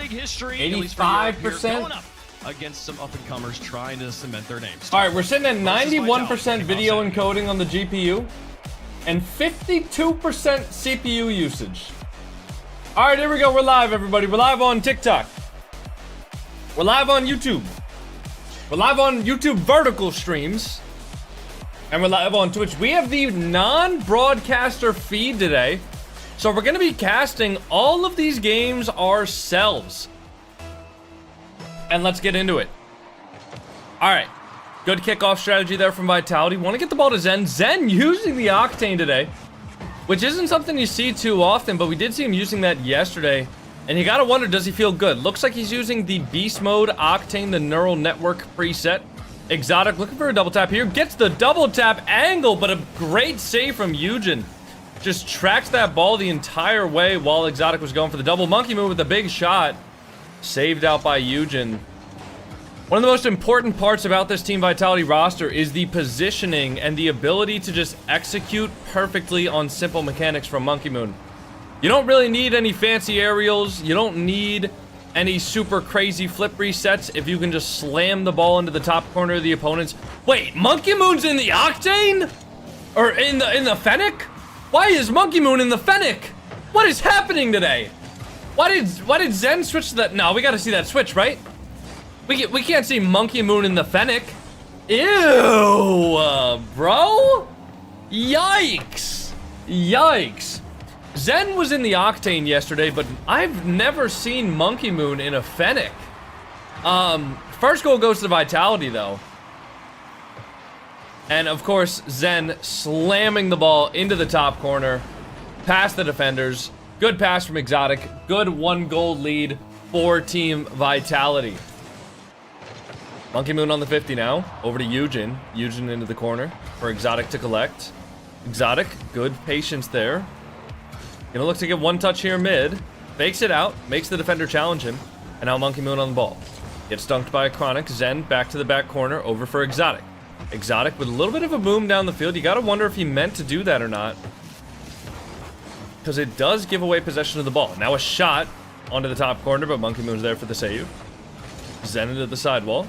big history. 85%. Going up against some up-and-comers trying to cement their names. All right, we're sitting at 91% video encoding on the GPU and 52% CPU usage. All right, here we go. We're live, everybody. We're live on TikTok. We're live on YouTube. We're live on YouTube vertical streams. And we're live on Twitch. We have the non-broadcaster feed today. So we're going to be casting all of these games ourselves. And let's get into it. All right. Good kickoff strategy there from Vitality. Want to get the ball to Zen. Zen using the Octane today, which isn't something you see too often, but we did see him using that yesterday. And you got to wonder, does he feel good? Looks like he's using the Beast Mode Octane, the Neural Network preset. Exotic looking for a double tap here. Gets the double tap angle, but a great save from Eugen. Just tracks that ball the entire way while Exotic was going for the double. Monkey move with a big shot. Saved out by Eugen. One of the most important parts about this Team Vitality roster is the positioning and the ability to just execute perfectly on simple mechanics from Monkey Moon. You don't really need any fancy aerials. You don't need any super crazy flip resets if you can just slam the ball into the top corner of the opponent's. Wait, Monkey Moon's in the Octane? Or in the Fennec? Why is Monkey Moon in the Fennec? What is happening today? Why did Zen switch to that? No, we gotta see that switch, right? We can't see Monkey Moon in the Fennec. Ew, bro. Yikes. Yikes. Zen was in the Octane yesterday, but I've never seen Monkey Moon in a Fennec. First goal goes to Vitality, though. And, of course, Zen slamming the ball into the top corner, past the defenders. Good pass from Exotic. Good 1-goal lead for Team Vitality. Monkey Moon on the 50 now. Over to Eugen. Eugen into the corner for Exotic to collect. Exotic, good patience there. Gonna look to get one touch here mid. Fakes it out, makes the defender challenge him. And now Monkey Moon on the ball. Gets dunked by a Chronic. Zen back to the back corner, over for Exotic. Exotic with a little bit of a boom down the field. You gotta wonder if he meant to do that or not, because it does give away possession of the ball. Now a shot onto the top corner, but Monkey Moon's there for the save. Zen into the sidewall.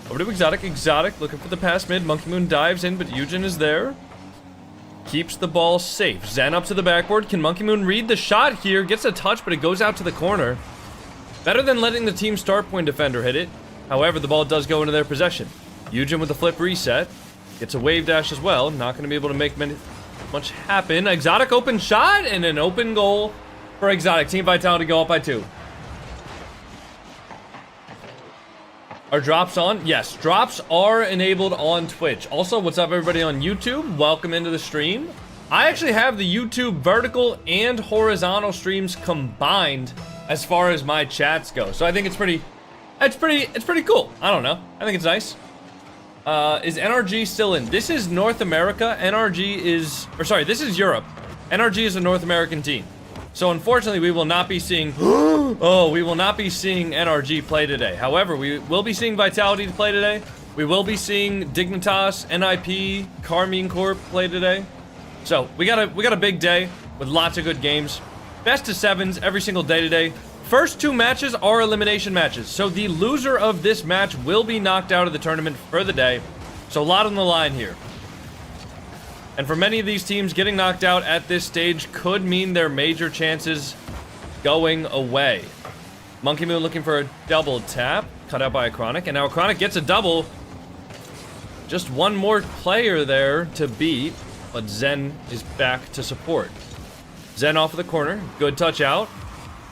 Over to Exotic. Exotic looking for the pass mid. Monkey Moon dives in, but Eugen is there. Keeps the ball safe. Zen up to the backboard. Can Monkey Moon read the shot here? Gets a touch, but it goes out to the corner. Better than letting the team Startpoint defender hit it. However, the ball does go into their possession. Eugen with the flip reset. Gets a wave dash as well. Not going to be able to make much happen. Exotic open shot and an open goal for Exotic. Team Vitality go up by 2. Are drops on? Yes, drops are enabled on Twitch. Also, what's up everybody on YouTube? Welcome into the stream. I actually have the YouTube vertical and horizontal streams combined as far as my chats go. So I think it's pretty cool. I don't know. I think it's nice. Is NRG still in? This is North America. This is Europe. NRG is a North American team. So unfortunately, we will not be seeing we will not be seeing NRG play today. However, we will be seeing Vitality play today. We will be seeing Dignitas, NIP, KARMINE Corp play today. So we got a big day with lots of good games. Best of 7s every single day today. First 2 matches are elimination matches. So the loser of this match will be knocked out of the tournament for the day. So a lot on the line here. And for many of these teams, getting knocked out at this stage could mean their major chances going away. Monkey Moon looking for a double tap. Cut out by a Chronic. And now a Chronic gets a double. Just one more player there to beat. But Zen is back to support. Zen off of the corner. Good touch out.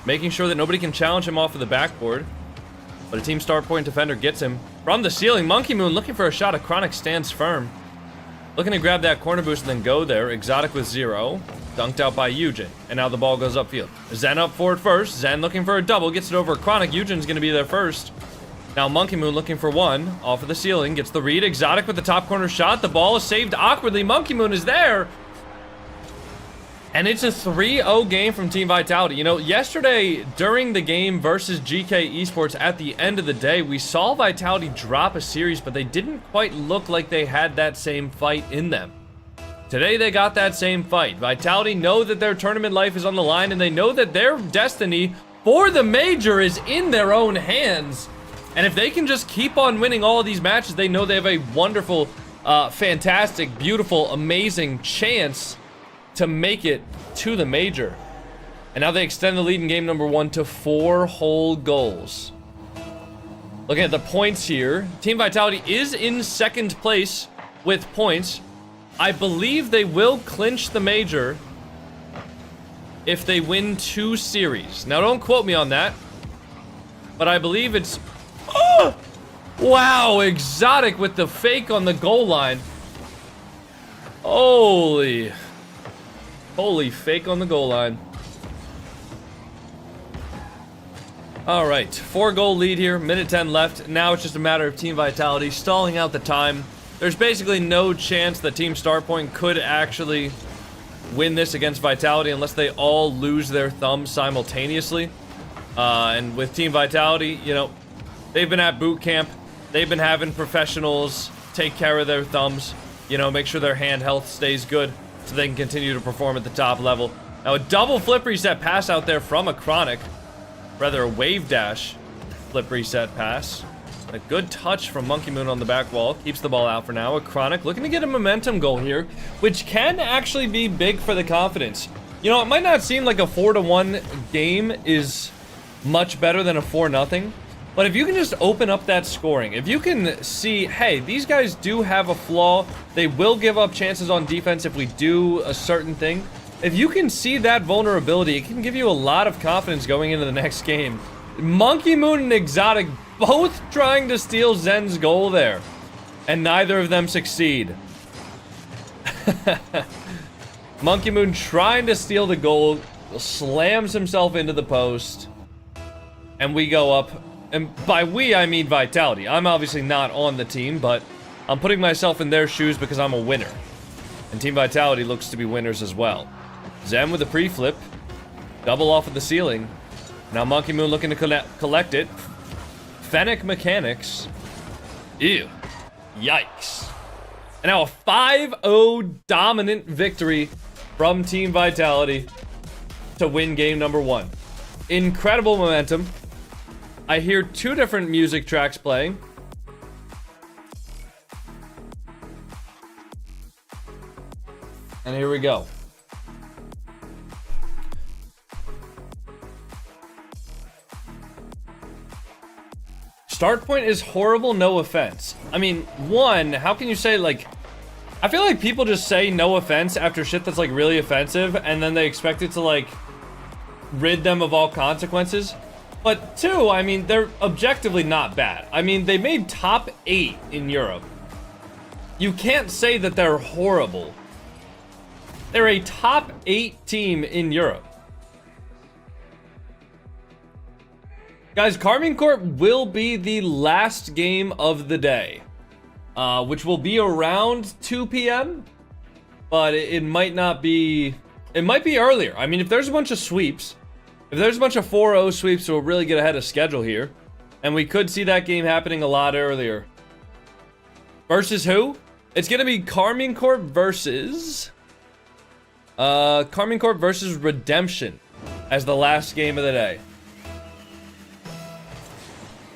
Making sure that nobody can challenge him off of the backboard. But a team Startpoint defender gets him from the ceiling. Monkey Moon looking for a shot. A Chronic stands firm. Looking to grab that corner boost and then go there. Exotic with 0. Dunked out by Eugen. And now the ball goes upfield. Zen up for it first. Zen looking for a double. Gets it over Chronic. Eugen's going to be there first. Now Monkey Moon looking for 1. Off of the ceiling. Gets the read. Exotic with the top corner shot. The ball is saved awkwardly. Monkey Moon is there. And it's a 3-0 game from Team Vitality. You know, yesterday during the game versus GK Esports at the end of the day, we saw Vitality drop a series, but they didn't quite look like they had that same fight in them. Today they got that same fight. Vitality know that their tournament life is on the line, and they know that their destiny for the major is in their own hands. And if they can just keep on winning all of these matches, they know they have a wonderful, fantastic, beautiful, amazing chance to make it to the major. And now they extend the lead in game number 1 to 4 whole goals. Looking at the points here, Team Vitality is in second place with points. I believe they will clinch the major if they win 2 series. Now, don't quote me on that, but I believe it's... Oh! Wow, Exotic with the fake on the goal line. Holy fake on the goal line. All right, 4-goal lead here, minute 10 left. Now it's just a matter of Team Vitality stalling out the time. There's basically no chance that Team Startpoint could actually win this against Vitality unless they all lose their thumbs simultaneously. And with Team Vitality, you know, they've been at boot camp. They've been having professionals take care of their thumbs, you know, make sure their hand health stays good so they can continue to perform at the top level. Now a double flip reset pass out there from a Chronic. Rather a wave dash flip reset pass. A good touch from Monkey Moon on the back wall. Keeps the ball out for now. A Chronic looking to get a momentum goal here, which can actually be big for the confidence. You know, it might not seem like a 4-1 game is much better than a 4-0. But if you can just open up that scoring, if you can see, hey, these guys do have a flaw. They will give up chances on defense if we do a certain thing. If you can see that vulnerability, it can give you a lot of confidence going into the next game. Monkey Moon and Exotic both trying to steal Zen's goal there. And neither of them succeed. Monkey Moon trying to steal the goal, slams himself into the post. And we go up. And by we, I mean Vitality. I'm obviously not on the team, but I'm putting myself in their shoes because I'm a winner. And Team Vitality looks to be winners as well. Zen with a pre-flip. Double off of the ceiling. Now Monkey Moon looking to collect it. Fennec Mechanics. Ew. Yikes. And now a 5-0 dominant victory from Team Vitality to win game number 1. Incredible momentum. I hear 2 different music tracks playing. And here we go. Startpoint is horrible, no offense. I mean, one, how can you say, like... I feel like people just say no offense after shit that's, like, really offensive, and then they expect it to, like, rid them of all consequences. But two, I mean, they're objectively not bad. I mean, they made top 8 in Europe. You can't say that they're horrible. They're a top 8 team in Europe. Guys, KARMINE Corp will be the last game of the day, which will be around 2 p.m., but it might not be... It might be earlier. I mean, if there's a bunch of sweeps, if there's a bunch of 4-0 sweeps, we'll really get ahead of schedule here, and we could see that game happening a lot earlier. Versus who? It's going to be KARMINE Corp versus... KARMINE Corp versus Redemption as the last game of the day.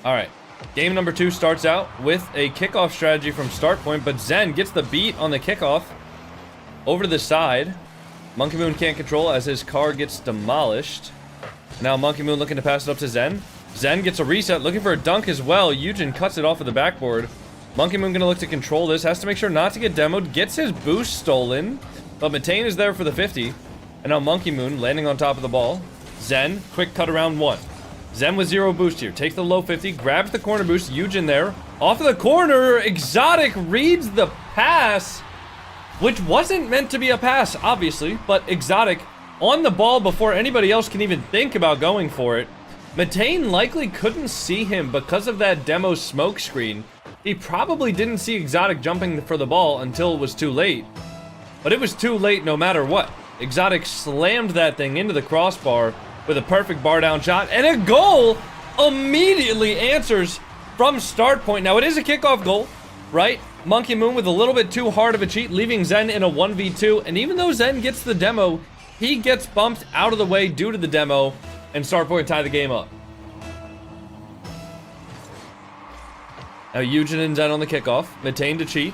Alright, game number 2 starts out with a kickoff strategy from Startpoint, but Zen gets the beat on the kickoff over to the side. Monkey Moon can't control as his car gets demolished. Now Monkey Moon looking to pass it up to Zen. Zen gets a reset, looking for a dunk as well. Eugen cuts it off of the backboard. Monkey Moon gonna look to control this, has to make sure not to get demoed, gets his boost stolen, but Matane is there for the 50. And now Monkey Moon landing on top of the ball. Zen, quick cut around 1. Zen with 0 boost here, takes the low 50, grabs the corner boost, Eugen there. Off of the corner, Exotic reads the pass, which wasn't meant to be a pass, obviously, but Exotic on the ball before anybody else can even think about going for it. Matane likely couldn't see him because of that demo smoke screen. He probably didn't see Exotic jumping for the ball until it was too late. But it was too late no matter what. Exotic slammed that thing into the crossbar with a perfect bar down shot, and a goal immediately answers from Startpoint. Now, it is a kickoff goal, right? Monkey Moon with a little bit too hard of a cheat, leaving Zen in a 1v2, and even though Zen gets the demo, he gets bumped out of the way due to the demo, and Startpoint tie the game up. Now Eugen and Zen on the kickoff. Metain to cheat.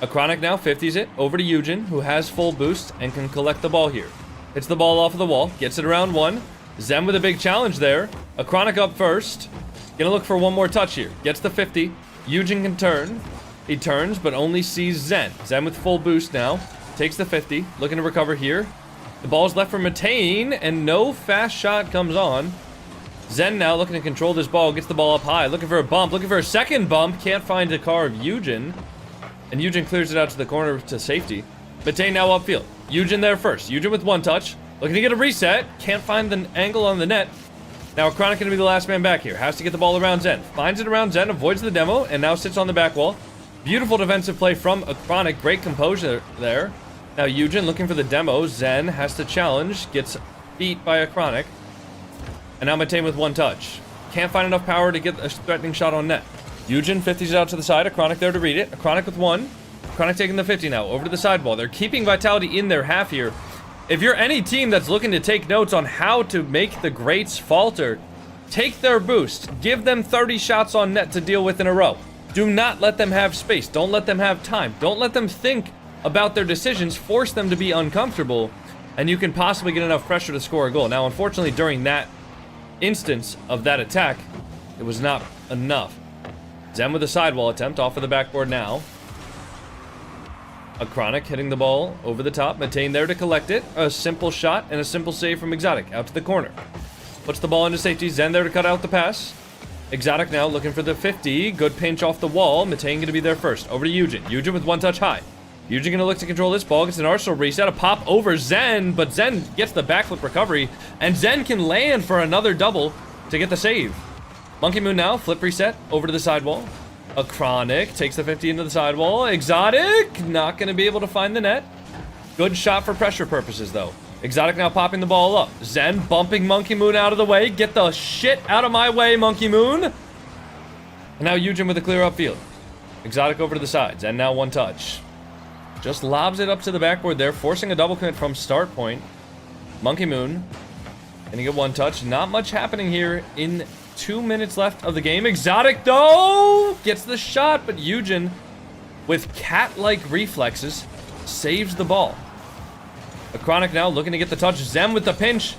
Acronic now 50s it over to Eugen, who has full boost and can collect the ball here. Hits the ball off of the wall, gets it around 1. Zen with a big challenge there. Acronic up first. Gonna look for one more touch here. Gets the 50. Eugen can turn. He turns, but only sees Zen. Zen with full boost now. Takes the 50. Looking to recover here. The ball's left for Metain, and no fast shot comes on. Zen now looking to control this ball. Gets the ball up high. Looking for a bump. Looking for a second bump. Can't find the car of Eugen. And Eugen clears it out to the corner to safety. Metain now upfield. Eugen there first. Eugen with one touch. Looking to get a reset. Can't find the angle on the net. Now Acronic gonna be the last man back here. Has to get the ball around Zen. Finds it around Zen. Avoids the demo. And now sits on the back wall. Beautiful defensive play from Acronic. Great composure there. Now Eugen looking for the demo. Zen has to challenge. Gets beat by Acronic. And now Metain with one touch. Can't find enough power to get a threatening shot on net. Eugen 50s it out to the side. Acronic there to read it. Acronic with one. Acronic taking the 50 now. Over to the sidewall. They're keeping Vitality in their half here. If you're any team that's looking to take notes on how to make the greats falter, take their boost. Give them 30 shots on net to deal with in a row. Do not let them have space. Don't let them have time. Don't let them think about their decisions. Force them to be uncomfortable, and you can possibly get enough pressure to score a goal. Now, unfortunately, during that instance of that attack, it was not enough. Zen with a sidewall attempt off of the backboard now. Acronic hitting the ball over the top. Metain there to collect it. A simple shot and a simple save from Exotic out to the corner. Puts the ball into safety. Zen there to cut out the pass. Exotic now looking for the 50. Good pinch off the wall. Metain going to be there first. Over to Eugen. Eugen with one touch high. Eugen going to look to control this ball. Gets an Arsenal reset. A pop over Zen. But Zen gets the backflip recovery. And Zen can land for another double to get the save. Monkey Moon now. Flip reset. Over to the sidewall. Acronic takes the 50 into the sidewall. Exotic not going to be able to find the net. Good shot for pressure purposes, though. Exotic now popping the ball up. Zen bumping Monkey Moon out of the way. Get the shit out of my way, Monkey Moon. And now Eugen with a clear upfield. Exotic over to the side. Zen now one touch. Just lobs it up to the backboard there, forcing a double commit from Startpoint. Monkey Moon. And you get one touch. Not much happening here in 2 minutes left of the game. Exotic, though, gets the shot, but Eugen, with cat-like reflexes, saves the ball. Acronic now looking to get the touch. Zen with the pinch.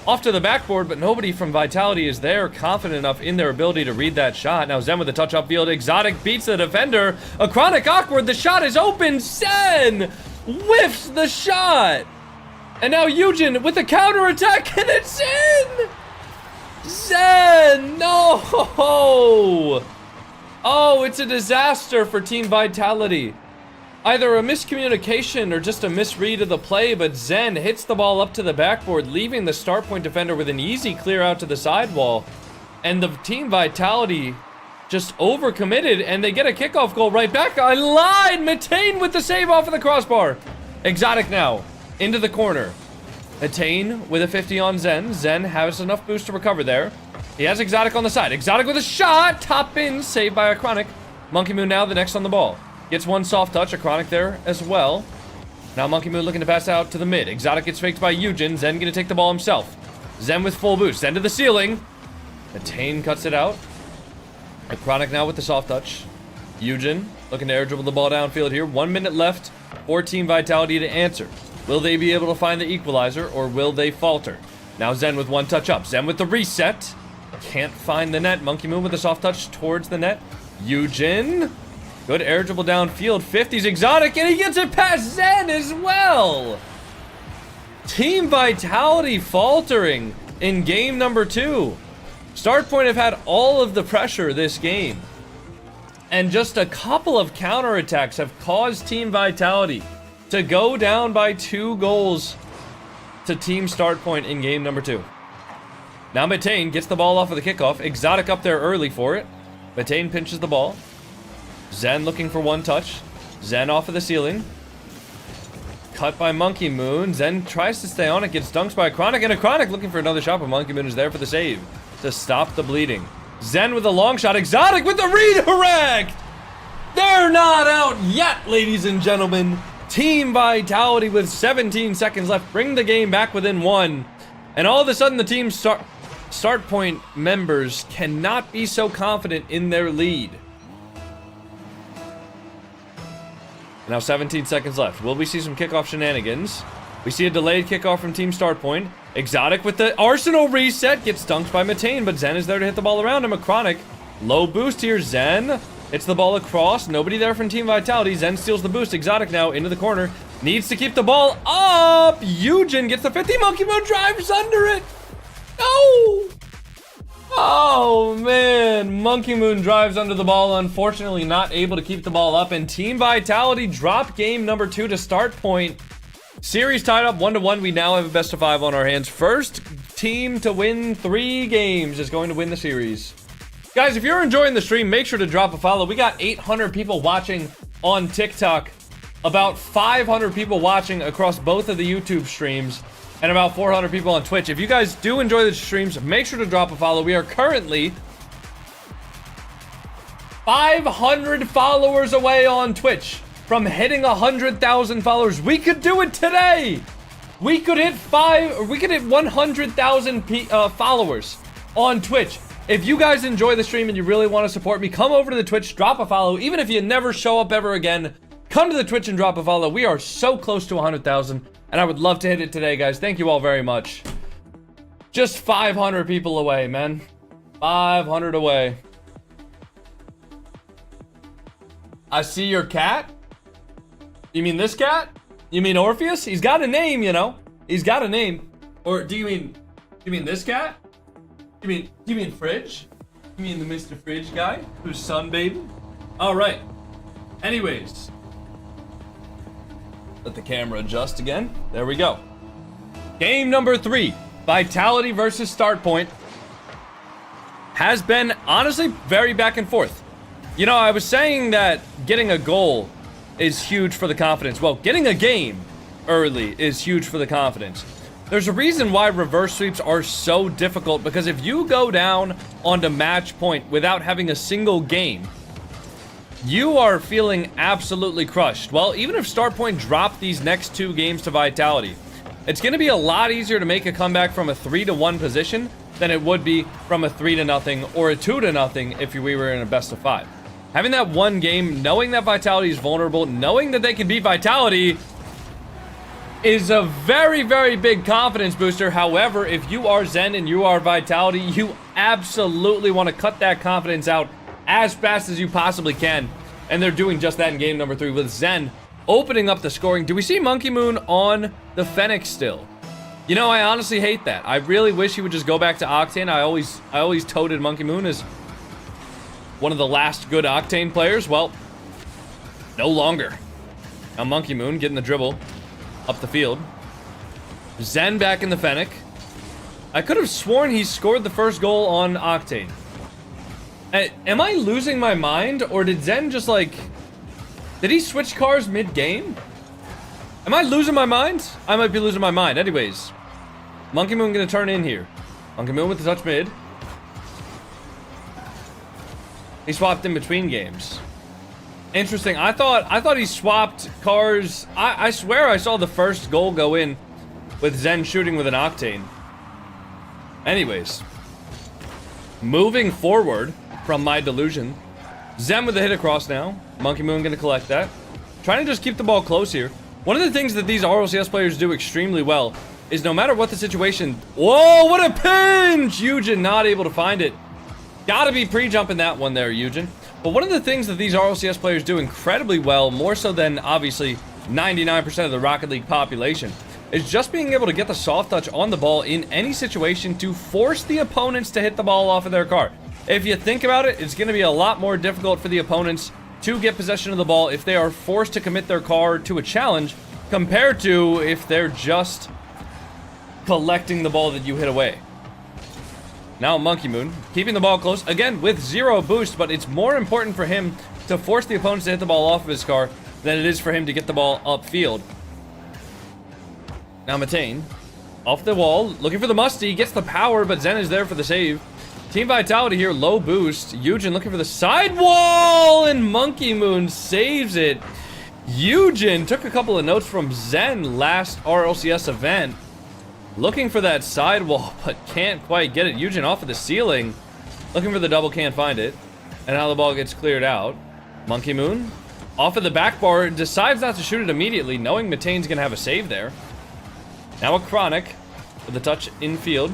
Off to the backboard, but nobody from Vitality is there confident enough in their ability to read that shot. Now Zen with the touch upfield. Exotic beats the defender. Acronic awkward. The shot is open. Zen whiffs the shot. And now Eugen with the counter attack, and it's in! Zen! No! Oh, it's a disaster for Team Vitality. Either a miscommunication or just a misread of the play, but Zen hits the ball up to the backboard, leaving the Startpoint defender with an easy clear out to the sidewall. And the Team Vitality just overcommitted, and they get a kickoff goal right back. I lied! Metain with the save off of the crossbar. Exotic now, into the corner. Metain with a 50 on Zen. Zen has enough boost to recover there. He has Exotic on the side. Exotic with a shot. Top in. Saved by Acronic. Monkey Moon now the next on the ball. Gets one soft touch. Acronic there as well. Now Monkey Moon looking to pass out to the mid. Exotic gets faked by Eugen. Zen going to take the ball himself. Zen with full boost. Zen to the ceiling. Metain cuts it out. Acronic now with the soft touch. Eugen looking to air dribble the ball downfield here. 1 minute left for Team Vitality to answer. Will they be able to find the equalizer, or will they falter? Now Zen with one touch up. Zen with the reset. Can't find the net. Monkey Moon with a soft touch towards the net. Eugen. Good air dribble downfield. 50's Exotic, and he gets it past Zen as well. Team Vitality faltering in game number 2. Startpoint have had all of the pressure this game. And just a couple of counterattacks have caused Team Vitality to go down by 2 goals to Team Startpoint in game number 2. Now Metain gets the ball off of the kickoff. Exotic up there early for it. Metain pinches the ball. Zen looking for one touch. Zen off of the ceiling. Cut by Monkey Moon. Zen tries to stay on it. Gets dunked by Acronic. And Acronic looking for another shot, but Monkey Moon is there for the save to stop the bleeding. Zen with a long shot. Exotic with the redirect! They're not out yet, ladies and gentlemen. Team Vitality with 17 seconds left. Bring the game back within 1. And all of a sudden, the team Startpoint members cannot be so confident in their lead. Now 17 seconds left. Will we see some kickoff shenanigans? We see a delayed kickoff from Team Startpoint. Exotic with the Arsenal reset. Gets dunked by Matane, but Zen is there to hit the ball around him. A Chronic. Low boost here. Zen hits the ball across. Nobody there from Team Vitality. Zen steals the boost. Exotic now into the corner. Needs to keep the ball up. Eugen gets the 50. Monkey Moon drives under it. No! Oh, man. Monkey Moon drives under the ball. Unfortunately, not able to keep the ball up. And Team Vitality drop game number 2 to Startpoint. Series tied up 1-1. We now have a best of 5 on our hands. First team to win 3 games is going to win the series. Guys, if you're enjoying the stream, make sure to drop a follow. We got 800 people watching on TikTok, about 500 people watching across both of the YouTube streams, and about 400 people on Twitch. If you guys do enjoy the streams, make sure to drop a follow. We are currently 500 followers away on Twitch from hitting 100,000 followers. We could do it today. We could hit 100,000 followers on Twitch. If you guys enjoy the stream and you really want to support me, come over to the Twitch, drop a follow. Even if you never show up ever again, come to the Twitch and drop a follow. We are so close to 100,000, and I would love to hit it today, guys. Thank you all very much. Just 500 people away, man. 500 away. I see your cat. You mean this cat? You mean Orpheus? He's got a name, you know. He's got a name. Or do you mean this cat? You mean Fridge? You mean the Mr. Fridge guy who's sunbathing? All right. Anyways, let the camera adjust again. There we go. Game number 3, Vitality versus Startpoint, has been honestly very back and forth. You know, I was saying that getting a goal is huge for the confidence. Well, getting a game early is huge for the confidence. There's a reason why reverse sweeps are so difficult, because if you go down onto match point without having a single game, you are feeling absolutely crushed. Well, even if Startpoint drop these next 2 games to Vitality, it's going to be a lot easier to make a comeback from a 3-1 position than it would be from a 3-0 or a 2-0 if we were in a best of 5. Having that one game, knowing that Vitality is vulnerable, knowing that they can beat Vitality, is a very, very big confidence booster. However, if you are Zen and you are Vitality, you absolutely want to cut that confidence out as fast as you possibly can. And they're doing just that in game number 3 with Zen opening up the scoring. Do we see Monkey Moon on the Fennec still? You know, I honestly hate that. I really wish he would just go back to Octane. I always toted Monkey Moon as one of the last good Octane players. Well, no longer. Now Monkey Moon getting the dribble up the field. Zen back in the Fennec. I could have sworn he scored the first goal on Octane. Am I losing my mind, or did Zen just did he switch cars mid-game? Am I losing my mind? I might be losing my mind. Anyways, Monkey Moon gonna turn in here. Monkey Moon with the touch mid. He swapped in between games. Interesting. I thought he swapped cars. I swear I saw the first goal go in with Zen shooting with an Octane. Anyways, moving forward from my delusion, Zen with the hit across now. Monkey Moon gonna collect that. Trying to just keep the ball close here. One of the things that these RLCS players do extremely well is no matter what the situation... Whoa, what a pinch! Eugen not able to find it. Gotta be pre-jumping that one there, Eugen. But one of the things that these RLCS players do incredibly well, more so than obviously 99% of the Rocket League population, is just being able to get the soft touch on the ball in any situation to force the opponents to hit the ball off of their car. If you think about it, it's going to be a lot more difficult for the opponents to get possession of the ball if they are forced to commit their car to a challenge compared to if they're just collecting the ball that you hit away. Now Monkey Moon, keeping the ball close, again with 0 boost, but it's more important for him to force the opponents to hit the ball off of his car than it is for him to get the ball upfield. Now Matane, off the wall, looking for the musty, gets the power, but Zen is there for the save. Team Vitality here, low boost. Eugen looking for the sidewall, and Monkey Moon saves it. Eugen took a couple of notes from Zen last RLCS event. Looking for that sidewall, but can't quite get it. Eugen off of the ceiling. Looking for the double, can't find it. And how the ball gets cleared out. Monkey Moon, off of the back bar, decides not to shoot it immediately, knowing Matane's going to have a save there. Now a Chronic with a touch infield.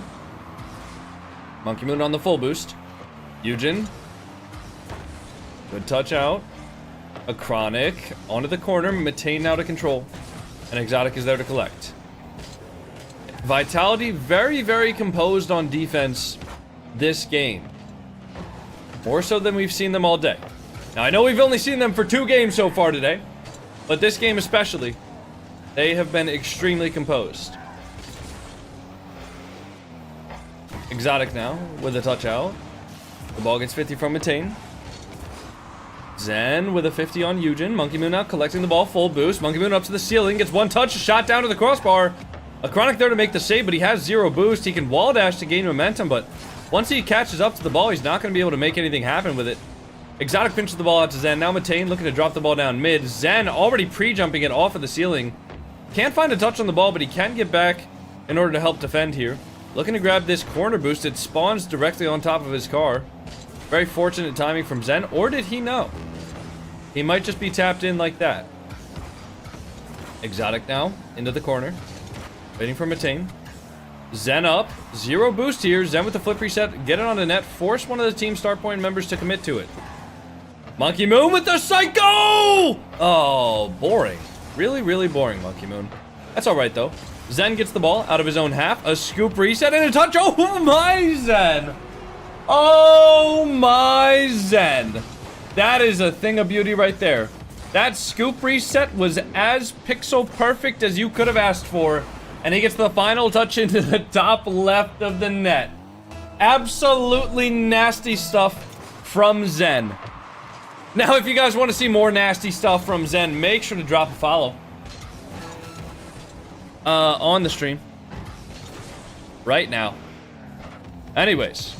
Monkey Moon on the full boost. Eugen. Good touch out. A Chronic onto the corner. Matane now to control. And Exotic is there to collect. Vitality very, very composed on defense this game. More so than we've seen them all day. Now, I know we've only seen them for 2 games so far today, but this game especially, they have been extremely composed. Exotic now with a touch out. The ball gets 50 from Matane. Zen with a 50 on Eugen. Monkey Moon now collecting the ball, full boost. Monkey Moon up to the ceiling, gets 1 touch, shot down to the crossbar. A Chronic there to make the save, but he has 0 boost. He can wall dash to gain momentum, but once he catches up to the ball, he's not going to be able to make anything happen with it. Exotic pinches the ball out to Zen. Now Matane looking to drop the ball down mid. Zen already pre-jumping it off of the ceiling. Can't find a touch on the ball, but he can get back in order to help defend here. Looking to grab this corner boost. It spawns directly on top of his car. Very fortunate timing from Zen. Or did he know? He might just be tapped in like that. Exotic now into the corner. Waiting for Matane. Zen up. 0 boost here. Zen with the flip reset. Get it on the net. Force one of the team Startpoint members to commit to it. Monkey Moon with the Psycho! Oh, boring. Really, really boring, Monkey Moon. That's alright, though. Zen gets the ball out of his own half. A scoop reset and a touch. Oh, my Zen! Oh, my Zen! That is a thing of beauty right there. That scoop reset was as pixel perfect as you could have asked for. And he gets the final touch into the top left of the net. Absolutely nasty stuff from Zen. Now, if you guys want to see more nasty stuff from Zen, make sure to drop a follow on the stream right now. Anyways,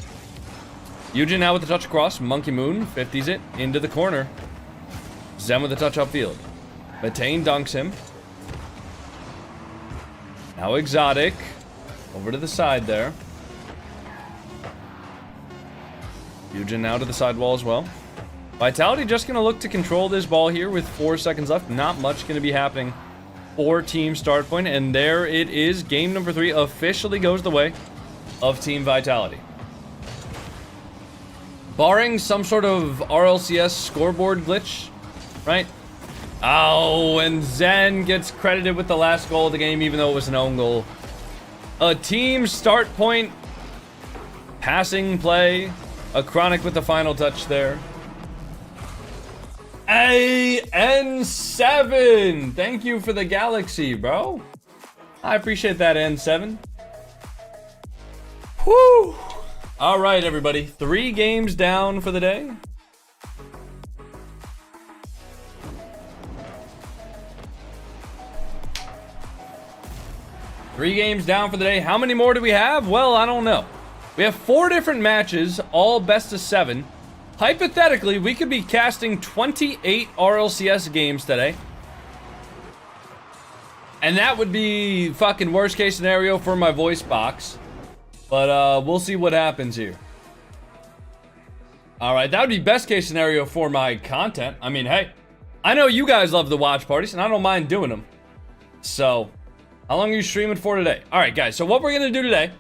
Eugen now with the touch across. Monkey Moon 50s it into the corner. Zen with a touch upfield. Matane dunks him. Now Exotic over to the side there. Eugen now to the sidewall as well. Vitality just going to look to control this ball here with 4 seconds left. Not much going to be happening for Team Startpoint. And there it is. Game number 3 officially goes the way of Team Vitality. Barring some sort of RLCS scoreboard glitch, right? Oh, and Zen gets credited with the last goal of the game, even though it was an own goal. A Team Startpoint passing play. A Chronic with the final touch there. N7! Thank you for the galaxy, bro. I appreciate that, N7. Whew! Alright, everybody. 3 games down for the day. Three games down for the day. How many more do we have? Well, I don't know. We have 4 different matches, all best of 7. Hypothetically, we could be casting 28 RLCS games today. And that would be fucking worst case scenario for my voice box. But we'll see what happens here. Alright, that would be best case scenario for my content. I mean, hey, I know you guys love the watch parties, and I don't mind doing them. So, how long are you streaming for today? Alright, guys, so what we're going to do today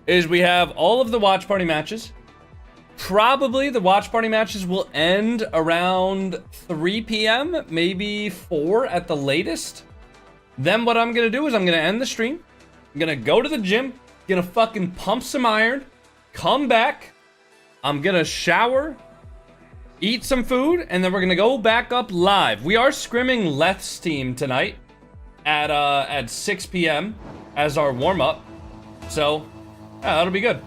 is we have all of the watch party matches. Probably the watch party matches will end around 3 p.m., maybe 4 at the latest. Then what I'm going to do is I'm going to end the stream. I'm going to go to the gym, going to fucking pump some iron, come back. I'm going to shower, eat some food, and then we're going to go back up live. We are scrimming Leth's team tonight at 6 p.m. as our warm-up. So, yeah, that'll be good.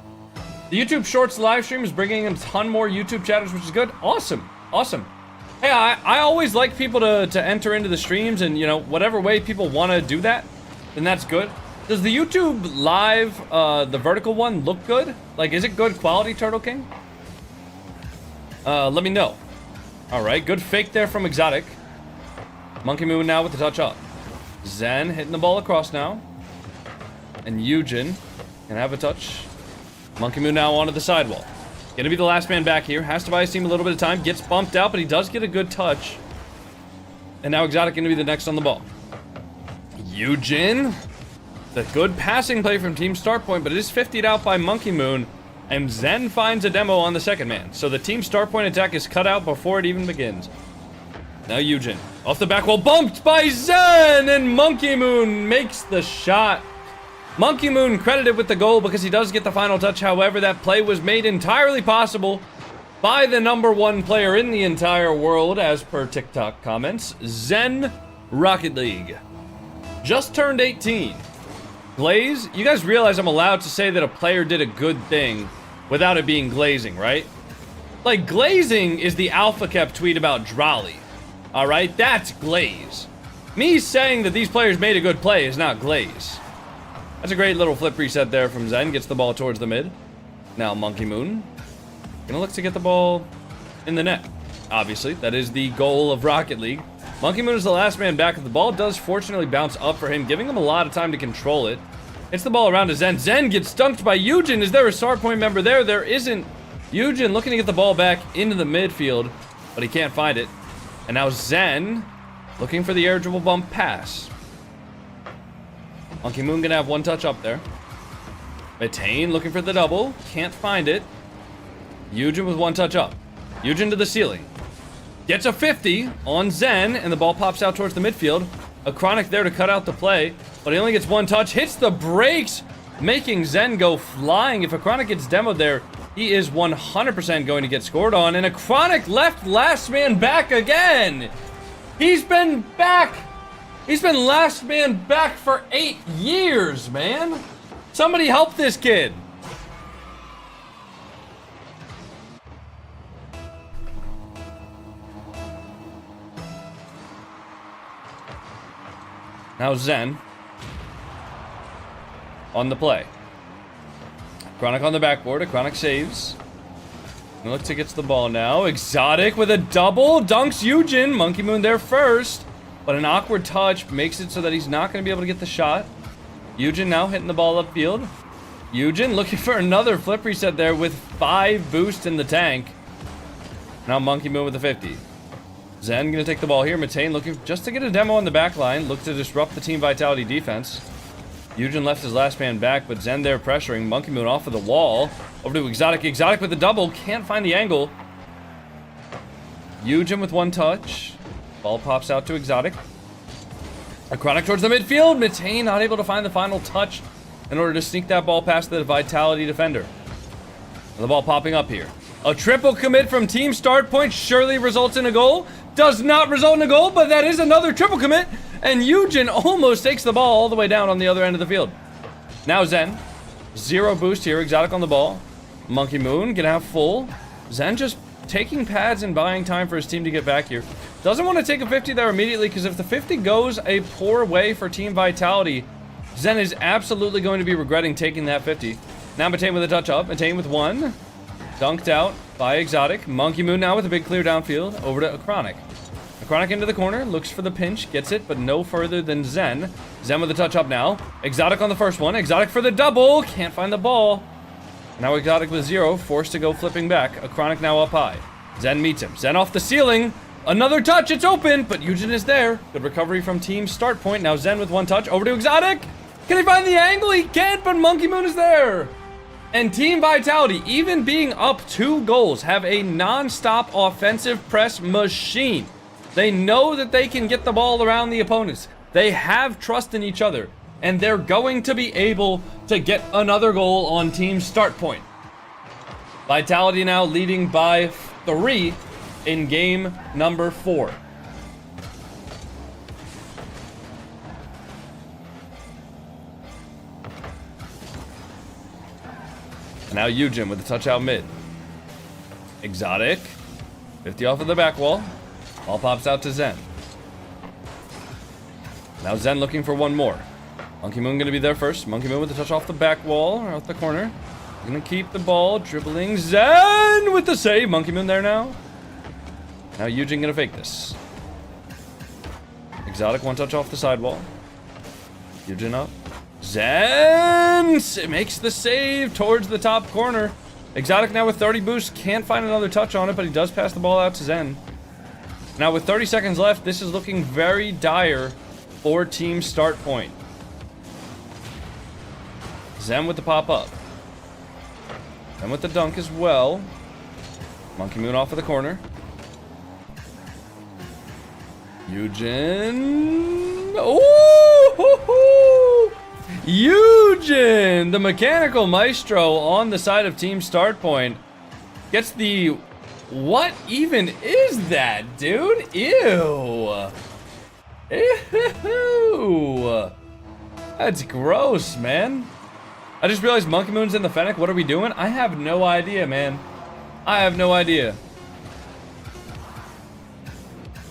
The YouTube Shorts live stream is bringing in a ton more YouTube chatters, which is good. Awesome. Awesome. Hey, I always like people to enter into the streams, and, you know, whatever way people want to do that, then that's good. Does the YouTube live, the vertical one, look good? Like, is it good quality, Turtle King? Let me know. Alright, good fake there from Exotic. Monkey Moon now with the touch up. Zen hitting the ball across now. and Eugen can have a touch. Monkey Moon now onto the sidewall. Gonna be the last man back here. Has to buy his team a little bit of time. Gets bumped out, but he does get a good touch. And now Exotic gonna be the next on the ball. Eugen. The good passing play from Team Startpoint, but it is 50'd out by Monkey Moon. And Zen finds a demo on the second man. So the Team Startpoint attack is cut out before it even begins. Now Eugen. Off the back wall, bumped by Zen! And Monkey Moon makes the shot. Monkey Moon credited with the goal because he does get the final touch. However, that play was made entirely possible by the #1 player in the entire world, as per TikTok comments, Zen Rocket League. Just turned 18. Glaze, you guys realize I'm allowed to say that a player did a good thing without it being glazing, right? Like, glazing is the Alpha Kept tweet about Drolly. Alright, that's glaze. Me saying that these players made a good play is not glaze. That's a great little flip reset there from Zen. Gets the ball towards the mid. Now Monkey Moon. Gonna look to get the ball in the net. Obviously, that is the goal of Rocket League. Monkey Moon is the last man back. The ball does fortunately bounce up for him, giving him a lot of time to control it. Hits the ball around to Zen. Zen gets dunked by Eugen. Is there a Startpoint member there? There isn't. Eugen looking to get the ball back into the midfield, but he can't find it. And now Zen looking for the air dribble bump pass. Monkey Moon gonna have one touch up there. Metane looking for the double. Can't find it. Eugen with one touch up. Eugen to the ceiling. Gets a 50 on Zen, and the ball pops out towards the midfield. A Chronic there to cut out the play, but he only gets one touch. Hits the brakes, making Zen go flying. If a Chronic gets demoed there, he is 100% going to get scored on. And a Chronic left last man back again. He's been back. He's been last man back for 8 years, man. Somebody help this kid. Now Zen on the play. Chronic on the backboard. A Chronic saves. Looks gets the ball now. Exotic with a double. Dunks Eugen. Monkey Moon there first. But an awkward touch makes it so that he's not going to be able to get the shot. Eugen now hitting the ball upfield. Eugen looking for another flip reset there with 5 boosts in the tank. Now Monkey Moon with the 50. Zen gonna take the ball here. Metane looking just to get a demo on the back line. Look to disrupt the Team Vitality defense. Eugen left his last man back, but Zen there pressuring. Monkey Moon off of the wall. Over to Exotic. Exotic with the double. Can't find the angle. Eugen with one touch. Ball pops out to Exotic. A Chronic towards the midfield. Metane not able to find the final touch in order to sneak that ball past the Vitality defender. And the ball popping up here. A triple commit from Team Startpoint surely results in a goal. Does not result in a goal, but that is another triple commit. And Eugen almost takes the ball all the way down on the other end of the field. Now Zen. 0 boost here. Exotic on the ball. Monkey Moon gonna have full. Zen just taking pads and buying time for his team to get back here. Doesn't want to take a 50 there immediately, because if the 50 goes a poor way for Team Vitality, Zen is absolutely going to be regretting taking that 50. Now Metane with a touch up. Metane with one. Dunked out by Exotic. Monkey Moon now with a big clear downfield. Over to a Chronic. A Chronic into the corner. Looks for the pinch. Gets it, but no further than Zen. Zen with a touch up now. Exotic on the first one. Exotic for the double. Can't find the ball. Now Exotic with 0. Forced to go flipping back. A Chronic now up high. Zen meets him. Zen off the ceiling. Another touch. It's open, but Eugen is there. Good recovery from Team Startpoint. Now Zen with one touch. Over to Exotic. Can he find the angle? He can't, but Monkey Moon is there. And Team Vitality, even being up 2 goals, have a non-stop offensive press machine. They know that they can get the ball around the opponents. They have trust in each other, and they're going to be able to get another goal on Team Startpoint. Vitality now leading by 3 in game number 4. Now Eugen with the touch out mid. Exotic. 50 off of the back wall. Ball pops out to Zen. Now Zen looking for one more. Monkey Moon gonna be there first. Monkey Moon with the touch off the back wall, or off the corner. Gonna keep the ball, dribbling. Zen with the save. Monkey Moon there now. Now Eugen gonna fake this. Exotic one touch off the sidewall. Eugen up. Zen makes the save towards the top corner. Exotic now with 30 boost, can't find another touch on it, but he does pass the ball out to Zen. Now with 30 seconds left, this is looking very dire for Team Startpoint. Zen with the pop up. And with the dunk as well. Monkey Moon off of the corner. Eugen. Ooh! Eugen, the mechanical maestro on the side of Team Startpoint, gets the... What even is that, dude? Ew. Ew. That's gross, man. I just realized Monkey Moon's in the Fennec. What are we doing? I have no idea, man. I have no idea.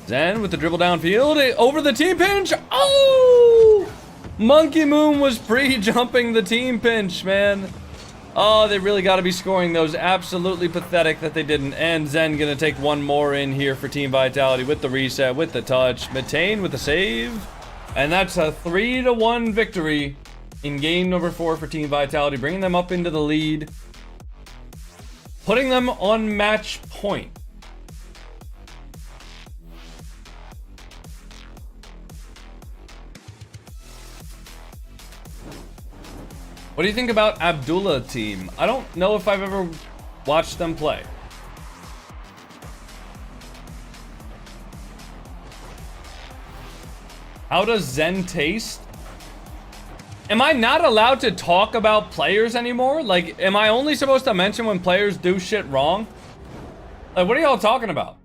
Zen with the dribble downfield. Over the team pinch. Oh! Monkey Moon was pre-jumping the team pinch, man. Oh, they really got to be scoring those. Absolutely pathetic that they didn't. And Zen gonna take one more in here for Team Vitality with the reset, with the touch. Matane with the save. And that's a 3-1 victory in game number 4 for Team Vitality, bringing them up into the lead, putting them on match point. What do you think about Abdullah team? I don't know if I've ever watched them play. How does Zen taste? Am I not allowed to talk about players anymore? Like, am I only supposed to mention when players do shit wrong? Like, what are y'all talking about?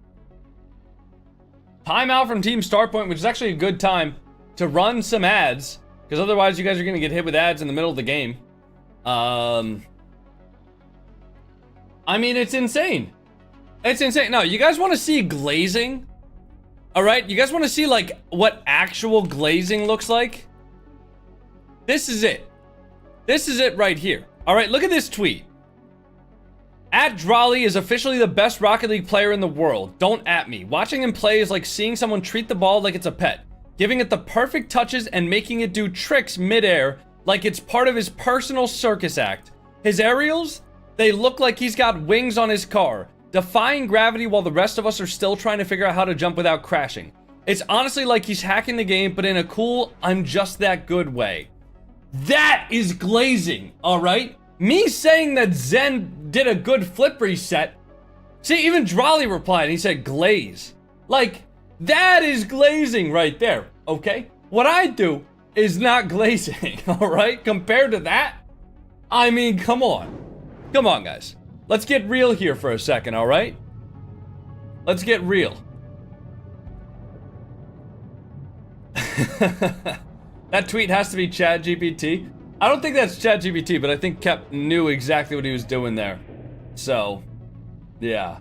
Timeout from Team Startpoint, which is actually a good time to run some ads, because otherwise you guys are going to get hit with ads in the middle of the game. I mean, it's insane. It's insane. No, you guys want to see glazing? All right, you guys want to see, like, what actual glazing looks like? This is it. This is it right here. All right, look at this tweet. @Drolly is officially the best Rocket League player in the world. Don't at me. Watching him play is like seeing someone treat the ball like it's a pet. Giving it the perfect touches and making it do tricks midair like it's part of his personal circus act. His aerials, they look like he's got wings on his car, defying gravity while the rest of us are still trying to figure out how to jump without crashing. It's honestly like he's hacking the game, but in a cool, I'm just that good way. That is glazing, all right? Me saying that Zen did a good flip reset. See, even Drolly replied, and he said glaze. Like, that is glazing right there, okay? What I do is not glazing, all right? Compared to that, I mean, come on. Come on, guys. Let's get real here for a second, all right? Let's get real. That tweet has to be ChatGPT. I don't think that's ChatGPT, but I think Kep knew exactly what he was doing there. So, yeah.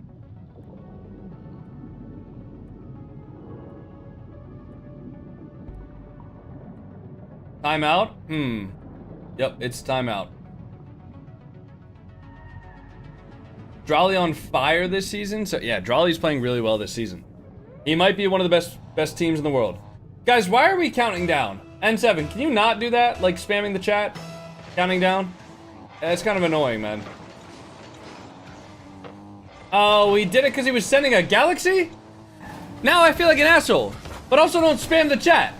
Timeout? Yep, it's timeout. Drolly on fire this season? So, yeah, Drolly's playing really well this season. He might be one of the best teams in the world. Guys, why are we counting down? N7, can you not do that? Like spamming the chat? Counting down? It's kind of annoying, man. Oh, we did it because he was sending a galaxy? Now I feel like an asshole. But also don't spam the chat.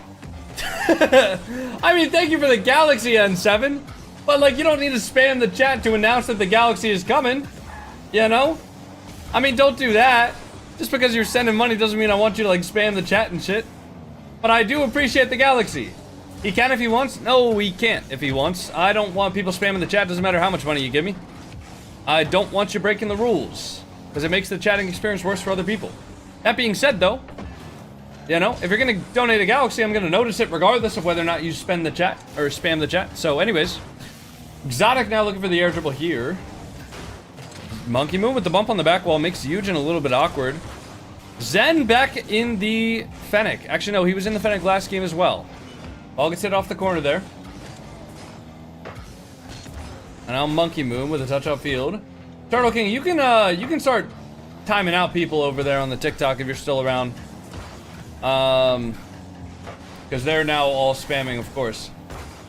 I mean, thank you for the galaxy, N7. But, like, you don't need to spam the chat to announce that the galaxy is coming. You know? I mean, don't do that. Just because you're sending money doesn't mean I want you to, like, spam the chat and shit. But I do appreciate the galaxy. He can if he wants. No, he can't if he wants. I don't want people spamming the chat. Doesn't matter how much money you give me. I don't want you breaking the rules, because it makes the chatting experience worse for other people. That being said, though, you know, if you're going to donate a galaxy, I'm going to notice it regardless of whether or not you spend the chat or spam the chat. So anyways, Exotic now looking for the air dribble here. Monkey Moon with the bump on the back wall makes Eugen a little bit awkward. Zen back in the Fennec. Actually, no, he was in the Fennec last game as well. Ball gets hit off the corner there. And now Monkey Moon with a touch upfield. Turtle King, you can start timing out people over there on the TikTok if you're still around. Because they're now all spamming, of course.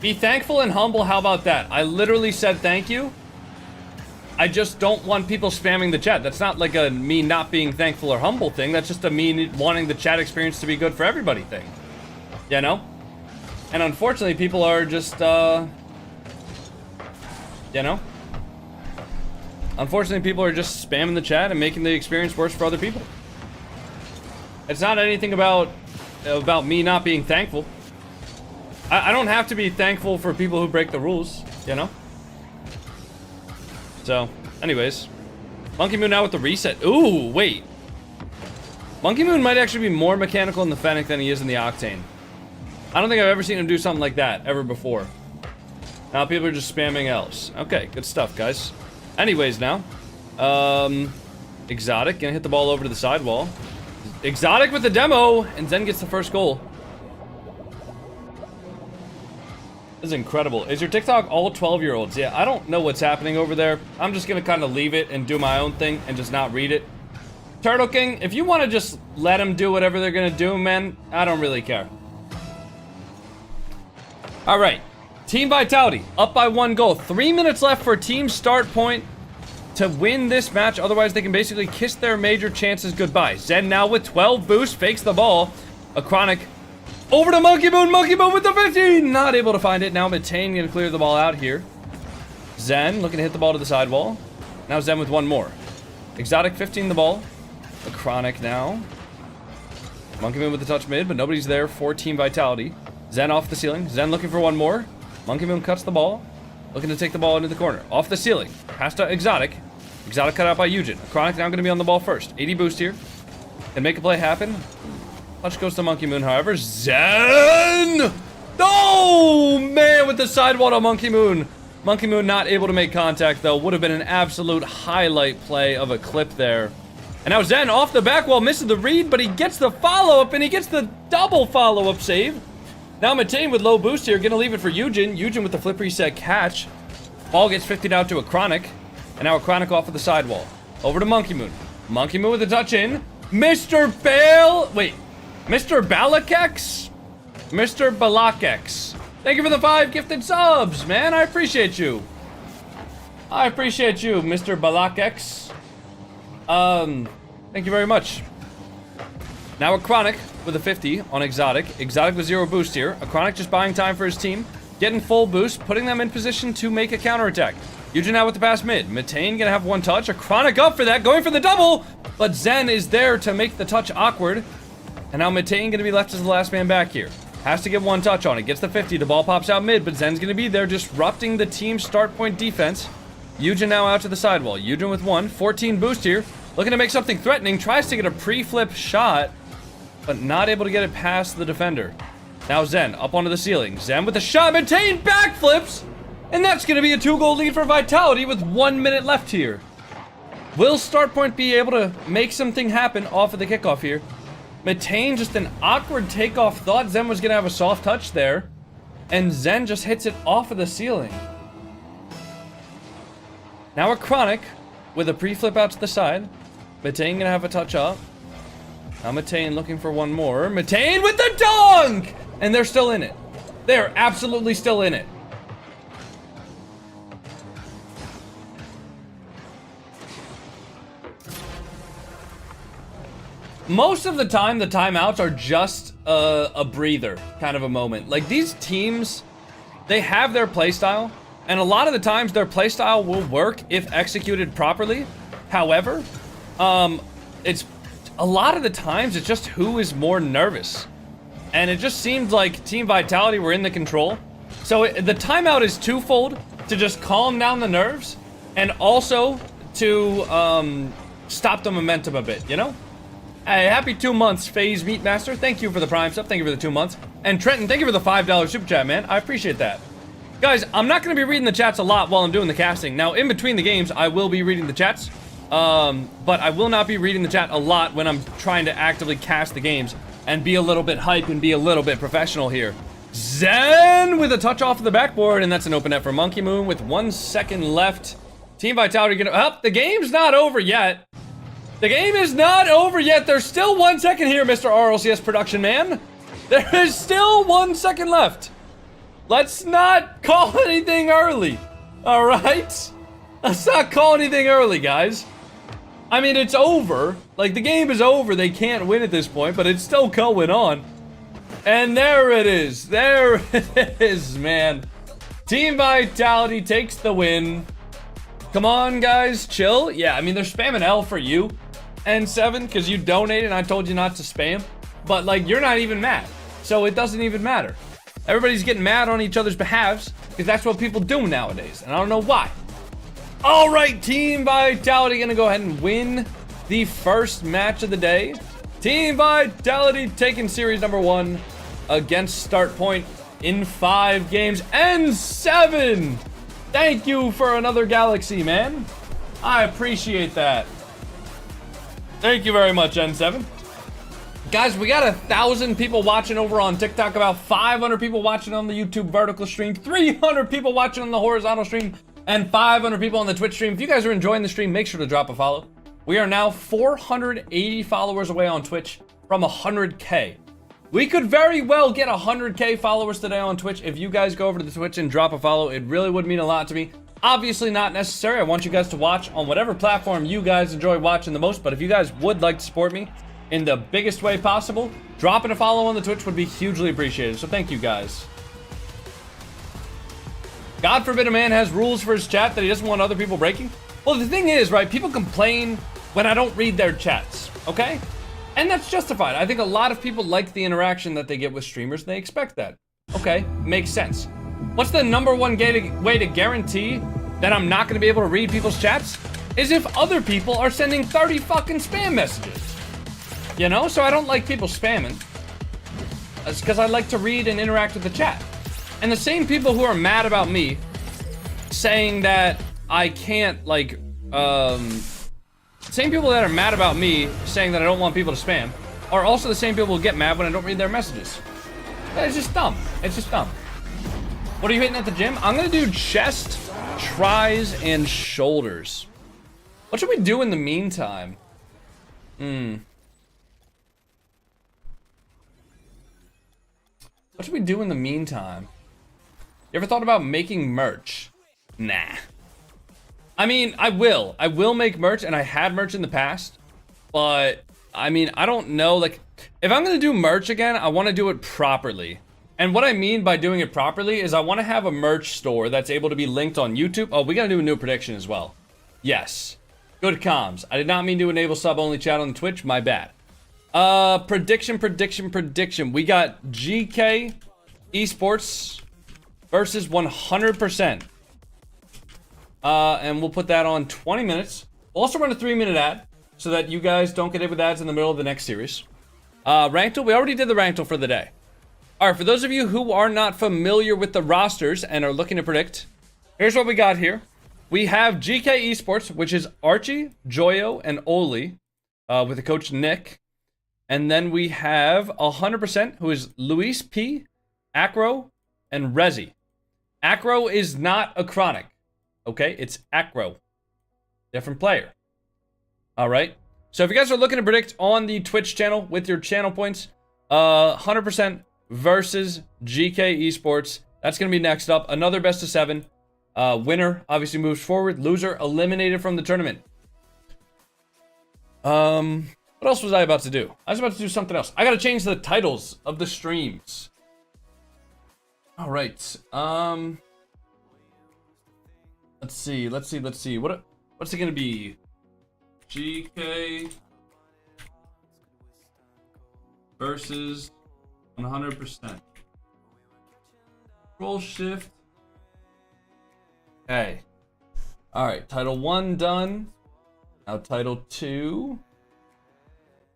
Be thankful and humble. How about that? I literally said thank you. I just don't want people spamming the chat. That's not like a me not being thankful or humble thing. That's just a me wanting the chat experience to be good for everybody thing. You know? And unfortunately, people are just, you know? Unfortunately, people are just spamming the chat and making the experience worse for other people. It's not anything about me not being thankful. I don't have to be thankful for people who break the rules, you know? So, anyways. Monkey Moon now with the reset. Ooh, wait. Monkey Moon might actually be more mechanical in the Fennec than he is in the Octane. I don't think I've ever seen him do something like that ever before. Now people are just spamming L's. Okay, good stuff, guys. Anyways, now. Exotic gonna hit the ball over to the sidewall. Exotic with the demo, and Zen gets the first goal. This is incredible. Is your TikTok all 12-year-olds? Yeah, I don't know what's happening over there. I'm just gonna kind of leave it and do my own thing and just not read it. Turtle King, if you want to just let them do whatever they're gonna do, man, I don't really care. All right, Team Vitality up by 1 goal. 3 minutes left for Team Startpoint to win this match. Otherwise, they can basically kiss their major chances goodbye. Zen now with 12 boost, fakes the ball. A Chronic over to Monkey Moon with the 15. Not able to find it. Now Matane gonna clear the ball out here. Zen looking to hit the ball to the sidewall. Now Zen with 1 more. Exotic 15 the ball. A Chronic now. Monkey Moon with the touch mid, but nobody's there for Team Vitality. Zen off the ceiling. Zen looking for 1 more. Monkey Moon cuts the ball. Looking to take the ball into the corner. Off the ceiling. Pass to Exotic. Exotic cut out by Eugen. Chronic now going to be on the ball first. 80 boost here. Can make a play happen. Touch goes to Monkey Moon, however. Zen! Oh, man, with the sidewall to Monkey Moon. Monkey Moon not able to make contact, though. Would have been an absolute highlight play of a clip there. And now Zen off the back wall, misses the read, but he gets the follow-up, and he gets the double follow-up save. Now Matane with low boost here, gonna leave it for Eugen. Eugen with the flip reset catch. Ball gets 50'd out to a Chronic. And now a Chronic off of the sidewall. Over to Monkey Moon. Monkey Moon with the touch in. Mr. Balakex? Mr. Balakex. Thank you for the 5 gifted subs, man. I appreciate you. I appreciate you, Mr. Balakex. Thank you very much. Now a Chronic with a 50 on Exotic. Exotic with 0 boost here. A Chronic just buying time for his team. Getting full boost, putting them in position to make a counterattack. Eugen now with the pass mid. Matane gonna have 1 touch. A Chronic up for that, going for the double! But Zen is there to make the touch awkward. And now Matane gonna be left as the last man back here. Has to get 1 touch on it. Gets the 50, the ball pops out mid, but Zen's gonna be there disrupting the team's start point defense. Eugen now out to the sidewall. Eugen with 1, 14 boost here. Looking to make something threatening. Tries to get a pre-flip shot, but not able to get it past the defender. Now Zen up onto the ceiling. Zen with the shot. Matane backflips! And that's going to be a 2-goal lead for Vitality with 1 minute left here. Will Startpoint be able to make something happen off of the kickoff here? Matane just an awkward takeoff. Thought Zen was going to have a soft touch there. And Zen just hits it off of the ceiling. Now a Chronic with a pre-flip out to the side. Matane going to have a touch up. Now Matane looking for 1 more. Matane with the dunk! And they're still in it. They're absolutely still in it. Most of the time, the timeouts are just a breather kind of a moment. Like, these teams, they have their playstyle, and a lot of the times their playstyle will work if executed properly. However, it's a lot of the times it's just who is more nervous. And it just seemed like Team Vitality were in the control. So the timeout is twofold: to just calm down the nerves, and also to stop the momentum a bit, you know? Hey, happy 2 months, FaZe Meatmaster. Thank you for the Prime sub. Thank you for the 2 months. And Trenton, thank you for the $5 super chat, man. I appreciate that. Guys, I'm not going to be reading the chats a lot while I'm doing the casting. Now, in between the games, I will be reading the chats. But I will not be reading the chat a lot when I'm trying to actively cast the games and be a little bit hype and be a little bit professional here. Zen with a touch off of the backboard, and that's an open net for Monkey Moon with 1 second left. Team Vitality gonna... Oh, the game's not over yet. The game is not over yet. There's still 1 second here, Mr. RLCS production man. There is still 1 second left. Let's not call anything early. All right? Let's not call anything early, guys. I mean, it's over. Like, the game is over. They can't win at this point, but it's still going on. And there it is. There it is, man. Team Vitality takes the win. Come on, guys. Chill. Yeah, I mean, they're spamming L for you, N7, because you donated and I told you not to spam. But, like, you're not even mad. So it doesn't even matter. Everybody's getting mad on each other's behalves because that's what people do nowadays. And I don't know why. All right, Team Vitality gonna go ahead and win the first match of the day. Team Vitality taking series number 1 against Startpoint in 5 games. N7! Thank you for another Galaxy, man. I appreciate that. Thank you very much, N7. Guys, we got 1,000 people watching over on TikTok, about 500 people watching on the YouTube vertical stream, 300 people watching on the horizontal stream, and 500 people on the Twitch stream. If you guys are enjoying the stream, make sure to drop a follow. We are now 480 followers away on Twitch from 100K. We could very well get 100K followers today on Twitch if you guys go over to the Twitch and drop a follow. It really would mean a lot to me. Obviously not necessary. I want you guys to watch on whatever platform you guys enjoy watching the most, but if you guys would like to support me in the biggest way possible, dropping a follow on the Twitch would be hugely appreciated. So thank you guys. God forbid a man has rules for his chat that he doesn't want other people breaking. Well, the thing is, right, people complain when I don't read their chats, okay? And that's justified. I think a lot of people like the interaction that they get with streamers, and they expect that. Okay, makes sense. What's the number one way to guarantee that I'm not gonna be able to read people's chats? Is if other people are sending 30 fucking spam messages. You know, so I don't like people spamming. That's because I like to read and interact with the chat. And the same people who are mad about me saying that I can't, like, same people that are mad about me saying that I don't want people to spam are also the same people who get mad when I don't read their messages. It's just dumb. It's just dumb. What are you hitting at the gym? I'm gonna do chest, tries, and shoulders. What should we do in the meantime? What should we do in the meantime? You ever thought about making merch? Nah. I mean, I will make merch, and I had merch in the past, but I mean, I don't know, like, if I'm gonna do merch again, I want to do it properly. And what I mean by doing it properly is I want to have a merch store that's able to be linked on YouTube. Oh, we gotta do a new prediction as well. Yes. Good comms. I did not mean to enable sub-only chat on Twitch, my bad. Prediction. We got GK Esports versus 100%. And we'll put that on 20 minutes. We'll also run a 3-minute ad so that you guys don't get hit with ads in the middle of the next series. Ranked, we already did the ranked for the day. All right, for those of you who are not familiar with the rosters and are looking to predict, here's what we got here. We have GK Esports, which is Archie, Joyo, and Oli, with the coach Nick. And then we have 100%, who is Luis P, Acro, and Rezi. Acro is not a Chronic. Okay, it's Acro. Different player. All right. So if you guys are looking to predict on the Twitch channel with your channel points, 100% versus GK Esports. That's going to be next up. Another best of 7. Winner obviously moves forward. Loser eliminated from the tournament. What else was I about to do? I was about to do something else. I got to change the titles of the streams. All right. Let's see. What's it gonna be? GK versus 100%. Control Shift. Okay. All right. Title 1 done. Now Title 2.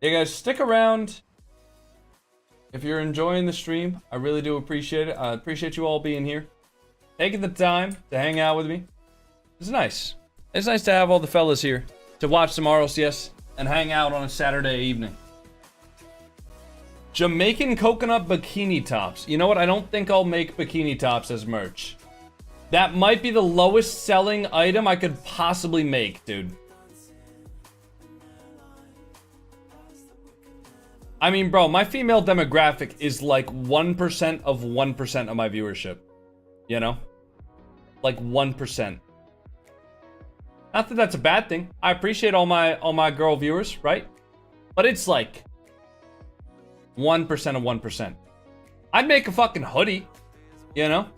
Hey guys, stick around. If you're enjoying the stream, I really do appreciate it. I appreciate you all being here, taking the time to hang out with me. It's nice. It's nice to have all the fellas here to watch some RLCS and hang out on a Saturday evening. Jamaican coconut bikini tops. You know what? I don't think I'll make bikini tops as merch. That might be the lowest selling item I could possibly make, dude. I mean, bro, my female demographic is like 1% of 1% of my viewership. You know? Like 1%. Not that that's a bad thing. I appreciate all my girl viewers, right? But it's like 1% of 1%. I'd make a fucking hoodie, you know?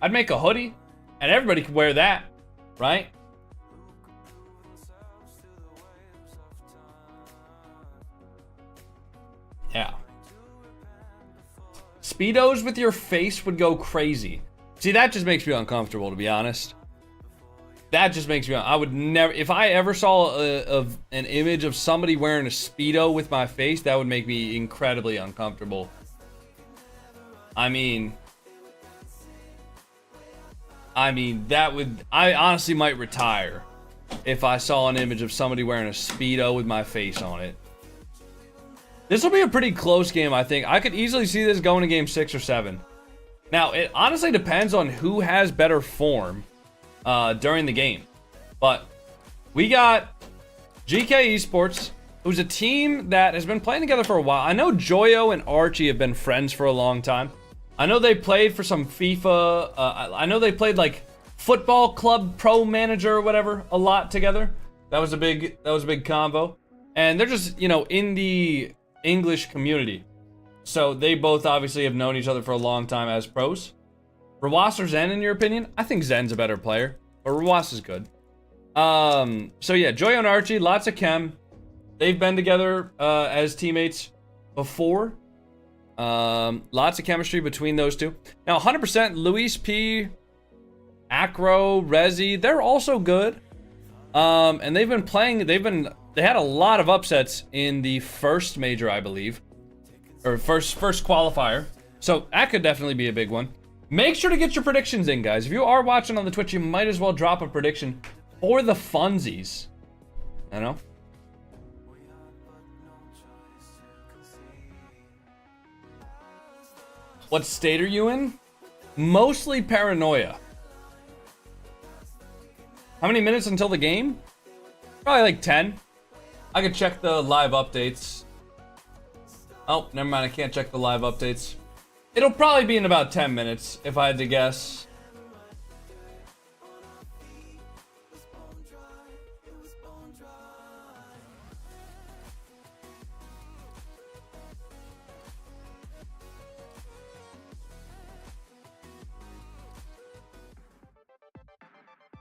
I'd make a hoodie and everybody could wear that, right? Yeah. Speedos with your face would go crazy. See, that just makes me uncomfortable, to be honest. That just makes me... I would never... If I ever saw an image of somebody wearing a Speedo with my face, that would make me incredibly uncomfortable. I mean, that would... I honestly might retire if I saw an image of somebody wearing a Speedo with my face on it. This will be a pretty close game, I think. I could easily see this going to game 6 or 7. Now, it honestly depends on who has better form during the game. But we got GK Esports, who's a team that has been playing together for a while. I know Joyo and Archie have been friends for a long time. I know they played for some FIFA. I know they played like Football Club Pro Manager or whatever a lot together. That was a big combo. And they're just, you know, in the English community. So they both obviously have known each other for a long time as pros. Rawas or Zen, in your opinion? I think Zen's a better player, but Rawas is good. So yeah, Joyo and Archie, lots of chem. They've been together as teammates before. Lots of chemistry between those two. Now, 100% Luis P, Acro, Rezi, they're also good. And they've been playing, they had a lot of upsets in the first major, I believe. Or first qualifier. So that could definitely be a big one. Make sure to get your predictions in, guys. If you are watching on the Twitch, you might as well drop a prediction for the funsies. You know? What state are you in? Mostly paranoia. How many minutes until the game? Probably like 10. I could check the live updates. Oh, never mind. I can't check the live updates. It'll probably be in about 10 minutes, if I had to guess.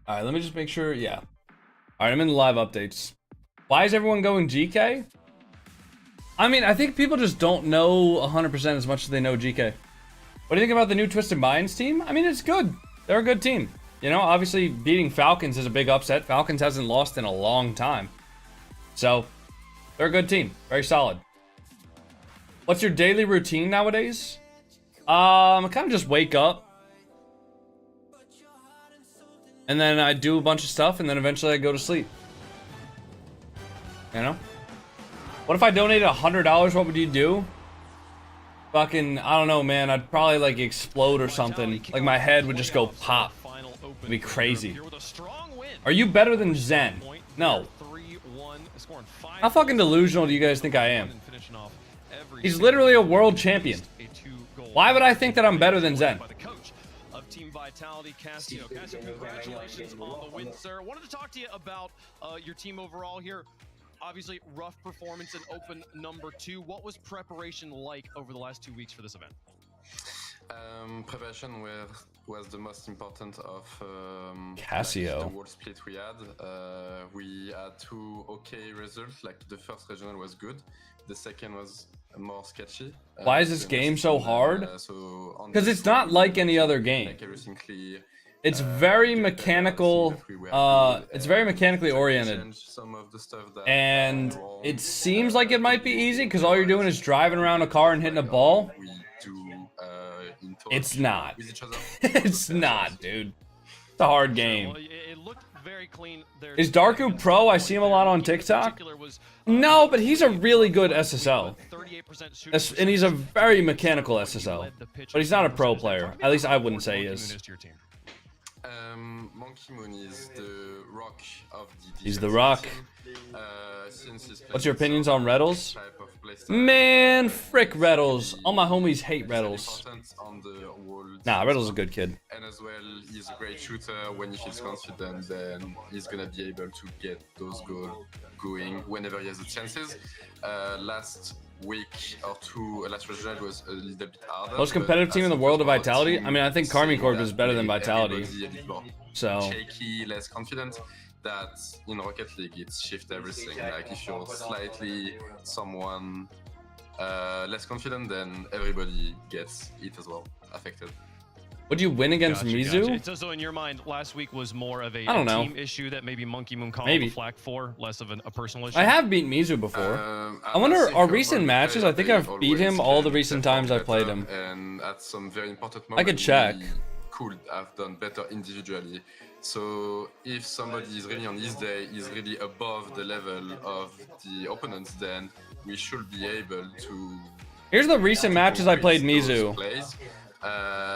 Alright, let me just make sure. Yeah. Alright, I'm in the live updates. Why is everyone going GK? I mean, I think people just don't know 100% as much as they know GK. What do you think about the new Twisted Minds team? I mean, it's good. They're a good team. You know, obviously beating Falcons is a big upset. Falcons hasn't lost in a long time. So, they're a good team. Very solid. What's your daily routine nowadays? I kind of just wake up. And then I do a bunch of stuff, and then eventually I go to sleep. You know? What if I donated $100? What would you do? Fucking, I don't know, man. I'd probably like explode or something. Like my head would just go pop. It'd be crazy. Are you better than Zen? No. How fucking delusional do you guys think I am? He's literally a world champion. Why would I think that I'm better than Zen? Team Vitality, Casio. Casio, congratulations on the win, sir. Wanted to talk to you about your team overall here. Obviously, rough performance in Open number 2. What was preparation like over the last 2 weeks for this event? Preparation was the most important of Casio. like the world split we had. We had 2 okay results. Like the first regional was good. The second was more sketchy. Why is this game so hard? Because it's not like any other game. It's very mechanical. It's very mechanically oriented. And it seems like it might be easy because all you're doing is driving around a car and hitting a ball. It's not. It's not, dude. It's a hard game. Is Darku pro? I see him a lot on TikTok. No, but he's a really good SSL. And he's a very mechanical SSL. But he's not a pro player. At least I wouldn't say he is. Monkey Moon is the rock of the He's the rock. What's your opinions on Reddles? Man, frick Reddles. All my homies hate Reddles. Nah, Reddles is a good kid. as well, he's a great shooter. When he feels confident, then he's gonna be able to get those goals going whenever he has the chances. Last week or two, last regional was a little bit harder. Most competitive team in the world of Vitality? I mean, I think KARMINE Corp is better than Vitality. A bit more So shaky, less confident. That in Rocket League, it shifts everything. Like if you're slightly someone less confident, then everybody gets it as well, affected. would you win against Mizu? So in your mind, last week was more of a know. team issue that maybe Monkey Moon called Maybe. the flack for, less of a personal issue? I have beat Mizu before. I wonder, our recent matches, I think I've beat him all the recent times I've played him. And at some very important I moments, could check. we could have done better individually. So if somebody is really on his day, is really above the level of the opponents, then we should be able to. Here's the recent matches I played Mizu.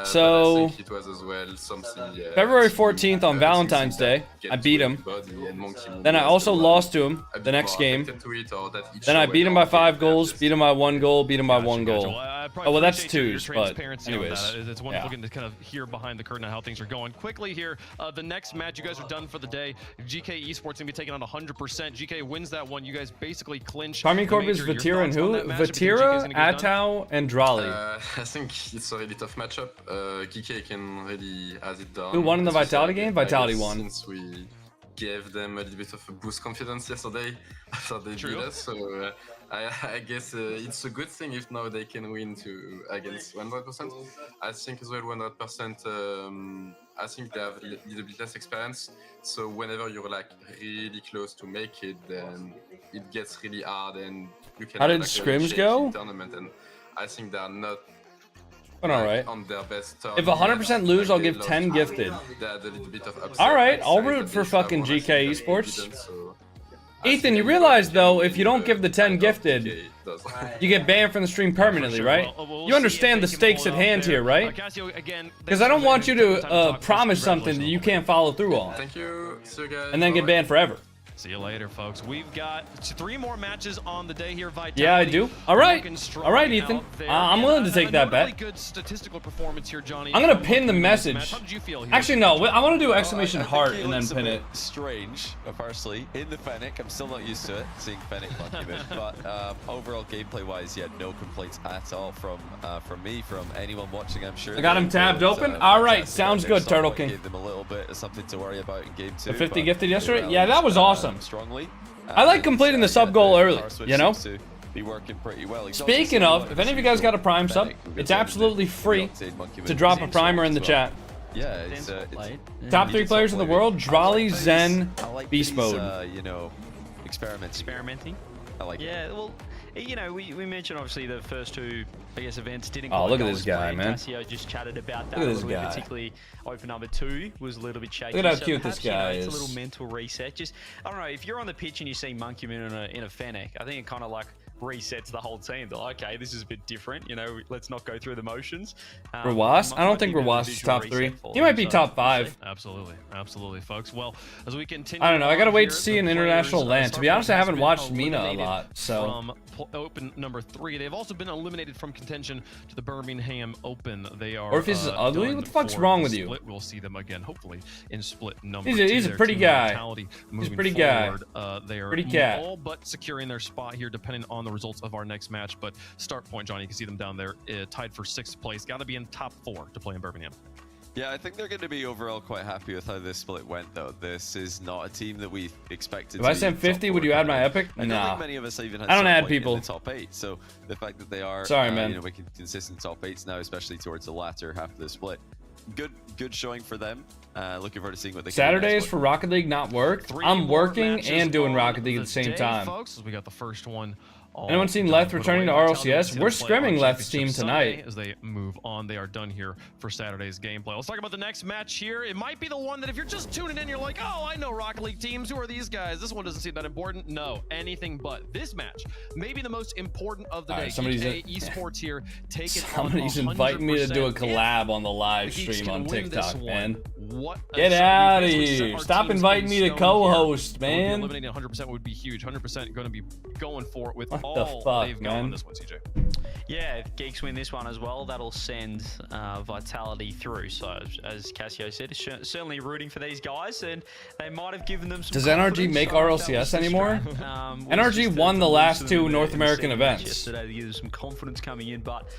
So I think it was as well something, February 14th on Valentine's Day, I beat him. Then I also lost to him the next game. Then I beat him by 5 goals, beat him by 1 goal, beat him by 1 goal. Oh, well, that's 2s, but anyways. It's wonderful getting to kind of hear behind the curtain how things are going. Quickly here, the next match you guys are done for the day. GK Esports going to be taking on 100%. GK wins that one. You guys basically clinch. KARMINE Corp is Vatira and who? Vatira, Atau, and Drali. I think it's a really tough matchup. GK can really has it done. Who won in the Vitality game? Vitality won. Since we gave them a little bit of a boost confidence yesterday after they beat us, so I guess it's a good thing if now they can win against 100%. I think as well 100%. I think they have a little bit less experience, so whenever you're like really close to make it, then it gets really hard, and you can. How did like, scrims go? Tournament, and I think they are not. Alright. On their best If 100% lose, I'll give 10 gifted. Alright, I'll root for fucking GK Esports. Ethan, you realize though, if you don't give the 10 gifted, you get banned from the stream permanently, right? You understand the stakes at hand here, right? Because I don't want you to promise something that you can't follow through on. Thank you. See you guys. And then get banned forever. See you later, folks. We've got 3 more matches on the day here. Vitality. Yeah, I do. All right, Ethan. I'm willing to take that bet. Really good statistical performance here, Johnny. I'm gonna pin the message. How did you feel here? Actually, no. I want to do exclamation heart and then pin it. Strange, personally, in the Fennec. I'm still not used to it, seeing Fennec monkey move. But overall, gameplay-wise, yeah, no complaints at all from me, from anyone watching. I'm sure. I got him tabbed open. All right, sounds good, Turtle King. Gave them a little bit of something to worry about in game 2. The 50 gifted yesterday. Yeah, that was awesome. Strongly. I like completing the sub goal early, you know? Be working pretty well. Speaking of, if any of you guys got a Prime sub, it's absolutely free to drop a Primer in the chat. Yeah, it's Top 3 players in the world: Drali, Zen, Beast Mode. You know, experimenting. I like it. Yeah, well, you know, we mentioned obviously the first 2, I guess, events didn't. Oh, quite look go at this as guy, planned. man. Cassio just chatted about that Look at a this little bit, guy. particularly open number 2 was a little bit shaky. Look at how so cute this perhaps, you know, guy it's is. a little mental reset. Just, I don't know, if you're on the pitch and you see Monkey Moon in a Fennec, I think it kind of like resets the whole team. They're like, okay, this is a bit different, you know, let's not go through the motions. Rawas? I don't think Rawas is top 3. He might be top 5. Absolutely, folks. Well, as we continue, I don't know. I gotta wait to here, see the an international players, land. To be honest, I Startpoint haven't has watched been Mina a eliminated lot, so. From open number 3, they've also been eliminated from contention to the Birmingham Open. They are. Orpheus is ugly? done What the fuck's for wrong the with you? split. We'll see them again, hopefully, in split number 2. He's a Their pretty team guy. Vitality He's a moving pretty guy. forward. They are Pretty cat. all but securing their spot here, depending on the results of our next match. But Startpoint, Johnny, you can see them down there, tied for 6th place. Got to be in top 4 to play in Birmingham. Yeah, I think they're going to be overall quite happy with how this split went, though. This is not a team that we expected. If I sent 50, would you add my epic? I don't Nah. think many of us even had I don't add Startpoint people. in the top 8. So the fact that they are, Sorry, man. you know, making consistent top 8s now, especially towards the latter half of the split. Good showing for them. Looking forward to seeing what they can do Saturdays next for Rocket League not work. 3 I'm more working matches and doing on Rocket League at the same day, time. folks, as we got the first one. Anyone seen Leth returning to RLCS? We're scrimming Leth's team tonight. As they move on, they are done here for Saturday's gameplay. Let's talk about the next match here. It might be the one that if you're just tuning in, you're like, oh, I know Rocket League teams. Who are these guys? This one doesn't seem that important. No, anything but. This match may be the most important of the day. Somebody's Esports here. Somebody's inviting me to do a collab on the live stream on TikTok, man. Get out of here. Stop inviting me to co-host, man. Eliminating 100% would be huge. 100% going to be going for it with the fuck, they've gone on man? this one, CJ. Yeah, if Geeks win this one as well, that'll send Vitality through. So, as Cassio said, certainly rooting for these guys, and they might have given them some Does NRG make RLCS anymore? NRG won the last two North American events yesterday to give them some confidence coming in, but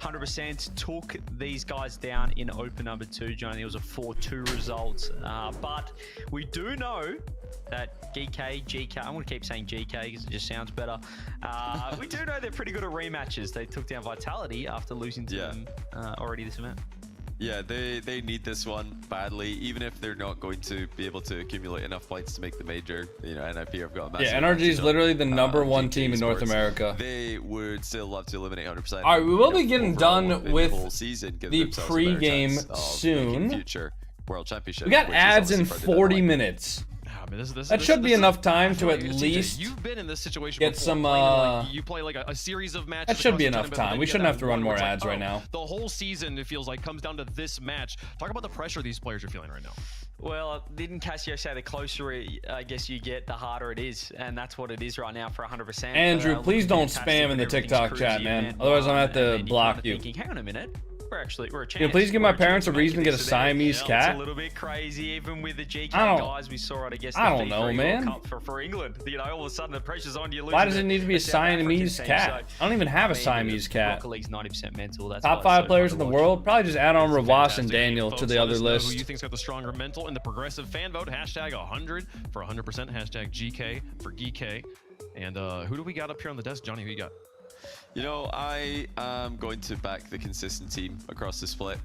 100% took these guys down in open number 2, Johnny. It was a 4-2 result, but we do know that GK, I'm going to keep saying GK because it just sounds better. We do know they're pretty good at rematches. They took down Vitality after losing to them already this event. Yeah, they need this one badly, even if they're not going to be able to accumulate enough points to make the major. You know, NIP have got a massive Yeah, NRG is literally the number one GK team in North Esports. America. They would still love to eliminate 100%. All right, we will be getting done with the whole season, give the themselves a better pre-game chance of soon. making future World Championship. We got which is ads in obviously further 40 deadline. minutes. I mean, That should be enough time I to feel at like, CJ, least you've been in this situation get before, some, playing, like, you play like a series of matches. that should across be the enough tournament, but time. then We you shouldn't get have to that run one more where it's ads like, right now. The whole season, it feels like, comes down to this match. Talk about the pressure these players are feeling right now. Well, didn't Cassio say the closer I guess you get, the harder it is, and that's what it is right now for 100%. Andrew, please don't fantastic, spam in the but TikTok everything's chat, cruisy, man. Otherwise, I'm gonna have and to then you're block kinda you. Thinking, hang on a minute. We're a chance. Can you please give my We're parents a chance reason to get a make it this event. Siamese Yeah, cat? It's a little bit crazy, even with the GK I don't- guys we saw it. I guess I the don't know, FIFA man. World Cup for England. You know, all of a sudden the pressure's on you. Why does it need to be a South African Siamese team, cat? so, I don't even have a I mean, Siamese cat. Rocket League's 90% mental. That's Top why it's 5 so players fun in to the watch. world. Probably just add on It's a Ravas and fantastic game, Daniel to folks. the Let other us know list. Who you think's got the stronger mental in the progressive fan vote? Hashtag 100 for 100%. Hashtag GK for GK. And who do we got up here on the desk? Johnny, who you got? You know, I am going to back the consistent team across the split.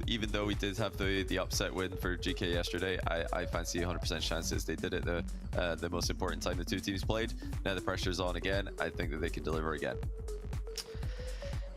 Even though we did have the upset win for GK yesterday, I fancy 100% chances. They did it the most important time the two teams played. Now the pressure's on again. I think that they can deliver again.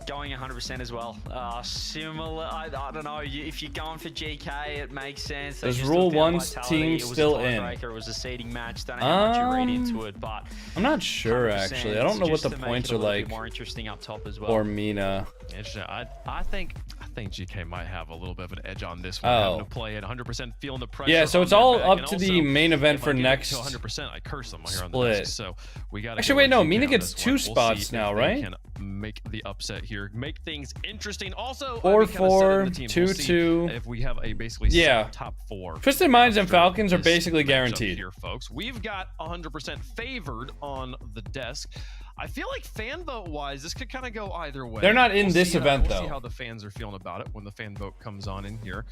Going 100% as well. Similar, I don't know. If you're going for GK, it makes sense. They Is just Rule took down 1's Vitality. team It was still a in? tiebreaker, It was a seeding match. Don't know how much you read into it, but I'm not sure, actually. I don't know what just the to make points it a are little bit like more interesting up top as well. for Mina. Interesting. I think GK might have a little bit of an edge on this one. Oh. Having to play it 100%, feeling the pressure. Yeah, so on it's their all back. up And to also, the main event if for I get next to 100%, I curse them here on the split. desk. So we got. Actually, wait, no, Mina gets 2 spots now, right? Can make the upset here, make things interesting. Also, 4-4, we kinda set in the teams. We'll 2-2. see if we have a basically Yeah. set top 4. Twisted Minds and after Falcons are this basically matchup guaranteed. here, folks. We've got 100% favored on the desk. I feel like fan vote wise, this could kind of go either way. They're not in this see, event, we'll though. See how the fans are feeling about it when the fan vote comes on in here.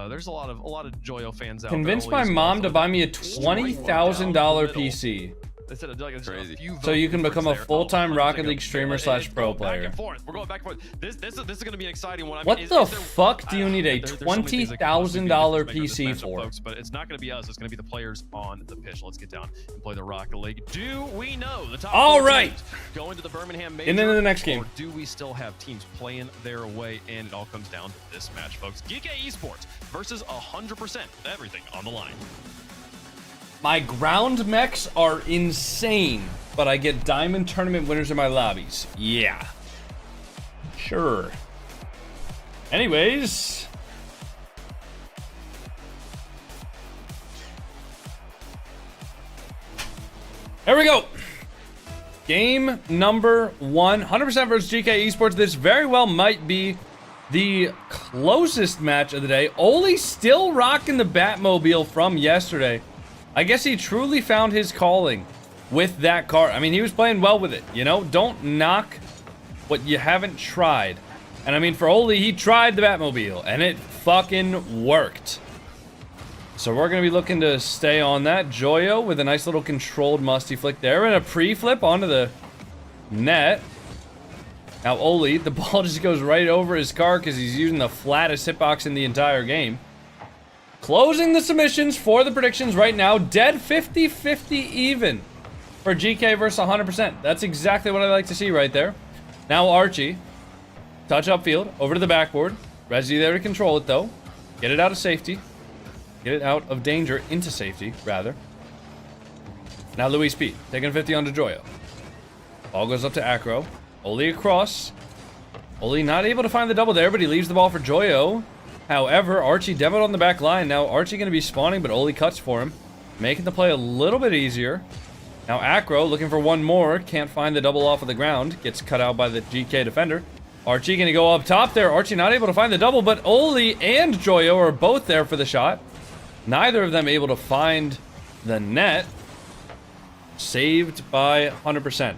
There's a lot of Joyo fans out Convince there. my Only as mom well. to buy me a Straight $20,000 down the middle. PC. Instead of like, Crazy. So you can become a full-time Rocket League streamer / pro Back player. and forth. We're going back and forth. This is going to be an exciting one. I mean, What is the there- fuck do you need a there's so many things that could possibly be $20,000 different to make this PC matchup, for? folks, but it's not going to be us. It's going to be the players on the pitch. Let's get down and play the Rocket League. Do we know the top All 4 right. teams go into the Birmingham Major? And then in the next game. Or do we still have teams playing their way? And it all comes down to this match, folks. GK Esports versus 100%. Everything on the line. My ground mechs are insane, but I get diamond tournament winners in my lobbies. Yeah. Sure. Anyways. There we go. Game number 1. 100% versus GK Esports. This very well might be the closest match of the day. Oli still rocking the Batmobile from yesterday. I guess he truly found his calling with that car. I mean, he was playing well with it, you know? Don't knock what you haven't tried. And I mean, for Oli, he tried the Batmobile, and it fucking worked. So we're going to be looking to stay on that. Joyo with a nice little controlled musty flick there, and a pre-flip onto the net. Now Oli, the ball just goes right over his car because he's using the flattest hitbox in the entire game. Closing the submissions for the predictions right now. Dead 50-50 even for GK versus 100%. That's exactly what I like to see right there. Now Archie, touch upfield, over to the backboard. Resi there to control it though. Get it out of safety. Get it out of danger into safety, rather. Now Luis P, taking 50 onto Joyo. Ball goes up to Acro. Oli across. Oli not able to find the double there, but he leaves the ball for Joyo. However, Archie demoed on the back line. Now Archie going to be spawning, but Oli cuts for him, making the play a little bit easier. Now Acro looking for one more. Can't find the double off of the ground. Gets cut out by the GK defender. Archie going to go up top there. Archie not able to find the double, but Oli and Joyo are both there for the shot. Neither of them able to find the net. Saved by 100%.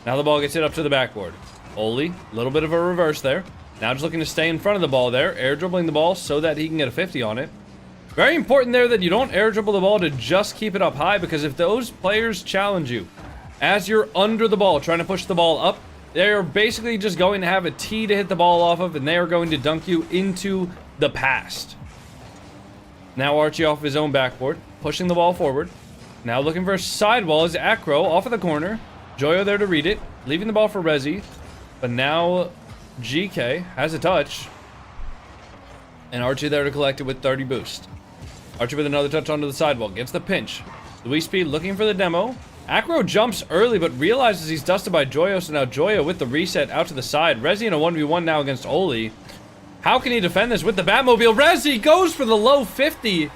Now the ball gets hit up to the backboard. Oli, a little bit of a reverse there. Now just looking to stay in front of the ball there. Air dribbling the ball so that he can get a 50 on it. Very important there that you don't air dribble the ball to just keep it up high, because if those players challenge you as you're under the ball, trying to push the ball up, they're basically just going to have a tee to hit the ball off of, and they are going to dunk you into the past. Now Archie off his own backboard, pushing the ball forward. Now looking for a sidewall is Acro off of the corner. Joyo there to read it, leaving the ball for Rezi. But now GK has a touch. And Archie there to collect it with 30 boost. Archie with another touch onto the sidewall, gets the pinch. Luis P looking for the demo. Acro jumps early, but realizes he's dusted by Joyo, so now Joyo with the reset out to the side. Rezi in a 1v1 now against Oli. How can he defend this with the Batmobile? Rezi goes for the low 50,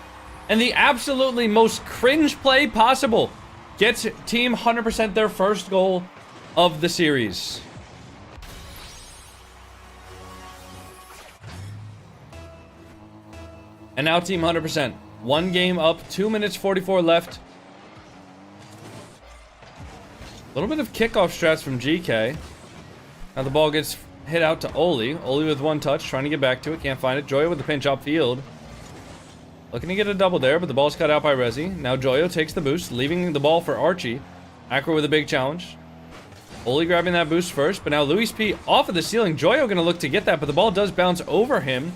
and the absolutely most cringe play possible. Gets Team 100% their first goal of the series. And now Team 100%. One game up, 2 minutes 44 left. A little bit of kickoff strats from GK. Now the ball gets hit out to Oli. Oli with one touch, trying to get back to it. Can't find it. Joyo with the pinch upfield. Looking to get a double there, but the ball's cut out by Rezi. Now Joyo takes the boost, leaving the ball for Archie. Acro with a big challenge. Oli grabbing that boost first, but now Luis P off of the ceiling. Joyo going to look to get that, but the ball does bounce over him.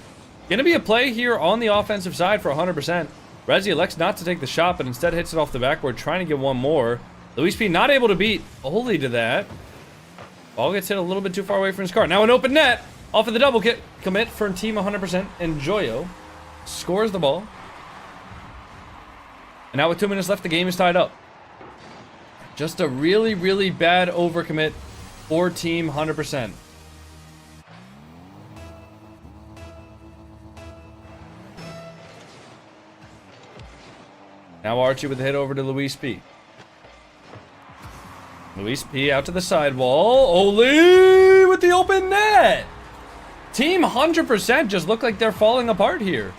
Going to be a play here on the offensive side for 100%. Rezi elects not to take the shot, but instead hits it off the backboard, trying to get one more. Luis P not able to beat Oli to that. Ball gets hit a little bit too far away from his car. Now an open net off of the double commit for Team 100%, and Joyo scores the ball. And now with 2 minutes left, the game is tied up. Just a really, really bad overcommit for Team 100%. Now Archie with the hit over to Luis P. Luis P out to the sidewall. Oli with the open net. Team 100% just look like they're falling apart here.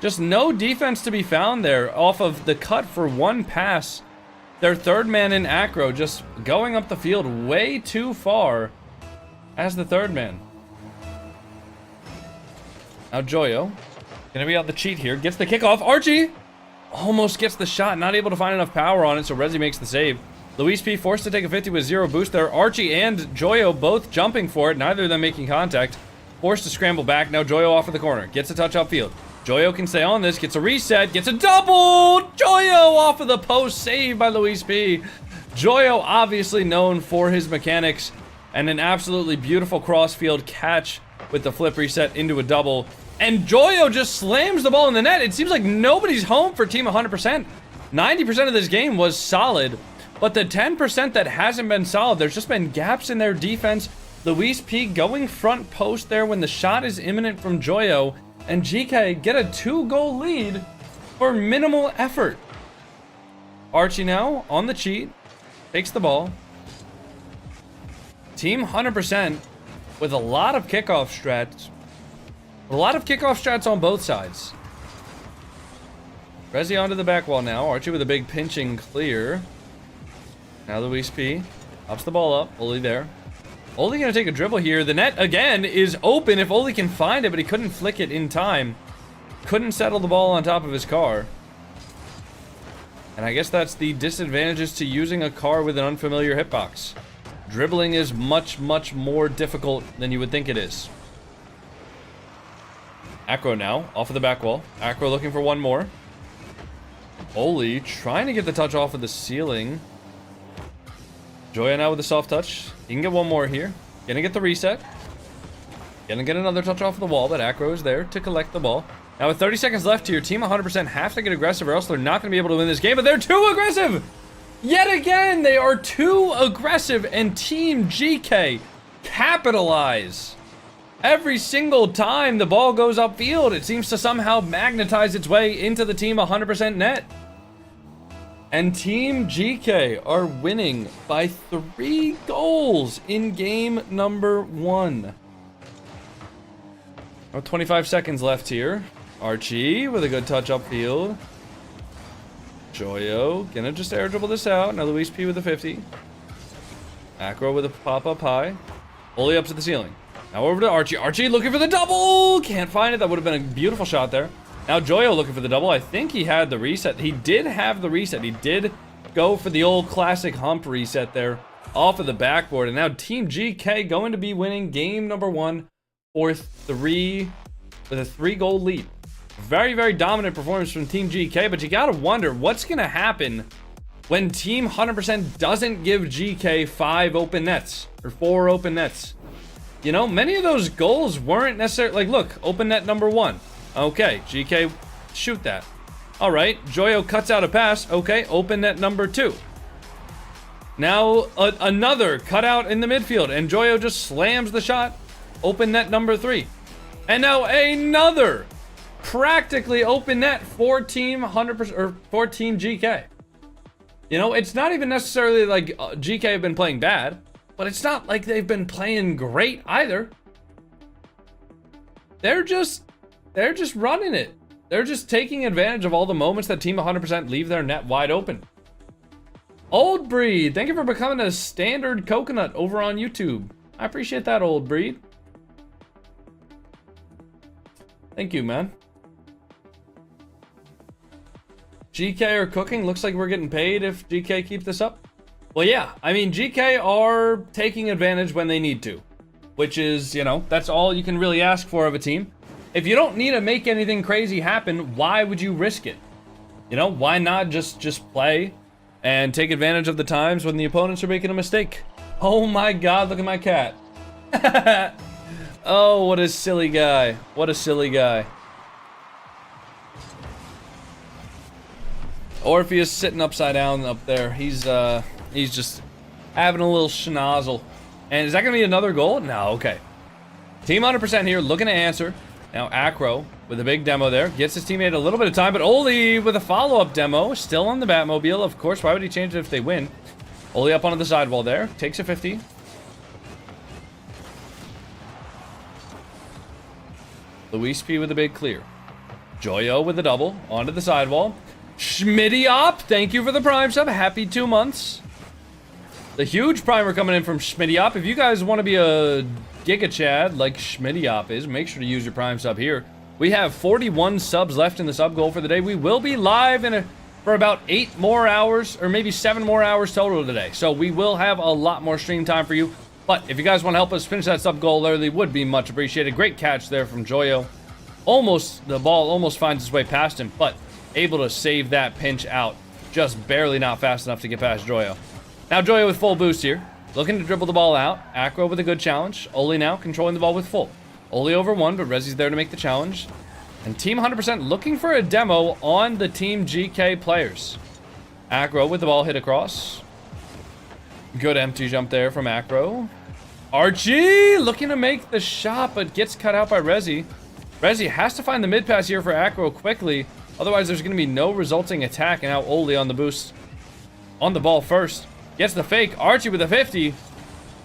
Just no defense to be found there off of the cut for one pass. Their third man in Acro just going up the field way too far as the third man. Now Joyo gonna be on the cheat here. Gets the kickoff. Archie almost gets the shot. Not able to find enough power on it, so Rezi makes the save. Luis P forced to take a 50 with zero boost there. Archie and Joyo both jumping for it. Neither of them making contact. Forced to scramble back. Now Joyo off of the corner. Gets a touch upfield. Joyo can stay on this. Gets a reset. Gets a double. Joyo off of the post. Saved by Luis P. Joyo obviously known for his mechanics. And an absolutely beautiful crossfield catch with the flip reset into a double. And Joyo just slams the ball in the net. It seems like nobody's home for Team 100%. 90% of this game was solid. But the 10% that hasn't been solid, there's just been gaps in their defense. Luis P going front post there when the shot is imminent from Joyo. And GK get a 2-goal lead for minimal effort. Archie now on the cheat. Takes the ball. Team 100% with a lot of kickoff strats. A lot of kickoff strats on both sides. Rezi onto the back wall now. Archie with a big pinching clear. Now Luis P ups the ball up. Oli there. Oli gonna take a dribble here. The net again is open if Oli can find it, but he couldn't flick it in time. Couldn't settle the ball on top of his car. And I guess that's the disadvantages to using a car with an unfamiliar hitbox. Dribbling is much, much more difficult than you would think it is. Acro now, off of the back wall. Acro looking for one more. Oli trying to get the touch off of the ceiling. Joyo now with the soft touch. He can get one more here. Gonna get the reset. Gonna get another touch off of the wall, but Acro is there to collect the ball. Now with 30 seconds left here, Team 100% have to get aggressive or else they're not gonna be able to win this game, but they're too aggressive! Yet again, they are too aggressive, and Team GK capitalize. Every single time the ball goes upfield, it seems to somehow magnetize its way into the Team 100% net. And Team GK are winning by 3 goals in game number 1. 25 seconds left here. Archie with a good touch upfield. Joyo gonna just air dribble this out. Now Luis P with a 50. Acro with a pop up high. Fully up to the ceiling. Now over to Archie. Archie looking for the double. Can't find it. That would have been a beautiful shot there. Now Joyo looking for the double. I think he had the reset. He did have the reset. He did go for the old classic hump reset there off of the backboard. And now Team GK going to be winning game number 1 for 3 with a 3-goal lead. Very, very dominant performance from Team GK, but you gotta wonder what's gonna happen when Team 100% doesn't give GK 5 open nets or 4 open nets. You know, many of those goals weren't necessarily like, look, open net number 1. Okay, GK, shoot that. All right, Joyo cuts out a pass. Okay, open net number 2. Now another cutout in the midfield, and Joyo just slams the shot. Open net number 3. And now another practically open net for Team 100% or for Team GK. You know, it's not even necessarily like GK have been playing bad, but it's not like they've been playing great either. They're just running it. They're just taking advantage of all the moments that Team 100% leave their net wide open. Old Breed, thank you for becoming a standard coconut over on YouTube. I appreciate that, Old Breed. Thank you, man. GK are cooking. Looks like we're getting paid if GK keep this up. Well, yeah. I mean, GK are taking advantage when they need to. Which is, you know, that's all you can really ask for of a team. If you don't need to make anything crazy happen, why would you risk it? You know, why not just play and take advantage of the times when the opponents are making a mistake? Oh my god, look at my cat. Oh, what a silly guy. What a silly guy. Orpheus sitting upside down up there. He's just having a little schnozzle. And is that going to be another goal? No, okay. Team 100% here looking to answer. Now Acro with a big demo there. Gets his teammate a little bit of time, but Oli with a follow-up demo. Still on the Batmobile, of course. Why would he change it if they win? Oli up onto the sidewall there. Takes a 50. Luis P with a big clear. Joyo with a double. Onto the sidewall. Schmitty-op, thank you for the prime sub. Happy 2 months. The huge primer coming in from Schmitty-op. If you guys want to be a Giga Chad like Schmitty-op is, make sure to use your prime sub here. We have 41 subs left in the sub goal for the day. We will be live for about 8 more hours, or maybe 7 more hours total today. So we will have a lot more stream time for you. But if you guys want to help us finish that sub goal early, would be much appreciated. Great catch there from Joyo. The ball almost finds its way past him, but able to save that pinch out. Just barely not fast enough to get past Joyo. Now Joyo with full boost here. Looking to dribble the ball out. Acro with a good challenge. Oli now controlling the ball with full. Oli over 1, but Rezi's there to make the challenge. And Team 100% looking for a demo on the Team GK players. Acro with the ball hit across. Good empty jump there from Acro. Archie looking to make the shot, but gets cut out by Rezi. Rezi has to find the mid pass here for Acro quickly. Otherwise, there's going to be no resulting attack. And now Oli on the boost. On the ball first. Gets the fake. Archie with a 50.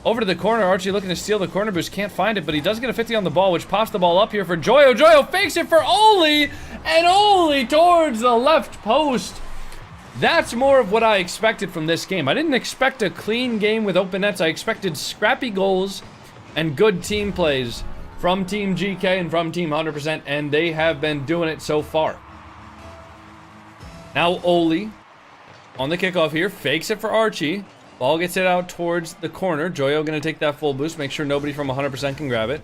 Over to the corner. Archie looking to steal the corner boost. Can't find it, but he does get a 50 on the ball, which pops the ball up here for Joyo. Joyo fakes it for Oli. And Oli towards the left post. That's more of what I expected from this game. I didn't expect a clean game with open nets. I expected scrappy goals and good team plays from Team GK and from Team 100%, and they have been doing it so far. Now Oli on the kickoff here, fakes it for Archie. Ball gets it out towards the corner. Joyo going to take that full boost, make sure nobody from 100% can grab it.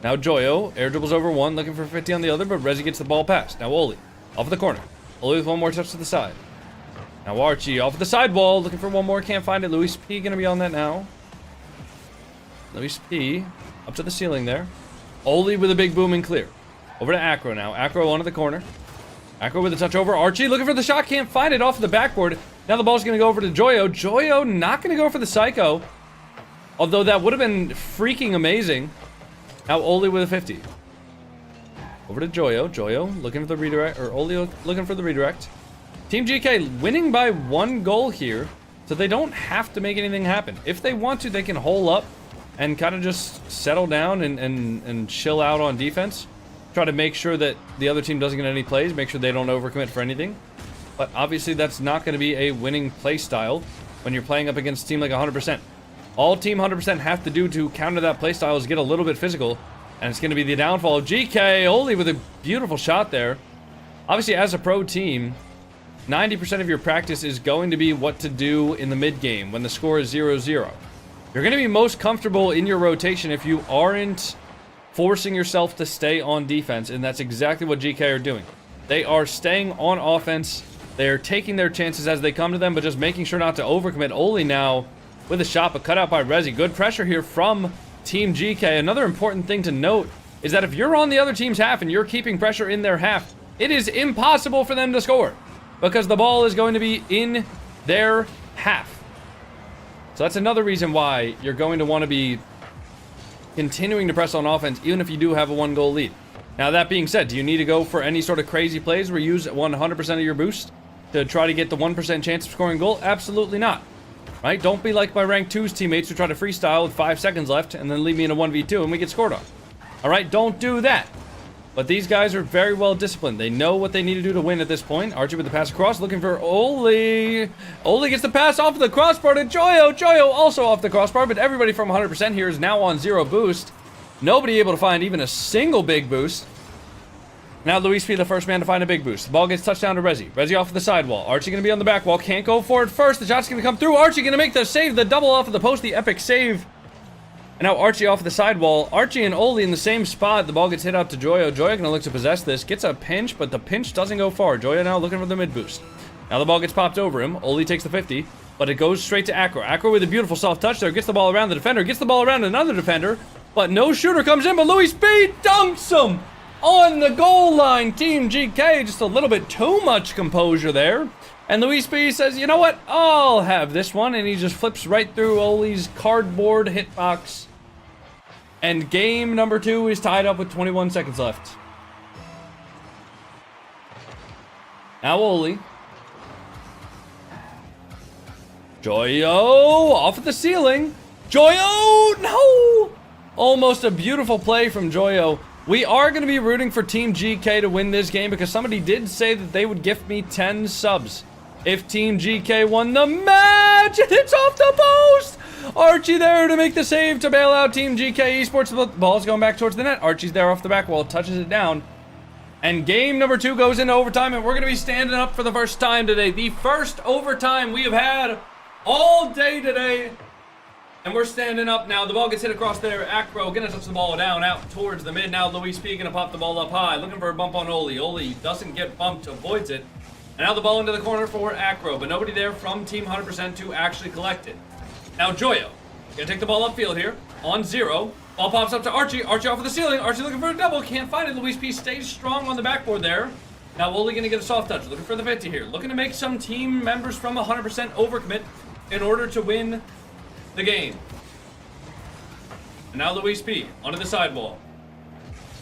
Now Joyo, air dribbles over 1, looking for 50 on the other, but Rezi gets the ball passed. Now Oli, off the corner. Oli with one more touch to the side. Now Archie off the sidewall, looking for one more, can't find it. Luis P going to be on that now. Luis P up to the ceiling there. Oli with a big boom and clear. Over to Acro now. Acro onto the corner. Acro with a touch over. Archie looking for the shot, can't find it off the backboard. Now the ball's going to go over to Joyo. Joyo not going to go for the psycho. Although that would have been freaking amazing. Now Oli with a 50. Over to Joyo. Joyo looking for the redirect, or Oli looking for the redirect. Team GK winning by 1 goal here, so they don't have to make anything happen. If they want to, they can hole up and kind of just settle down and chill out on defense. Try to make sure that the other team doesn't get any plays, make sure they don't overcommit for anything. But obviously that's not going to be a winning play style when you're playing up against a team like 100%. All Team 100% have to do to counter that play style is get a little bit physical, and it's going to be the downfall of GK. Oli with a beautiful shot there. Obviously, as a pro team, 90% of your practice is going to be what to do in the mid game when the score is 0-0. You're going to be most comfortable in your rotation if you aren't forcing yourself to stay on defense, and that's exactly what GK are doing. They are staying on offense. They're taking their chances as they come to them, but just making sure not to overcommit. Oli now with a shot, but cut out by Rezi. Good pressure here from Team GK. Another important thing to note is that if you're on the other team's half and you're keeping pressure in their half, it is impossible for them to score because the ball is going to be in their half. So that's another reason why you're going to want to be continuing to press on offense, even if you do have a 1-goal lead. Now, that being said, do you need to go for any sort of crazy plays where you use 100% of your boost to try to get the 1% chance of scoring a goal? Absolutely not. Right? Don't be like my rank 2's teammates who try to freestyle with 5 seconds left and then leave me in a 1v2 and we get scored on. All right? Don't do that. But these guys are very well disciplined. They know what they need to do to win at this point. Archie with the pass across, looking for Oli. Oli gets the pass off of the crossbar to Joyo. Joyo also off the crossbar, but everybody from 100% here is now on 0 boost. Nobody able to find even a single big boost. Now Luis P, the first man to find a big boost. The ball gets touched down to Rezi. Rezi off of the sidewall. Archie going to be on the back wall. Can't go for it first. The shot's going to come through. Archie going to make the save. The double off of the post. The epic save. And now Archie off of the sidewall. Archie and Oli in the same spot. The ball gets hit out to Joyo. Joyo going to look to possess this. Gets a pinch, but the pinch doesn't go far. Joyo now looking for the mid boost. Now the ball gets popped over him. Oli takes the 50, but it goes straight to Acro. Acro with a beautiful soft touch there. Gets the ball around the defender. Gets the ball around another defender. But no shooter comes in, but Luis P dunks him on the goal line. Team GK, just a little bit too much composure there. And Luis P says, you know what? I'll have this one. And he just flips right through Oli's cardboard hitbox. And game number 2 is tied up with 21 seconds left. Now Oli. Joyo off at the ceiling. Joyo, no! Almost a beautiful play from Joyo. We are going to be rooting for Team GK to win this game because somebody did say that they would gift me 10 subs if Team GK won the match. And it's off the post. Archie there to make the save to bail out Team GK Esports. The ball's going back towards the net. Archie's there off the back wall, touches it down. And game number 2 goes into overtime, and we're going to be standing up for the first time today. The first overtime we have had all day today. And we're standing up now. The ball gets hit across there. Acro gonna touch the ball down out towards the mid. Now Luis P gonna pop the ball up high. Looking for a bump on Oli. Oli doesn't get bumped, avoids it. And now the ball into the corner for Acro, but nobody there from Team 100% to actually collect it. Now Joyo gonna take the ball upfield here on 0. Ball pops up to Archie. Archie off of the ceiling. Archie looking for a double. Can't find it. Luis P stays strong on the backboard there. Now Oli gonna get a soft touch. Looking for the 50 here. Looking to make some team members from 100% overcommit in order to win the game. And now Luis P onto the sidewall.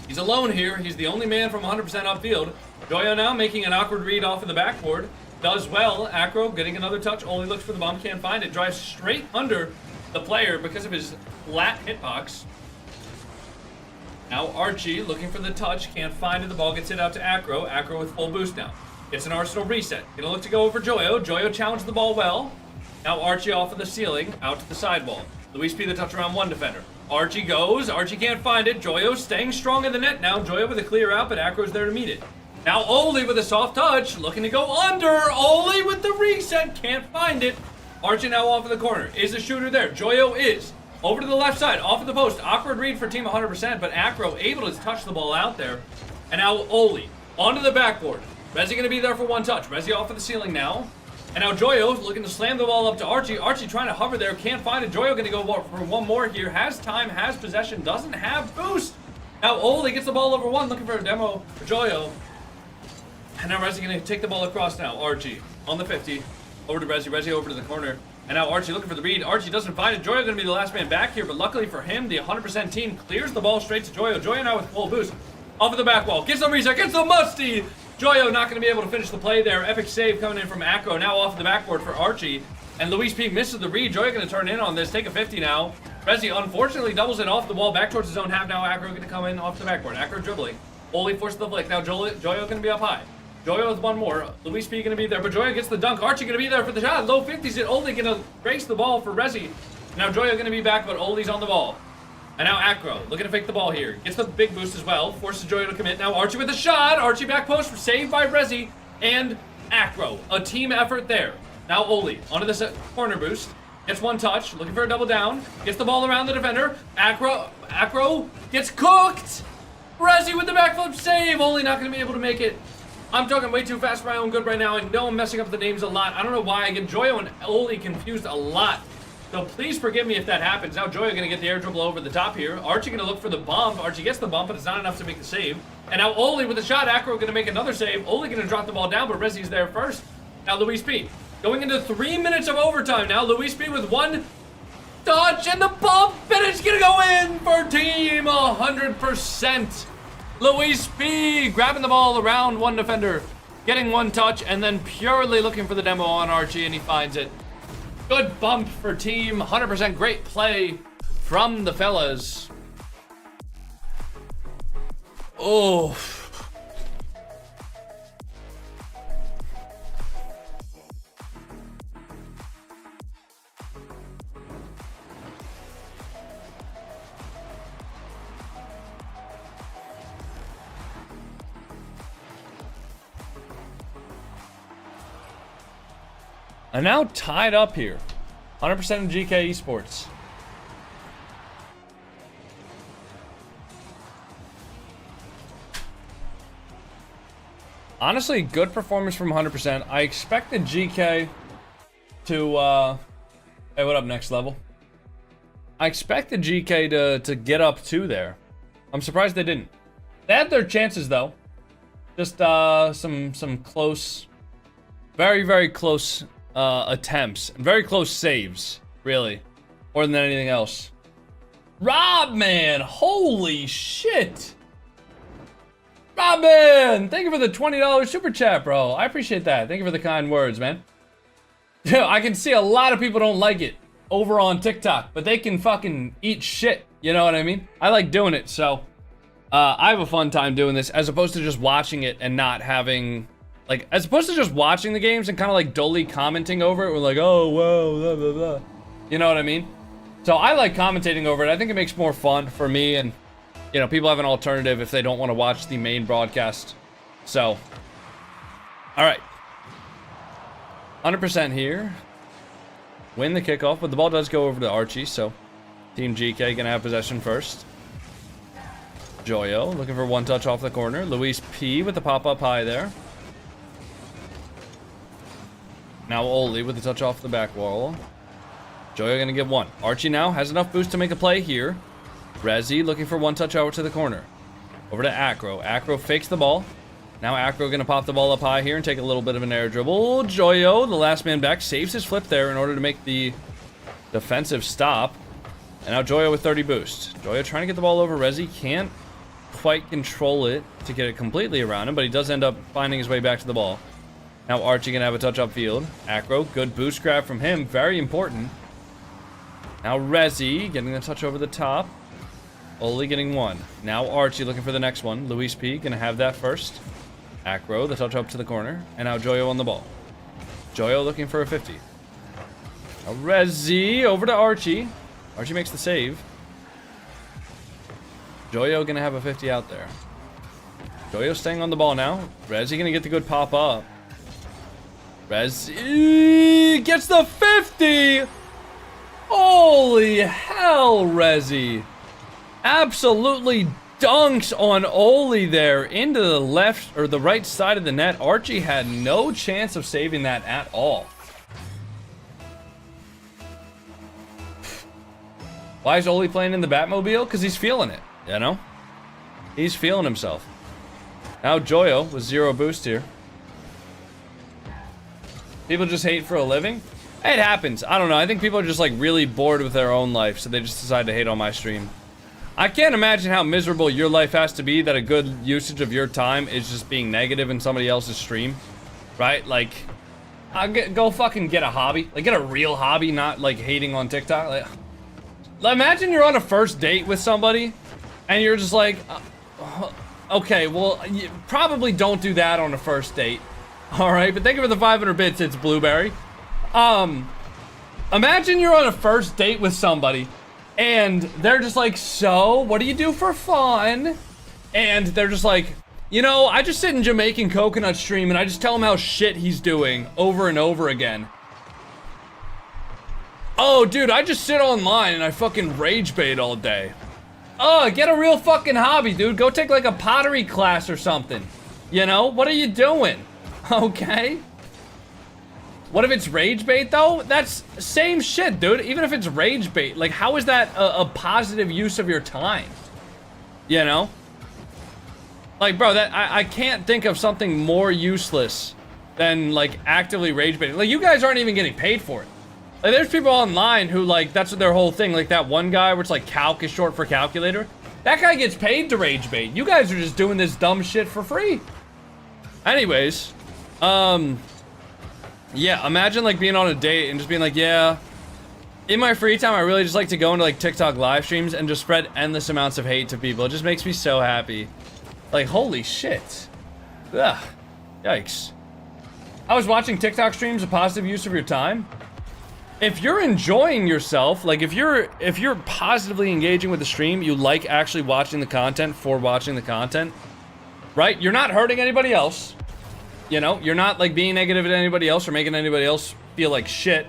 He's alone here. He's the only man from 100% upfield. Joyo now making an awkward read off of the backboard. Does well. Acro getting another touch. Only looks for the bomb. Can't find it. Drives straight under the player because of his flat hitbox. Now Archie looking for the touch. Can't find it. The ball gets hit out to Acro. Acro with full boost now. Gets an Arsenal reset. Gonna look to go over Joyo. Joyo challenged the ball well. Now Archie off of the ceiling, out to the sidewall. Luis P the touch around 1 defender. Archie goes. Archie can't find it. Joyo staying strong in the net now. Joyo with a clear out, but Acro's there to meet it. Now Oli with a soft touch, looking to go under. Oli with the reset, can't find it. Archie now off of the corner. Is the shooter there? Joyo is. Over to the left side, off of the post. Awkward read for Team 100%, but Acro able to touch the ball out there. And now Oli onto the backboard. Rezi gonna be there for 1 touch. Rezi off of the ceiling now. And now Joyo looking to slam the ball up to Archie. Archie trying to hover there, can't find it. Joyo going to go for 1 more here. Has time, has possession, doesn't have boost. Now Oli gets the ball over 1, looking for a demo for Joyo. And now Rezi going to take the ball across now. Archie on the 50. Over to Rezi. Rezi over to the corner. And now Archie looking for the read. Archie doesn't find it. Joyo going to be the last man back here, but luckily for him, the 100% team clears the ball straight to Joyo. Joyo now with full boost. Off of the back wall. Gets the reset. Gets the musty. Joyo not going to be able to finish the play there. Epic save coming in from Acro. Now off the backboard for Archie. And Luis P misses the read. Joyo going to turn in on this. Take a 50 now. Rezi unfortunately doubles it off the wall. Back towards his own half now. Acro going to come in off the backboard. Acro dribbling. Oli forces the flick. Now Joyo going to be up high. Joyo with one more. Luis P going to be there. But Joyo gets the dunk. Archie going to be there for the shot. Low 50s it. Oli going to race the ball for Rezi. Now Joyo going to be back, but Oli's on the ball. And now Acro looking to fake the ball here. Gets the big boost as well. Forces Joyo to commit. Now Archie with the shot. Archie back post. Saved by Rezi and Acro. A team effort there. Now Oli onto the corner boost. Gets one touch. Looking for a double down. Gets the ball around the defender. Acro gets cooked. Rezi with the backflip save. Oli not going to be able to make it. I'm talking way too fast for my own good right now. I know I'm messing up the names a lot. I don't know why I get Joyo and Oli confused a lot. So please forgive me if that happens. Now Joyo going to get the air dribble over the top here. Archie going to look for the bump. Archie gets the bump, but it's not enough to make the save. And now Oli with the shot. Acro going to make another save. Oli going to drop the ball down, but Rezi's there first. Now Luis P. Going into 3 minutes of overtime now. Luis P with one touch and the bump, and it's going to go in for team 100%. Luis P grabbing the ball around one defender, getting one touch, and then purely looking for the demo on Archie, and he finds it. Good bump for team 100%. Great play from the fellas. Oh. And now tied up here. 100% in GK Esports. Honestly, good performance from 100%. I expected GK to, hey, what up, next level? I expected GK to get up to there. I'm surprised they didn't. They had their chances, though. Just, some close, very, very close attempts, very close saves, really, more than anything else. Rob, man, holy shit. Robin, thank you for the $20 super chat, bro. I appreciate that. Thank you for the kind words, man. Yeah, I can see a lot of people don't like it over on TikTok, but they can fucking eat shit, you know what I mean? I like doing it, so I have a fun time doing this as opposed to just watching it and not having, like, as opposed to just watching the games and kind of like dully commenting over it. We're like, oh, whoa, blah, blah, blah. You know what I mean? So I like commentating over it. I think it makes more fun for me, and, you know, people have an alternative if they don't want to watch the main broadcast. So, all right. 100% here. Win the kickoff, but the ball does go over to Archie, so Team GK gonna have possession first. Joyo looking for one touch off the corner. Luis P with the pop-up high there. Now Oli with the touch off the back wall. Joyo gonna give one. Archie now has enough boost to make a play here. Rezi looking for one touch over to the corner. Over to Acro. Acro fakes the ball. Now Acro gonna pop the ball up high here and take a little bit of an air dribble. Joyo, the last man back, saves his flip there in order to make the defensive stop. And now Joyo with 30 boost. Joyo trying to get the ball over. Rezi can't quite control it to get it completely around him, but he does end up finding his way back to the ball. Now Archie gonna have a touch upfield. Acro, good boost grab from him, very important. Now Rezi getting the touch over the top. Oli getting one. Now Archie looking for the next one. Luis P gonna have that first. Acro, the touch up to the corner. And now Joyo on the ball. Joyo looking for a 50. Now Rezi over to Archie. Archie makes the save. Joyo gonna have a 50 out there. Joyo staying on the ball now. Rezi gonna get the good pop up. Rezi gets the 50! Holy hell, Rezi. Absolutely dunks on Oli there into the left or the right side of the net. Archie had no chance of saving that at all. Why is Oli playing in the Batmobile? Because he's feeling it, you know? He's feeling himself. Now Joyo with 0 boost here. People just hate for a living? It happens. I don't know. I think people are just like really bored with their own life, so they just decide to hate on my stream. I can't imagine how miserable your life has to be that a good usage of your time is just being negative in somebody else's stream, right? Like, go fucking get a hobby. Like, get a real hobby, not like hating on TikTok. Like, imagine you're on a first date with somebody and you're just like, okay, well, you probably don't do that on a first date. All right, but thank you for the 500 bits. It's Blueberry. Imagine you're on a first date with somebody and they're just like, so, what do you do for fun? And they're just like, you know, I just sit in JamaicanCoconut stream and I just tell him how shit he's doing over and over again. Oh, dude, I just sit online and I fucking rage bait all day. Oh, get a real fucking hobby, dude. Go take like a pottery class or something. You know, what are you doing? Okay. What if it's rage bait though? That's same shit, dude. Even if it's rage bait, like how is that a positive use of your time? You know? Like, bro, that I can't think of something more useless than like actively rage baiting. Like, you guys aren't even getting paid for it. Like, there's people online who like that's their whole thing. Like that one guy where it's like calc is short for calculator. That guy gets paid to rage bait. You guys are just doing this dumb shit for free. Anyways, yeah, imagine like being on a date and just being like, yeah, in my free time, I really just like to go into like TikTok live streams and just spread endless amounts of hate to people. It just makes me so happy. Like, holy shit. Ugh. Yikes. I was watching TikTok streams, a positive use of your time. If you're enjoying yourself, like if you're positively engaging with the stream, you like actually watching the content for watching the content, right? You're not hurting anybody else. You know, you're not like being negative to anybody else or making anybody else feel like shit.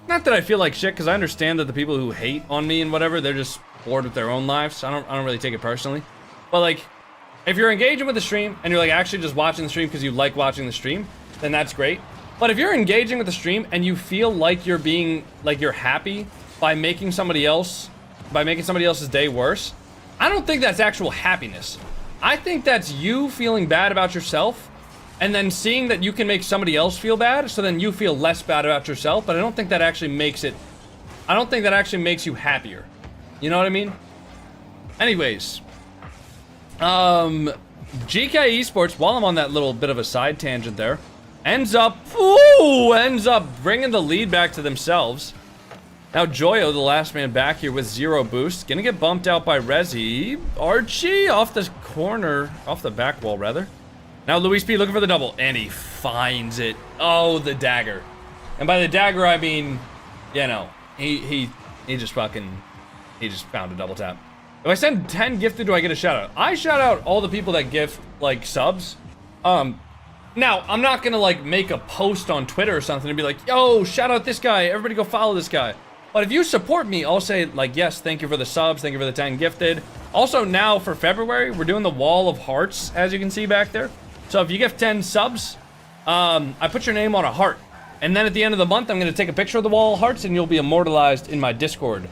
Not that I feel like shit, because I understand that the people who hate on me and whatever, they're just bored with their own lives. So I don't really take it personally. But like, if you're engaging with the stream and you're like actually just watching the stream because you like watching the stream, then that's great. But if you're engaging with the stream and you feel like you're being, like you're happy by making somebody else's day worse, I don't think that's actual happiness. I think that's you feeling bad about yourself and then seeing that you can make somebody else feel bad, so then you feel less bad about yourself, but I don't think that actually makes you happier. You know what I mean? Anyways, GK Esports, while I'm on that little bit of a side tangent there, ends up bringing the lead back to themselves. Now Joyo, the last man back here with 0 boost, gonna get bumped out by Rezi. Archie off the corner, off the back wall rather. Now Luis P looking for the double, and he finds it. Oh, the dagger. And by the dagger, I mean, you know, he just found a double tap. If I send 10 gifted, do I get a shout out? I shout out all the people that gift like subs. Now I'm not gonna like make a post on Twitter or something and be like, yo, shout out this guy, everybody go follow this guy. But if you support me, I'll say like, yes, thank you for the subs, thank you for the 10 gifted. Also now for February, we're doing the wall of hearts, as you can see back there. So if you gift 10 subs, I put your name on a heart. And then at the end of the month, I'm gonna take a picture of the wall of hearts and you'll be immortalized in my Discord.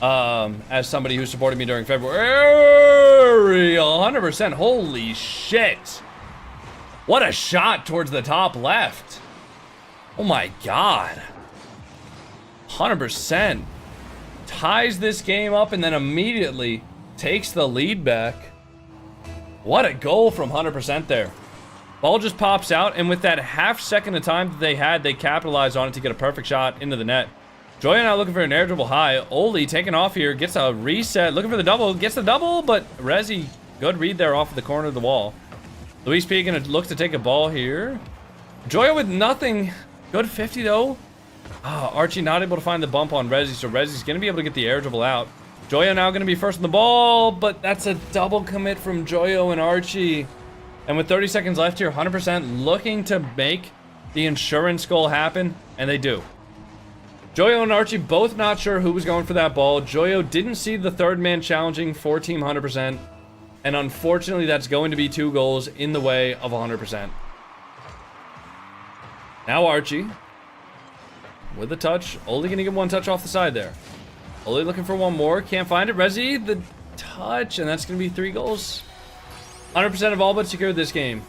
As somebody who supported me during February, 100%, holy shit. What a shot towards the top left. Oh my god. 100%. Ties this game up and then immediately takes the lead back. What a goal from 100% there. Ball just pops out, and with that half second of time that they had, they capitalized on it to get a perfect shot into the net. Joya now looking for an air dribble high. Oli taking off here, gets a reset, looking for the double, gets the double, but Rezi, good read there off of the corner of the wall. Luis P gonna look to take a ball here. Joya with nothing. Good 50 though. Archie not able to find the bump on Rezi, so Rezi's gonna be able to get the air dribble out. Joya now gonna be first on the ball, but that's a double commit from Joyo and Archie. And with 30 seconds left here, 100% looking to make the insurance goal happen, and they do. Joyo and Archie both not sure who was going for that ball. Joyo didn't see the third man challenging for Team 100%. And unfortunately, that's going to be 2 goals in the way of 100%. Now Archie. With a touch. Only going to get 1 touch off the side there. Only looking for 1 more. Can't find it. Rezi, the touch. And that's going to be 3 goals. 100% of all but secured this game.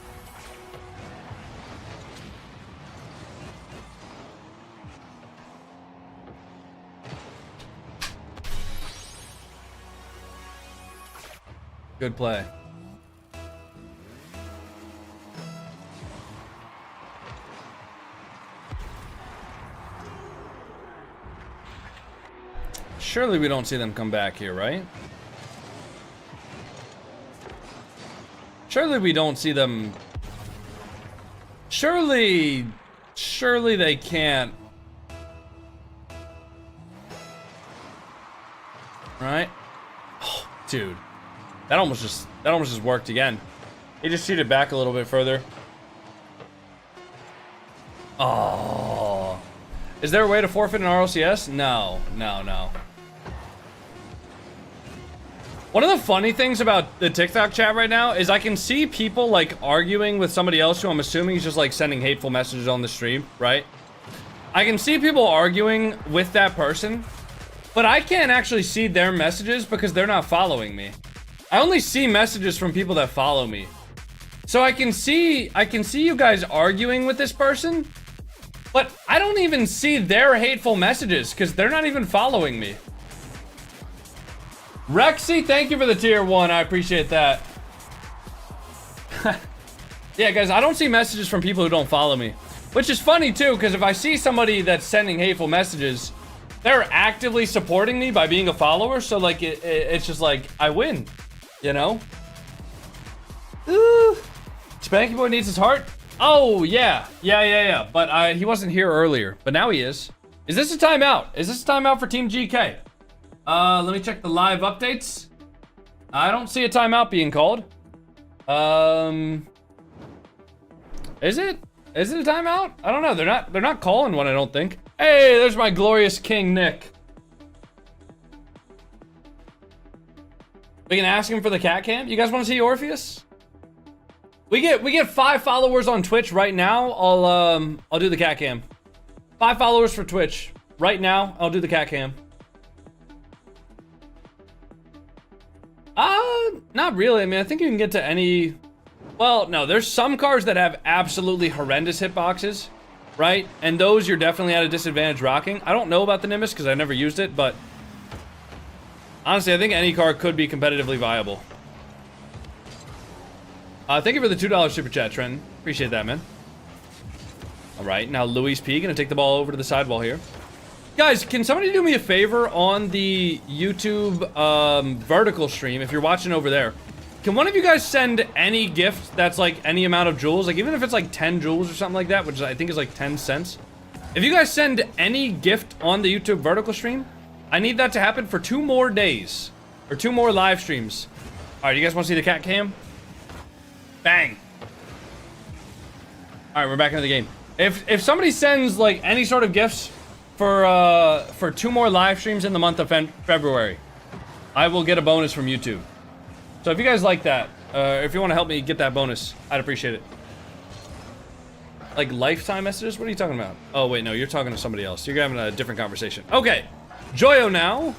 Good play. Surely we don't see them come back here, right? Surely we don't see them. Surely they can't. Right? Oh, dude. That almost just worked again. He just seated back a little bit further. Oh. Is there a way to forfeit an RLCS? No. One of the funny things about the TikTok chat right now is I can see people like arguing with somebody else who I'm assuming is just like sending hateful messages on the stream, right? I can see people arguing with that person, but I can't actually see their messages because they're not following me. I only see messages from people that follow me. So I can see you guys arguing with this person, but I don't even see their hateful messages because they're not even following me. Rexy, thank you for the tier 1. I appreciate that. Yeah, guys, I don't see messages from people who don't follow me. Which is funny, too, because if I see somebody that's sending hateful messages, they're actively supporting me by being a follower. So, like, it's just like, I win. You know? Ooh. Spanky Boy needs his heart? Oh, yeah. Yeah. But he wasn't here earlier. But now he is. Is this a timeout? Is this a timeout for Team GK? Let me check the live updates. I don't see a timeout being called. Is it? Is it a timeout? I don't know. They're not calling one, I don't think. Hey, there's my glorious king, Nick. We can ask him for the cat cam. You guys want to see Orpheus? We get 5 followers on Twitch right now. I'll do the cat cam. 5 followers for Twitch right now. I'll do the cat cam. Not really. I mean, I think you can get to any... Well, no, there's some cars that have absolutely horrendous hitboxes, right? And those you're definitely at a disadvantage rocking. I don't know about the Nimbus because I never used it, but... Honestly, I think any car could be competitively viable. Thank you for the $2 super chat, Trent. Appreciate that, man. All right, now Luis P. Gonna take the ball over to the sidewall here. Guys, can somebody do me a favor on the YouTube vertical stream, if you're watching over there? Can one of you guys send any gift that's like any amount of jewels? Like even if it's like 10 jewels or something like that, which I think is like 10 cents. If you guys send any gift on the YouTube vertical stream, I need that to happen for 2 more days. Or 2 more live streams. All right, you guys want to see the cat cam? Bang. All right, we're back into the game. If somebody sends like any sort of gifts for 2 more live streams in the month of February, I will get a bonus from YouTube. So if you guys like that, if you want to help me get that bonus, I'd appreciate it. Like lifetime messages? What are you talking about? Oh wait, no, you're talking to somebody else. You're having a different conversation. Okay, Joyo now.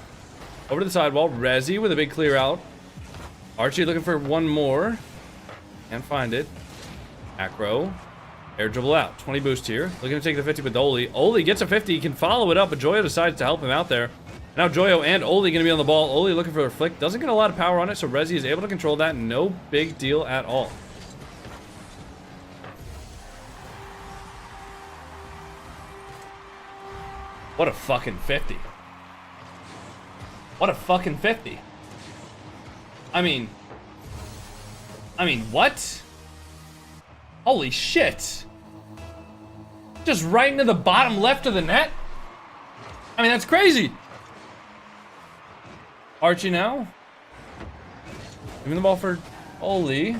Over to the sidewall. Rezi with a big clear out. Archie looking for one more. Can't find it. Acro. Air dribble out. 20 boost here. Looking to take the 50 with Oli. Oli gets a 50. He can follow it up, but Joyo decides to help him out there. Now Joyo and Oli going to be on the ball. Oli looking for a flick. Doesn't get a lot of power on it, so Rezi is able to control that. No big deal at all. What a fucking 50. What a fucking 50. I mean, what? Holy shit. Just right into the bottom left of the net? I mean, that's crazy. Archie now. Giving the ball for Oli.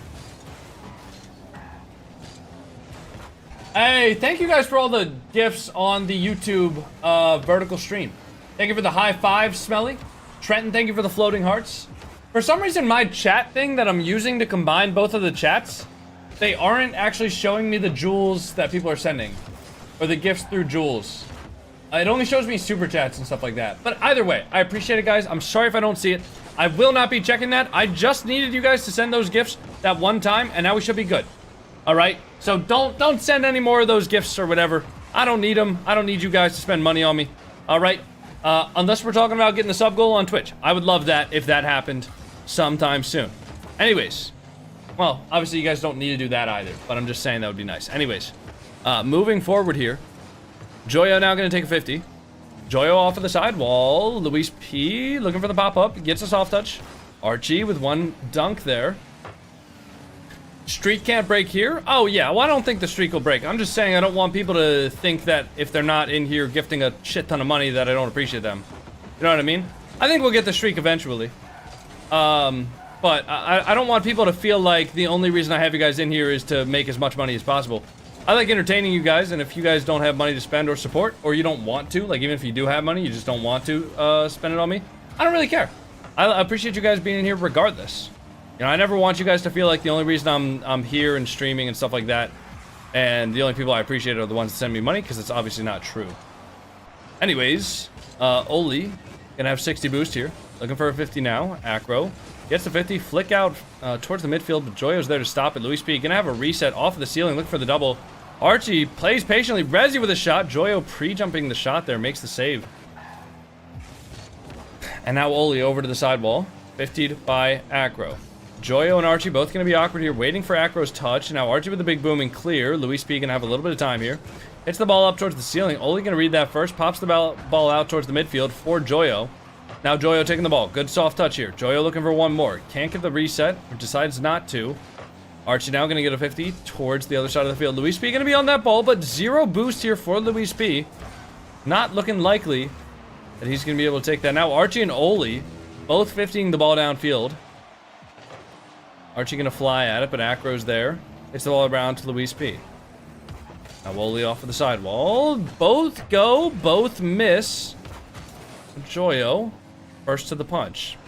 Hey, thank you guys for all the gifts on the YouTube vertical stream. Thank you for the high 5, Smelly. Trenton, thank you for the floating hearts. For some reason, my chat thing that I'm using to combine both of the chats, they aren't actually showing me the jewels that people are sending. Or the gifts through jewels. It only shows me super chats and stuff like that. But either way, I appreciate it, guys. I'm sorry if I don't see it. I will not be checking that. I just needed you guys to send those gifts that one time, and now we should be good. All right? So don't send any more of those gifts or whatever. I don't need them. I don't need you guys to spend money on me. All right? Unless we're talking about getting a sub goal on Twitch. I would love that if that happened sometime soon. Anyways. Well, obviously you guys don't need to do that either, but I'm just saying that would be nice. Anyways, moving forward here. Joyo now going to take a 50. Joyo off of the sidewall. Luis P looking for the pop-up. Gets a soft touch. Archie with one dunk there. Streak can't break here. Oh, yeah. Well, I don't think the streak will break. I'm just saying I don't want people to think that if they're not in here gifting a shit ton of money that I don't appreciate them. You know what I mean? I think we'll get the streak eventually. But I don't want people to feel like the only reason I have you guys in here is to make as much money as possible. I like entertaining you guys, and if you guys don't have money to spend or support, or you don't want to, like even if you do have money, you just don't want to spend it on me, I don't really care. I appreciate you guys being in here regardless. You know, I never want you guys to feel like the only reason I'm here and streaming and stuff like that, and the only people I appreciate are the ones that send me money, because it's obviously not true. Anyways, Oli gonna have 60 boost here. Looking for a 50 now. Acro gets the 50. Flick out towards the midfield, but Joyo's there to stop it. Luis P gonna have a reset off of the ceiling. Looking for the double. Archie plays patiently. Resi with a shot. Joyo pre-jumping the shot there. Makes the save. And now Oli over to the sidewall. 50'd by Acro. Joyo and Archie both going to be awkward here, waiting for Acro's touch. Now Archie with the big boom and clear. Luis P going to have a little bit of time here. Hits the ball up towards the ceiling. Oli going to read that first. Pops the ball out towards the midfield for Joyo. Now Joyo taking the ball. Good soft touch here. Joyo looking for one more. Can't get the reset, or decides not to. Archie now going to get a 50 towards the other side of the field. Luis P going to be on that ball, but zero boost here for Luis P. Not looking likely that he's going to be able to take that. Now Archie and Oli both 50ing the ball downfield. Archie going to fly at it, but Acro's there. Hits the ball around to Luis P. Now Oli off of the sidewall. Both go, both miss. Joyo first to the punch.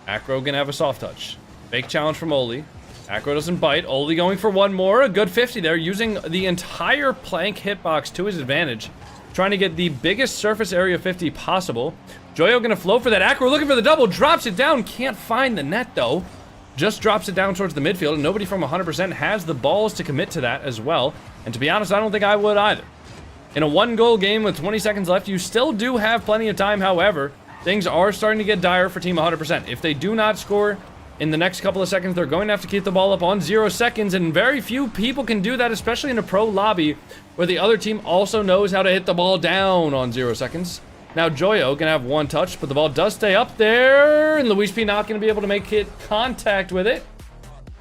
Acro going to have a soft touch. Fake challenge from Oli. Acro doesn't bite. Oli going for one more. A good 50 there, using the entire plank hitbox to his advantage. Trying to get the biggest surface area 50 possible. Joyo going to flow for that. Acro looking for the double. Drops it down. Can't find the net, though. Just drops it down towards the midfield, and nobody from 100% has the balls to commit to that as well. And to be honest, I don't think I would either. In a one-goal game with 20 seconds left, you still do have plenty of time. However, things are starting to get dire for Team 100%. If they do not score in the next couple of seconds, they're going to have to keep the ball up on 0 seconds, and very few people can do that, especially in a pro lobby where the other team also knows how to hit the ball down on 0 seconds. Now Joyo can have one touch, but the ball does stay up there, and Luis P not going to be able to make contact with it.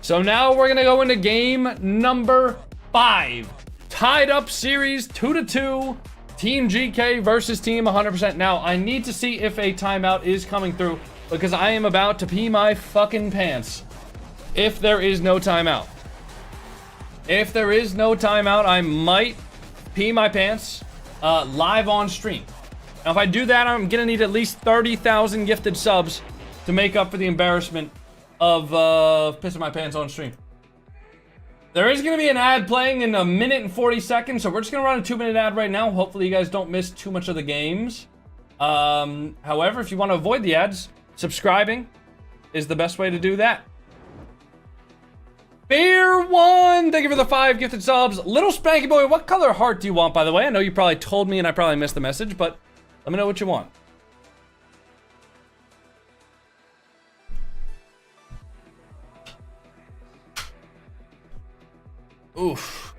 So now we're going to go into game number 5. Tied up series 2-2. Team GK versus Team 100%. Now, I need to see if a timeout is coming through, because I am about to pee my fucking pants if there is no timeout. If there is no timeout, I might pee my pants live on stream. Now, if I do that, I'm going to need at least 30,000 gifted subs to make up for the embarrassment of pissing my pants on stream. There is going to be an ad playing in 1 minute and 40 seconds, so we're just going to run a 2-minute ad right now. Hopefully, you guys don't miss too much of the games. However, if you want to avoid the ads, subscribing is the best way to do that. Beer one, thank you for the 5 gifted subs. Little Spanky Boy, what color heart do you want, by the way? I know you probably told me and I probably missed the message, but let me know what you want. Oof.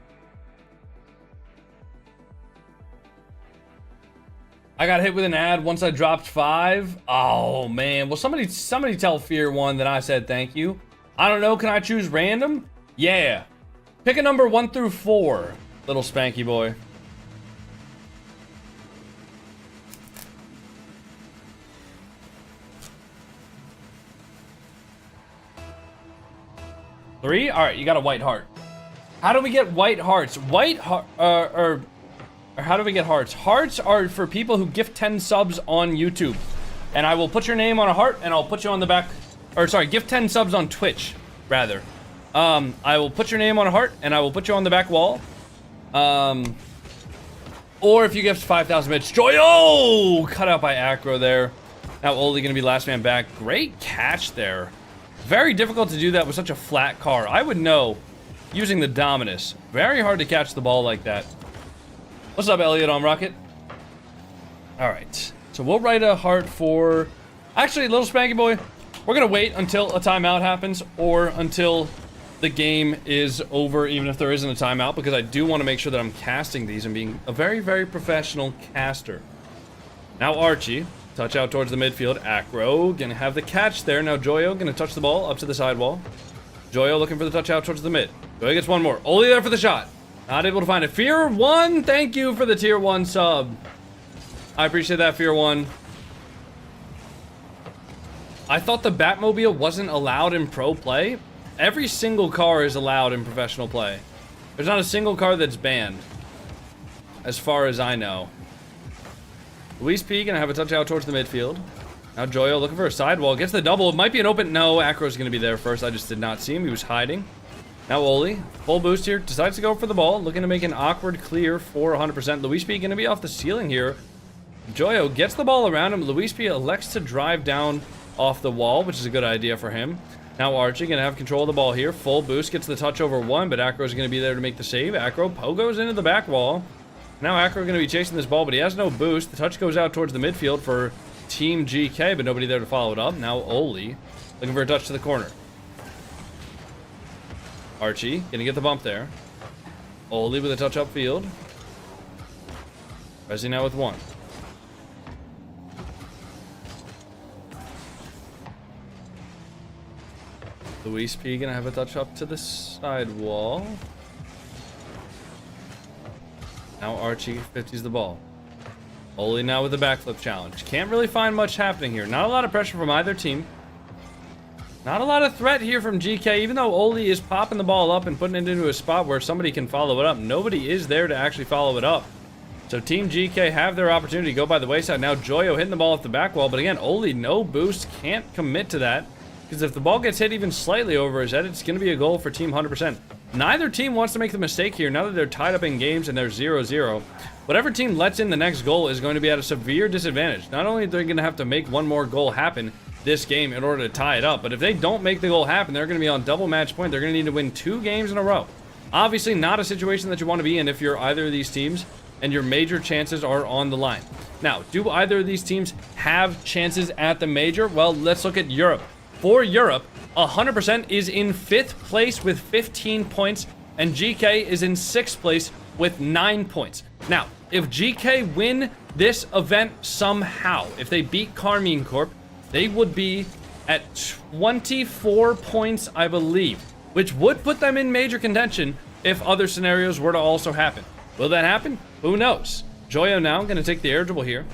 I got hit with an ad once I dropped 5. Oh man. Well, somebody tell Fear One that I said thank you. I don't know. Can I choose random? Yeah. Pick a number 1 through 4, little Spanky Boy. Three? All right, you got a white heart. How do we get white hearts? White heart, or how do we get hearts? Hearts are for people who gift 10 subs on YouTube. And I will put your name on a heart, and I'll put you on the back, or sorry, gift 10 subs on Twitch, rather. I will put your name on a heart, and I will put you on the back wall. Or if you gift 5,000 bits. Joyo! Cut out by Acro there. Now Oli gonna be last man back. Great catch there. Very difficult to do that with such a flat car. I would know using the Dominus. Very hard to catch the ball like that. What's up, Elliot on Rocket? All right. So we'll write a heart for... Actually, little Spanky Boy, We're going to wait until a timeout happens or until the game is over, even if there isn't a timeout, because I do want to make sure that I'm casting these and being a very, very professional caster. Now Archie, touch out towards the midfield. Acro going to have the catch there. Now Joyo going to touch the ball up to the sidewall. Joyo looking for the touch out towards the mid. Joyo gets one more. Oli there for the shot. Not able to find it. Fear 1, thank you for the tier 1 sub. I appreciate that, Fear 1. I thought the Batmobile wasn't allowed in pro play. Every single car is allowed in professional play. There's not a single car that's banned, as far as I know. Luis P gonna have a touch out towards the midfield. Now Joyo looking for a sidewall. Gets the double. It might be an open. No, Acro's gonna be there first. I just did not see him. He was hiding. Now Oli, full boost here. Decides to go for the ball. Looking to make an awkward clear for 100%. Luis P gonna be off the ceiling here. Joyo gets the ball around him. Luis P elects to drive down off the wall, which is a good idea for him. Now Archie gonna have control of the ball here. Full boost, gets the touch over 1, but Acro's gonna be there to make the save. Acro pogos into the back wall. Now Acro gonna be chasing this ball, but he has no boost. The touch goes out towards the midfield for Team GK, but nobody there to follow it up. Now Oli looking for a touch to the corner. Archie gonna get the bump there. Oli with a touch upfield. Resi now with 1. Luis P gonna have a touch up to the side wall. Now Archie 50s the ball. Oli now with the backflip challenge. Can't really find much happening here. Not a lot of pressure from either team. Not a lot of threat here from GK, even though Oli is popping the ball up and putting it into a spot where somebody can follow it up. Nobody is there to actually follow it up. So Team GK have their opportunity to go by the wayside. Now Joyo hitting the ball off the back wall, but again, Oli no boost, can't commit to that. Because if the ball gets hit even slightly over his head, it's going to be a goal for Team 100%. Neither team wants to make the mistake here now that they're tied up in games and they're 0-0. Whatever team lets in the next goal is going to be at a severe disadvantage. Not only are they going to have to make one more goal happen this game in order to tie it up, but if they don't make the goal happen, they're going to be on double match point. They're going to need to win 2 games in a row. Obviously not a situation that you want to be in if you're either of these teams and your major chances are on the line. Now, do either of these teams have chances at the major? Well, let's look at Europe. For Europe, 100% is in 5th place with 15 points, and GK is in 6th place with 9 points. Now, if GK win this event somehow, if they beat KARMINE Corp, they would be at 24 points, I believe, which would put them in major contention if other scenarios were to also happen. Will that happen? Who knows? Joyo now going to take the air dribble here.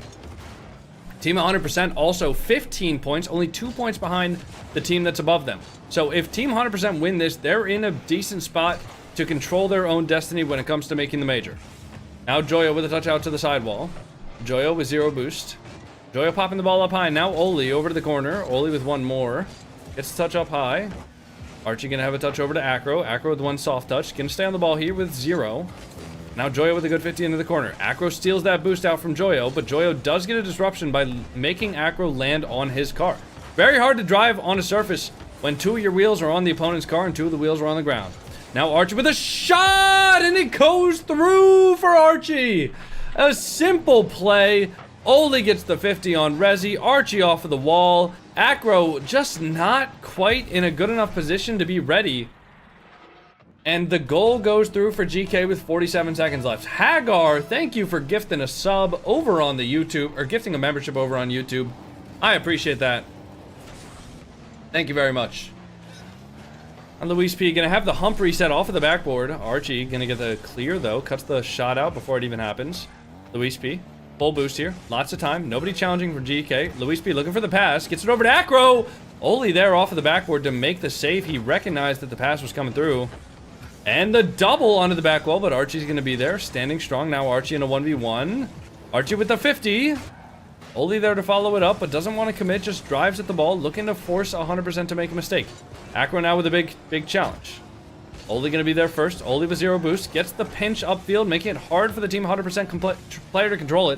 Team 100% also 15 points, only 2 points behind the team that's above them. So if Team 100% win this, they're in a decent spot to control their own destiny when it comes to making the major. Now Joyo with a touch out to the sidewall. Joyo with 0 boost. Joyo popping the ball up high. Now Oli over to the corner. Oli with 1 more. Gets the touch up high. Archie gonna have a touch over to Acro. Acro with 1 soft touch. Gonna stay on the ball here with 0. Now Joyo with a good 50 into the corner. Acro steals that boost out from Joyo, but Joyo does get a disruption by making Acro land on his car. Very hard to drive on a surface when 2 of your wheels are on the opponent's car and 2 of the wheels are on the ground. Now Archie with a shot, and it goes through for Archie. A simple play. Oli gets the 50 on Resi. Archie off of the wall. Acro just not quite in a good enough position to be ready. And the goal goes through for GK with 47 seconds left. Hagar, thank you for gifting a sub over on the YouTube, or gifting a membership over on YouTube. I appreciate that. Thank you very much. And Luis P gonna have the hump reset off of the backboard. Archie gonna get the clear though, cuts the shot out before it even happens. Luis P, full boost here, lots of time, nobody challenging for GK. Luis P looking for the pass, gets it over to Acro. Oli there off of the backboard to make the save. He recognized that the pass was coming through. And the double onto the back wall, but Archie's going to be there, standing strong. Now Archie in a 1v1. Archie with the 50. Oli there to follow it up, but doesn't want to commit, just drives at the ball, looking to force 100% to make a mistake. Acro now with a big challenge. Oli going to be there first. Oli with 0 boost, gets the pinch upfield, making it hard for the team 100% player to control it.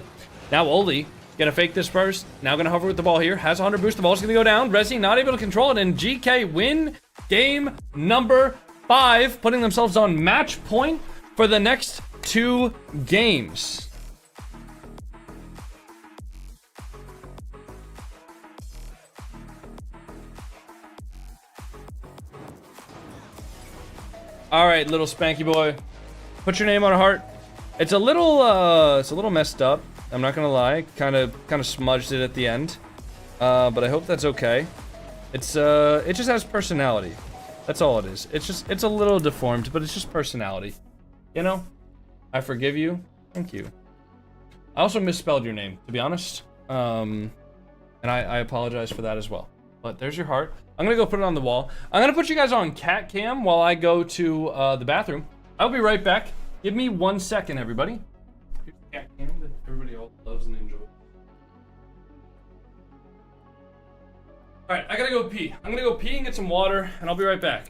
Now Oli going to fake this first, now going to hover with the ball here, has 100 boost, the ball's going to go down. Resi not able to control it, and GK win game number 5, putting themselves on match point for the next 2 games. All right, little spanky boy. Put your name on a heart. It's a little messed up. I'm not gonna lie. Kind of smudged it at the end. But I hope that's okay. It just has personality. That's all it is. It's a little deformed, but it's just personality. You know? I forgive you. Thank you. I also misspelled your name, to be honest. And I apologize for that as well. But there's your heart. I'm gonna go put it on the wall. I'm gonna put you guys on cat cam while I go to the bathroom. I'll be right back. Give me 1 second, everybody. Here's the cat cam that everybody all loves and enjoys. All right, I gotta go pee. I'm gonna go pee and get some water, and I'll be right back.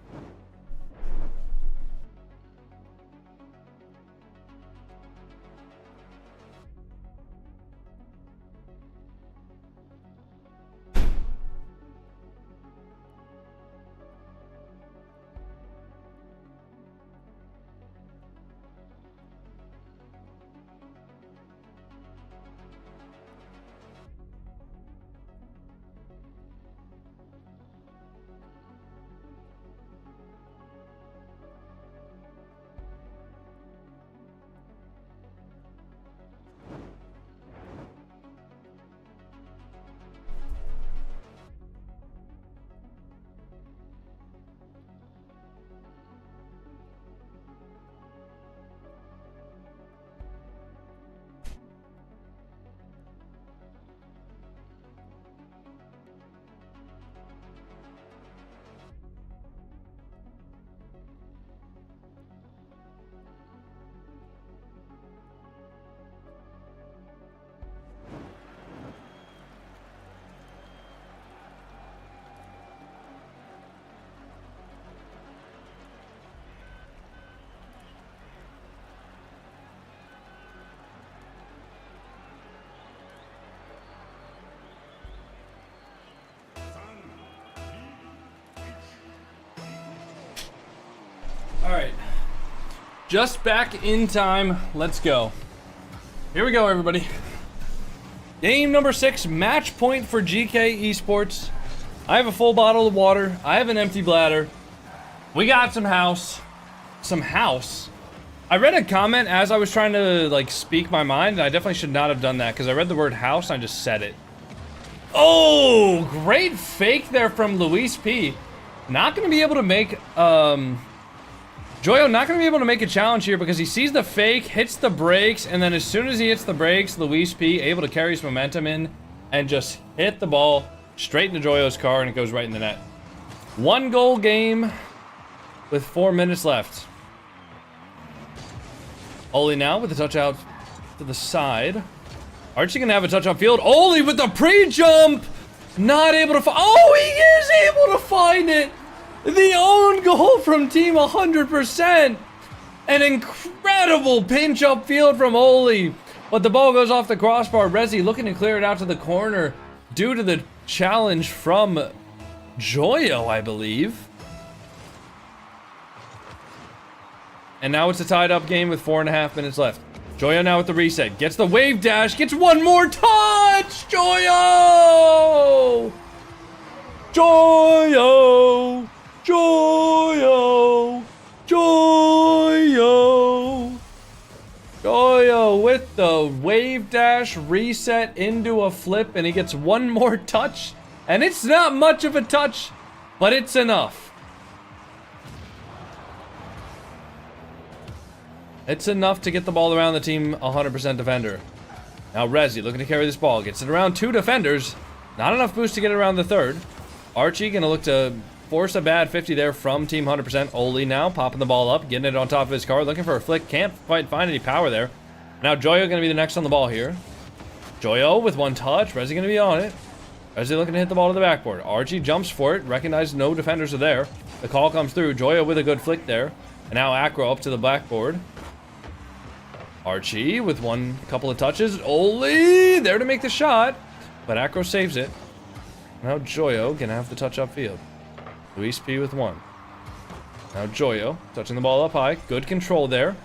All right, just back in time. Let's go. Here we go, everybody. Game number 6, match point for GK Esports. I have a full bottle of water. I have an empty bladder. We got some house. Some house. I read a comment as I was trying to like speak my mind, and I definitely should not have done that because I read the word house and I just said it. Oh, great fake there from Luis P. Not gonna be able to make Joyo not going to be able to make a challenge here because he sees the fake, hits the brakes, and then as soon as he hits the brakes, Luis P able to carry his momentum in and just hit the ball straight into Joyo's car, and it goes right in the net. 1 goal game with 4 minutes left. Oli now with the touch out to the side. Archie going to have a touch on field. Oli with the pre-jump! Not able to find... Oh, he is able to find it! The own goal from Team 100%! An incredible pinch up field from Oli. But the ball goes off the crossbar. Rezi looking to clear it out to the corner due to the challenge from Joyo, I believe. And now it's a tied up game with 4.5 minutes left. Joyo now with the reset. Gets the wave dash. Gets one more touch! Joyo! Joyo! Joyo! Joyo! Joyo with the wave dash reset into a flip, and he gets one more touch. And it's not much of a touch, but it's enough. It's enough to get the ball around the team 100% defender. Now Rezi looking to carry this ball. Gets it around 2 defenders. Not enough boost to get it around the third. Archie gonna look to force a bad 50 there from Team 100%. Oli now popping the ball up, getting it on top of his car, looking for a flick. Can't quite find any power there. Now Joyo gonna be the next on the ball here. Joyo with one touch. Rezi gonna be on it. Rezi looking to hit the ball to the backboard. Archie jumps for it. Recognizes no defenders are there. The call comes through. Joyo with a good flick there. And now Acro up to the backboard. Archie with one couple of touches. Oli there to make the shot. But Acro saves it. Now Joyo gonna have the touch upfield. Luis P with one. Now Joyo touching the ball up high. Good control there.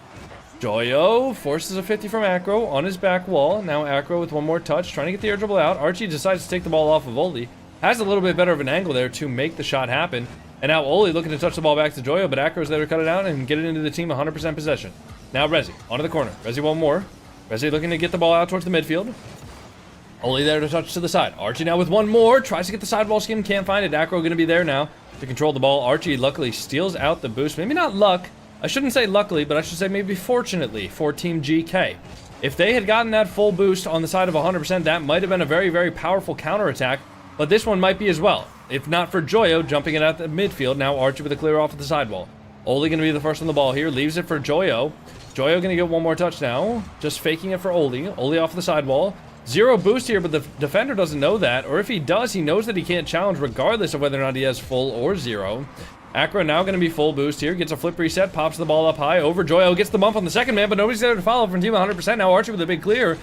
Joyo forces a 50 from Acro on his back wall. Now Acro with one more touch, trying to get the air dribble out. Archie decides to take the ball off of Oli. Has a little bit better of an angle there to make the shot happen. And now Oli looking to touch the ball back to Joyo, but Acro's there to cut it out and get it into the team 100% possession. Now Rezi, onto the corner. Rezi one more. Rezi looking to get the ball out towards the midfield. Oli there to touch to the side. Archie now with one more. Tries to get the sidewall skin. Can't find it. Acro going to be there now to control the ball. Archie luckily steals out the boost. Maybe not luck. I shouldn't say luckily, but I should say maybe fortunately for Team GK. If they had gotten that full boost on the side of 100%, that might have been a very, very powerful counterattack. But this one might be as well. If not for Joyo jumping it at the midfield. Now Archie with a clear off at the sidewall. Oli going to be the first on the ball here. Leaves it for Joyo. Joyo going to get one more touch now. Just faking it for Oli. Oli off the sidewall. Zero boost here, but the defender doesn't know that. Or if he does, he knows that he can't challenge regardless of whether or not he has full or zero. Acro now going to be full boost here. Gets a flip reset. Pops the ball up high. Over Joyo. Gets the bump on the second man, but nobody's there to follow from team 100%. Now Archie with a big clear.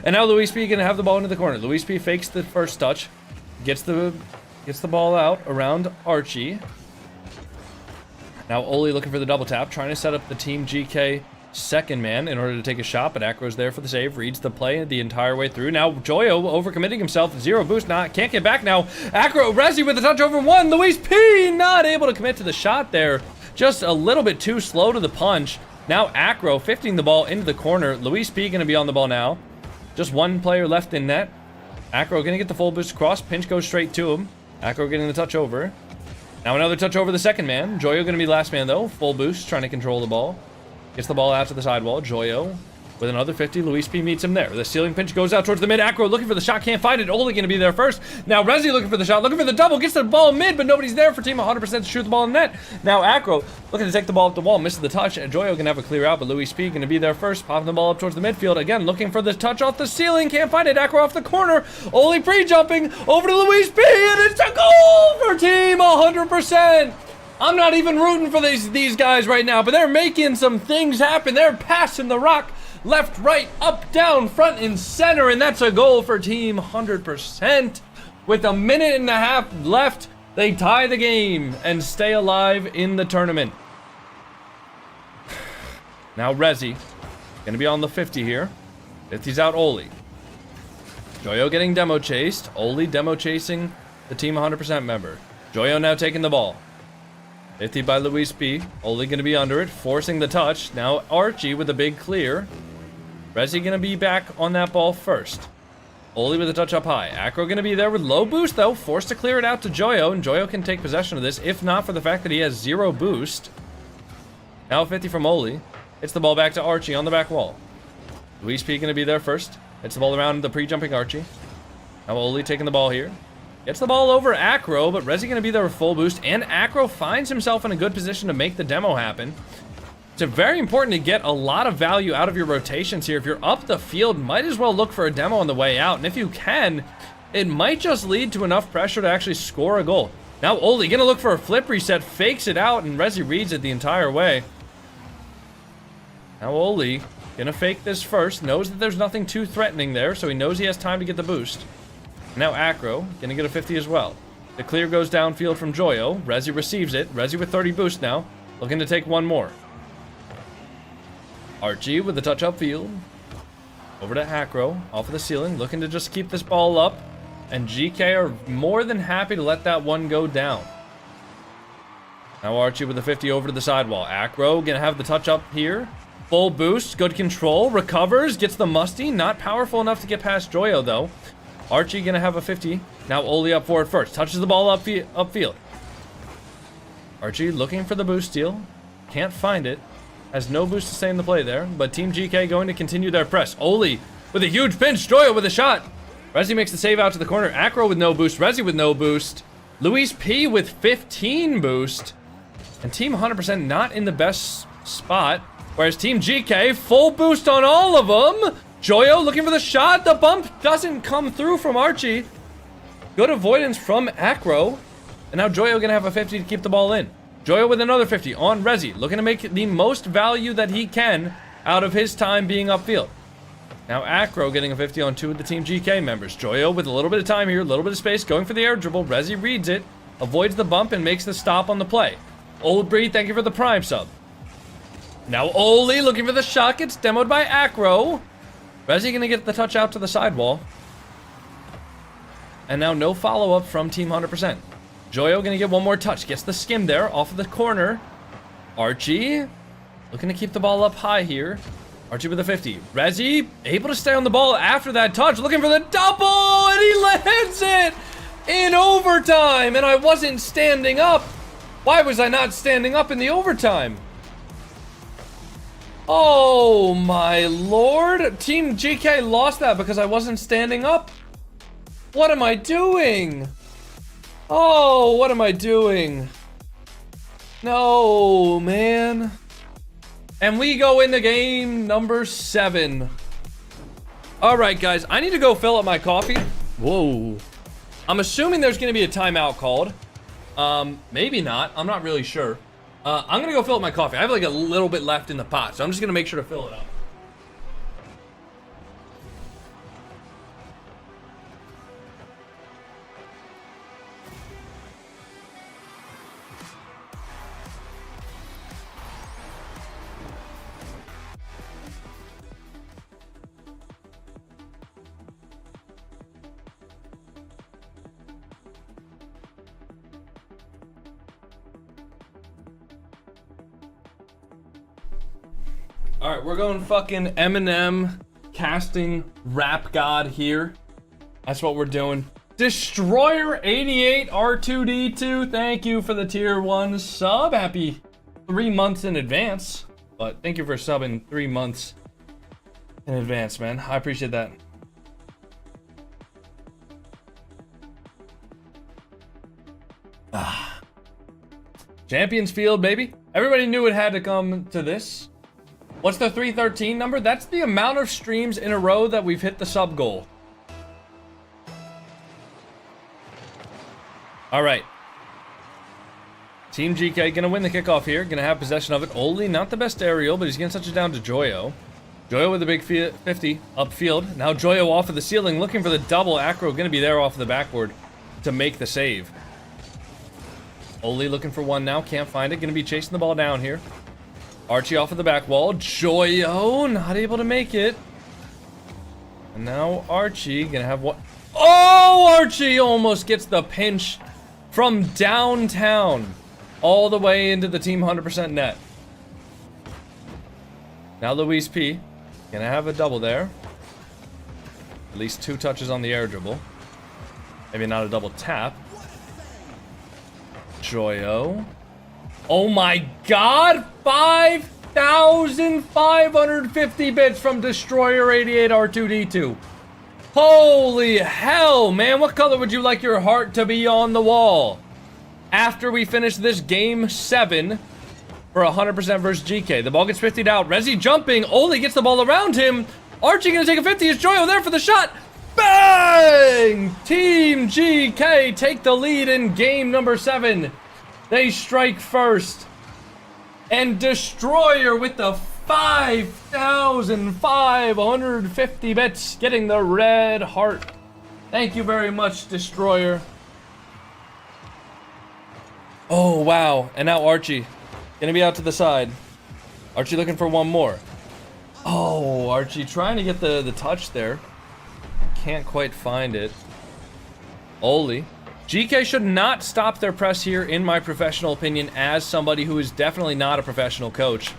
And now Luis P going to have the ball into the corner. Luis P fakes the first touch. Gets the ball out around Archie. Now Oli looking for the double tap. Trying to set up the Team GK second man in order to take a shot, but Acro's there for the save. Reads the play the entire way through. Now Joyo overcommitting himself. Zero boost. Can't get back now. Acro, Rezi with a touch over one. Luis P not able to commit to the shot there. Just a little bit too slow to the punch. Now Acro 15 the ball into the corner. Luis P going to be on the ball now. Just one player left in net. Acro going to get the full boost across. Pinch goes straight to him. Acro getting the touch over. Now another touch over the second man. Joyo going to be last man though. Full boost, trying to control the ball. Gets the ball out to the sidewall. Joyo with another 50. Luis P meets him there. The ceiling pinch goes out towards the mid. Acro looking for the shot. Can't find it. Oli going to be there first. Now Rezi looking for the shot. Looking for the double. Gets the ball mid, but nobody's there for team 100% to shoot the ball in net. Now Acro looking to take the ball up the wall. Misses the touch. And Joyo going to have a clear out, but Luis P going to be there first. Popping the ball up towards the midfield. Again, looking for the touch off the ceiling. Can't find it. Acro off the corner. Oli pre-jumping over to Luis P. And it's a goal for team 100%. I'm not even rooting for these guys right now, but they're making some things happen. They're passing the rock left, right, up, down, front, and center, and that's a goal for team 100%. With a minute and a half left, they tie the game and stay alive in the tournament. Now Rezi, gonna be on the 50 here. 50's out Oli. Joyo getting demo chased. Oli demo chasing the team 100% member. Joyo now taking the ball. 50 by Luis P. Oli going to be under it, forcing the touch. Now Archie with a big clear. Rezi going to be back on that ball first. Oli with a touch up high. Acro going to be there with low boost though, forced to clear it out to Joyo, and Joyo can take possession of this, if not for the fact that he has zero boost. Now 50 from Oli. Hits the ball back to Archie on the back wall. Luis P going to be there first. Hits the ball around the pre-jumping Archie. Now Oli taking the ball here. Gets the ball over Acro, but Rezi going to be there with full boost, and Acro finds himself in a good position to make the demo happen. It's very important to get a lot of value out of your rotations here. If you're up the field, might as well look for a demo on the way out, and if you can, it might just lead to enough pressure to actually score a goal. Now Oli going to look for a flip reset, fakes it out, and Rezi reads it the entire way. Now Oli going to fake this first, knows that there's nothing too threatening there, so he knows he has time to get the boost. Now Acro, gonna get a 50 as well. The clear goes downfield from Joyo. Rezi receives it. Rezi with 30 boost now. Looking to take one more. Archie with the touch upfield. Over to Acro, off of the ceiling. Looking to just keep this ball up. And GK are more than happy to let that one go down. Now Archie with the 50 over to the sidewall. Acro gonna have the touch up here. Full boost, good control. Recovers, gets the musty. Not powerful enough to get past Joyo though. Archie gonna have a 50. Now Oli up for it first. Touches the ball upfield. Archie looking for the boost steal. Can't find it. Has no boost to stay in the play there. But Team GK going to continue their press. Oli with a huge pinch. Joyo with a shot. Rezi makes the save out to the corner. Acro with no boost. Rezi with no boost. Luis P with 15 boost. And Team 100% not in the best spot. Whereas Team GK full boost on all of them. Joyo looking for the shot. The bump doesn't come through from Archie. Good avoidance from Acro. And now Joyo gonna have a 50 to keep the ball in. Joyo with another 50 on Rezi. Looking to make the most value that he can out of his time being upfield. Now Acro getting a 50 on two of the Team GK members. Joyo with a little bit of time here, a little bit of space, going for the air dribble. Rezi reads it, avoids the bump, and makes the stop on the play. Old Breed, thank you for the prime sub. Now Oli looking for the shot, gets demoed by Acro. Rezi gonna get the touch out to the sidewall. And now no follow-up from Team 100%. Joyo gonna get one more touch. Gets the skim there off of the corner. Archie looking to keep the ball up high here. Archie with a 50. Rezi able to stay on the ball after that touch. Looking for the double, and he lands it in overtime. And I wasn't standing up. Why was I not standing up in the overtime? Oh my lord. Team GK lost that because I wasn't standing up. What am I doing? Oh, what am I doing? No, man. And we go into game number 7. All right, guys, I need to go fill up my coffee. Whoa. I'm assuming there's going to be a timeout called. Maybe not. I'm not really sure. I'm going to go fill up my coffee. I have like a little bit left in the pot, so I'm just going to make sure to fill it up. All right, we're going fucking Eminem casting rap god here. That's what we're doing. Destroyer 88 R2D2. Thank you for the tier 1 sub. Happy 3 months in advance. But thank you for subbing 3 months in advance, man. I appreciate that. Champions Field, baby. Everybody knew it had to come to this. What's the 313 number? That's the amount of streams in a row that we've hit the sub goal. All right. Team GK gonna win the kickoff here. Gonna have possession of it. Oli, not the best aerial, but he's gonna touch it down to Joyo. Joyo with a big 50 upfield. Now Joyo off of the ceiling, looking for the double. Acro gonna be there off of the backboard to make the save. Oli looking for one now, can't find it. Gonna be chasing the ball down here. Archie off of the back wall. Joyo not able to make it. And now Archie gonna have what? Oh, Archie almost gets the pinch from downtown all the way into the team 100% net. Now Luis P gonna have a double there. At least 2 touches on the air dribble. Maybe not a double tap. Joyo. Oh my god! 5,550 bits from Destroyer 88 R2D2. Holy hell, man. What color would you like your heart to be on the wall? After we finish this game 7 for 100% versus GK. The ball gets 50'd out. Rezi jumping. Oli gets the ball around him. Archie gonna take a 50. Is Joyo there for the shot? Bang! Team GK take the lead in game number 7. They strike first. And Destroyer with the 5,550 bits, getting the red heart. Thank you very much, Destroyer. Oh, wow. And now Archie. Gonna be out to the side. Archie looking for one more. Oh, Archie trying to get the touch there. Can't quite find it. Oli. GK should not stop their press here, in my professional opinion, as somebody who is definitely not a professional coach.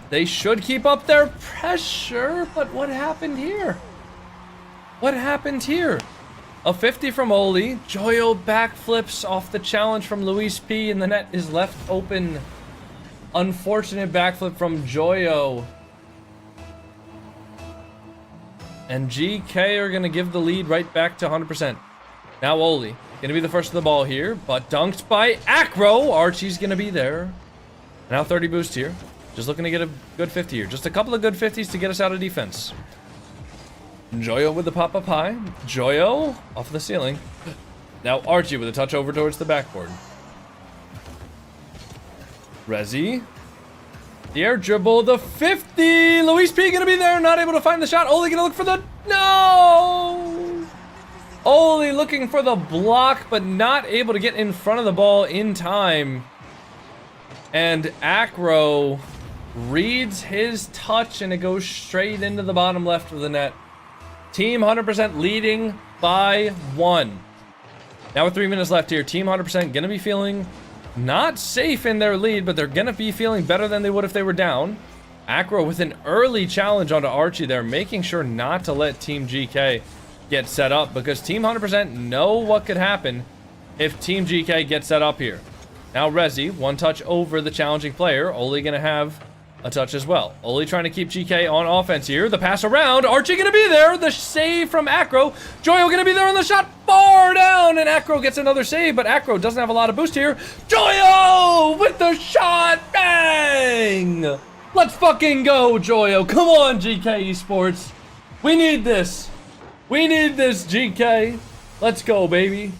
They should keep up their pressure, but what happened here? What happened here? A 50 from Oli. Joyo backflips off the challenge from Luis P, and the net is left open. Unfortunate backflip from Joyo. And GK are going to give the lead right back to 100%. Now Oli, gonna be the first of the ball here, but dunked by Acro. Archie's gonna be there. Now 30 boost here. Just looking to get a good 50 here. Just a couple of good 50s to get us out of defense. Joyo with the pop-up high. Joyo off the ceiling. Now Archie with a touch over towards the backboard. Rezi. The air dribble, the 50. Luis P gonna be there, not able to find the shot. Oli gonna look for the, no! Oli looking for the block, but not able to get in front of the ball in time. And Acro reads his touch, and it goes straight into the bottom left of the net. Team 100% leading by 1. Now with 3 minutes left here, Team 100% gonna be feeling not safe in their lead, but they're gonna be feeling better than they would if they were down. Acro with an early challenge onto Archie there, making sure not to let Team GK get set up, because Team 100% know what could happen if Team GK gets set up here. Now Rezi, one touch over the challenging player. Oli gonna have a touch as well. Oli trying to keep GK on offense here. The pass around. Archie gonna be there. The save from Acro. Joyo gonna be there on the shot. Far down. And Acro gets another save, but Acro doesn't have a lot of boost here. Joyo with the shot. Bang! Let's fucking go, Joyo. Come on, GK Esports. We need this. We need this, GK. Let's go, baby.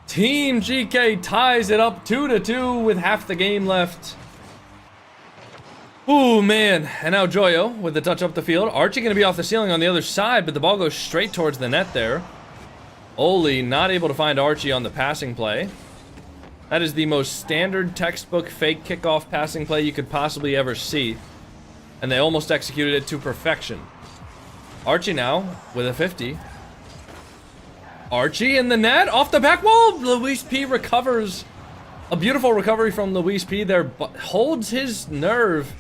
Team GK ties it up 2-2 with half the game left. Ooh, man. And now Joyo with the touch up the field. Archie going to be off the ceiling on the other side, but the ball goes straight towards the net there. Oli not able to find Archie on the passing play. That is the most standard textbook fake kickoff passing play you could possibly ever see. And they almost executed it to perfection. Archie now with a 50. Archie in the net, off the back wall. Luis P recovers. A beautiful recovery from Luis P there, but holds his nerve.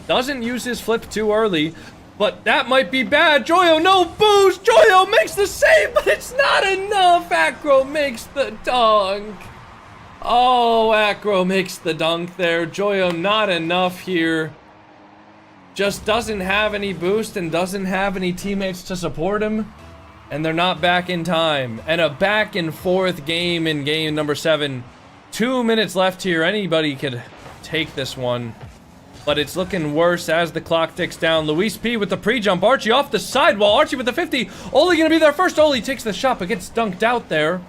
Doesn't use his flip too early, but that might be bad. Joyo, no boost. Joyo makes the save, but it's not enough. Acro makes the dunk. Oh, Acro makes the dunk there. Joyo not enough here. Just doesn't have any boost and doesn't have any teammates to support him. And they're not back in time. And a back and forth game in game number 7. 2 minutes left here. Anybody could take this one. But it's looking worse as the clock ticks down. Luis P with the pre-jump. Archie off the sidewall. Archie with the 50. Oli gonna be there first. Oli takes the shot but gets dunked out there.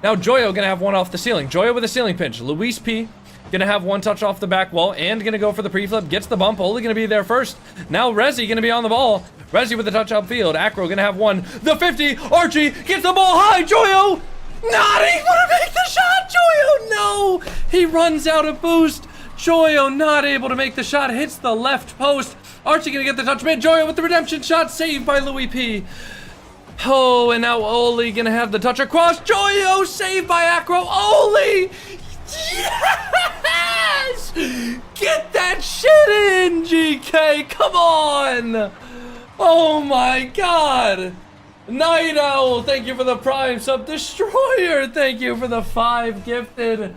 Now Joyo gonna have one off the ceiling. Joyo with a ceiling pinch. Luis P gonna have one touch off the back wall and gonna go for the pre-flip. Gets the bump. Oli gonna be there first. Now Rezi gonna be on the ball. Rezi with the touch upfield. Acro gonna have one. The 50. Archie gets the ball high. Joyo not able to make the shot. Joyo, no. He runs out of boost. Joyo not able to make the shot. Hits the left post. Archie gonna get the touch mid. Joyo with the redemption shot. Saved by Louis P. Oh, and now Oli gonna have the touch across. Joyo saved by Acro. Oli. Yes! Get that shit in, GK. Come on. Oh my god. Night Owl, thank you for the prime sub. Destroyer, thank you for the 5 gifted.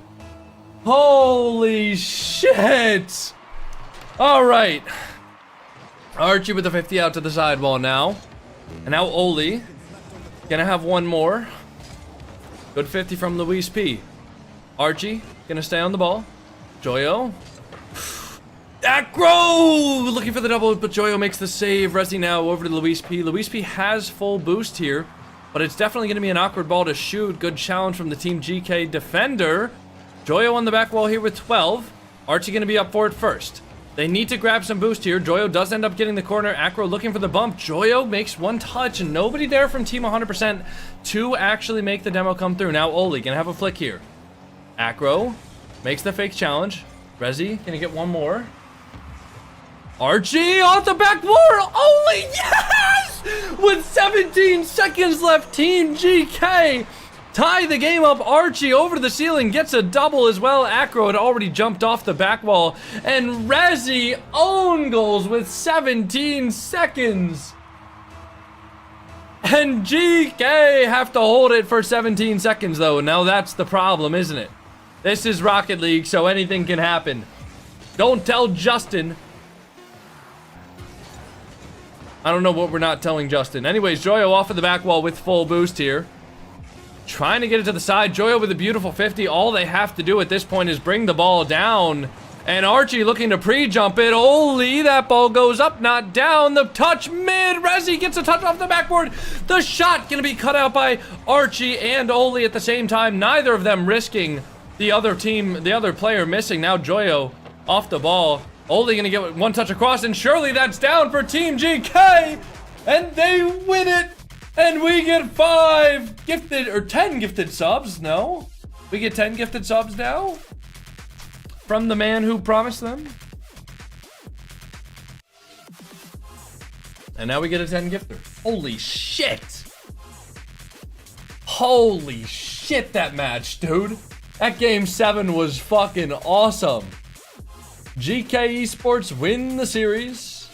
Holy shit. All right. Archie with the 50 out to the sidewall now. And now Oli gonna have one more. Good 50 from Luis P. Archie gonna stay on the ball. Joyo. Acro! Looking for the double, but Joyo makes the save. Rezi now over to Luis P. Luis P has full boost here, but it's definitely going to be an awkward ball to shoot. Good challenge from the Team GK defender. Joyo on the back wall here with 12. Archie going to be up for it first. They need to grab some boost here. Joyo does end up getting the corner. Acro looking for the bump. Joyo makes one touch, and nobody there from Team 100% to actually make the demo come through. Now Oli going to have a flick here. Acro makes the fake challenge. Rezi going to get one more. Archie off the back wall. Oli, yes! With 17 seconds left, Team GK tie the game up. Archie over the ceiling gets a double as well. Acro had already jumped off the back wall. And Rezi own goals with 17 seconds. And GK have to hold it for 17 seconds though. Now that's the problem, isn't it? This is Rocket League, so anything can happen. Don't tell Justin. I don't know what we're not telling Justin. Anyways, Joyo off of the back wall with full boost here. Trying to get it to the side. Joyo with a beautiful 50. All they have to do at this point is bring the ball down. And Archie looking to pre-jump it. Holy, that ball goes up, not down. The touch mid. Rezi gets a touch off the backboard. The shot gonna be cut out by Archie and Oli at the same time. Neither of them risking the other team, the other player missing. Now Joyo off the ball. Oli gonna get one touch across, and surely that's down for Team GK, and they win it, and we get 5 gifted, or 10 gifted subs. No, we get 10 gifted subs now from the man who promised them, and now we get a 10 gifter. Holy shit! Holy shit, that match, dude. That game 7 was fucking awesome. GK Esports win the series.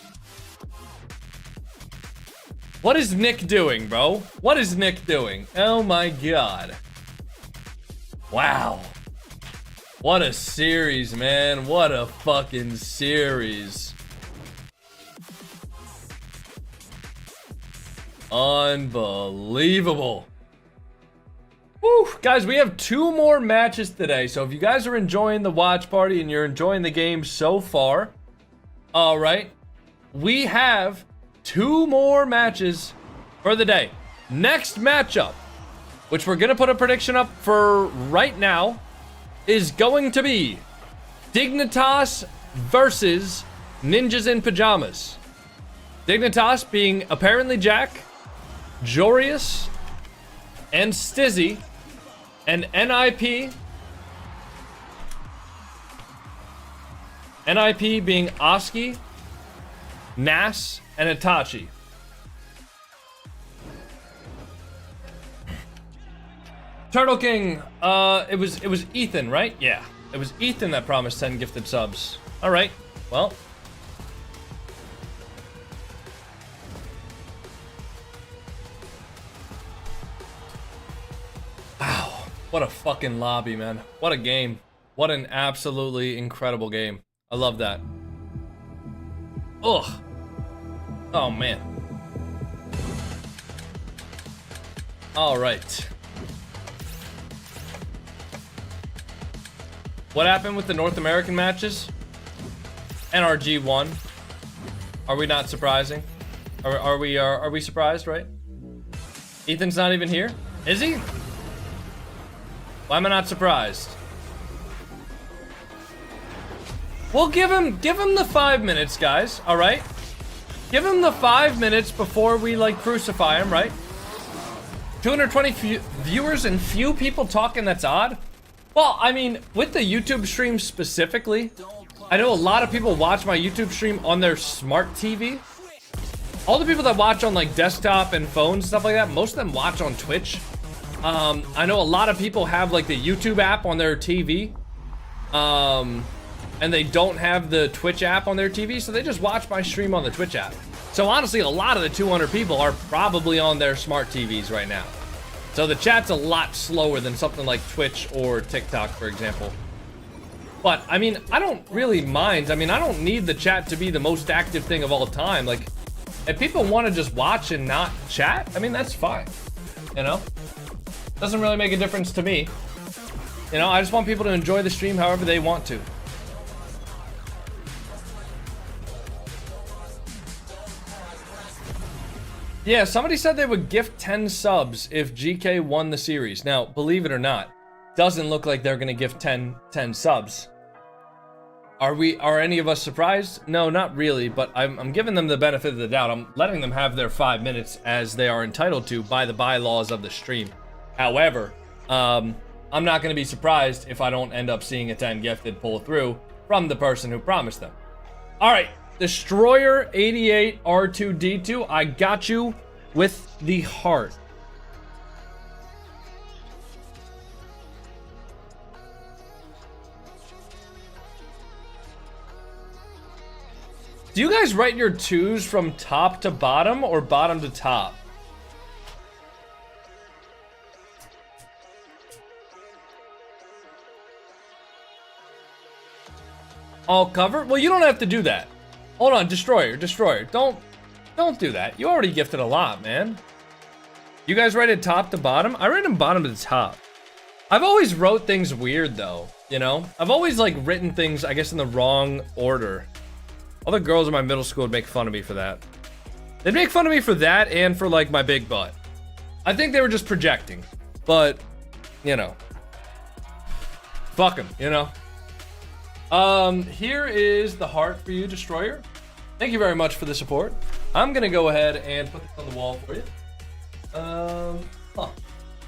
What is Nick doing, bro? What is Nick doing? Oh my god. Wow. What a series, man. What a fucking series. Unbelievable. Woo, guys, we have 2 more matches today. So if you guys are enjoying the watch party and you're enjoying the game so far, all right, we have 2 more matches for the day. Next matchup, which we're going to put a prediction up for right now, is going to be Dignitas versus Ninjas in Pyjamas. Dignitas being apparently Jack, Jorius, and Stizzy, and NIP being Oski, Nas, and Itachi. Turtle King, it was Ethan, right? Yeah, it was Ethan that promised 10 gifted subs. All right, well. Wow, what a fucking lobby, man. What a game. What an absolutely incredible game. I love that. Ugh. Oh, man. All right. What happened with the North American matches? NRG won. Are we not surprising? Are we surprised, right? Ethan's not even here? Is he? Why am I not surprised? Well, give him the 5 minutes, guys, all right? Give him the 5 minutes before we, like, crucify him, right? 220 viewers and few people talking, that's odd. Well, I mean, with the YouTube stream specifically, I know a lot of people watch my YouTube stream on their smart TV. All the people that watch on, like, desktop and phones, stuff like that, most of them watch on Twitch. I know a lot of people have, like, the YouTube app on their TV. And they don't have the Twitch app on their TV, so they just watch my stream on the Twitch app. So honestly, a lot of the 200 people are probably on their smart TVs right now. So the chat's a lot slower than something like Twitch or TikTok, for example. But, I mean, I don't really mind. I mean, I don't need the chat to be the most active thing of all time. Like, if people want to just watch and not chat, I mean, that's fine. You know? Doesn't really make a difference to me. You know, I just want people to enjoy the stream however they want to. Yeah, somebody said they would gift 10 subs if GK won the series. Now, believe it or not, doesn't look like they're gonna gift 10 subs. Are any of us surprised? No, not really, but I'm giving them the benefit of the doubt. I'm letting them have their 5 minutes as they are entitled to by the bylaws of the stream. However, I'm not gonna be surprised if I don't end up seeing a 10 gifted pull through from the person who promised them. All right. Destroyer 88 R2D2, I got you with the heart. Do you guys write your 2s from top to bottom or bottom to top? All cover? Well, you don't have to do that. Hold on, Destroyer. Don't do that. You already gifted a lot, man. You guys write it top to bottom? I write them bottom to the top. I've always wrote things weird, though, you know? I've always, like, written things, I guess, in the wrong order. All the girls in my middle school would make fun of me for that. They'd make fun of me for that and for, like, my big butt. I think they were just projecting. But, you know. Fuck them, you know? Here is the heart for you, Destroyer. Thank you very much for the support. I'm gonna go ahead and put this on the wall for you.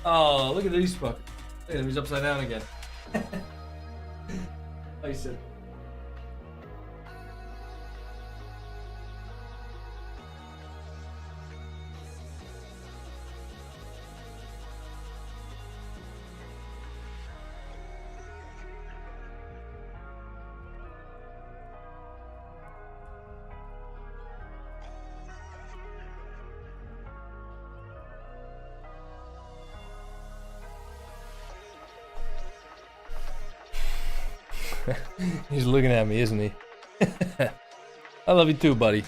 Oh, look at these fuckers. Look at them, he's upside down again. I said. He's looking at me, isn't he? I love you too, buddy.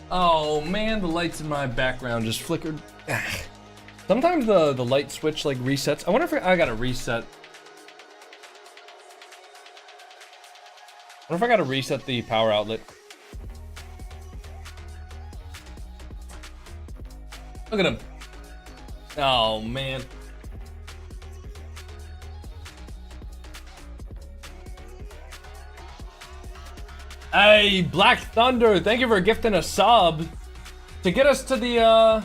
Oh man, the lights in my background just flickered. Sometimes the light switch like resets. I wonder if I gotta reset. I wonder if I gotta reset the power outlet. Look at him. Oh man. Hey, Black Thunder, thank you for gifting a sub to get us to the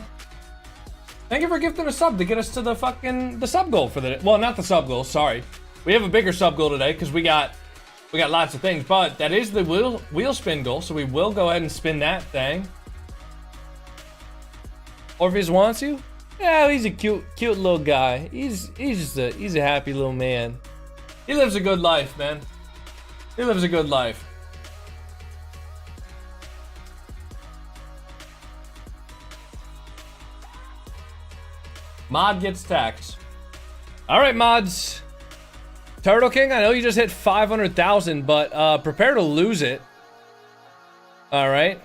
thank you for gifting a sub to get us to the sub goal for the, well, not the sub goal, sorry. We have a bigger sub goal today because we got lots of things, but that is the wheel spin goal, so we will go ahead and spin that thing. Orpheus wants you? Yeah, he's a cute little guy. He's a happy little man. He lives a good life, man. He lives a good life. Mod gets taxed. All right, mods. Turtle King, I know you just hit 500,000, but prepare to lose it. All right.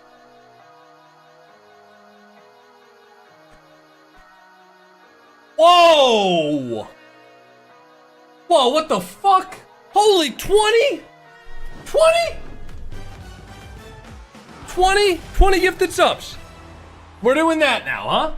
Whoa! Whoa, what the fuck? Holy 20? 20? 20 gifted subs. We're doing that now, huh?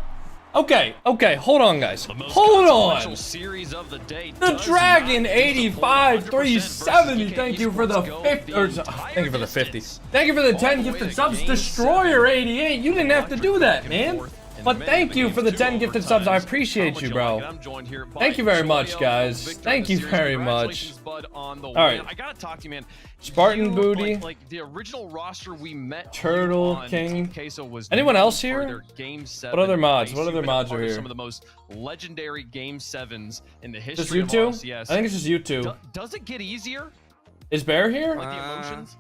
Okay, hold on, guys. Hold on. Series of the day. The Dragon 85 370. Thank you for the 50. Thank you for the 50. Thank you for the 10 gifted subs. Destroyer 88. You didn't have to do that, man. But thank you for the 10 gifted subs. I appreciate you, bro. Thank you very much, guys. Thank you very much. All right. I gotta talk to you, man. Spartan Booty. Like the original roster we met. Turtle King. Was anyone else here? What other mods? What other mods are here? Some of the most legendary Game 7s in the history just you of two? RLCS. I think it's just you two. Does it get easier? Is Bear here? Like the emotions?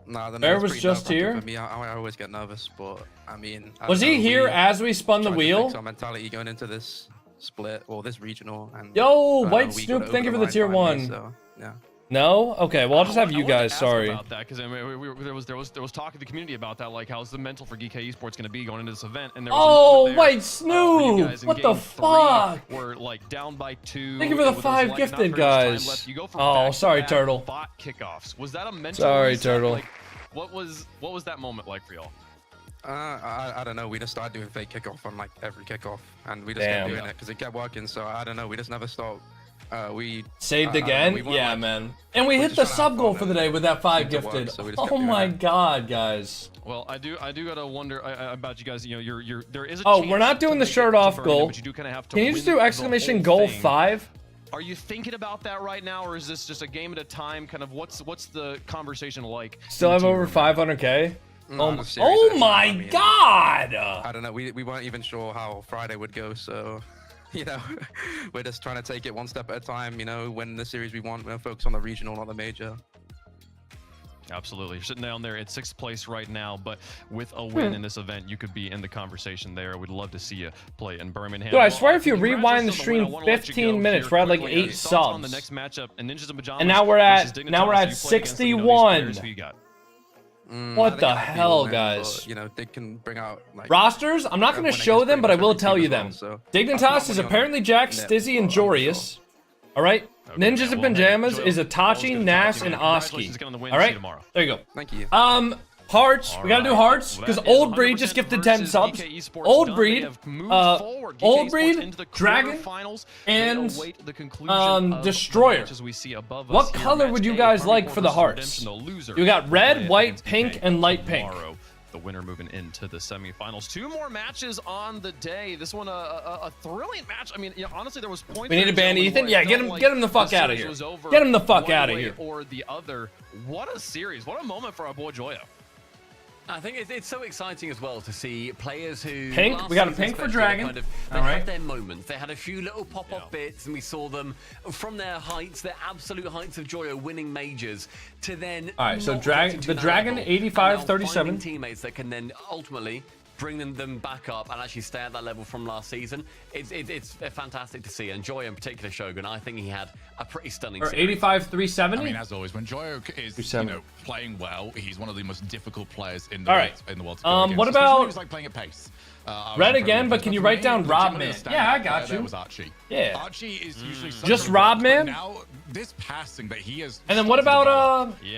Nah, the Bear was just here. For me, I always get nervous, but I mean, was he here as we spun the wheel? Our mentality going into this split or this regional. And yo, White Snoop, thank you for the tier 1. So, yeah. No? Okay, well I'll just have you guys. Sorry. About that, because I mean, there was talk in the community about that, like how's the mental for GK Esports going to be going into this event? And there was White Snoop! What the fuck? We're like down by 2. Thank you for the 5 gifted, guys. Oh, sorry, Turtle. Bot kickoffs. Was that a mental? Sorry, Turtle. Like, what was that moment like for y'all? I don't know. We just started doing fake kickoff on like every kickoff, and we just kept doing it because it kept working. So I don't know. We just never stopped. We saved again. Yeah, like, man. And we hit the sub goal for the day with that 5 gifted. Oh my god, guys. Well, I do gotta wonder about you guys. You know, there is a chance we're not doing the shirt off goal. But you do kind of have to. Can you just do exclamation goal 5? Are you thinking about that right now, or is this just a game at a time? Kind of what's the conversation like? Still have over 500K. Oh my god! I don't know. We weren't even sure how Friday would go, so you know, we're just trying to take it one step at a time. You know, win the series we want. We're focused on the regional, not the major. Absolutely. You're sitting down there at 6th place right now, but with a win in this event, you could be in the conversation there. We'd love to see you play in Birmingham. Dude, I swear if you rewind the stream 15 minutes, we're at like 8 subs. The next matchup, and now we're at 61. What the hell, guys? But, you know, they can bring out like rosters. I'm not going to show them, but I will tell you them. Dignitas is apparently Jack, Stizzy, and Jorius. All right. Okay, Ninjas and Pyjamas is Itachi, Nas, and Oski. All right, there you go. Thank you. Hearts. We gotta do hearts because Old Breed just gifted 10 subs. Old Breed, Dragon, and Destroyer. What color would you guys like for the hearts? You got red, white, pink, and light pink. The winner moving into the semifinals. 2 more matches on the day. This one a thrilling match. I mean, honestly, there was points. We need to ban Ethan. Yeah, get him the fuck out of here. Get him the fuck out of here. Or the other. What a series. What a moment for our boy Joya. I think it's so exciting as well to see players who pink. We got a pink for Dragon. Kind of, they had their moments. They had a few little pop-off bits, and we saw them from their heights, their absolute heights of joy, winning majors, to then. All right, so the Dragon 85-37. Teammates that can then ultimately bring them back up and actually stay at that level from last season. It's fantastic to see. And Joyo in particular, Shogun, I think he had a pretty stunning Or series. 85-370. I mean, as always, when Joyo is playing well, he's one of the most difficult players in the All world. right. In the world to go against. What Especially about when he was like playing at pace? Red again, but can you write down Robman? Yeah, I got you. Was Archie. Yeah. Archie is usually just Robman. Now this passing that he has. And then what about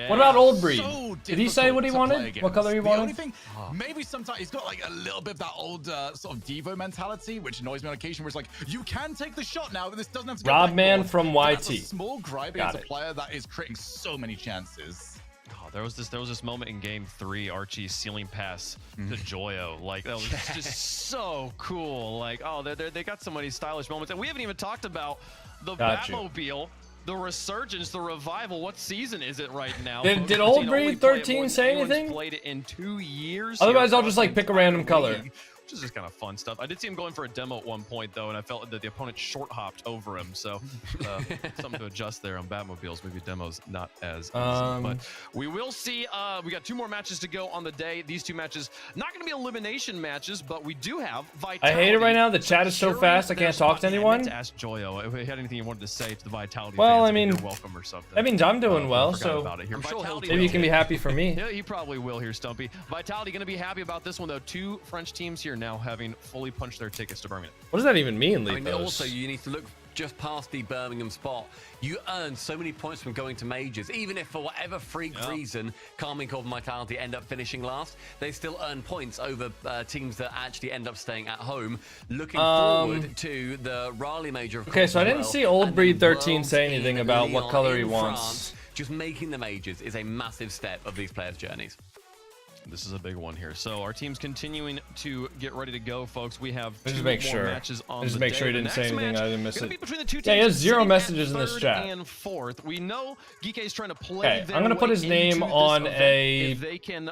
what about Old Breed? So Did he say what he wanted? What color he wanted? The only thing, maybe sometimes he's got like a little bit of that old sort of Devo mentality, which annoys me on occasion. Where it's like, you can take the shot now, but this doesn't have to. Robman from That's a YT. small gripe against a player that is creating so many chances. Oh, there was this moment in Game 3, Archie's ceiling pass to Joyo. Like, that was just so cool. Like, oh, they got so many stylish moments, and we haven't even talked about the Batmobile. The resurgence, the revival. What season is it right now? Did Old Breed 13 say anything? Played it in 2 years. Otherwise, I'll just like pick a random color. Which is just kind of fun stuff. I did see him going for a demo at one point, though, and I felt that the opponent short hopped over him. So something to adjust there on Batmobiles. Maybe demos not as easy. But we will see. We got 2 more matches to go on the day. These 2 matches, not going to be elimination matches, but we do have Vitality. I hate it right now. The chat is so fast, I can't talk to anyone. I meant to ask Joyo if he had anything he wanted to say to the Vitality well, fans. I mean, you're welcome or something. That means I'm doing well, so about it here. maybe you can be happy for me. Yeah, he probably will here, Stumpy. Vitality going to be happy about this one, though. 2 French teams here now having fully punched their tickets to Birmingham. What does that even mean, Leapos? I mean, also, you need to look just past the Birmingham spot. You earn so many points from going to majors. Even if for whatever freak reason KARMINE and Vitality end up finishing last, they still earn points over teams that actually end up staying at home. Looking forward to the Raleigh major. Okay, so I didn't see Old Breed 13 say anything about what color he wants. Just making the majors is a massive step of these players' journeys. This is a big one here. So our team's continuing to get ready to go, folks. We have 2 more matches on the Just make sure he day. didn't say anything. I didn't miss it. Between the 2 teams, yeah, he has 0 sitting messages at in this 3rd chat. and 4th. We know Geek is trying to play. Okay, I'm gonna put his name on a if they can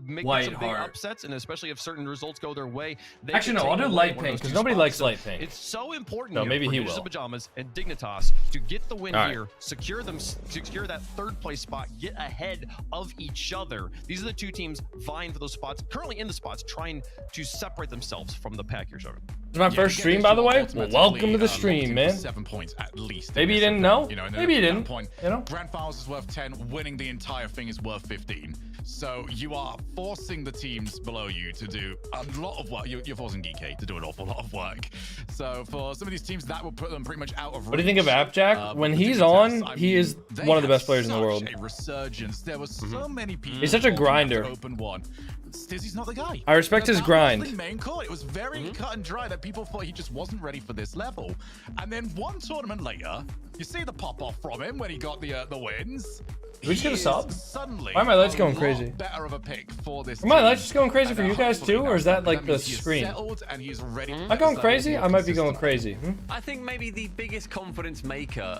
make white some big heart. upsets, and especially if certain results go their way. Actually, no, I'll do light pink because nobody likes light pink. It's so important. No, here maybe for he Ninjas will. of Pyjamas and Dignitas to get the win All here, secure that 3rd place spot, get ahead of each other. These are the 2 teams vying for those spots, currently in the spots, trying to separate themselves from the pack here, Shogun. It's my first stream, by the way. Well, welcome to the stream, man. 7 points at least. Maybe you didn't know. Maybe you didn't. Point, Grand Finals is worth 10. Winning the entire thing is worth 15. So you are forcing the teams below you to do a lot of work. You're forcing GK to do an awful lot of work. So for some of these teams, that will put them pretty much out of reach. What do you think of Appjack? When he's on, he is one of the best players in the world. A resurgence. There was so many people. He's such a grinder. Open one. Stizzy's not the guy. I respect his grind. The main call. It was very cut and dry that people thought he just wasn't ready for this level. And then one tournament later, you see the pop off from him when he got the wins. Did we just get a sub? Suddenly, why are my lights going crazy? Better of a pick for this. Are my lights just going crazy for you guys too, or is that like the screen? And he's ready. Am I going crazy? I might be going crazy. I think maybe the biggest confidence maker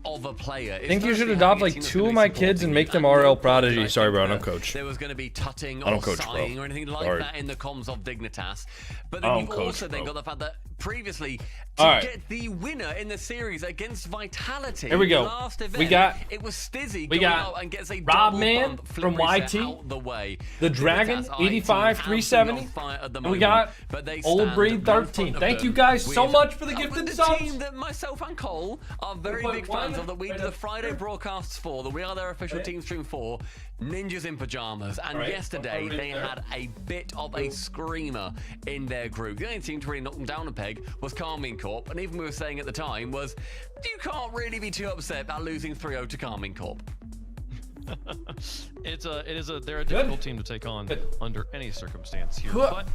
of a player. I think you should adopt like 2 of my kids and make them RL Prodigy. Sorry, bro, I don't coach. There was going to be tutting I don't or coach, sighing bro. or anything like Sorry. that in the comms of Dignitas. But I then don't you've coach, also then bro. got the fact that previously get the winner in the series against Vitality. Here we go. Last event, We got it was Stizzy we going got out and gets a Robman double bump, from flip reset YT, out the way. the Dragon, Dignitas 85, IT 370, absolutely on fire at the and we moment, got but they Old stand Breed right in 13. front of Thank them you guys so with much for the gifted the subs. team that myself and Cole are very Wait, big why fans not? of, that we do the Friday broadcasts for, that we are their official team stream for, Ninjas in Pyjamas. And Right. yesterday they had a bit of a screamer in their group. The only team to really knock them down a peg was KARMINE Corp, and even we were saying at the time was, you can't really be too upset about losing 3-0 to KARMINE Corp. They're a difficult team to take on under any circumstance here. But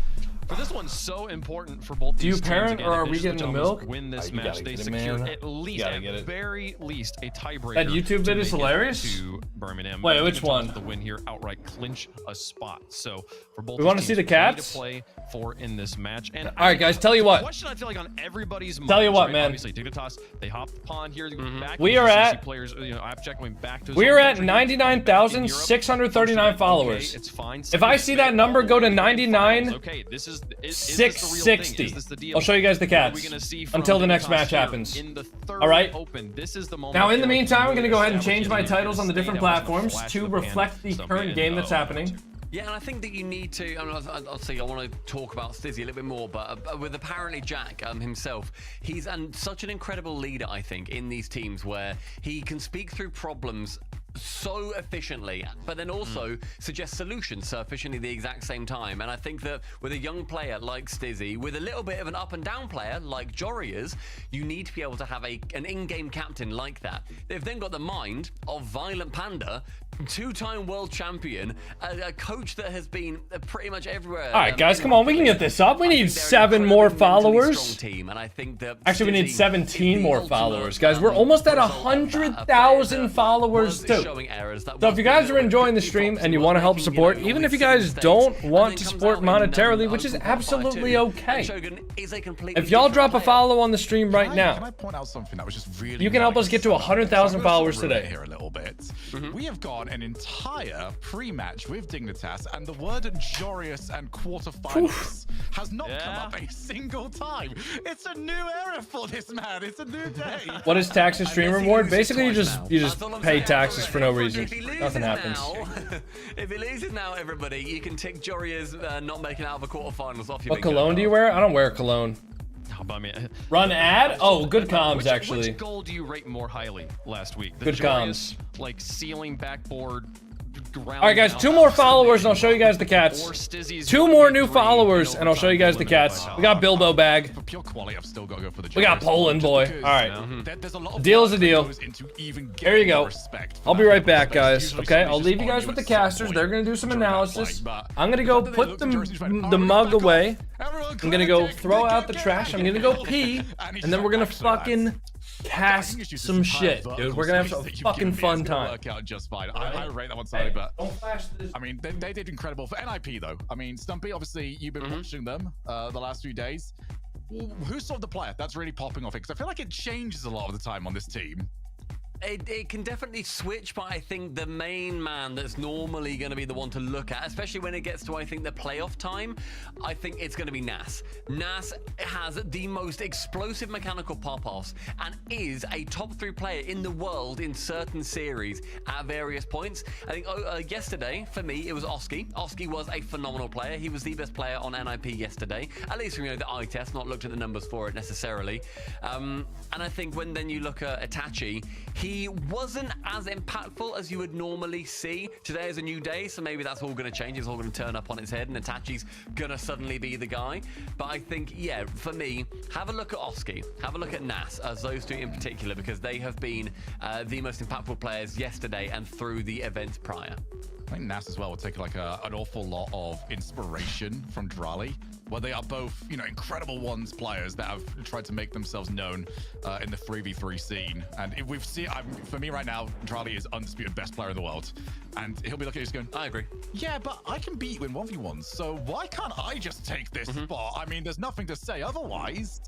for this one, so important for both Do you these teams. parent Again, or are if we Ninjas getting the Pyjamas milk? Win this You match, gotta they get it, secure man. at least, Gotta at get it. very least, a tiebreaker. That YouTube to vid is make it hilarious. To Birmingham. Wait, which one? The win here, outright clinch a spot. So for both, We want to these see the teams, we need cats? to play for in this match. And All right, guys, tell you the what. question I feel like on everybody's mind. Tell you what, man. Obviously, Dignitas, they hopped the pond here. Back We to are CC at- players. Appjack going back to. We are at 99,639 followers. It's fine. If I see that number go to 99, okay, this is 660. I'll show you guys the What are we cats gonna see from until the next Dignitas match here happens. in the third All right. Open. This is the moment. Now, in the where meantime, I'm we going to go ahead and establish change my it. titles on the different That was a platforms flash to in the pan. reflect the Something current in- game that's happening. Yeah, and I think that you need to, I mean, obviously I want to talk about Stizzy a little bit more, but with apparently Jack himself, he's such an incredible leader, I think, in these teams where he can speak through problems so efficiently, but then also suggest solutions so efficiently at the exact same time. And I think that with a young player like Stizzy, with a little bit of an up and down player like Joria's, you need to be able to have an in-game captain like that. They've then got the mind of Violent Panda, two-time world champion, a coach that has been pretty much everywhere. All right, guys, come on, we can get this up. We need 7 more followers. Team, and I think that actually, we need 17 more followers, guys. We're almost at 100,000 followers too. So if you guys are enjoying the stream and you want to help support, even if you guys don't want to support monetarily, which is absolutely okay, if y'all drop a follow on the stream right now, can I point out something that was just really you can help us get to 100,000 followers today. Here a little bit. We have got an entire pre-match with Dignitas, and the word Jorius and quarterfinals has not come up a single time. It's a new era for this man. It's a new day. What is tax and stream reward? Basically, you just pay taxes for no reason. Nothing happens. If he loses now, everybody, you can tick Joria's not making out of the quarterfinals off your What cologne do you wear? I don't wear cologne. Run ad? Oh, good comms, actually. Which goal do you rate more highly last week? Good comms. Like ceiling backboard. All right, guys, 2 more followers and I'll show you guys the cats. 2 more new followers and I'll show you guys the cats. We got Bilbo Bag. For pure quality, I've still got to go for the We got Poland Boy. All right. Deal is a deal. There you go. I'll be right back, guys. Okay, I'll leave you guys with the casters. They're going to do some analysis. I'm going to go put the mug away. I'm going to go throw out the trash. I'm going to go pee. And then we're going to fucking cast some shit, dude. We're gonna have some fucking fun time. Work out just fine. I rate that one slightly, but I mean, they did incredible for NIP though. I mean, Stumpy, obviously you've been watching them the last few days. Who's sort of the player that's really popping off it? Because I feel like it changes a lot of the time on this team. It can definitely switch, but I think the main man that's normally going to be the one to look at, especially when it gets to, I think, the playoff time, I think it's going to be Nas. Nas has the most explosive mechanical pop-offs and is a top 3 player in the world in certain series at various points. I think yesterday, for me, it was Oski. Oski was a phenomenal player. He was the best player on NIP yesterday, at least from, you know, the eye test, not looked at the numbers for it necessarily. And I think when then you look at Itachi, he wasn't as impactful as you would normally see. Today is a new day, so maybe that's all going to change. It's all going to turn up on its head, and Itachi's going to suddenly be the guy. But I think, yeah, for me, have a look at Oski, have a look at Nas, as those 2 in particular, because they have been the most impactful players yesterday and through the events prior. I think Nas as well will take like an awful lot of inspiration from Drali, where they are both, you know, incredible ones players that have tried to make themselves known in the 3v3 scene. And if we've seen, for me right now, Drali is undisputed best player in the world. And he'll be looking at us going, I agree. Yeah, but I can beat you in 1v1s, so why can't I just take this spot? I mean, there's nothing to say otherwise.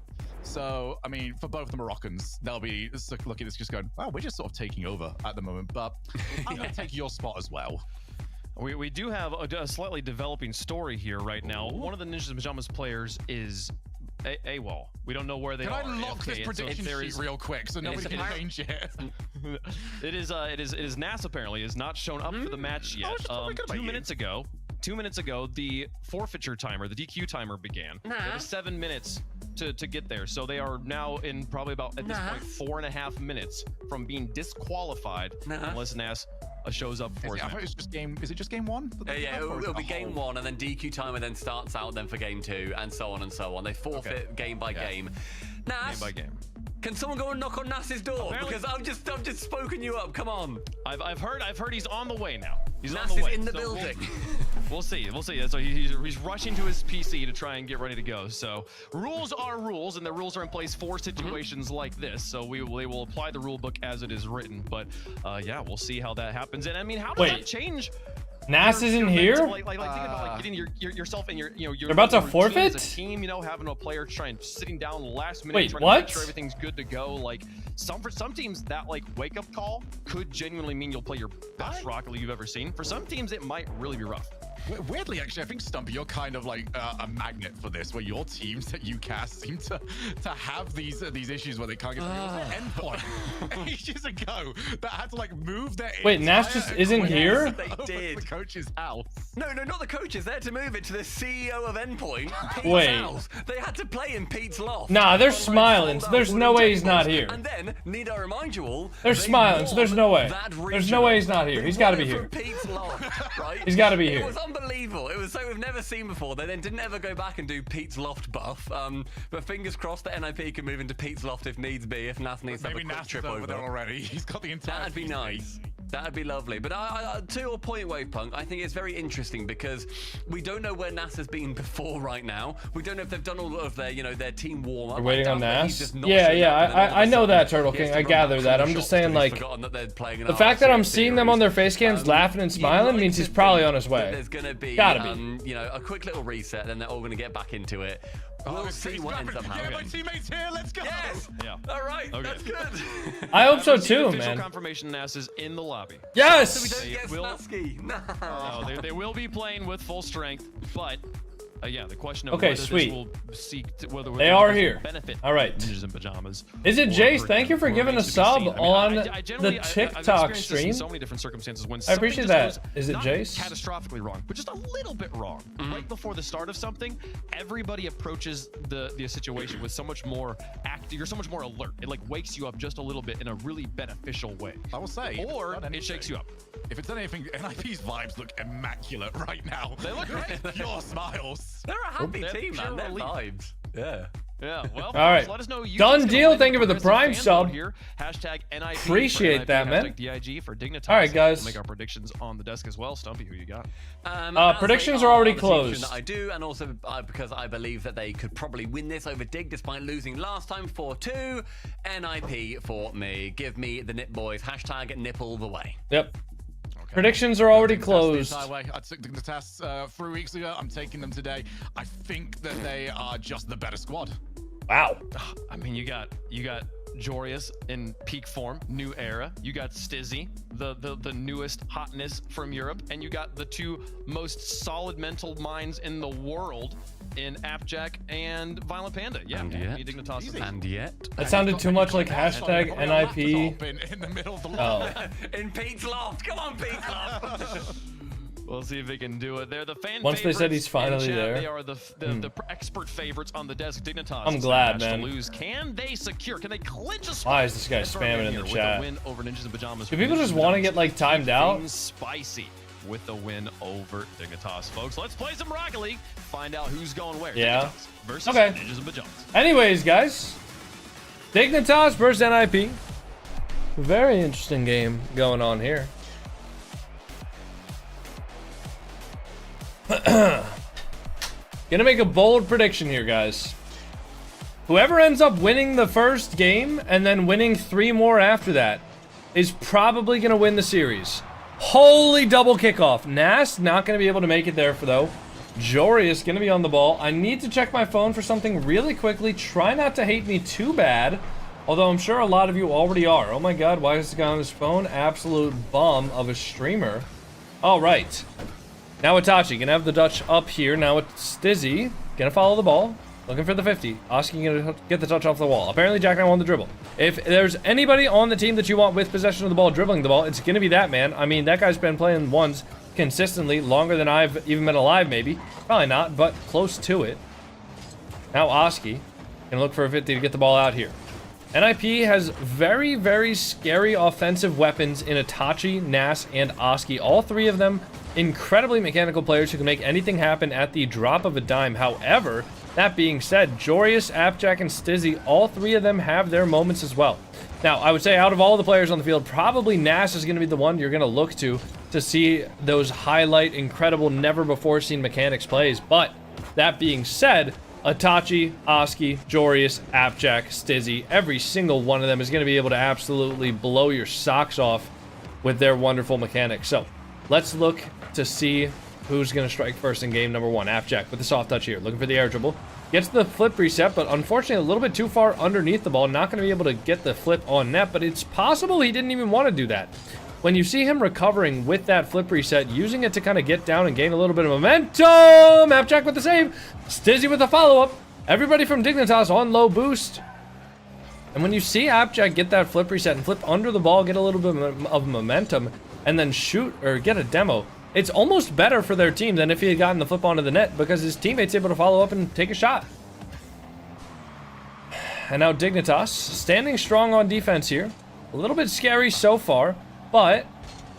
So, I mean, for both the Moroccans, they'll be looking at this just going, wow, we're just sort of taking over at the moment, but I'm going to take your spot as well. We do have a slightly developing story here right now. One of the Ninjas and Pyjamas players is AWOL. We don't know where they are. Can I lock this prediction sheet real quick so nobody can change it? It is Nas apparently is not shown up for the match yet. 2 minutes ago, 2 minutes ago, the forfeiture timer, the DQ timer began. They have 7 minutes to get there. So they are now in probably about, at this point, 4.5 minutes from being disqualified unless Nas shows up for his match. It's just game. Is it just game 1? Yeah, it'll be game 1, and then DQ timer then starts out then for game 2, and so on and so on. They forfeit game by game. Nas, game by game. Can someone go and knock on Nas's door? Apparently, because I've just spoken you up. Come on. I've heard he's on the way now. He's Nas on the way. is in the building. We'll see. So he's rushing to his PC to try and get ready to go. So rules are rules, and the rules are in place for situations like this. So they will apply the rule book as it is written. But yeah, we'll see how that happens. And I mean, how does that change? Nas isn't here? Like think about like getting yourself and your They're about to forfeit? As a team, you know, having a player trying sitting down last minute, Wait, trying to make sure everything's good to go. Like for some teams, that like wake up call could genuinely mean you'll play your best Rocket League you've ever seen. For some teams, it might really be rough. Weirdly, actually, I think Stumpy, you're kind of like a magnet for this, where your teams that you cast seem to have these issues where they can't get to the endpoint ages ago that had to like move their. Wait, Nash just isn't here? They did. The coach's house. No, not the coaches. They had to move it to the CEO of Endpoint, Pete's Wait. house. They had to play in Pete's loft. Nah, they're On, like, smiling, so sold-out there's no wooden way he's not tables. here. And then, need I remind you all, They're they smiling, so there's no won way. that There's no way he's not regional. here. They He's gotta won be it here. from Pete's loft, right? He's gotta be here. It was unbelievable. It was something we've never seen before. They then didn't ever go back and do Pete's loft buff. But fingers crossed that NIP can move into Pete's loft if needs be. If Nas needs to have a Maybe quick Nash trip is over over there already. He's got the entire. That'd be team nice. That'd be lovely. But to your point, Wavepunk, I think it's very interesting because we don't know where NAS has been before right now. We don't know if they've done all of their, their team warm up. We're waiting on Nas? Yeah, I know that, Turtle King. I gather that. I'm just saying, like, the fact that I'm seeing them on their face cams laughing and smiling means he's probably on his way. There's going to be, Gotta be. A quick little reset, then they're all going to get back into it. We'll see what ends up happening. Yeah, my teammates here. Let's go. Yes. Yeah. All right. Okay. That's good. I hope so Received too, official man. confirmation NAS is in the lobby. So we Yes! don't get will- Snasky. No. No, they will be playing with full strength, but yeah, the question of Okay, whether sweet. this will seek to, whether They are this will here. benefit All right. Ninjas in Pajamas. Is it or Jace? hurt Thank you them for giving a remains to be sub seen. I mean, on I generally- the I've TikTok experienced this stream. in so many different circumstances when I appreciate something that. just goes Is it not Jace? catastrophically wrong, but just a little bit wrong. Right before the start of something, everybody approaches the situation with so much more active. You're so much more alert. It like wakes you up just a little bit in a really beneficial way. I will say, Or if it's done it shakes anything- you up. If it's done anything, NIP's vibes look immaculate right now. They look great. Pure smiles. They're a happy They're team, pure man. They're relief. vibes. Yeah. Yeah, well, All right. let us know. You Done guys can deal. win Thank you for the progressive Prime fan sub. vote here. Hashtag NIP for Appreciate NIP, that, man. hashtag DIG for Dignitas. All right, guys. We'll make our predictions on the desk as well. Stumpy, who you got? Predictions As they are already the team closed. that I do, and also because I believe that they could probably win this over Dig despite losing last time 4-2. NIP for me. Give me the Nip Boys. Hashtag nipple the way. Yep. Predictions are already Dignitas closed. the entire way. I took the tests 3 weeks ago. I'm taking them today. I think that they are just the better squad. Wow. I mean, you got Jorius in peak form, new era. You got Stizzy, the newest hotness from Europe, and you got the two most solid mental minds in the world in Appjack and Violent Panda. Yeah, And yeah, yet. Dignitas. And yet. That sounded too much like hashtag NIP. In the middle of the Oh. In Pete's loft. Come on, Pete's loft. We'll see if they can do it. They're the fan Once they said favorites he's in finally chat. there. They are the expert favorites on the desk. Dignitas. I'm is glad, match to man. lose. Can they secure? Can they clinch a spot? Why is this guy and throw it spamming in here the with chat? a win over Ninjas in Pajamas. Do people just want to get like timed out? Things spicy with the win over Dignitas, folks. Let's play some Rocket League. Find out who's going where. Yeah. Dignitas versus Okay. Ninjas in Pajamas. Anyways, guys, Dignitas versus NIP. Very interesting game going on here. Gonna make a bold prediction here, guys. Whoever ends up winning the first game and then winning 3 more after that is probably gonna win the series. Holy double kickoff. Nas not gonna be able to make it there for though. Jorius gonna be on the ball. I need to check my phone for something really quickly. Try not to hate me too bad. Although I'm sure a lot of you already are. Oh my god, why is this guy on his phone? Absolute bum of a streamer. Alright. Now Itachi gonna have the Dutch up here. Now it's Stizzy. Gonna follow the ball. Looking for the 50. Oski gonna get the touch off the wall. Apparently Jack now on the dribble. If there's anybody on the team that you want with possession of the ball dribbling the ball, it's gonna be that man. I mean, that guy's been playing ones consistently longer than I've even been alive, maybe. Probably not, but close to it. Now Oski gonna look for a 50 to get the ball out here. NIP has very, very scary offensive weapons in Itachi, Nas, and Oski. All 3 of them incredibly mechanical players who can make anything happen at the drop of a dime. However, that being said, Jorius, Appjack, and Stizzy, all 3 of them have their moments as well. Now, I would say out of all the players on the field, probably Nas is going to be the one you're going to look to see those highlight, incredible, never-before-seen mechanics plays. But that being said, Itachi, Oski, Jorius, Appjack, Stizzy, every single one of them is going to be able to absolutely blow your socks off with their wonderful mechanics. So, let's look to see who's going to strike first in game number 1. Appjack with the soft touch here, looking for the air dribble. Gets the flip reset, but unfortunately a little bit too far underneath the ball. Not going to be able to get the flip on net, but it's possible he didn't even want to do that. when you see him recovering with that flip reset, using it to kind of get down and gain a little bit of momentum. Appjack with the save. Stizzy with the follow-up. Everybody from Dignitas on low boost. And when you see Appjack get that flip reset and flip under the ball, get a little bit of momentum, and then shoot or get a demo, it's almost better for their team than if he had gotten the flip onto the net, because his teammate's able to follow up and take a shot. And now Dignitas standing strong on defense here. A little bit scary so far, but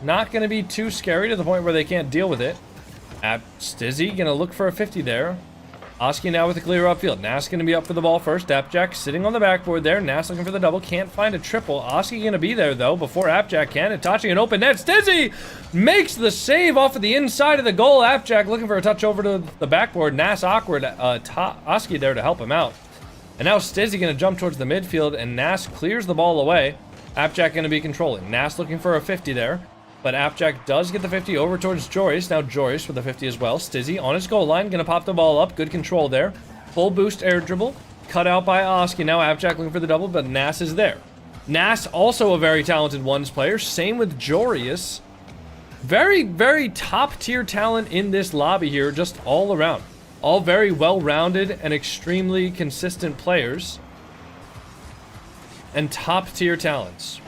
not going to be too scary to the point where they can't deal with it. Stizzy going to look for a 50 there. Oski now with a clear upfield. Nas going to be up for the ball first. Appjack sitting on the backboard there. Nas looking for the double. Can't find a triple. Oski going to be there, though, before Appjack can. Itachi an open net. Stizzy makes the save off of the inside of the goal. Appjack looking for a touch over to the backboard. Nas awkward. Oski there to help him out. And now Stizzy going to jump towards the midfield, and Nas clears the ball away. Appjack going to be controlling. Nas looking for a 50 there. But Appjack does get the 50 over towards Joris. Now Joris with the 50 as well. Stizzy on his goal line. Going to pop the ball up. Good control there. Full boost air dribble. Cut out by Oski. Now Appjack looking for the double, but Nas is there. Nas also a very talented ones player. Same with Joris. Very, very top tier talent in this lobby here. Just all around. All very well-rounded and extremely consistent players. And top tier talents.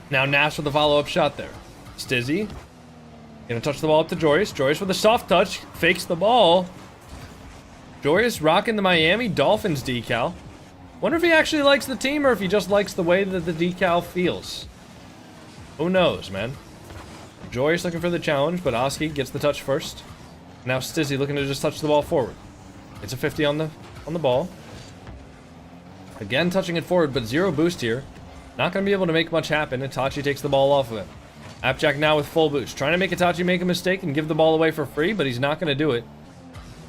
Now Nas with the follow-up shot there. Stizzy gonna touch the ball up to Joris. Joris with a soft touch, fakes the ball. Joris rocking the Miami Dolphins decal. Wonder if he actually likes the team or if he just likes the way that the decal feels. Who knows, man? Joris looking for the challenge, but Oski gets the touch first. Now Stizzy looking to just touch the ball forward. It's a 50 on the ball. Again touching it forward, but zero boost here. Not going to be able to make much happen. Itachi takes the ball off of him. Appjack now with full boost. Trying to make Itachi make a mistake and give the ball away for free, but he's not going to do it.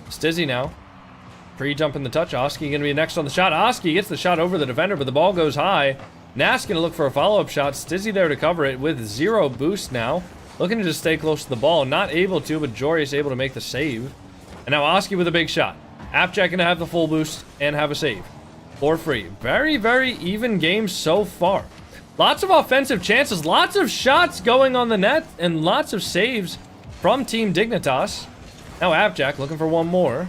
Stizzy now. Pre-jumping the touch. Oski going to be next on the shot. Oski gets the shot over the defender, but the ball goes high. Nas going to look for a follow-up shot. Stizzy there to cover it with zero boost now. Looking to just stay close to the ball. Not able to, but Joris able to make the save. And now Oski with a big shot. Appjack going to have the full boost and have a save. For free. Very, very even game so far. Lots of offensive chances, lots of shots going on the net, and lots of saves from Team Dignitas. Now Appjack looking for one more.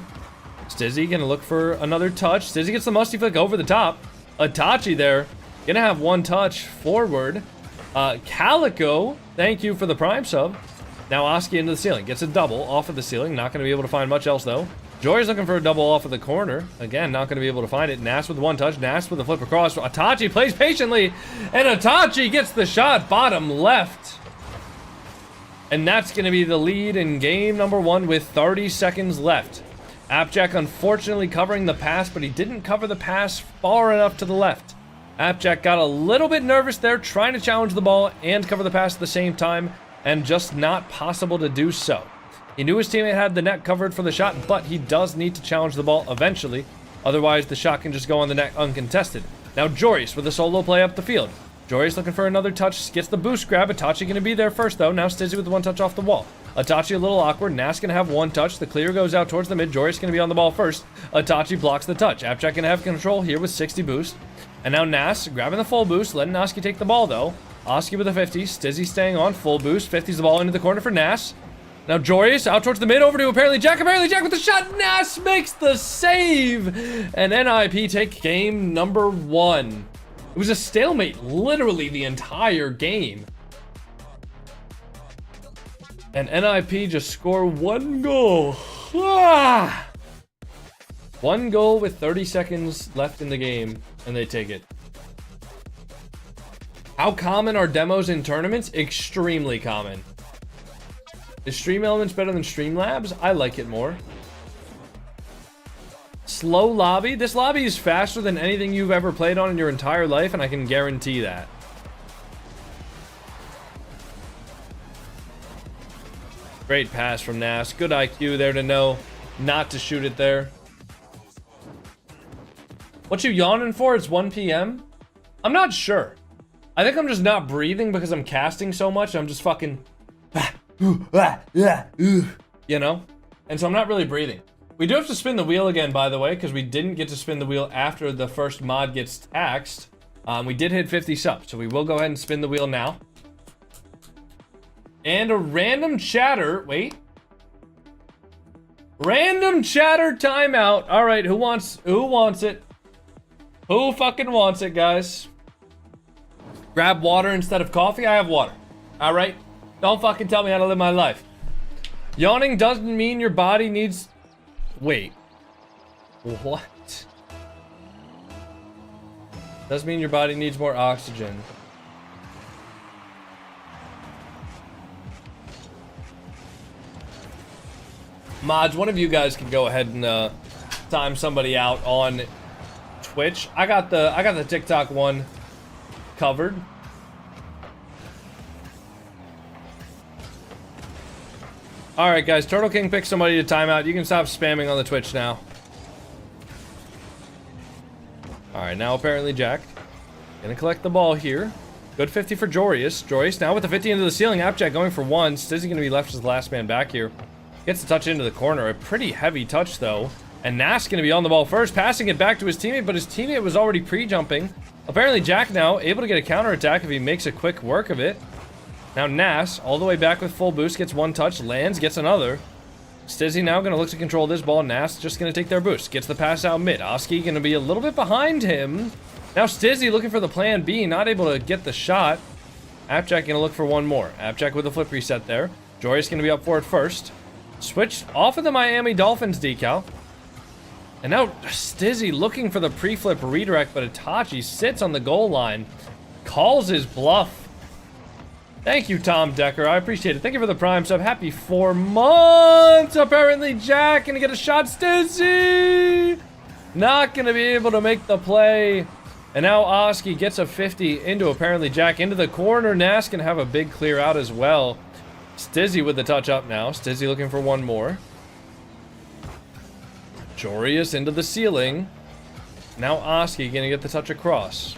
Stizzy gonna look for another touch. Stizzy gets the musty flick over the top. Itachi there, gonna have one touch forward. Calico, thank you for the prime sub. Now Oski into the ceiling, gets a double off of the ceiling. Not gonna be able to find much else though. Jory's looking for a double off of the corner. Again, not going to be able to find it. Nas with one touch. Nas with a flip across. Itachi plays patiently. And Itachi gets the shot. Bottom left. And that's going to be the lead in game number 1 with 30 seconds left. Appjack unfortunately covering the pass, but he didn't cover the pass far enough to the left. Appjack got a little bit nervous there, trying to challenge the ball and cover the pass at the same time, and just not possible to do so. He knew his teammate had the net covered for the shot, but he does need to challenge the ball eventually. Otherwise, the shot can just go on the net uncontested. Now, Joris with a solo play up the field. Joris looking for another touch, gets the boost grab. Itachi going to be there first, though. Now Stizzy with one touch off the wall. Itachi a little awkward. Nas going to have one touch. The clear goes out towards the mid. Joris going to be on the ball first. Itachi blocks the touch. Appjack going to have control here with 60 boost. And now Nas grabbing the full boost, letting Oski take the ball, though. Oski with a 50. Stizzy staying on full boost. 50's the ball into the corner for Nas. Now Joris out towards the mid, over to Apparently Jack with the shot. Nas makes the save. And NIP take game number 1. It was a stalemate literally the entire game. And NIP just score one goal. Ah! One goal with 30 seconds left in the game, and they take it. How common are demos in tournaments? Extremely common. Is Stream Elements better than Streamlabs? I like it more. Slow lobby. This lobby is faster than anything you've ever played on in your entire life, and I can guarantee that. Great pass from Nas. Good IQ there to know not to shoot it there. What you yawning for? It's 1 p.m. I'm not sure. I think I'm just not breathing because I'm casting so much. I'm just fucking... you know? And so I'm not really breathing. We do have to spin the wheel again, by the way, because we didn't get to spin the wheel after the first mod gets taxed. We did hit 50 subs, so we will go ahead and spin the wheel now. And a random chatter. Wait. Random chatter timeout. All right, who wants it? Who fucking wants it, guys? Grab water instead of coffee? I have water. All right? Don't fucking tell me how to live my life. Yawning doesn't mean your body needs... Wait. What? Does mean your body needs more oxygen. Mods, one of you guys can go ahead and time somebody out on Twitch. I got the TikTok one covered. All right, guys. Turtle King picked somebody to time out. You can stop spamming on the Twitch now. All right, now apparently Jack gonna collect the ball here. Good 50 for Jorius. Jorius now with the 50 into the ceiling. Appjack going for one. Stizzy gonna be left as the last man back here. Gets the touch into the corner. A pretty heavy touch though. And Nas gonna be on the ball first, passing it back to his teammate, but his teammate was already pre-jumping. Apparently Jack now able to get a counter attack if he makes a quick work of it. Now Nas, all the way back with full boost, gets one touch, lands, gets another. Stizzy now going to look to control this ball. Nas just going to take their boost. Gets the pass out mid. Oski going to be a little bit behind him. Now Stizzy looking for the plan B, not able to get the shot. Appjack going to look for one more. Appjack with the flip reset there. Jory's going to be up for it first. Switch off of the Miami Dolphins decal. And now Stizzy looking for the pre-flip redirect, but Itachi sits on the goal line. Calls his bluff. Thank you, Tom Decker. I appreciate it. Thank you for the prime sub. Happy 4 months. Apparently, Jack gonna get a shot. Stizzy not gonna be able to make the play. And now Oski gets a 50 into apparently Jack into the corner. Nas can have a big clear out as well. Stizzy with the touch up now. Stizzy looking for one more. Jorius into the ceiling. Now Oski gonna get the touch across.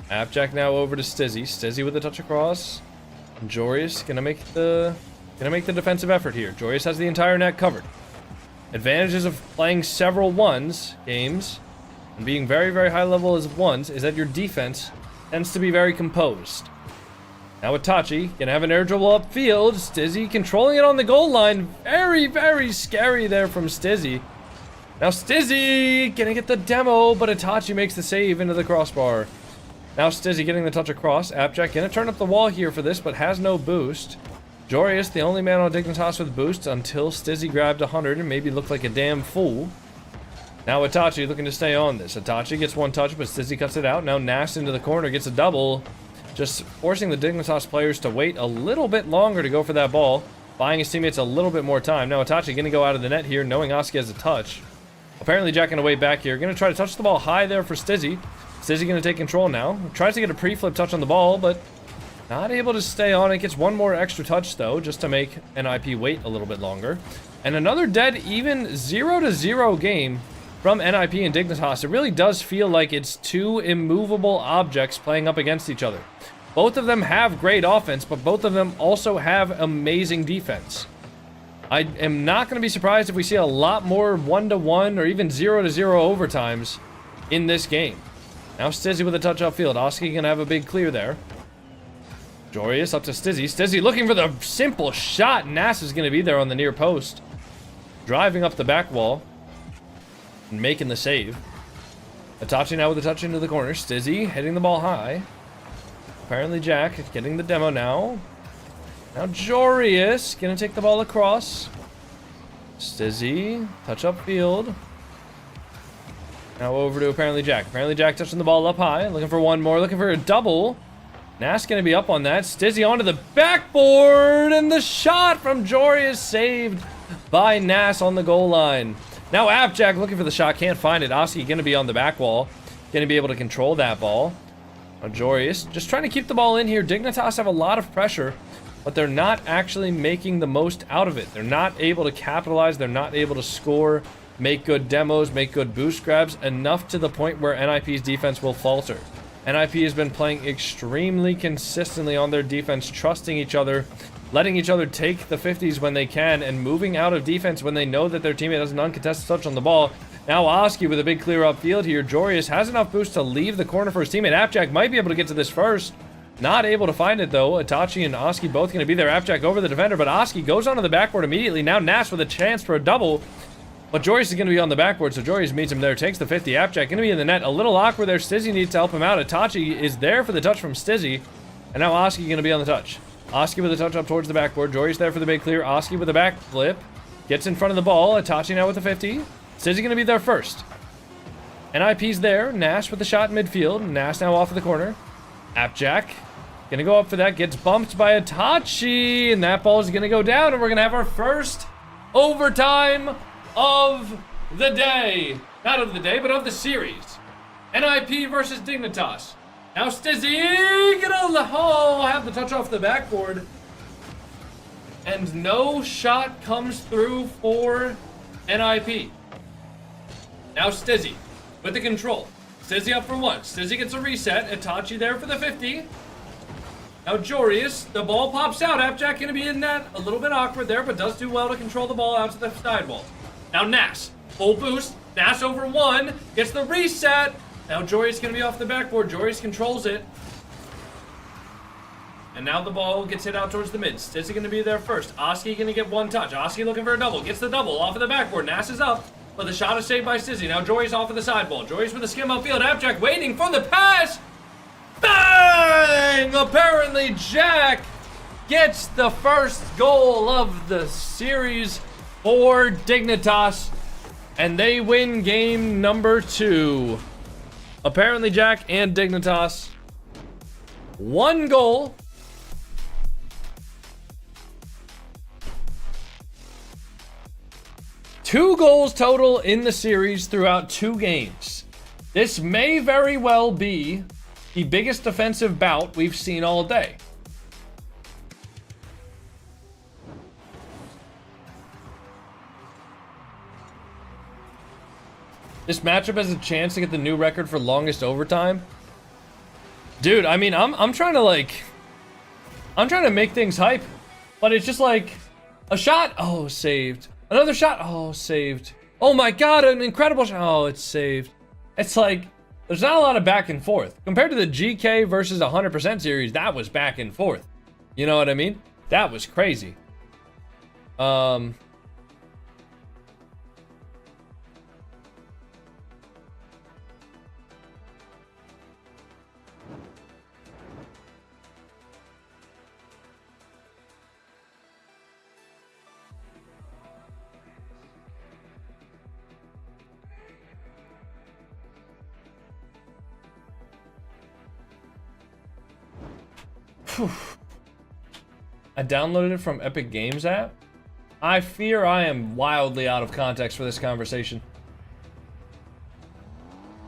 Appjack now over to Stizzy. Stizzy with a touch across. And Jorius gonna make the defensive effort here. Jorius has the entire net covered. Advantages of playing several games and being very, very high level as ones is that your defense tends to be very composed. Now Itachi gonna have an air dribble upfield. Stizzy controlling it on the goal line. Very, very scary there from Stizzy. Now Stizzy gonna get the demo, but Itachi makes the save into the crossbar. Now Stizzy getting the touch across. Appjack gonna turn up the wall here for this, but has no boost. Jorius, the only man on Dignitas with boosts until Stizzy grabbed 100 and maybe looked like a damn fool. Now Itachi looking to stay on this. Itachi gets one touch, but Stizzy cuts it out. Now Nas into the corner gets a double. Just forcing the Dignitas players to wait a little bit longer to go for that ball. Buying his teammates a little bit more time. Now Itachi gonna go out of the net here, knowing Oski has a touch. Apparently Jack gonna wait back here. Gonna try to touch the ball high there for Stizzy. Stizzy going to take control now. Tries to get a pre-flip touch on the ball, but not able to stay on it. Gets one more extra touch, though, just to make NIP wait a little bit longer. And another dead even 0-0 game from NIP and Dignitas. It really does feel like it's two immovable objects playing up against each other. Both of them have great offense, but both of them also have amazing defense. I am not going to be surprised if we see a lot more 1-1 or even 0-0 overtimes in this game. Now Stizzy with a touch upfield. Oski gonna have a big clear there. Jorius up to Stizzy. Stizzy looking for the simple shot. Nas is gonna be there on the near post. Driving up the back wall. And making the save. Itachi now with a touch into the corner. Stizzy hitting the ball high. Apparently Jack getting the demo now. Now Jorius gonna take the ball across. Stizzy, touch upfield. Now over to apparently Jack. Apparently Jack touching the ball up high. Looking for one more. Looking for a double. Nas going to be up on that. Stizzy onto the backboard. And the shot from Jory is saved by Nas on the goal line. Now Appjack looking for the shot. Can't find it. Oski going to be on the back wall. Going to be able to control that ball. Now Jorius just trying to keep the ball in here. Dignitas have a lot of pressure, but they're not actually making the most out of it. They're not able to capitalize. They're not able to score. Make good demos, make good boost grabs, enough to the point where NIP's defense will falter. NIP has been playing extremely consistently on their defense, trusting each other, letting each other take the 50s when they can, and moving out of defense when they know that their teammate has an uncontested touch on the ball. Now Oski with a big clear upfield here. Jorius has enough boost to leave the corner for his teammate. Appjack might be able to get to this first. Not able to find it, though. Itachi and Oski both going to be there. Appjack over the defender, but Oski goes onto the backboard immediately. Now Nash with a chance for a double. But Joris is going to be on the backboard, so Joris meets him there. Takes the 50. Appjack going to be in the net. A little awkward there. Stizzy needs to help him out. Itachi is there for the touch from Stizzy. And now Oski going to be on the touch. Oski with a touch up towards the backboard. Joris there for the big clear. Oski with a back flip. Gets in front of the ball. Itachi now with the 50. Stizzy going to be there first. NIP's there. Nash with the shot in midfield. Nash now off of the corner. Appjack gonna go up for that. Gets bumped by Itachi. And that ball is gonna go down. And we're gonna have our first overtime of the day. Not of the day, but of the series. NIP versus Dignitas. Now Stizzy gonna have the touch off the backboard. And no shot comes through for NIP. Now Stizzy with the control. Stizzy up for one. Stizzy gets a reset. Itachi there for the 50. Now Joris, the ball pops out. Appjack gonna be in that. A little bit awkward there, but does do well to control the ball out to the sidewall. Now Nash, full boost. Nash over one. Gets the reset. Now Joris gonna be off the backboard. Joris controls it. And now the ball gets hit out towards the mid. Stizzy gonna be there first. Oski gonna get one touch. Oski looking for a double. Gets the double off of the backboard. Nash is up. But the shot is saved by Stizzy. Now Joris off of the sideball. Joris with a skim upfield. Appjack waiting for the pass. Bang! Apparently Jack gets the first goal of the series for Dignitas. And they win game number 2. Apparently Jack and Dignitas. 1 goal. Two goals total in the series throughout 2 games. This may very well be the biggest defensive bout we've seen all day. This matchup has a chance to get the new record for longest overtime. Dude, I mean, I'm trying to make things hype, but it's just like a shot, oh, saved. Another shot, oh, saved. Oh my god, an incredible shot, oh, it's saved. It's like, there's not a lot of back and forth. Compared to the GK versus 100% series, that was back and forth. You know what I mean? That was crazy. I downloaded it from Epic Games app. I fear I am wildly out of context for this conversation.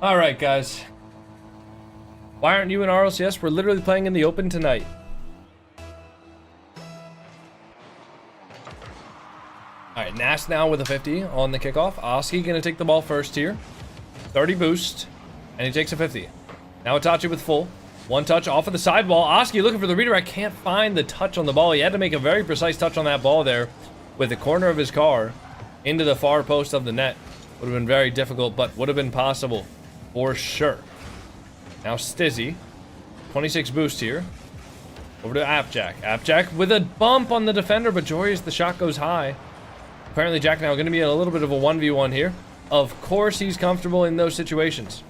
Alright, guys. Why aren't you in RLCS? We're literally playing in the open tonight. Alright, Nash now with a 50 on the kickoff. Oski gonna take the ball first here. 30 boost. And he takes a 50. Now Itachi with full. 1 touch off of the sidewall. Oski looking for the redirect. Can't find the touch on the ball. He had to make a very precise touch on that ball there with the corner of his car into the far post of the net. Would have been very difficult, but would have been possible for sure. Now Stizzy. 26 boost here. Over to Appjack. Appjack with a bump on the defender, but Joris, the shot goes high. Apparently Jack now going to be in a little bit of a 1v1 here. Of course he's comfortable in those situations.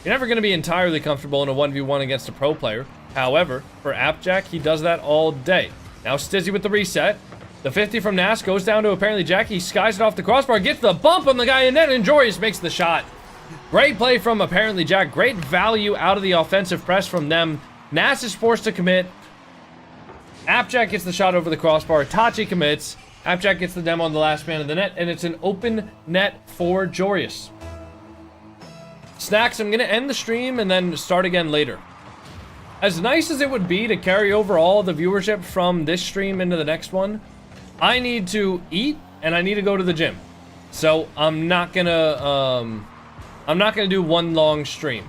You're never going to be entirely comfortable in a 1v1 against a pro player. However, for Appjack, he does that all day. Now Stizzy with the reset. The 50 from Nash goes down to apparently Jack. He skies it off the crossbar, gets the bump on the guy in net, and Joris makes the shot. Great play from apparently Jack. Great value out of the offensive press from them. Nash is forced to commit. Appjack gets the shot over the crossbar. Itachi commits. Appjack gets the demo on the last man of the net, and it's an open net for Joris. Snacks, I'm going to end the stream and then start again later. As nice as it would be to carry over all the viewership from this stream into the next one, I need to eat and I need to go to the gym. So I'm not going to do one long stream.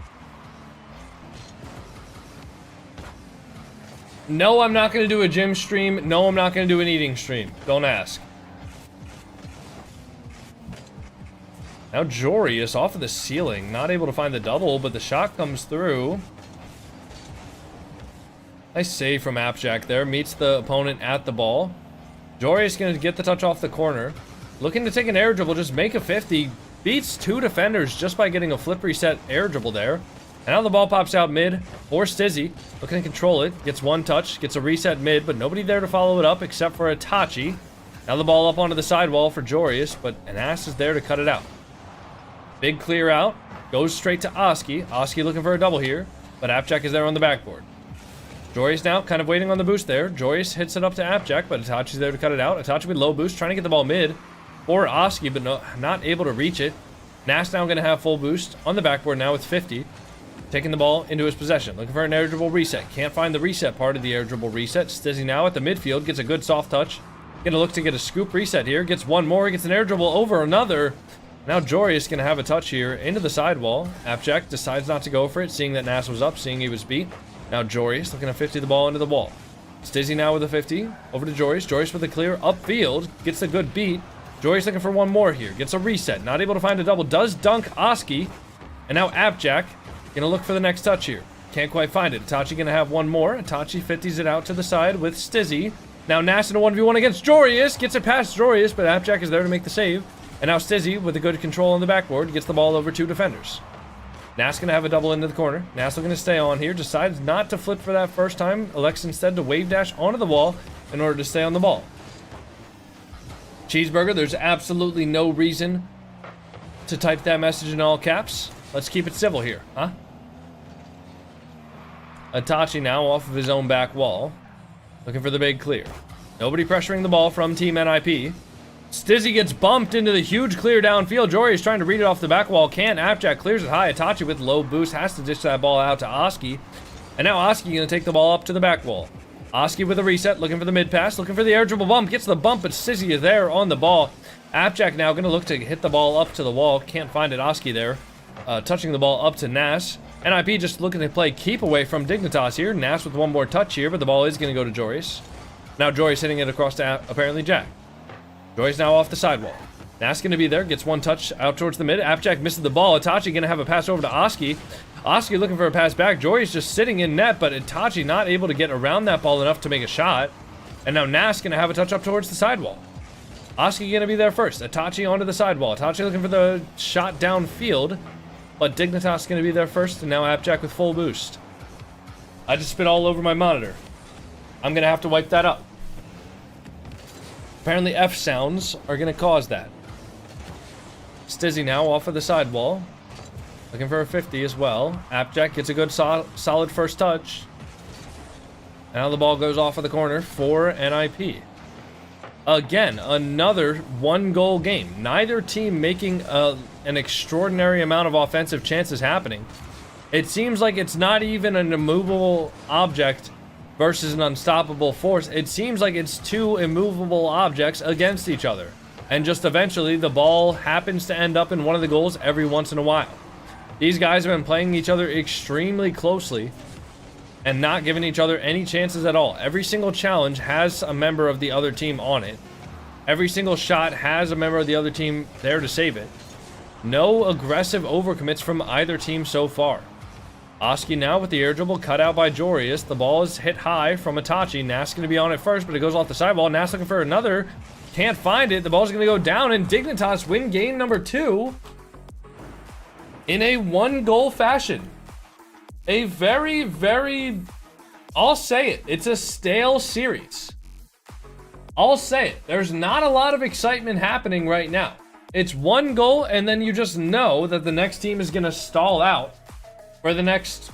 No, I'm not going to do a gym stream. No, I'm not going to do an eating stream. Don't ask. Now Joris off of the ceiling, not able to find the double, but the shot comes through. Nice save from Appjack there. Meets the opponent at the ball. Joreous going to get the touch off the corner. Looking to take an air dribble, just make a 50. Beats 2 defenders just by getting a flip reset air dribble there. And now the ball pops out mid for Stizzy. Looking to control it. Gets 1 touch. Gets a reset mid, but nobody there to follow it up except for Itachi. Now the ball up onto the sidewall for Joreous, but an ass is there to cut it out. Big clear out. Goes straight to Oski. Oski looking for a double here, but Appjack is there on the backboard. Joreous now kind of waiting on the boost there. Joreous hits it up to Appjack, but Itachi's there to cut it out. Itachi with low boost, trying to get the ball mid for Oski, but not able to reach it. Nas now going to have full boost on the backboard now with 50. Taking the ball into his possession. Looking for an air dribble reset. Can't find the reset part of the air dribble reset. Stizzy now at the midfield. Gets a good soft touch. Gonna look to get a scoop reset here. Gets 1 more. Gets an air dribble over another. Now Joreous gonna have a touch here into the sidewall. Appjack decides not to go for it, seeing that Nas was up, seeing he was beat. Now Joreous looking to 50 the ball into the wall. Stizzy now with a 50. Over to Joreous. Joreous with a clear upfield. Gets a good beat. Joreous looking for 1 more here. Gets a reset. Not able to find a double. Does dunk Oski. And now Appjack gonna look for the next touch here. Can't quite find it. Itachi gonna have 1 more. Itachi 50s it out to the side with Stizzy. Now Nas in a 1v1 against Joreous. Gets it past Joreous, but Appjack is there to make the save. And now Stizzy with a good control on the backboard gets the ball over 2 defenders. Nas gonna have a double into the corner. Nas looking to stay on here. Decides not to flip for that first time. Elects instead to wave dash onto the wall in order to stay on the ball. Cheeseburger, there's absolutely no reason to type that message in all caps. Let's keep it civil here, huh? Itachi now off of his own back wall. Looking for the big clear. Nobody pressuring the ball from Team NIP. Stizzy gets bumped into the huge clear downfield. Jory is trying to read it off the back wall. Can't. Appjack clears it high. Itachi with low boost has to dish that ball out to Oski. And now Oski going to take the ball up to the back wall. Oski with a reset, looking for the mid pass, looking for the air dribble bump. Gets the bump, but Stizzy is there on the ball. Appjack now going to look to hit the ball up to the wall. Can't find it. Oski there. Touching the ball up to Nas. NIP just looking to play keep away from Dignitas here. Nas with 1 more touch here, but the ball is going to go to Joreous. Now Joreous hitting it across to apparently Jack. Joreous now off the sidewall. Nas going to be there, gets 1 touch out towards the mid. Appjack misses the ball. Itachi going to have a pass over to Oski. Oski looking for a pass back. Joreous just sitting in net, but Itachi not able to get around that ball enough to make a shot. And now Nas going to have a touch up towards the sidewall. Oski going to be there first. Itachi onto the sidewall. Itachi looking for the shot downfield. But Dignitas going to be there first, and now Appjack with full boost. I just spit all over my monitor. I'm going to have to wipe that up. Apparently F sounds are going to cause that. Stizzy now off of the sidewall. Looking for a 50 as well. Appjack gets a good solid first touch. Now the ball goes off of the corner for NIP. Again, another 1-goal game. Neither team making an extraordinary amount of offensive chances happening. It seems like it's not even an immovable object versus an unstoppable force. It seems like it's 2 immovable objects against each other. And just eventually the ball happens to end up in one of the goals every once in a while. These guys have been playing each other extremely closely and not giving each other any chances at all. Every single challenge has a member of the other team on it. Every single shot has a member of the other team there to save it. No aggressive overcommits from either team so far. Oski now with the air dribble cut out by Joreous. The ball is hit high from Itachi. Nas going to be on it first, but it goes off the sidewall. Nas looking for another. Can't find it. The ball's going to go down, and Dignitas win game number 2 in a 1-goal fashion. A very, very, I'll say it, it's a stale series. I'll say it. There's not a lot of excitement happening right now. It's 1 goal, and then you just know that the next team is going to stall out for the next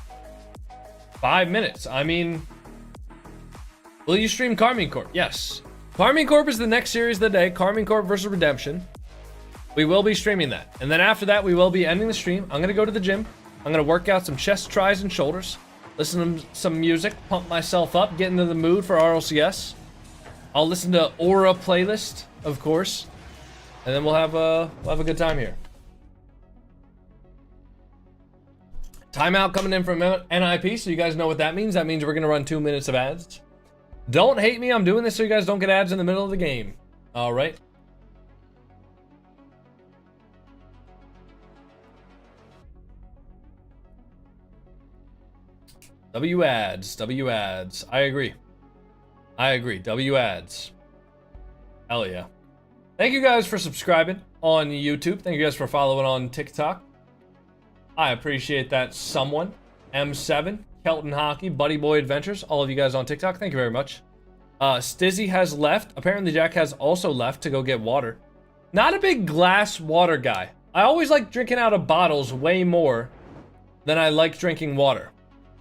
5 minutes. I mean, will you stream KARMINE Corp? Yes. KARMINE Corp is the next series of the day. KARMINE Corp versus Redemption. We will be streaming that. And then after that, we will be ending the stream. I'm going to go to the gym. I'm going to work out some chest, tries, and shoulders. Listen to some music, pump myself up, get into the mood for RLCS. I'll listen to Aura playlist, of course. And then we'll have a good time here. Timeout coming in from NIP, so you guys know what that means. That means we're going to run 2 minutes of ads. Don't hate me. I'm doing this so you guys don't get ads in the middle of the game. All right. W ads. W ads. I agree. I agree. W ads. Hell yeah. Thank you guys for subscribing on YouTube. Thank you guys for following on TikTok. I appreciate that. Someone. M7. Kelton Hockey. Buddy Boy Adventures. All of you guys on TikTok. Thank you very much. Stizzy has left. Apparently Jack has also left to go get water. Not a big glass water guy. I always like drinking out of bottles way more than I like drinking water.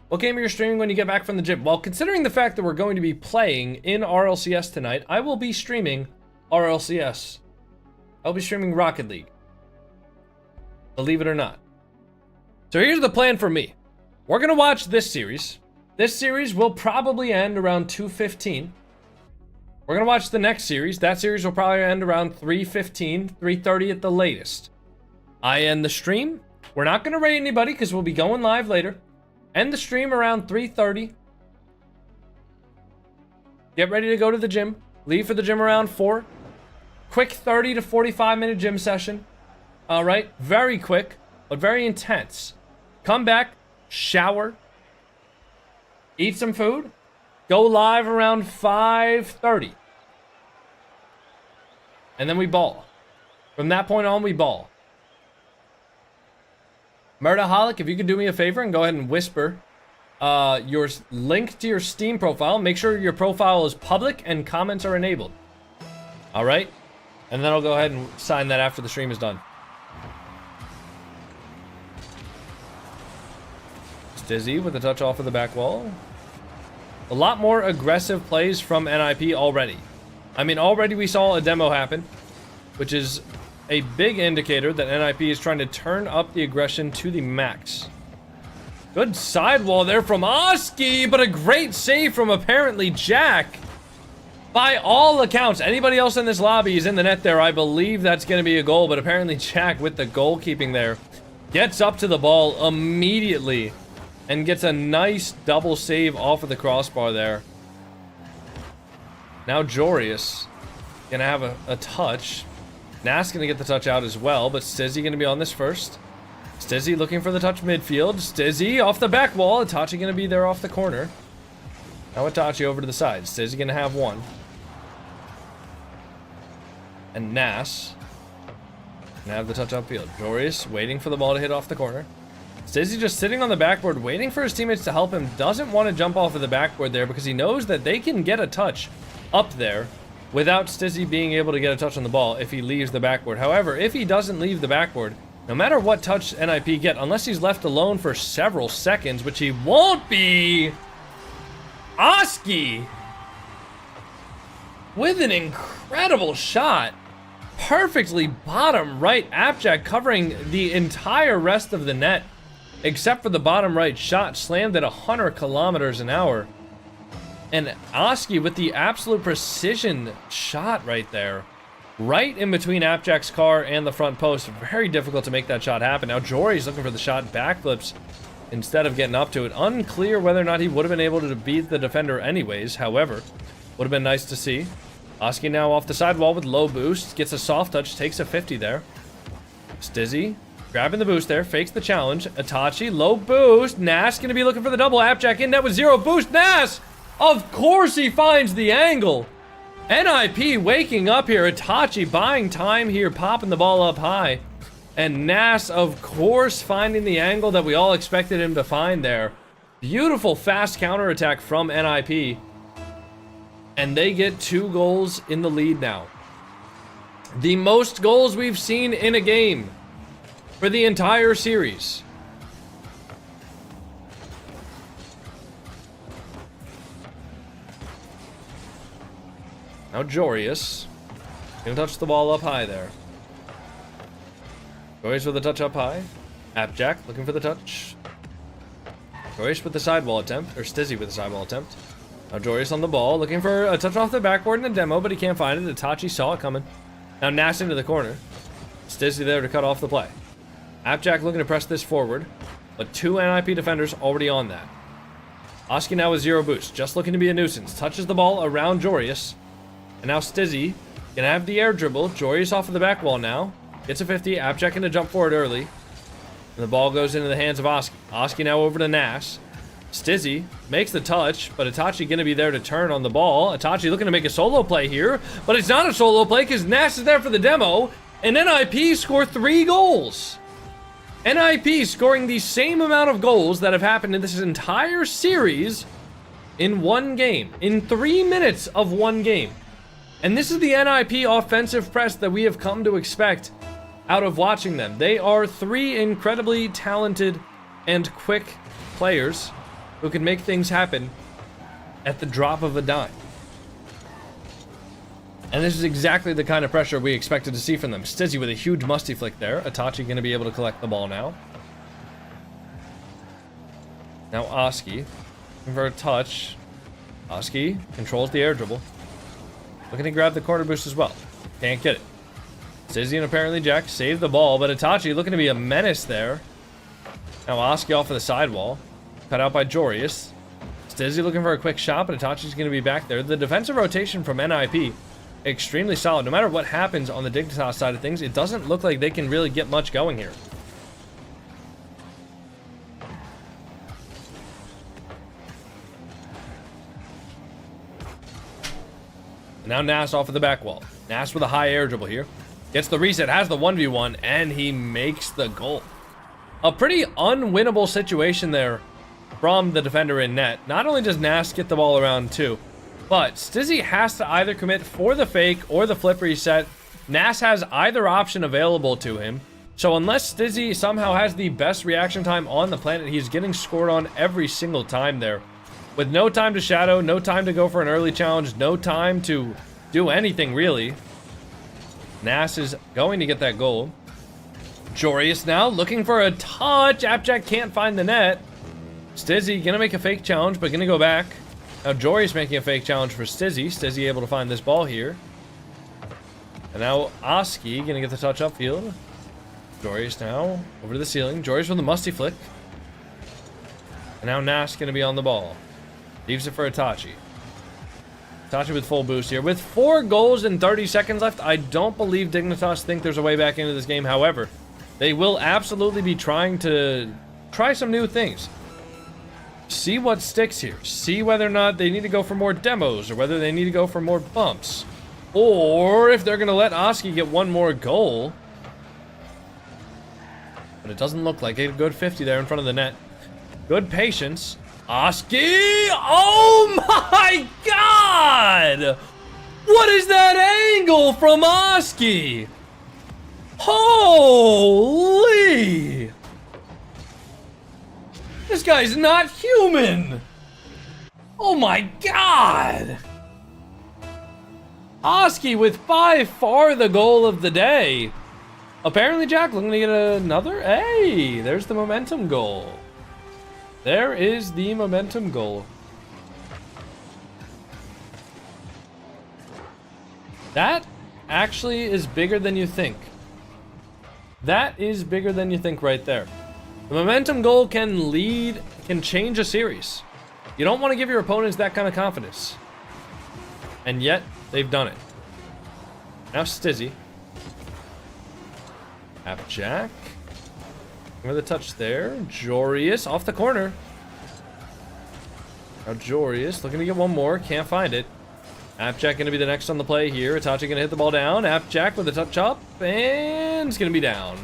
What game are you streaming when you get back from the gym? Well, considering the fact that we're going to be playing in RLCS tonight, I will be streaming RLCS. I'll be streaming Rocket League. Believe it or not. So here's the plan for me. We're going to watch this series. This series will probably end around 2:15. We're going to watch the next series. That series will probably end around 3:15, 3:30 at the latest. I end the stream. We're not going to raid anybody because we'll be going live later. End the stream around 3:30. Get ready to go to the gym. Leave for the gym around 4. Quick 30 to 45 minute gym session. All right. Very quick, but very intense. Come back, shower, eat some food, go live around 5:30. And then we ball. From that point on, we ball. Murderholic, if you could do me a favor and go ahead and whisper your link to your Steam profile. Make sure your profile is public and comments are enabled. All right? And then I'll go ahead and sign that after the stream is done. Stizzy with a touch off of the back wall. A lot more aggressive plays from NIP already. I mean, already we saw a demo happen, which is a big indicator that NIP is trying to turn up the aggression to the max. Good sidewall there from Oski, but a great save from apparently Jack. By all accounts, anybody else in this lobby is in the net there. I believe that's going to be a goal, but apparently Jack with the goalkeeping there gets up to the ball immediately and gets a nice double save off of the crossbar there. Now Jorius gonna have a touch. Nas gonna get the touch out as well, but Stizzy gonna be on this first. Stizzy looking for the touch midfield. Stizzy off the back wall. Itachi gonna be there off the corner. Now Itachi over to the side. Stizzy gonna have one. And Nas gonna have the touch upfield. Jorius waiting for the ball to hit off the corner. Stizzy just sitting on the backboard waiting for his teammates to help him. Doesn't want to jump off of the backboard there because he knows that they can get a touch up there without Stizzy being able to get a touch on the ball if he leaves the backboard. However, if he doesn't leave the backboard, no matter what touch NIP get, unless he's left alone for several seconds, which he won't be, Oski with an incredible shot. Perfectly bottom right. Appjack covering the entire rest of the net, except for the bottom right shot, slammed at 100 kilometers an hour. And Oski with the absolute precision shot right there. Right in between Appjack's car and the front post. Very difficult to make that shot happen. Now Jory's looking for the shot, backflips instead of getting up to it. Unclear whether or not he would have been able to beat the defender anyways. However, would have been nice to see. Oski now off the sidewall with low boost. Gets a soft touch, takes a 50 there. Stizzy grabbing the boost there, fakes the challenge. Itachi, low boost. Nas gonna be looking for the double. Appjack in net with 0 boost. Nas! Of course he finds the angle. NIP waking up here. Itachi buying time here, popping the ball up high. And Nas, of course, finding the angle that we all expected him to find there. Beautiful fast counterattack from NIP. And they get 2 goals in the lead now. The most goals we've seen in a game for the entire series. Now Jorius gonna touch the ball up high there. Jorius with the touch up high. Appjack looking for the touch. Jorius with the sidewall attempt, or Stizzy with the sidewall attempt. Now Jorius on the ball, looking for a touch off the backboard in the demo, but he can't find it. Itachi saw it coming. Now Nas into the corner. Stizzy there to cut off the play. Appjack looking to press this forward, but 2 NIP defenders already on that. Oski now with 0 boost, just looking to be a nuisance. Touches the ball around Jorius. And now Stizzy gonna have the air dribble. Jorius off of the back wall now. Gets a 50. Appjack gonna jump forward early. And the ball goes into the hands of Oski. Oski now over to Nas. Stizzy makes the touch, but Itachi gonna be there to turn on the ball. Itachi looking to make a solo play here, but it's not a solo play because Nas is there for the demo, and NIP score 3 goals. NIP scoring the same amount of goals that have happened in this entire series in one game, in 3 minutes of one game. And this is the NIP offensive press that we have come to expect out of watching them. They are 3 incredibly talented and quick players who can make things happen at the drop of a dime. And this is exactly the kind of pressure we expected to see from them. Stizzy with a huge musty flick there. Itachi going to be able to collect the ball now. Now Oski, looking for a touch. Oski controls the air dribble. Looking to grab the corner boost as well. Can't get it. Stizzy and apparently Jack saved the ball, but Itachi looking to be a menace there. Now Oski off of the sidewall. Cut out by Jorius. Stizzy looking for a quick shot, but Itachi's going to be back there. The defensive rotation from NIP, extremely solid. No matter what happens on the Dignitas side of things, it doesn't look like they can really get much going here. Now Nas off of the back wall. Nas with a high air dribble here. Gets the reset, has the 1v1, and he makes the goal. A pretty unwinnable situation there from the defender in net. Not only does Nas get the ball around too, but Stizzy has to either commit for the fake or the flip reset. Nas has either option available to him. So unless Stizzy somehow has the best reaction time on the planet, he's getting scored on every single time there. With no time to shadow, no time to go for an early challenge, no time to do anything really. Nas is going to get that goal. Jorius now looking for a touch. Appjack can't find the net. Stizzy gonna make a fake challenge, but gonna go back. Now Jorius making a fake challenge for Stizzy. Stizzy able to find this ball here. And now Oski gonna get the touch upfield. Jorius now over to the ceiling. Jorius with a musty flick. And now Nas gonna be on the ball. Leaves it for Itachi. Itachi with full boost here. With 4 goals and 30 seconds left, I don't believe Dignitas think there's a way back into this game. However, they will absolutely be trying to try some new things. See what sticks here. See whether or not they need to go for more demos or whether they need to go for more bumps. Or if they're going to let Oski get one more goal. But it doesn't look like it. A good 50 there in front of the net. Good patience. Oski! Oh my god! What is that angle from Oski? Holy! This guy's not human! Oh my god! Oski with by far the goal of the day. Apparently Jack looking to get another. Hey, there's the momentum goal. There is the momentum goal. That actually is bigger than you think. That is bigger than you think right there. The momentum goal can change a series. You don't want to give your opponents that kind of confidence. And yet, they've done it. Now Stizzy. Appjack. With a touch there. Jorius off the corner. Now Jorius looking to get one more. Can't find it. Appjack going to be the next on the play here. Itachi going to hit the ball down. Appjack with a touch up. And it's going to be down.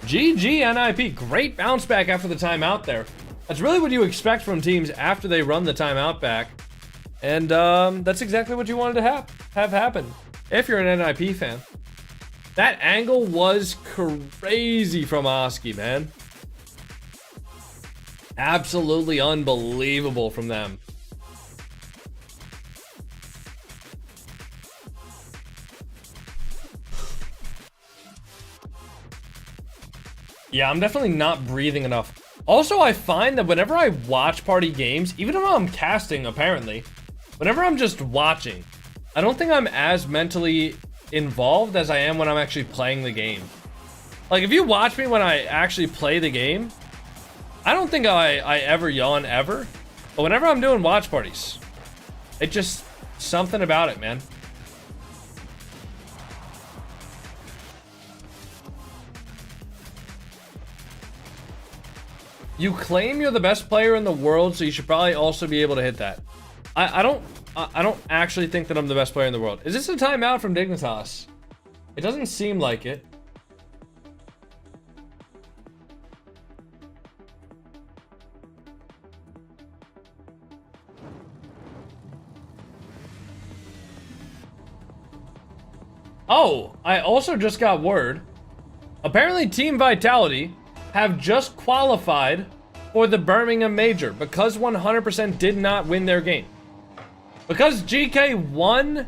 GG NIP. Great bounce back after the timeout there. That's really what you expect from teams after they run the timeout back. And that's exactly what you wanted to have happen. If you're an NIP fan. That angle was crazy from Oski, man. Absolutely unbelievable from them. Yeah, I'm definitely not breathing enough. Also, I find that whenever I watch party games, even if I'm casting, apparently, whenever I'm just watching, I don't think I'm as mentally involved as I am when I'm actually playing the game. Like, if you watch me when I actually play the game, I don't think I ever yawn ever. But whenever I'm doing watch parties, it just something about it, man. You claim you're the best player in the world, so you should probably also be able to hit that. I don't actually think that I'm the best player in the world. Is this a timeout from Dignitas? It doesn't seem like it. Oh, I also just got word. Apparently Team Vitality have just qualified for the Birmingham Major because 100% did not win their game. Because GK won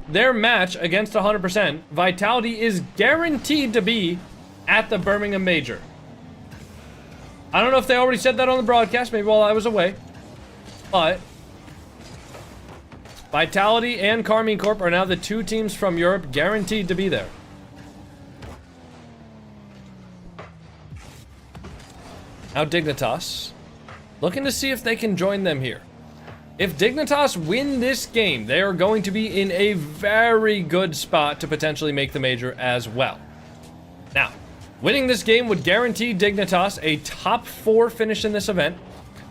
their match against 100%, Vitality is guaranteed to be at the Birmingham Major. I don't know if they already said that on the broadcast, maybe while I was away, but Vitality and KARMINE Corp are now the 2 teams from Europe guaranteed to be there. Now Dignitas, looking to see if they can join them here. If Dignitas win this game, they are going to be in a very good spot to potentially make the major as well. Now, winning this game would guarantee Dignitas a top 4 finish in this event.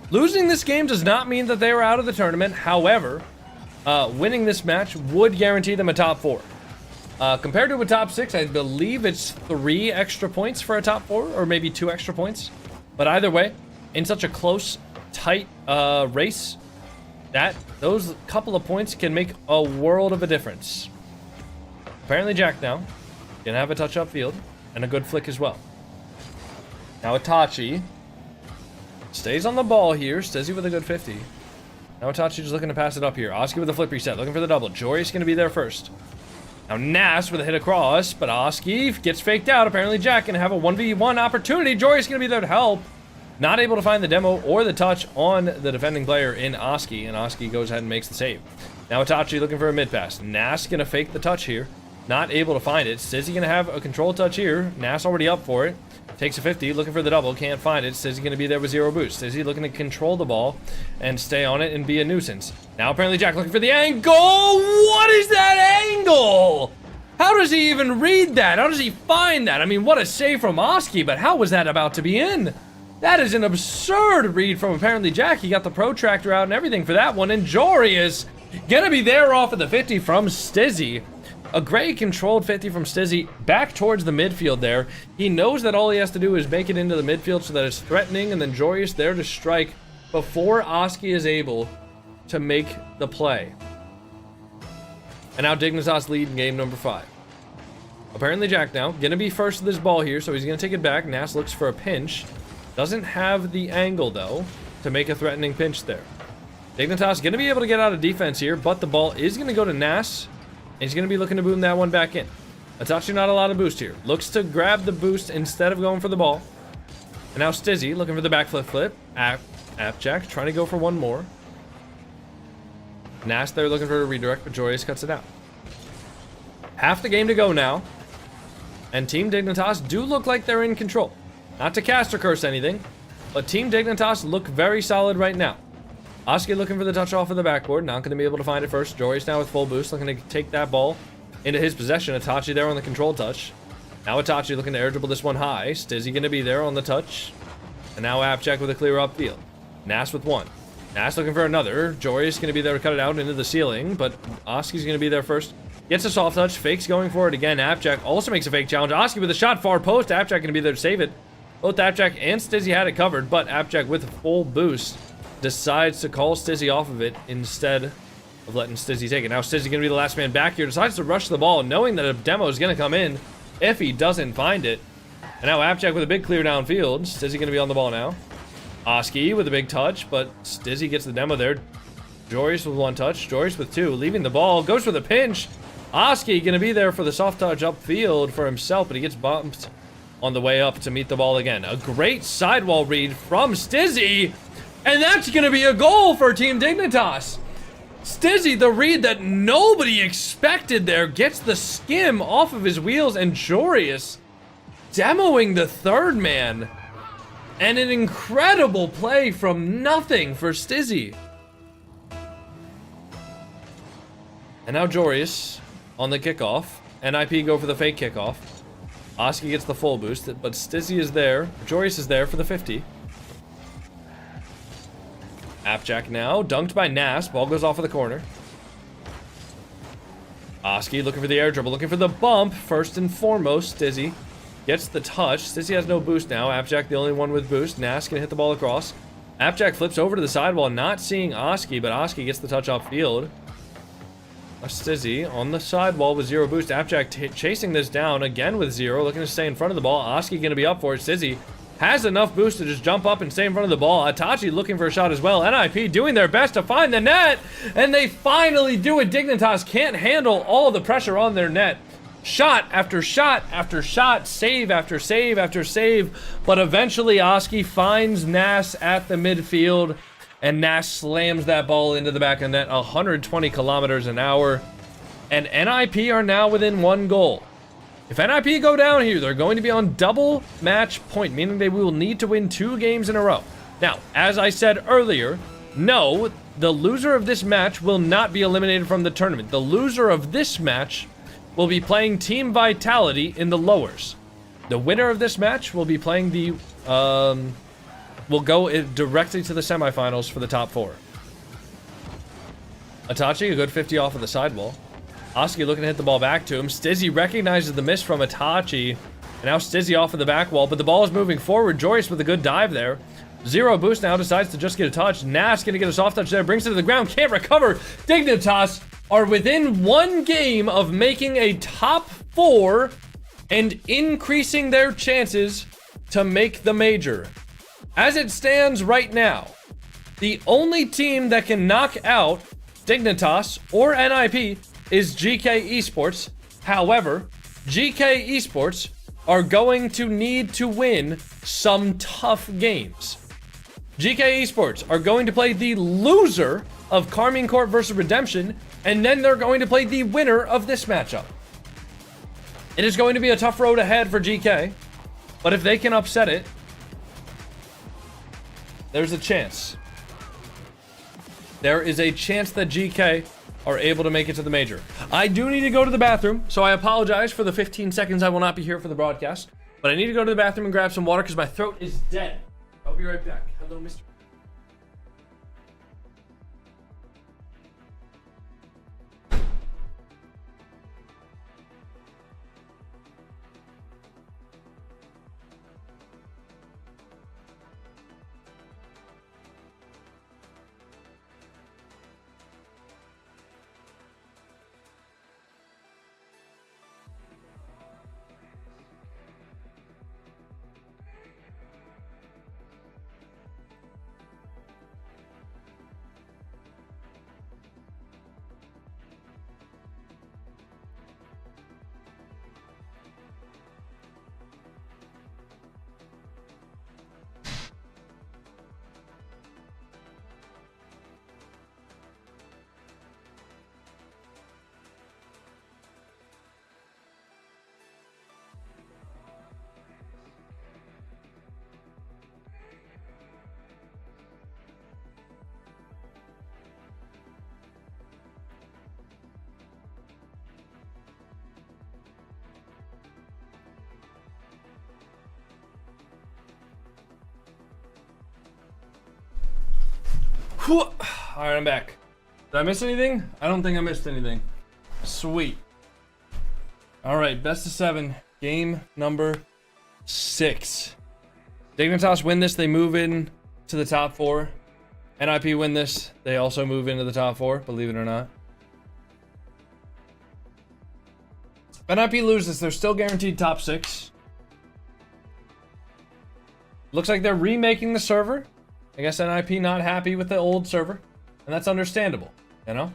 Losing this game does not mean that they are out of the tournament. However, winning this match would guarantee them a top 4. Compared to a top 6, I believe it's 3 extra points for a top 4, or maybe 2 extra points. But either way, in such a close, tight race, those couple of points can make a world of a difference. Apparently Jack now gonna have a touch upfield and a good flick as well. Now Itachi stays on the ball here. Stizzy with a good 50. Now Itachi just looking to pass it up here. Oski with a flip reset, looking for the double. Jory's gonna be there first. Now Nas with a hit across, but Oski gets faked out. Apparently Jack gonna have a 1v1 opportunity. Jory's gonna be there to help. Not able to find the demo or the touch on the defending player in Oski, and Oski goes ahead and makes the save. Now Itachi looking for a mid pass. Nas gonna fake the touch here. Not able to find it. Stizzy gonna have a control touch here. Nas already up for it. Takes a 50, looking for the double, can't find it. Stizzy gonna be there with 0 boost. Stizzy looking to control the ball and stay on it and be a nuisance. Now apparently Jack looking for the angle. What is that angle? How does he even read that? How does he find that? I mean, what a save from Oski, but how was that about to be in? That is an absurd read from apparently Jack. He got the protractor out and everything for that one, and Jory is gonna be there off of the 50 from Stizzy. A great controlled 50 from Stizzy back towards the midfield there. He knows that all he has to do is make it into the midfield so that it's threatening, and then Jory is there to strike before Oski is able to make the play. And now Dignitas lead in game number 5. Apparently Jack now gonna be first to this ball here, so he's gonna take it back. Nas looks for a pinch. Doesn't have the angle though to make a threatening pinch there. Dignitas gonna be able to get out of defense here, but the ball is gonna go to Nas. He's going to be looking to boom that one back in. Itachi not a lot of boost here. Looks to grab the boost instead of going for the ball. And now Stizzy looking for the backflip flip. Appjack trying to go for one more. Nas there looking for a redirect, but Joyous cuts it out. Half the game to go now. And Team Dignitas do look like they're in control. Not to cast or curse anything, but Team Dignitas look very solid right now. Oski looking for the touch off of the backboard, not going to be able to find it first. Jory's now with full boost, looking to take that ball into his possession. Itachi there on the control touch. Now Itachi looking to air dribble this one high. Stizzy going to be there on the touch. And now Appjack with a clear upfield. Nas with one. Nas looking for another. Jory's going to be there to cut it out into the ceiling, but Oski's going to be there first. Gets a soft touch, fakes going for it again. Appjack also makes a fake challenge. Oski with a shot far post. Appjack going to be there to save it. Both Appjack and Stizzy had it covered, but Appjack with a full boost decides to call Stizzy off of it instead of letting Stizzy take it. Now Stizzy gonna be the last man back here, decides to rush the ball, knowing that a demo is gonna come in if he doesn't find it. And now Appjack with a big clear downfield. Stizzy gonna be on the ball now. Oski with a big touch, but Stizzy gets the demo there. Joyce with one touch, Joyce with two, leaving the ball, goes for the pinch. Oski gonna be there for the soft touch upfield for himself, but he gets bumped on the way up to meet the ball again. A great sidewall read from Stizzy. And that's going to be a goal for Team Dignitas. Stizzy, the read that nobody expected there, gets the skim off of his wheels, and Joryous demoing the third man. And an incredible play from nothing for Stizzy. And now Joryous on the kickoff. NIP go for the fake kickoff. Oski gets the full boost, but Stizzy is there. Joryous is there for the 50. Appjack now, dunked by Nas. Ball goes off of the corner. Oski looking for the air dribble, looking for the bump. First and foremost, Stizzy gets the touch. Stizzy has no boost now. Appjack the only one with boost. Nas can hit the ball across. Appjack flips over to the sidewall, not seeing Oski, but Oski gets the touch off field. Stizzy on the sidewall with 0 boost. Appjack chasing this down again with 0, looking to stay in front of the ball. Oski going to be up for it. Stizzy has enough boost to just jump up and stay in front of the ball. Itachi looking for a shot as well. NIP doing their best to find the net, and they finally do it. Dignitas can't handle all the pressure on their net. Shot after shot after shot, save after save after save, but eventually Oski finds Nas at the midfield, and Nas slams that ball into the back of the net, 120 kilometers an hour, and NIP are now within 1 goal. If NIP go down here, they're going to be on double match point, meaning they will need to win 2 games in a row. Now, as I said earlier, no, the loser of this match will not be eliminated from the tournament. The loser of this match will be playing Team Vitality in the lowers. The winner of this match will be playing the, will go directly to the semifinals for the top 4. Itachi, a good 50 off of the sidewall. Oski looking to hit the ball back to him. Stizzy recognizes the miss from Itachi. And now Stizzy off of the back wall, but the ball is moving forward. Joyce with a good dive there. 0 boost now, decides to just get a touch. Nas gonna get a soft touch there, brings it to the ground, can't recover. Dignitas are within 1 game of making a top 4 and increasing their chances to make the major. As it stands right now, the only team that can knock out Dignitas or NIP is GK Esports. However, GK Esports are going to need to win some tough games. GK Esports are going to play the loser of KARMINE Corp versus Redemption, and then they're going to play the winner of this matchup. It is going to be a tough road ahead for GK, but if they can upset it, there's a chance. There is a chance that GK are able to make it to the major. I do need to go to the bathroom, so I apologize for the 15 seconds I will not be here for the broadcast, but I need to go to the bathroom and grab some water because my throat is dead. I'll be right back. Hello, Mr. All right, I'm back. Did I miss anything? I don't think I missed anything. Sweet. All right, best of 7, game number 6. Dignitas win this, they move in to the top 4. NIP win this, they also move into the top 4, believe it or not. If NIP loses, they're still guaranteed top 6. Looks like they're remaking the server. I guess NIP not happy with the old server, and that's understandable, you know?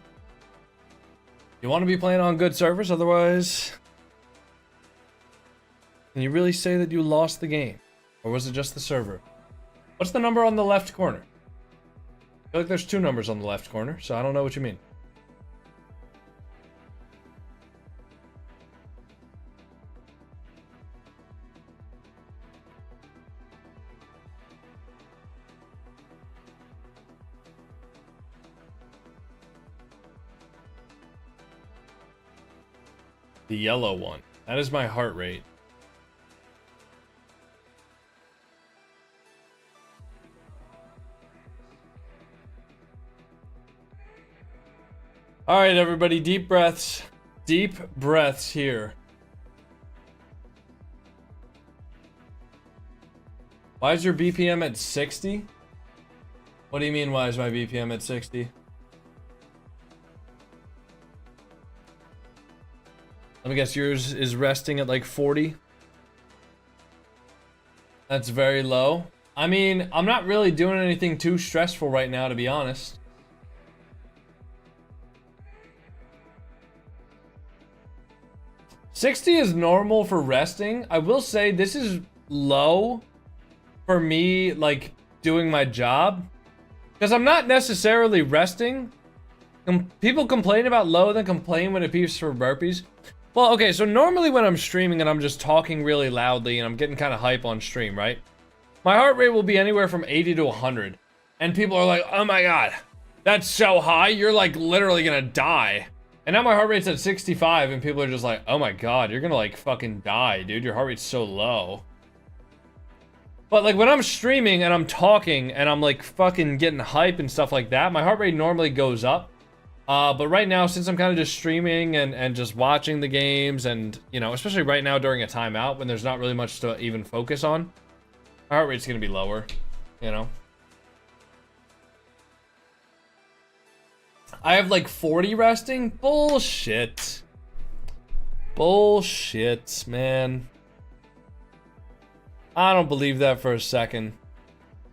You want to be playing on good servers, otherwise... Can you really say that you lost the game? Or was it just the server? What's the number on the left corner? I feel like there's 2 numbers on the left corner, so I don't know what you mean. The yellow one. That is my heart rate. All right, everybody, deep breaths. Deep breaths here. Why is your BPM at 60? What do you mean, why is my BPM at 60? Let me guess, yours is resting at like 40? That's very low. I mean, I'm not really doing anything too stressful right now, to be honest. $60 is normal for resting. I will say this is low for me, like, doing my job. Because I'm not necessarily resting. People complain about low, then complain when it beeps for burpees. Well, okay, so normally when I'm streaming and I'm just talking really loudly and I'm getting kind of hype on stream, right? My heart rate will be anywhere from 80 to 100. And people are like, oh my god, that's so high, you're like literally gonna die. And now my heart rate's at 65 and people are just like, oh my god, you're gonna like fucking die, dude. Your heart rate's so low. But like when I'm streaming and I'm talking and I'm like fucking getting hype and stuff like that, my heart rate normally goes up. But right now, since I'm kind of just streaming and just watching the games and, you know, especially right now during a timeout when there's not really much to even focus on, my heart rate's gonna be lower, you know? I have like 40 resting? Bullshit. Bullshit, man. I don't believe that for a second.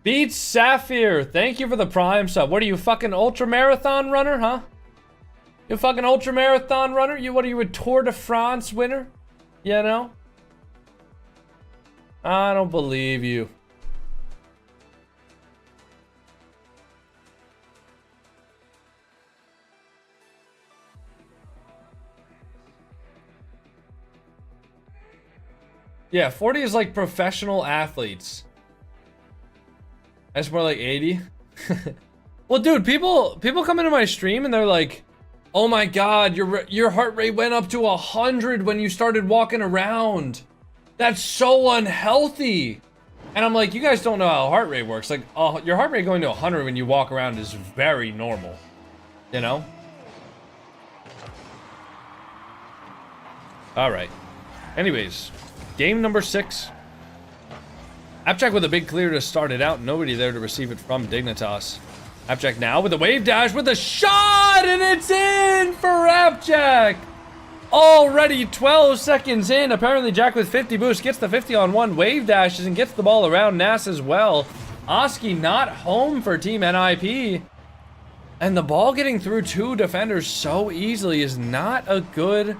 Beats Sapphire, thank you for the Prime sub. What are you, fucking ultra marathon runner, huh? You fucking ultra marathon runner? What are you, a Tour de France winner? You know? I don't believe you. Yeah, 40 is like professional athletes. That's more like 80. Well, dude, people come into my stream and they're like, "Oh my god, your heart rate went up to 100 when you started walking around. That's so unhealthy." And I'm like, "You guys don't know how heart rate works. Like, your heart rate going to 100 when you walk around is very normal, you know?" All right. Anyways, game number 6. Appjack with a big clear to start it out. Nobody there to receive it from Dignitas. Appjack now with a wave dash with a shot, and it's in for Appjack. Already 12 seconds in. Apparently Jack with 50 boost gets the 50 on 1. Wave dashes and gets the ball around Nas as well. Oski not home for Team NIP. And the ball getting through 2 defenders so easily is not a good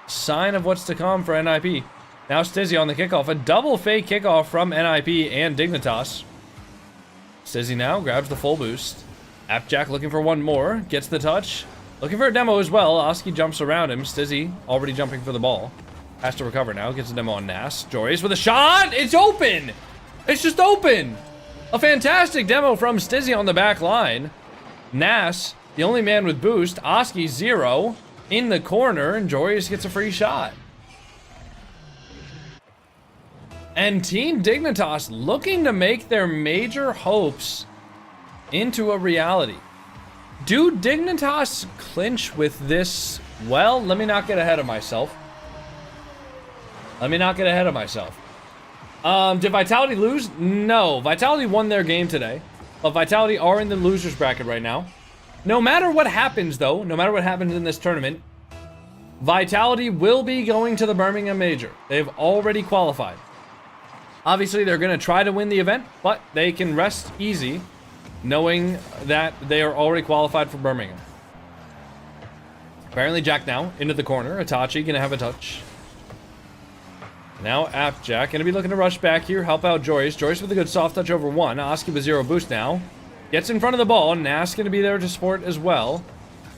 sign of what's to come for NIP. Now Stizzy on the kickoff. A double fake kickoff from NIP and Dignitas. Stizzy now grabs the full boost. Appjack looking for one more. Gets the touch. Looking for a demo as well. Oski jumps around him. Stizzy already jumping for the ball. Has to recover now. Gets a demo on Nas. Joyous with a shot. It's open. It's just open. A fantastic demo from Stizzy on the back line. Nas, the only man with boost. Oski 0 in the corner. And Joyous gets a free shot. And Team Dignitas looking to make their major hopes into a reality. Do Dignitas clinch with this? Well, let me not get ahead of myself. Did Vitality lose? No. Vitality won their game today. But Vitality are in the losers bracket right now. No matter what happens, though, no matter what happens in this tournament, Vitality will be going to the Birmingham Major. They've already qualified. Obviously, they're going to try to win the event, but they can rest easy knowing that they are already qualified for Birmingham. Apparently, Jack now into the corner. Itachi going to have a touch. Now, Appjack going to be looking to rush back here, help out Joyce. Joyce with a good soft touch over 1. Oski with 0 boost now. Gets in front of the ball. Nas going to be there to support as well.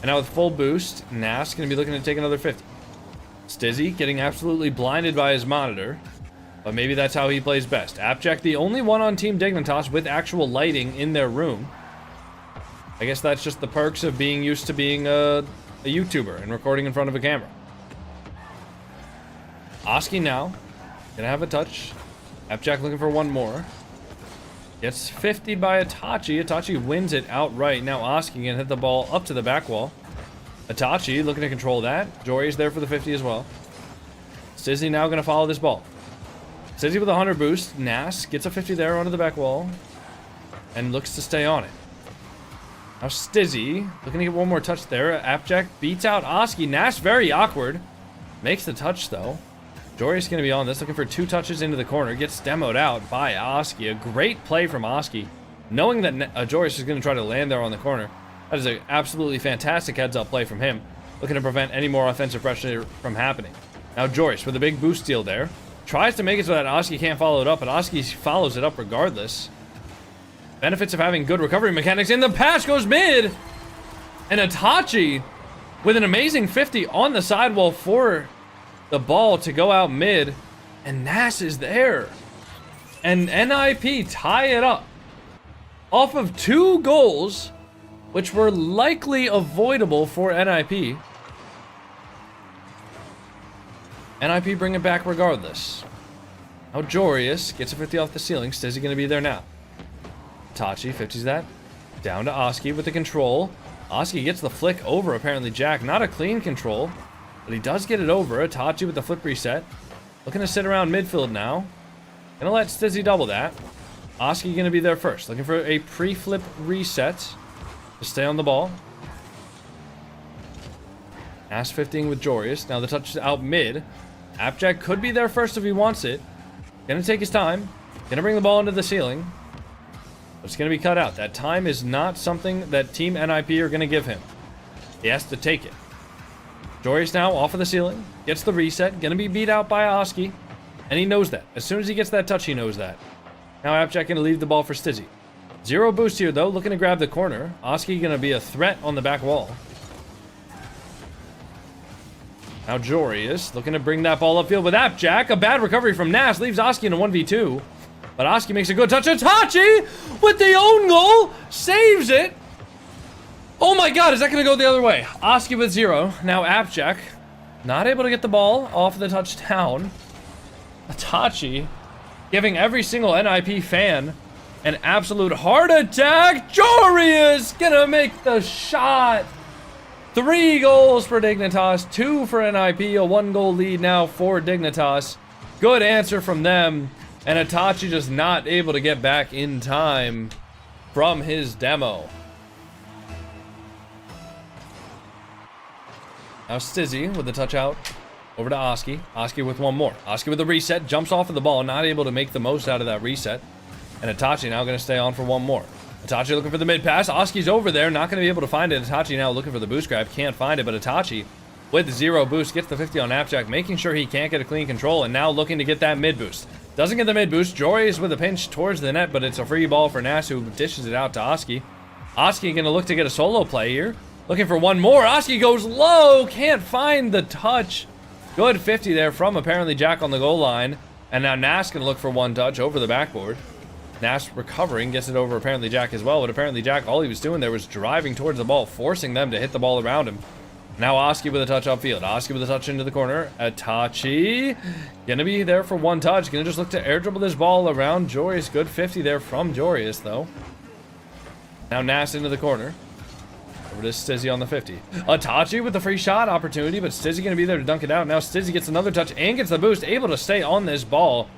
And now with full boost, Nas going to be looking to take another 50. Stizzy getting absolutely blinded by his monitor. But maybe that's how he plays best. Appjack, the only one on Team Dignitas with actual lighting in their room. I guess that's just the perks of being used to being a YouTuber and recording in front of a camera. Oski now. Gonna have a touch. Appjack looking for one more. Gets 50'd by Itachi. Itachi wins it outright. Now Oski can hit the ball up to the back wall. Itachi looking to control that. Jory's there for the 50 as well. Stizzy now going to follow this ball. Stizzy with a 100 boost. Nas gets a 50 there onto the back wall and looks to stay on it. Now Stizzy looking to get one more touch there. Appjack beats out Oski. Nas very awkward. Makes the touch though. Jory's going to be on this, looking for 2 touches into the corner. Gets demoed out by Oski. A great play from Oski. Knowing that Joris is going to try to land there on the corner. That is an absolutely fantastic heads-up play from him. Looking to prevent any more offensive pressure from happening. Now Joris with a big boost steal there. Tries to make it so that Oski can't follow it up, but Oski follows it up regardless. Benefits of having good recovery mechanics, and the pass goes mid! And Itachi with an amazing 50 on the sidewall for the ball to go out mid. And Nas is there. And NIP tie it up. Off of 2 goals, which were likely avoidable for NIP. NIP bring it back regardless. Now Jorius gets a 50 off the ceiling. Stizzy going to be there now. Tachi 50s that. Down to Oski with the control. Oski gets the flick over apparently Jack. Not a clean control, but he does get it over. Tachi with the flip reset. Looking to sit around midfield now. Gonna let Stizzy double that. Oski gonna be there first. Looking for a pre-flip reset to stay on the ball. Ass 15 with Jorius. Now the touch is out mid. Appjack could be there first if he wants it. Gonna take his time. Gonna bring the ball into the ceiling. But it's gonna be cut out. That time is not something that Team NIP are gonna give him. He has to take it. Jorius now off of the ceiling. Gets the reset. Gonna be beat out by Oski. And he knows that. As soon as he gets that touch, he knows that. Now Appjack gonna leave the ball for Stizzy. 0 boost here though. Looking to grab the corner. Oski gonna be a threat on the back wall. Now Jorius looking to bring that ball upfield with Appjack. A bad recovery from Nas leaves Oski in a 1v2. But Oski makes a good touch. Itachi with the own goal. Saves it. Oh my god, is that going to go the other way? Oski with 0. Now Appjack not able to get the ball off the touchdown. Itachi giving every single NIP fan an absolute heart attack. Jorius gonna make the shot. 3 goals for Dignitas, 2 for NIP, a 1-goal lead now for Dignitas. Good answer from them. And Itachi just not able to get back in time from his demo. Now Stizzy with the touch out over to Oski. Oski with one more. Oski with the reset, jumps off of the ball, not able to make the most out of that reset. And Itachi now going to stay on for one more. Itachi looking for the mid pass. Oski's over there, not going to be able to find it. Itachi now looking for the boost grab, can't find it, but Itachi with 0 boost gets the 50 on Appjack, making sure he can't get a clean control, and now looking to get that mid boost. Doesn't get the mid boost. Jory's with a pinch towards the net, but it's a free ball for Nas, who dishes it out to Oski. Oski going to look to get a solo play here. Looking for one more. Oski goes low. Can't find the touch. Good 50 there from apparently Jack on the goal line. And now Nas going to look for one touch over the backboard. Nas recovering, gets it over apparently Jack as well. But apparently Jack, all he was doing there was driving towards the ball, forcing them to hit the ball around him. Now Oski with a touch upfield. Oski with a touch into the corner. Itachi gonna be there for one touch. Gonna just look to air dribble this ball around Jorius. Good 50 there from Jorius though. Now Nas into the corner. Over to Stizzy on the 50. Itachi with the free shot opportunity, but Stizzy gonna be there to dunk it out. Now Stizzy gets another touch and gets the boost. Able to stay on this ball.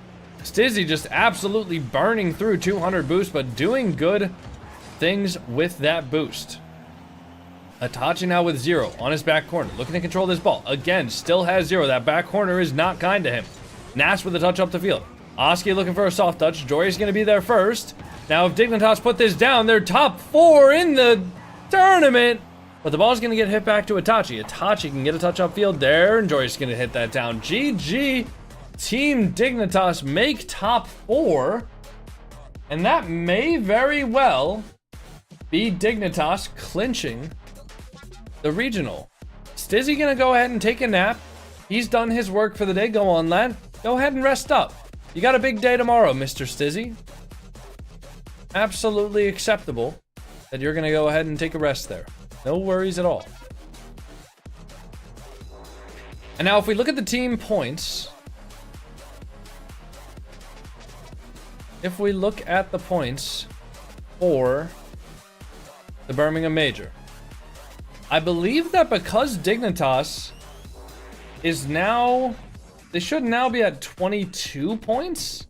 Stizzy just absolutely burning through 200 boost, but doing good things with that boost. Itachi now with 0 on his back corner, looking to control this ball. Again, still has 0. That back corner is not kind to him. Nas with a touch up the field. Oski looking for a soft touch. Jory's going to be there first. Now, if Dignitas put this down, they're top 4 in the tournament. But the ball's going to get hit back to Itachi. Itachi can get a touch upfield there, and Jory's going to hit that down. GG. Team Dignitas make top 4. And that may very well be Dignitas clinching the regional. Stizzy gonna go ahead and take a nap. He's done his work for the day. Go on, lad. Go ahead and rest up. You got a big day tomorrow, Mr. Stizzy. Absolutely acceptable that you're gonna go ahead and take a rest there. No worries at all. And now if we look at the team points, if we look at the points for the Birmingham Major, I believe that because Dignitas is now... They should now be at 22 points?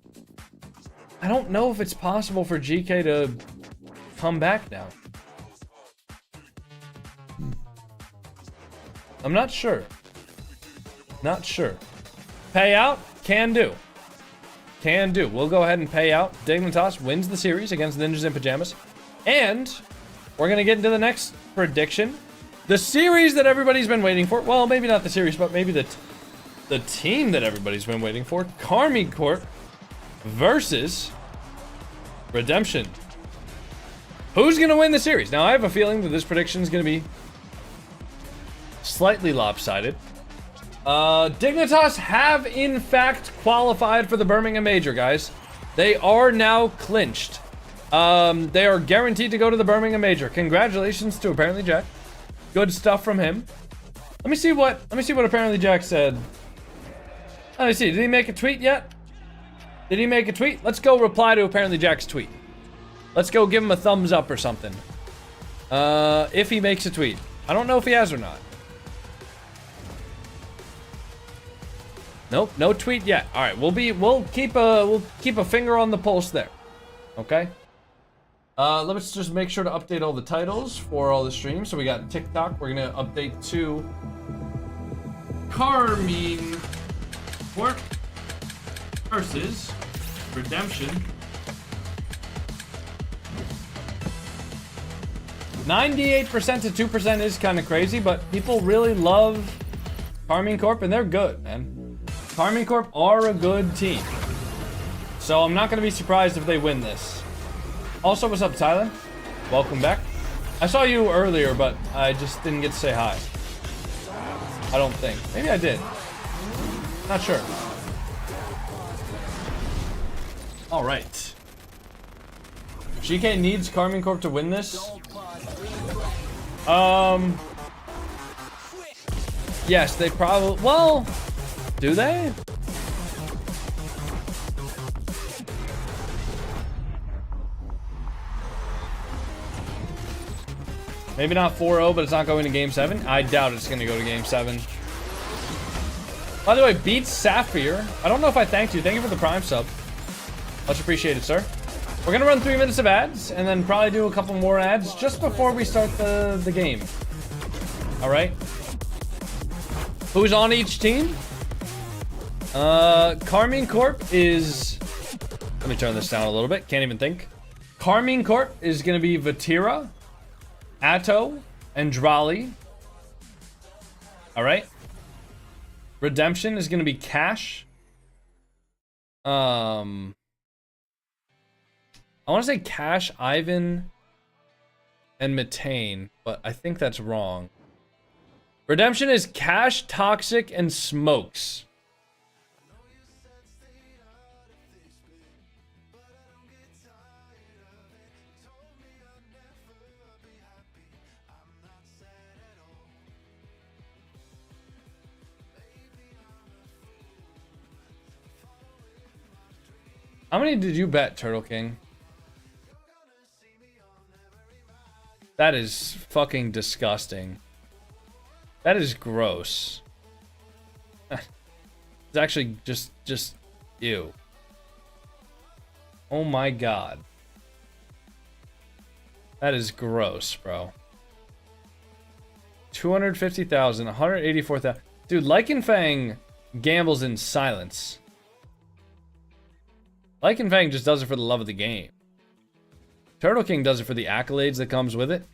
I don't know if it's possible for GK to come back now. I'm not sure. Not sure. Payout? Can do. Can do. We'll go ahead and pay out. Dignitas wins the series against Ninjas in Pyjamas. And we're going to get into the next prediction. The series that everybody's been waiting for. Well, maybe not the series, but maybe the team that everybody's been waiting for. KARMINE Corp versus Redemption. Who's going to win the series? Now, I have a feeling that this prediction is going to be slightly lopsided. Dignitas have, in fact, qualified for the Birmingham Major, guys. They are now clinched. They are guaranteed to go to the Birmingham Major. Congratulations to Apparently Jack. Good stuff from him. Let me see what Apparently Jack said. Let me see. Did he make a tweet yet? Did he make a tweet? Let's go reply to Apparently Jack's tweet. Let's go give him a thumbs up or something. If he makes a tweet. I don't know if he has or not. Nope, no tweet yet. All right, we'll keep a finger on the pulse there. Okay. Let's just make sure to update all the titles for all the streams. So we got TikTok. We're gonna update to KARMINE Corp versus Redemption. 98% to 2% is kind of crazy, but people really love KARMINE Corp, and they're good, man. KARMINE Corp are a good team. So I'm not going to be surprised if they win this. Also, what's up, Tyler? Welcome back. I saw you earlier, but I just didn't get to say hi. I don't think. Maybe I did. Not sure. All right. GK needs KARMINE Corp to win this. Yes, they probably... Well... Do they? Maybe not 4-0, but it's not going to Game 7. I doubt it's going to go to Game 7. By the way, Beats Sapphire. I don't know if I thanked you. Thank you for the Prime sub. Much appreciated, sir. We're going to run 3 minutes of ads, and then probably do a couple more ads just before we start the game. All right? Who's on each team? KARMINE Corp is... Let me turn this down a little bit. Can't even think. KARMINE Corp is going to be Vatira, Atto, and Drali. Alright. Redemption is going to be Cash. I want to say Cash, Ivan, and Metane, but I think that's wrong. Redemption is Cash, Toxic, and Smokes. How many did you bet, Turtle King? That is fucking disgusting. That is gross. It's actually just ew. Oh my god. That is gross, bro. 250,000, 184,000. Dude, Lycanfang gambles in silence. Lycanfang just does it for the love of the game. Turtle King does it for the accolades that comes with it.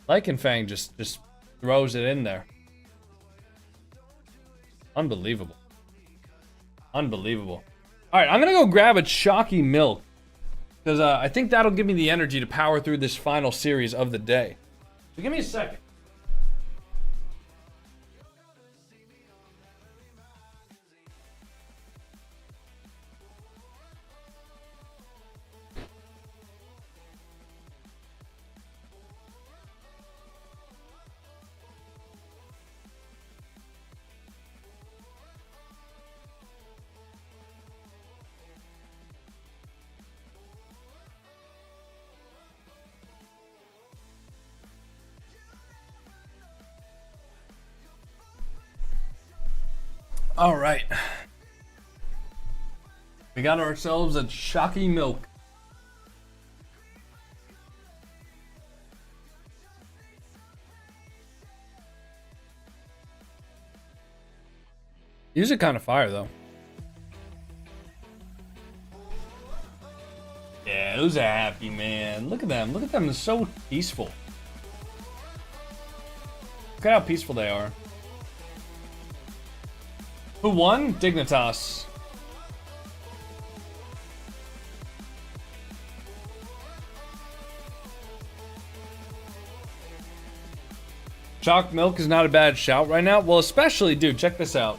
Lycanfang just throws it in there. Unbelievable. Unbelievable. Alright, I'm gonna go grab a chalky milk. Because I think that'll give me the energy to power through this final series of the day. So give me a second. All right. We got ourselves a Shocky Milk. These are kind of fire, though. Yeah, those are happy, man. Look at them. Look at them. They're so peaceful. Look at how peaceful they are. Who won? Dignitas. Chalk milk is not a bad shout right now. Well, especially, dude, check this out.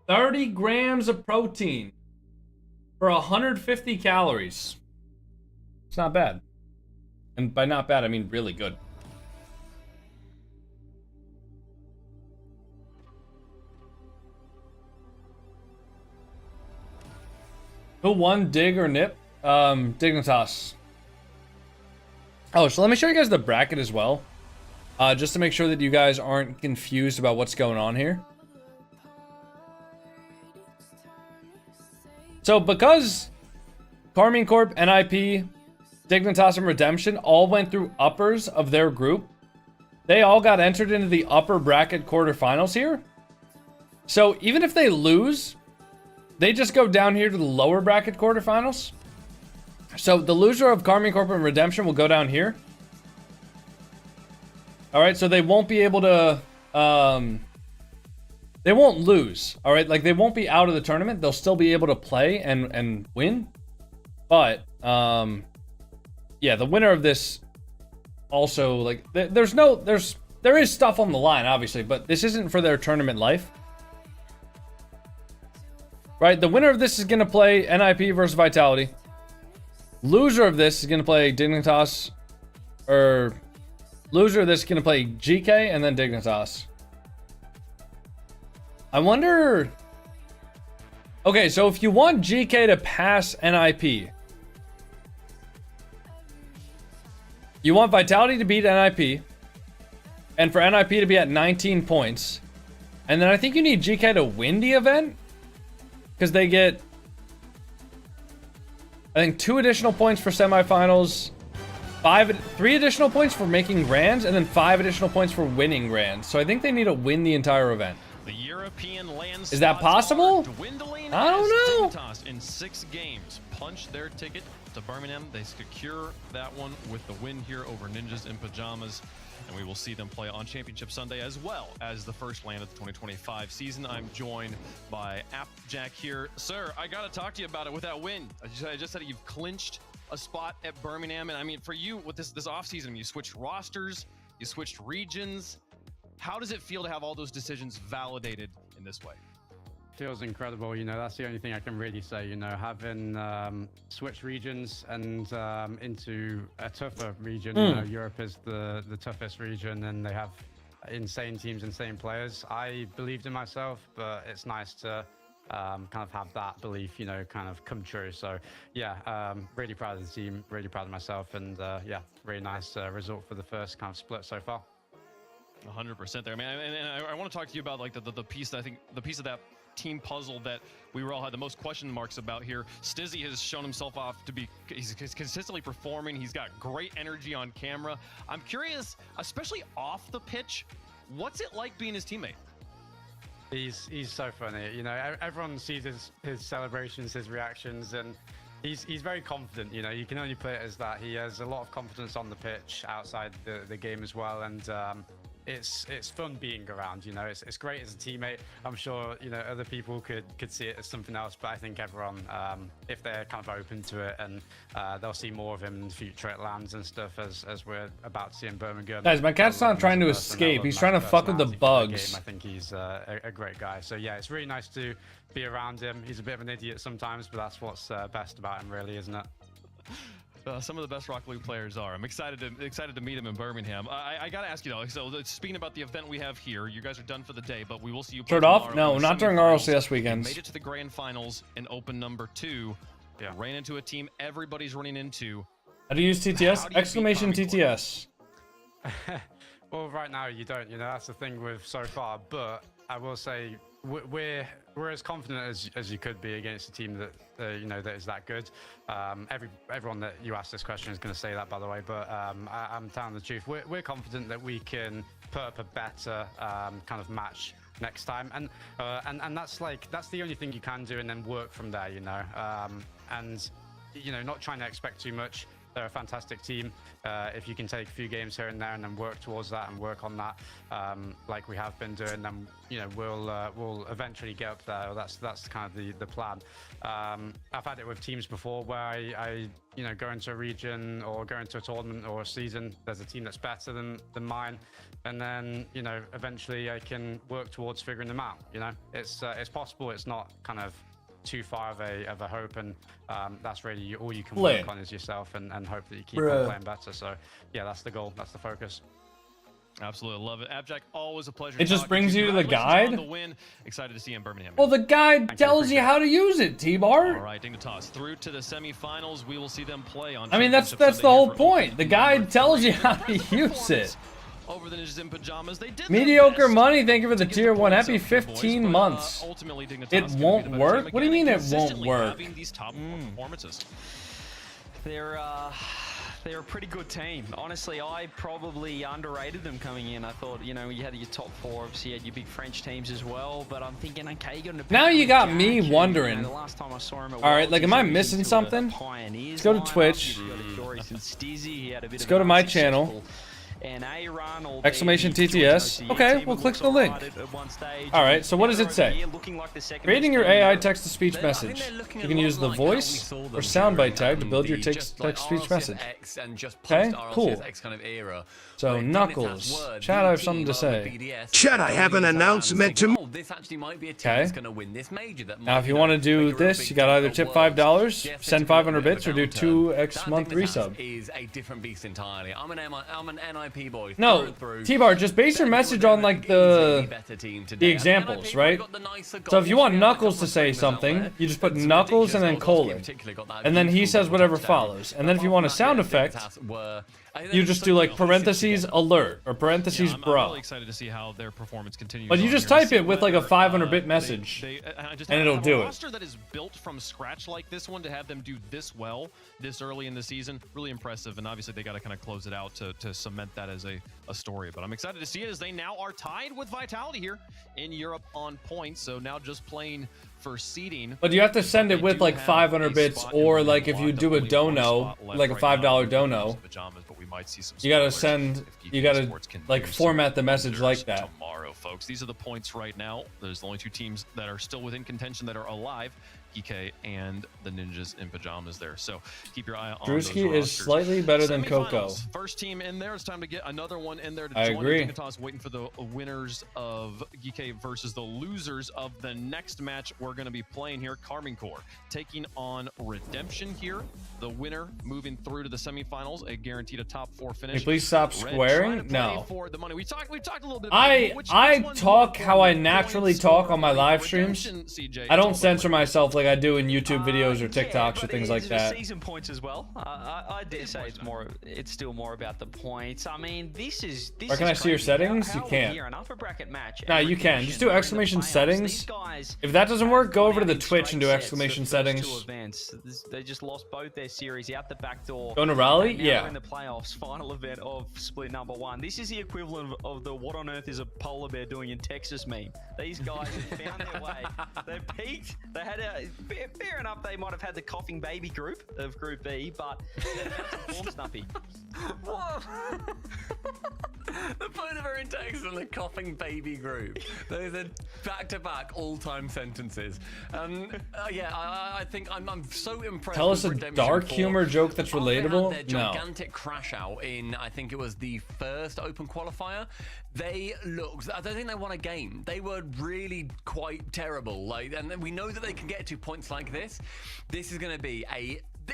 30 grams of protein for 150 calories. It's not bad. And by not bad, I mean really good. Who won, Dig or Nip? Dignitas. Oh, so let me show you guys the bracket as well. Just to make sure that you guys aren't confused about what's going on here. So because KARMINE Corp, NIP, Dignitas, and Redemption all went through uppers of their group, they all got entered into the upper bracket quarterfinals here. So even if they lose, they just go down here to the lower bracket quarterfinals. So the loser of KARMINE Corp and Redemption will go down here. All right, so they won't be able to, they won't lose. All right, like they won't be out of the tournament. They'll still be able to play and win. But, yeah, the winner of this also, like, there is stuff on the line, obviously, but this isn't for their tournament life. Right, the winner of this is going to play NIP versus Vitality. Loser of this is going to play Dignitas, or loser of this is going to play GK and then Dignitas. I wonder... Okay, so if you want GK to pass NIP, you want Vitality to beat NIP, and for NIP to be at 19 points, and then I think you need GK to win the event, because they get, I think, 2 additional points for semifinals, 3 additional points for making grands, and then 5 additional points for winning grands. So I think they need to win the entire event. The European land Is that possible? Dwindling. I don't know. Dignitas in 6 games punched their ticket to Birmingham. They secure that one with the win here over Ninjas in Pyjamas. And we will see them play on Championship Sunday as well as the first land of the 2025 season. I'm joined by Appjack here. Sir, I got to talk to you about it with that win. I just said you've clinched a spot at Birmingham. And I mean, for you with this offseason, you switched rosters, you switched regions. How does it feel to have all those decisions validated in this way? Feels incredible, you know. That's the only thing I can really say, you know, having switched regions and into a tougher region. You know, Europe is the toughest region, and they have insane teams, insane players. I believed in myself, but it's nice to kind of have that belief, you know, kind of come true. So yeah, really proud of the team, really proud of myself, and yeah, really nice result for the first kind of split so far. 100% there, man. And I want to talk to you about like the piece that I think the piece of that team puzzle that we were all had the most question marks about here. Stizzy has shown himself off to be, he's consistently performing. He's got great energy on camera. I'm curious, especially off the pitch, what's it like being his teammate? He's so funny, you know. Everyone sees his celebrations, his reactions, and he's very confident. You know, you can only put it as that. He has a lot of confidence on the pitch, outside the game as well, and it's fun being around. You know, it's great as a teammate. I'm sure, you know, other people could see it as something else, but I think everyone, if they're kind of open to it, and they'll see more of him in the future at lands and stuff, as we're about to see in Birmingham. Guys, my cat's not trying to escape. He's trying to fuck with the bugs. I think he's a great guy. So yeah, it's really nice to be around him. He's a bit of an idiot sometimes, but that's what's best about him, really, isn't it? Some of the best Rocket League players are. I'm excited to meet him in Birmingham. I gotta ask you though. So speaking about the event we have here, you guys are done for the day, but we will see you. Turned off? No, not during RLCS weekends. Made it to the grand finals in open number 2. Yeah. Ran into a team everybody's running into. How do you use TTS? Exclamation TTS. Well, right now you don't. You know, that's the thing with so far. But I will say, we're as confident as you could be against a team that that is that good. Everyone that you ask this question is going to say that, by the way. But I'm telling the truth. We're confident that we can put up a better kind of match next time, and that's the only thing you can do, and then work from there. And not trying to expect too much. They're a fantastic team. If you can take a few games here and there and then work towards that and work on that, like we have been doing, then we'll eventually get up there. That's kind of the plan. I've had it with teams before where I go into a region or go into a tournament or a season. There's a team that's better than mine, and then eventually I can work towards figuring them out. It's possible. It's not kind of too far of a hope, and that's really all you can work on is yourself and hope that you keep on playing better. So yeah, that's the goal, that's the focus. Absolutely love it. Abjack, always a pleasure. It just brings you to the guide. The win. Excited to see you in Birmingham. Well, the guide tells you how to use it, T-Bar. All right, Dignitas through to the semifinals. We will see them play on. I mean, that's the whole point. The guide tells you how to use it. Over the Ninjas in Pajamas, they did mediocre money. Thank you for the tier 1. Happy 15 months. Ultimately, It won't work. What do you mean it won't work? These top performances. They're a pretty good team. Honestly, I probably underrated them coming in. I thought, you had your top 4. Obviously, you had your big French teams as well. But I'm thinking, okay, you got now you got me wondering. The last time I saw him at all right, like, am I missing something? Let's go to Twitch. Let's go to my channel. Exclamation TTS. Okay, we'll click the link. Alright, so what does it say? Creating your AI text-to-speech message. You can use the voice or soundbite tag to build your text-to-speech message. Okay, cool. So, Knuckles. Chat, I have something to say. Chat, I have an announcement to... Okay. Now, if you want to do this, you got either tip $5, send 500 bits, or do 2x month resub. No, T-Bar, just base your message on, like, the examples, right? So if you want Knuckles to say something, you just put Knuckles and then colon. And then he says whatever follows. And then if you want a sound effect, you just do, like, parentheses alert or parentheses bro. I'm really excited to see how their performance continues. But you just type it with, like, a 500-bit message, and it'll do it. A roster that is built from scratch like this one, to have them do this well this early in the season, really impressive. And obviously they got to kind of close it out to cement that as a story. But I'm excited to see it, as they now are tied with Vitality here in Europe on points. So now just playing for seeding. But you have to send it with, like, 500 bits, or, like, if you do a dono, like a $5 dono, you gotta send, you gotta, like, format the message like that. Tomorrow, folks. These are the points right now. There's only 2 teams that are still within contention that are alive. EK and the Ninjas in Pajamas there. So keep your eye on Drewski is slightly better than Coco. First team in there. It's time to get another one in there to join. I agree. Dignitas waiting for the winners of EK versus the losers of the next match we're going to be playing here. KARMINE taking on Redemption here. The winner moving through to the semifinals, a guaranteed a top 4 finish. Hey, please stop squaring. No. For the money. We talked a little bit. I talk how I naturally talk on my live streams. I don't censor myself like I do in YouTube videos or TikToks or things like that. Season points as well. I dare say it's still more about the points. I mean, this is. Or can I see your settings? You can't. No, you can. Just do exclamation settings. If that doesn't work, go over to the Twitch and do exclamation settings. They just lost both their series out the back door. Going to rally? Yeah. In the playoffs, final event of split number 1. This is the equivalent of the "What on earth is a polar bear doing in Texas" meme. These guys have found their way. They peaked. They had a fair enough. They might have had the coughing baby group of Group B, but they had some form snuffy. What? The point of her in Texas and the coughing baby group. Those are back-to-back all-time sentences. Yeah, I think I'm so impressed. Tell us a dark humor joke that's relatable. Their gigantic crash out in, I think it was the first Open qualifier. They looked. I don't think they won a game. They were really quite terrible. Like, and we know that they can get to points like this. This is going to be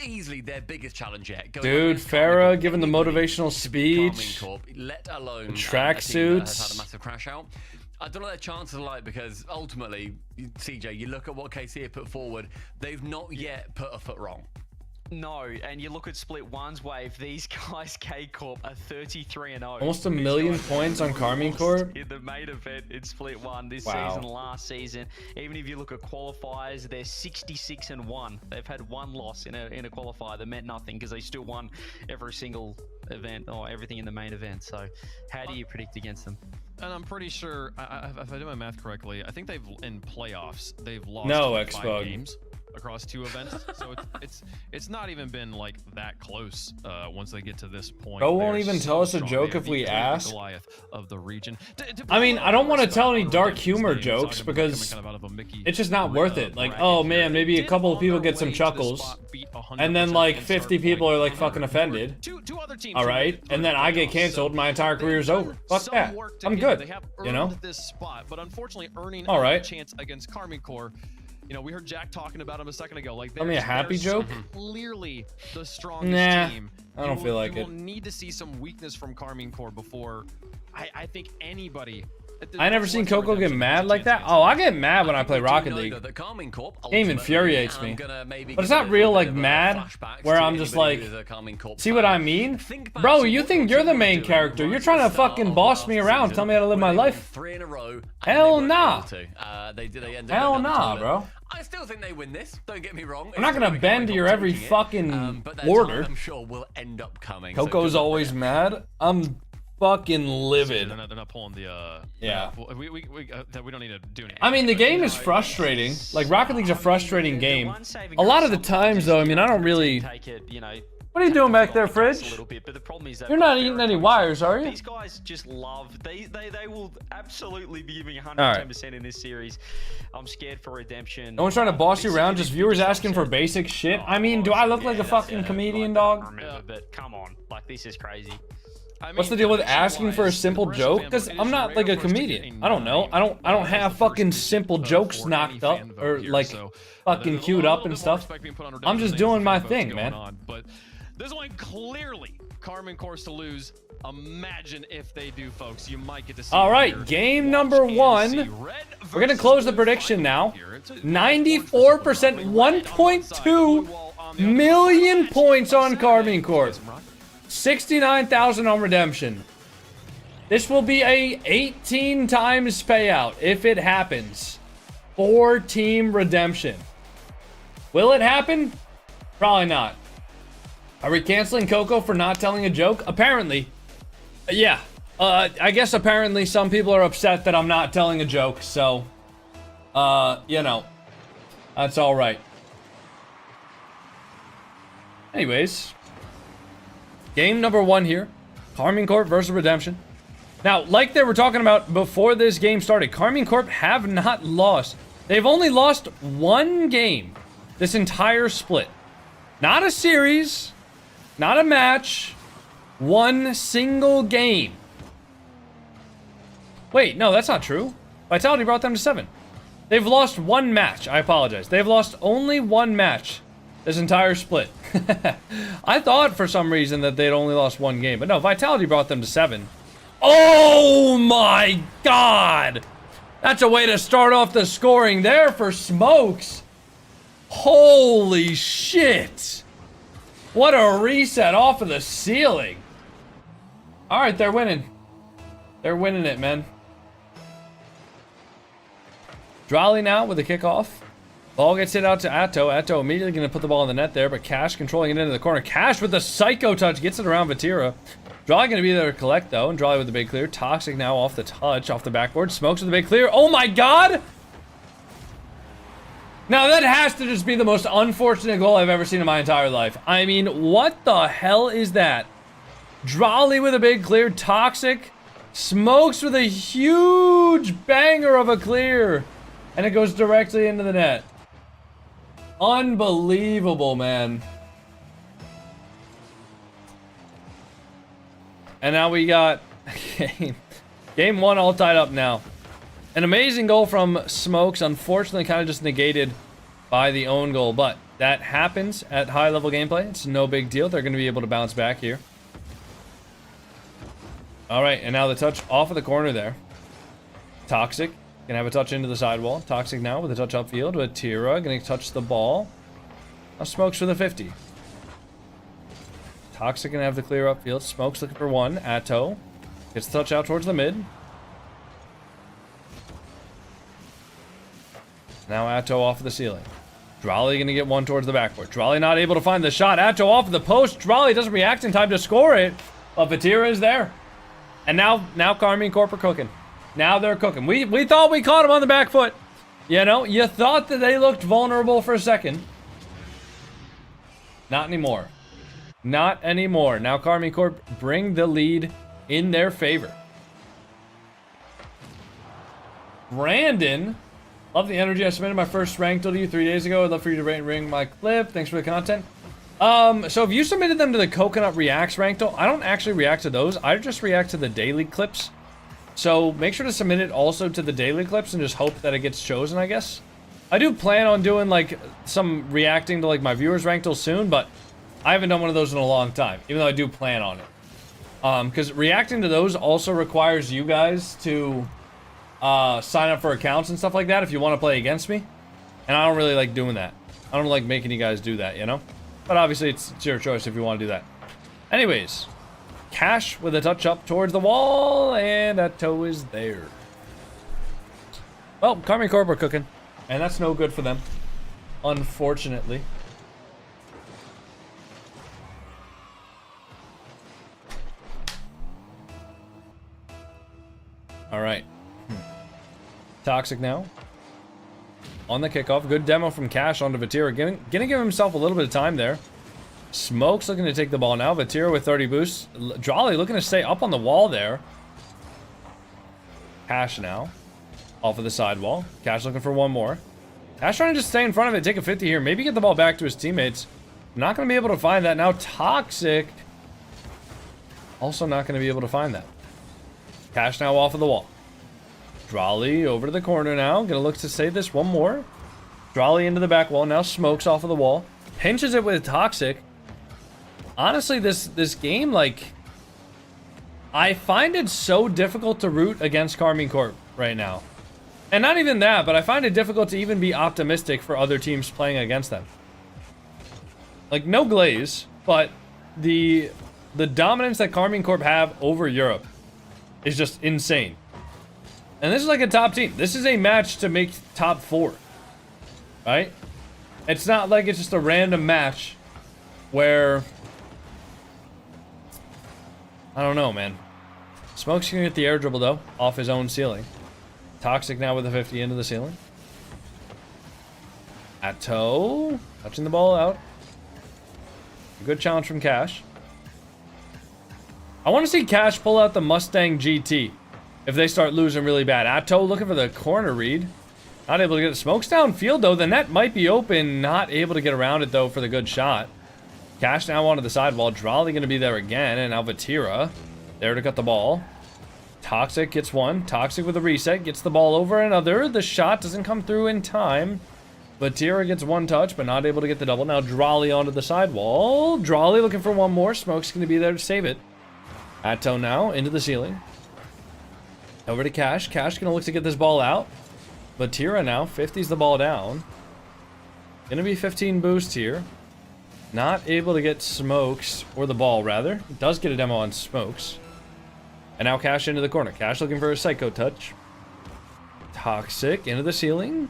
easily their biggest challenge yet. Dude, Farah giving the motivational speech, let alone tracksuits. had a massive crash out. I don't know what their chances are like, because ultimately, CJ, you look at what KC have put forward, they've not yet put a foot wrong. No, and you look at Split 1's wave, these guys, K-Corp, are 33-0. Almost a million points on Carmine Corp. In the main event in Split 1 this Wow. season, last season. Even if you look at qualifiers, they're 66-1. They've had one loss in a qualifier that meant nothing because they still won every single event or everything in the main event. So how do you predict against them? And I'm pretty sure, if I do my math correctly, I think in playoffs they've lost No, 5 Xbug. games across 2 events. So it's not even been like that close once they get to this point. Bro won't They're even so tell us a strong. joke They if we beat the ask. Goliath of the region. I mean, I don't want to tell any dark Redemption's humor name, jokes talking about because coming kind of out of a Mickey it's just not worth it. Like, oh man, maybe a Did couple of on people their get some way to this chuckles, spot beat 100% and then like in 50 Startpoint. people are like fucking offended. Two other teams. All right, and then I get canceled. My entire career's over. Fuck that. I'm good. You know. This spot, but unfortunately, earning All right. a chance against Carmine Corp. You know, we heard Jack talking about him a second ago. Like, Tell me a happy they're joke? Clearly the strongest Nah, team. I don't feel like you it. will need to see some weakness from Carmine Corp before I think anybody. I never seen Coco get mad like that. Oh, I get mad when I play Rocket League. Game infuriates me. But it's not real like mad, where I'm just like, see what I mean? Bro, you think you're the main character. You're trying to fucking boss me around, tell me how to live my life. Hell nah. Hell nah, bro. I still think they win this. Don't get me wrong. I'm not gonna bend to your every fucking order. I'm sure will end up coming. Coco's always mad. I'm fucking livid. They're not pulling the. Yeah. We don't need to do anything. I mean, the game is frustrating. Like, Rocket League's a frustrating game. A lot of the times, though, I mean, I don't really... Take it, you know, What are you doing back there, Fridge? a little bit, but the problem is that You're not eating any wires, are you? These guys just love. They will absolutely be giving 110% Alright. in this series. I'm scared for redemption. No one's trying to boss you around, just viewers asking for basic shit. I mean, do I look like a fucking comedian, dog? Remember, but come on, like this is crazy. I mean, What's the deal with asking for a condition-wise, simple the rest joke? of Because them, I'm it is not like rare a for us to get comedian. a I don't know. I don't nine have as the fucking first simple digit, jokes for knocked any up fan vote or here, like so, fucking there's a queued little up bit and more stuff. respect being put on I'm just Redemption's doing name my for fan thing, votes man. going on, but this one clearly Carmine Corp to lose. Imagine if they do, folks. You might get to see. All it right, here. game Watch number and one. see. Red We're gonna versus close the blue prediction final now. here. It's a 94%, 1.2 million points on Carmine Corp. 69,000 on Redemption. This will be a 18 times payout if it happens for Team Redemption. Will it happen? Probably not. Are we canceling Coco for not telling a joke? Apparently. Yeah. I guess apparently some people are upset that I'm not telling a joke, so you know, that's all right. Anyways, game number 1 here. Carmine Corp versus Redemption. Now, like they were talking about before this game started, Carmine Corp have not lost. They've only lost 1 game this entire split. Not a series, not a match, 1 single game. Wait, no, that's not true. Vitality brought them to 7. They've lost 1 match. I apologize. They've lost only 1 match this entire split. I thought for some reason that they'd only lost 1 game, but no, Vitality brought them to 7. Oh my god! That's a way to start off the scoring there for Smokes. Holy shit! What a reset off of the ceiling. Alright, they're winning. They're winning it, man. Drolly now with the kickoff. Ball gets hit out to Atto. Atto immediately going to put the ball in the net there, but Cash controlling it into the corner. Cash with the psycho touch gets it around Vatira. Drolly going to be there to collect, though, and Drolly with the big clear. Toxic now off the touch, off the backboard. Smokes with the big clear. Oh my god! Now that has to just be the most unfortunate goal I've ever seen in my entire life. I mean, what the hell is that? Drolly with a big clear. Toxic. Smokes with a huge banger of a clear. And it goes directly into the net. Unbelievable, man. And now we got game 1 all tied up now. An amazing goal from Smokes, unfortunately kind of just negated by the own goal, but that happens at high level gameplay. It's no big deal. They're going to be able to bounce back here. All right, and now the touch off of the corner there. Toxic gonna have a touch into the sidewall. Toxic now with a touch upfield with Tira gonna touch the ball. Now Smokes for the 50. Toxic gonna have the clear upfield. Smoke's looking for one. Atto gets the touch out towards the mid. Now Atto off of the ceiling. Drolly gonna get one towards the backboard. Drolly not able to find the shot. Atto off of the post. Drolly doesn't react in time to score it. But Vatira is there. And now KARMINE Corp are cooking. Now they're cooking. We thought we caught him on the back foot. You know, you thought that they looked vulnerable for a second. Not anymore. Not anymore. Now KARMINE Corp bring the lead in their favor. Brandon, love the energy. I submitted my first rank to you 3 days ago. I'd love for you to rate and ring my clip. Thanks for the content. So if you submitted them to the Coconut Reacts rank, I don't actually react to those. I just react to the daily clips. So make sure to submit it also to the daily clips and just hope that it gets chosen, I guess. I do plan on doing like some reacting to like my viewers ranked soon, but I haven't done one of those in a long time, even though I do plan on it. Because reacting to those also requires you guys to sign up for accounts and stuff like that if you want to play against me. And I don't really like doing that. I don't like making you guys do that, you know? But obviously it's your choice if you want to do that. Anyways, Cash with a touch up towards the wall, and that toe is there. Well, KARMINE Corp are cooking, and that's no good for them, unfortunately. All right. Toxic now. On the kickoff. Good demo from Cash onto Vatira. Gonna give himself a little bit of time there. Smoke's looking to take the ball now. Vatira with 30 boosts. Drolly looking to stay up on the wall there. Cash now. Off of the sidewall. Cash looking for one more. Cash trying to just stay in front of it. Take a 50 here. Maybe get the ball back to his teammates. Not going to be able to find that. Now Toxic. Also not going to be able to find that. Cash now off of the wall. Drolly over to the corner now. Gonna look to save this one more. Drolly into the back wall. Now Smokes off of the wall. Pinches it with Toxic. Honestly, this game, like, I find it so difficult to root against KARMINE Corp right now. And not even that, but I find it difficult to even be optimistic for other teams playing against them. Like, no glaze, but the dominance that KARMINE Corp have over Europe is just insane. And this is like a top team. This is a match to make top 4. Right? It's not like it's just a random match where... I don't know, man. Smoke's gonna get the air dribble, though, off his own ceiling. Toxic now with a 50 into the ceiling. Atto touching the ball out. Good challenge from Cash. I want to see Cash pull out the Mustang GT if they start losing really bad. Atto looking for the corner read. Not able to get it. Smokes downfield, though. The net might be open. Not able to get around it, though, for the good shot. Cash now onto the sidewall. Drolly going to be there again. And now Vatira there to cut the ball. Toxic gets one. Toxic with a reset. Gets the ball over another. The shot doesn't come through in time. Vatira gets one touch, but not able to get the double. Now Drolly onto the sidewall. Drolly looking for one more. Smoke's going to be there to save it. Atto now into the ceiling. Over to Cash. Cash going to look to get this ball out. Vatira now 50s the ball down. Going to be 15 boost here. Not able to get Smokes, or the ball rather. Does get a demo on Smokes. And now Cash into the corner. Cash looking for a psycho touch. Toxic into the ceiling.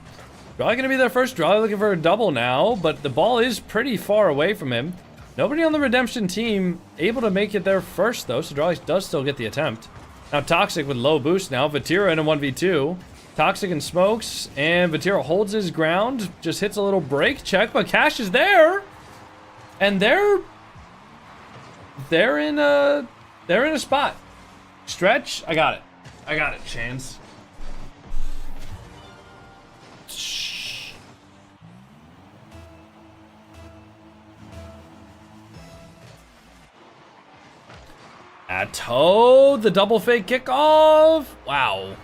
Drolly going to be there first. Drolly looking for a double now, but the ball is pretty far away from him. Nobody on the Redemption team able to make it there first, though, so Drolly does still get the attempt. Now Toxic with low boost now. Vatira in a 1v2. Toxic and Smokes, and Vatira holds his ground. Just hits a little break check, but Cash is there. And they're in a spot. Stretch. I got it. I got it, Chance. Atto, the double fake kickoff. Wow.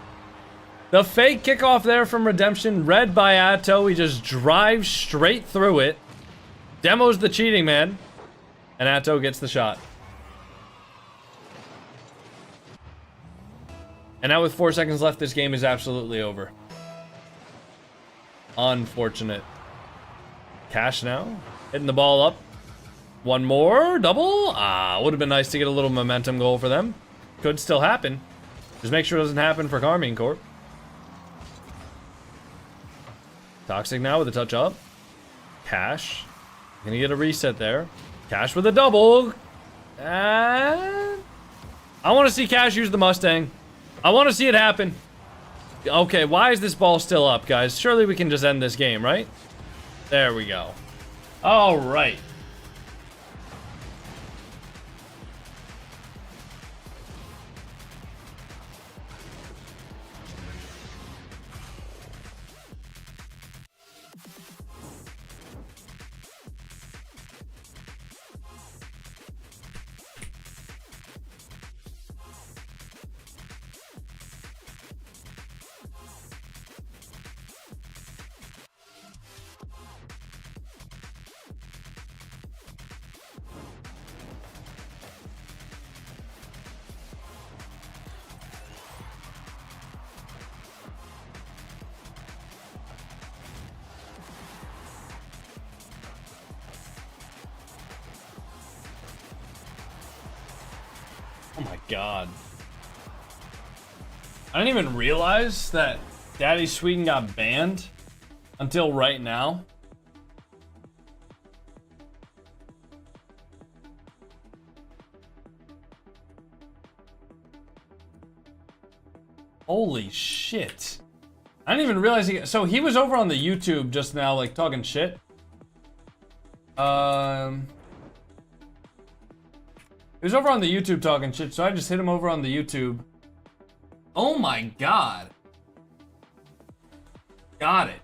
The fake kickoff there from Redemption, read by Atto. He just drives straight through it. Demo's the cheating man. And Atto gets the shot. And now with 4 seconds left, this game is absolutely over. Unfortunate. Cash now. Hitting the ball up. One more. Double. Would have been nice to get a little momentum goal for them. Could still happen. Just make sure it doesn't happen for KARMINE Corp. Toxic now with a touch up. Cash. Gonna get a reset there. Cash with a double. And I want to see Cash use the Mustang. I want to see it happen. Okay, why is this ball still up, guys? Surely we can just end this game, right? There we go. All right. Oh my god. I didn't even realize that Daddy Sweden got banned until right now. Holy shit. I didn't even realize so he was over on the YouTube just now, like, talking shit. He was over on the YouTube talking shit, so I just hit him over on the YouTube. Oh my god. Got it.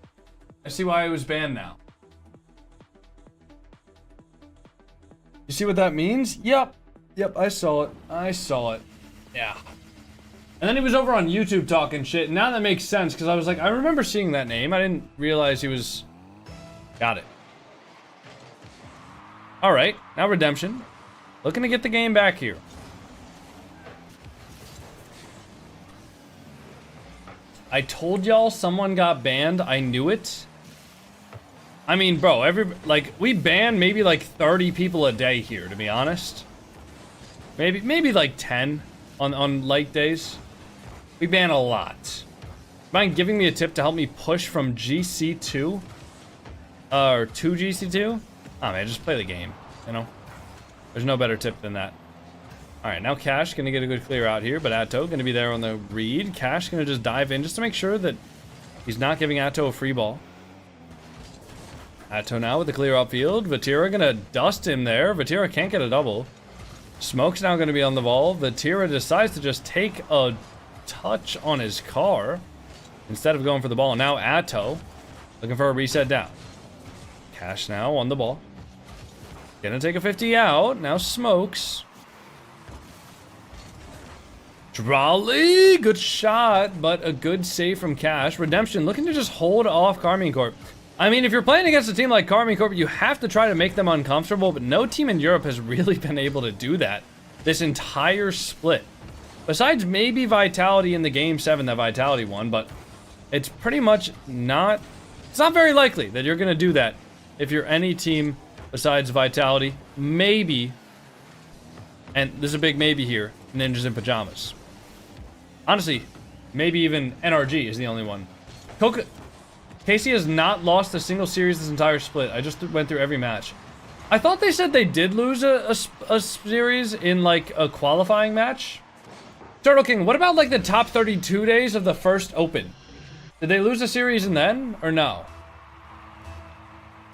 I see why he was banned now. You see what that means? Yep. Yep, I saw it. I saw it. Yeah. And then he was over on YouTube talking shit. Now that makes sense, because I was like, I remember seeing that name. I didn't realize he was... Got it. Alright, now redemption. Looking to get the game back here. I told y'all someone got banned. I knew it. I mean, bro, we ban maybe like 30 people a day here, to be honest. Maybe like 10 on light days. We ban a lot. Mind giving me a tip to help me push from GC2? Or to GC2? Oh man, just play the game, you know? There's no better tip than that. Alright, now Cash gonna get a good clear out here, but Atto gonna be there on the read. Cash gonna just dive in just to make sure that he's not giving Atto a free ball. Atto now with the clear upfield. Vatira gonna dust him there. Vatira can't get a double. Smoke's now gonna be on the ball. Vatira decides to just take a touch on his car instead of going for the ball. Now Atto looking for a reset down. Cash now on the ball. Gonna take a 50 out. Now Smokes. Trolley. Good shot, but a good save from Cash. Redemption looking to just hold off KARMINE Corp. I mean, if you're playing against a team like KARMINE Corp, you have to try to make them uncomfortable, but no team in Europe has really been able to do that this entire split. Besides maybe Vitality in the Game 7 that Vitality won, but it's pretty much not... It's not very likely that you're going to do that if you're any team besides Vitality. Maybe, and there's a big maybe here, Ninjas in Pyjamas. Honestly, maybe even NRG is the only one. Casey has not lost a single series this entire split. I just went through every match. I thought they said they did lose a series in, like, a qualifying match. Turtle King, what about, like, the top 32 days of the first Open? Did they lose a series in then, or no?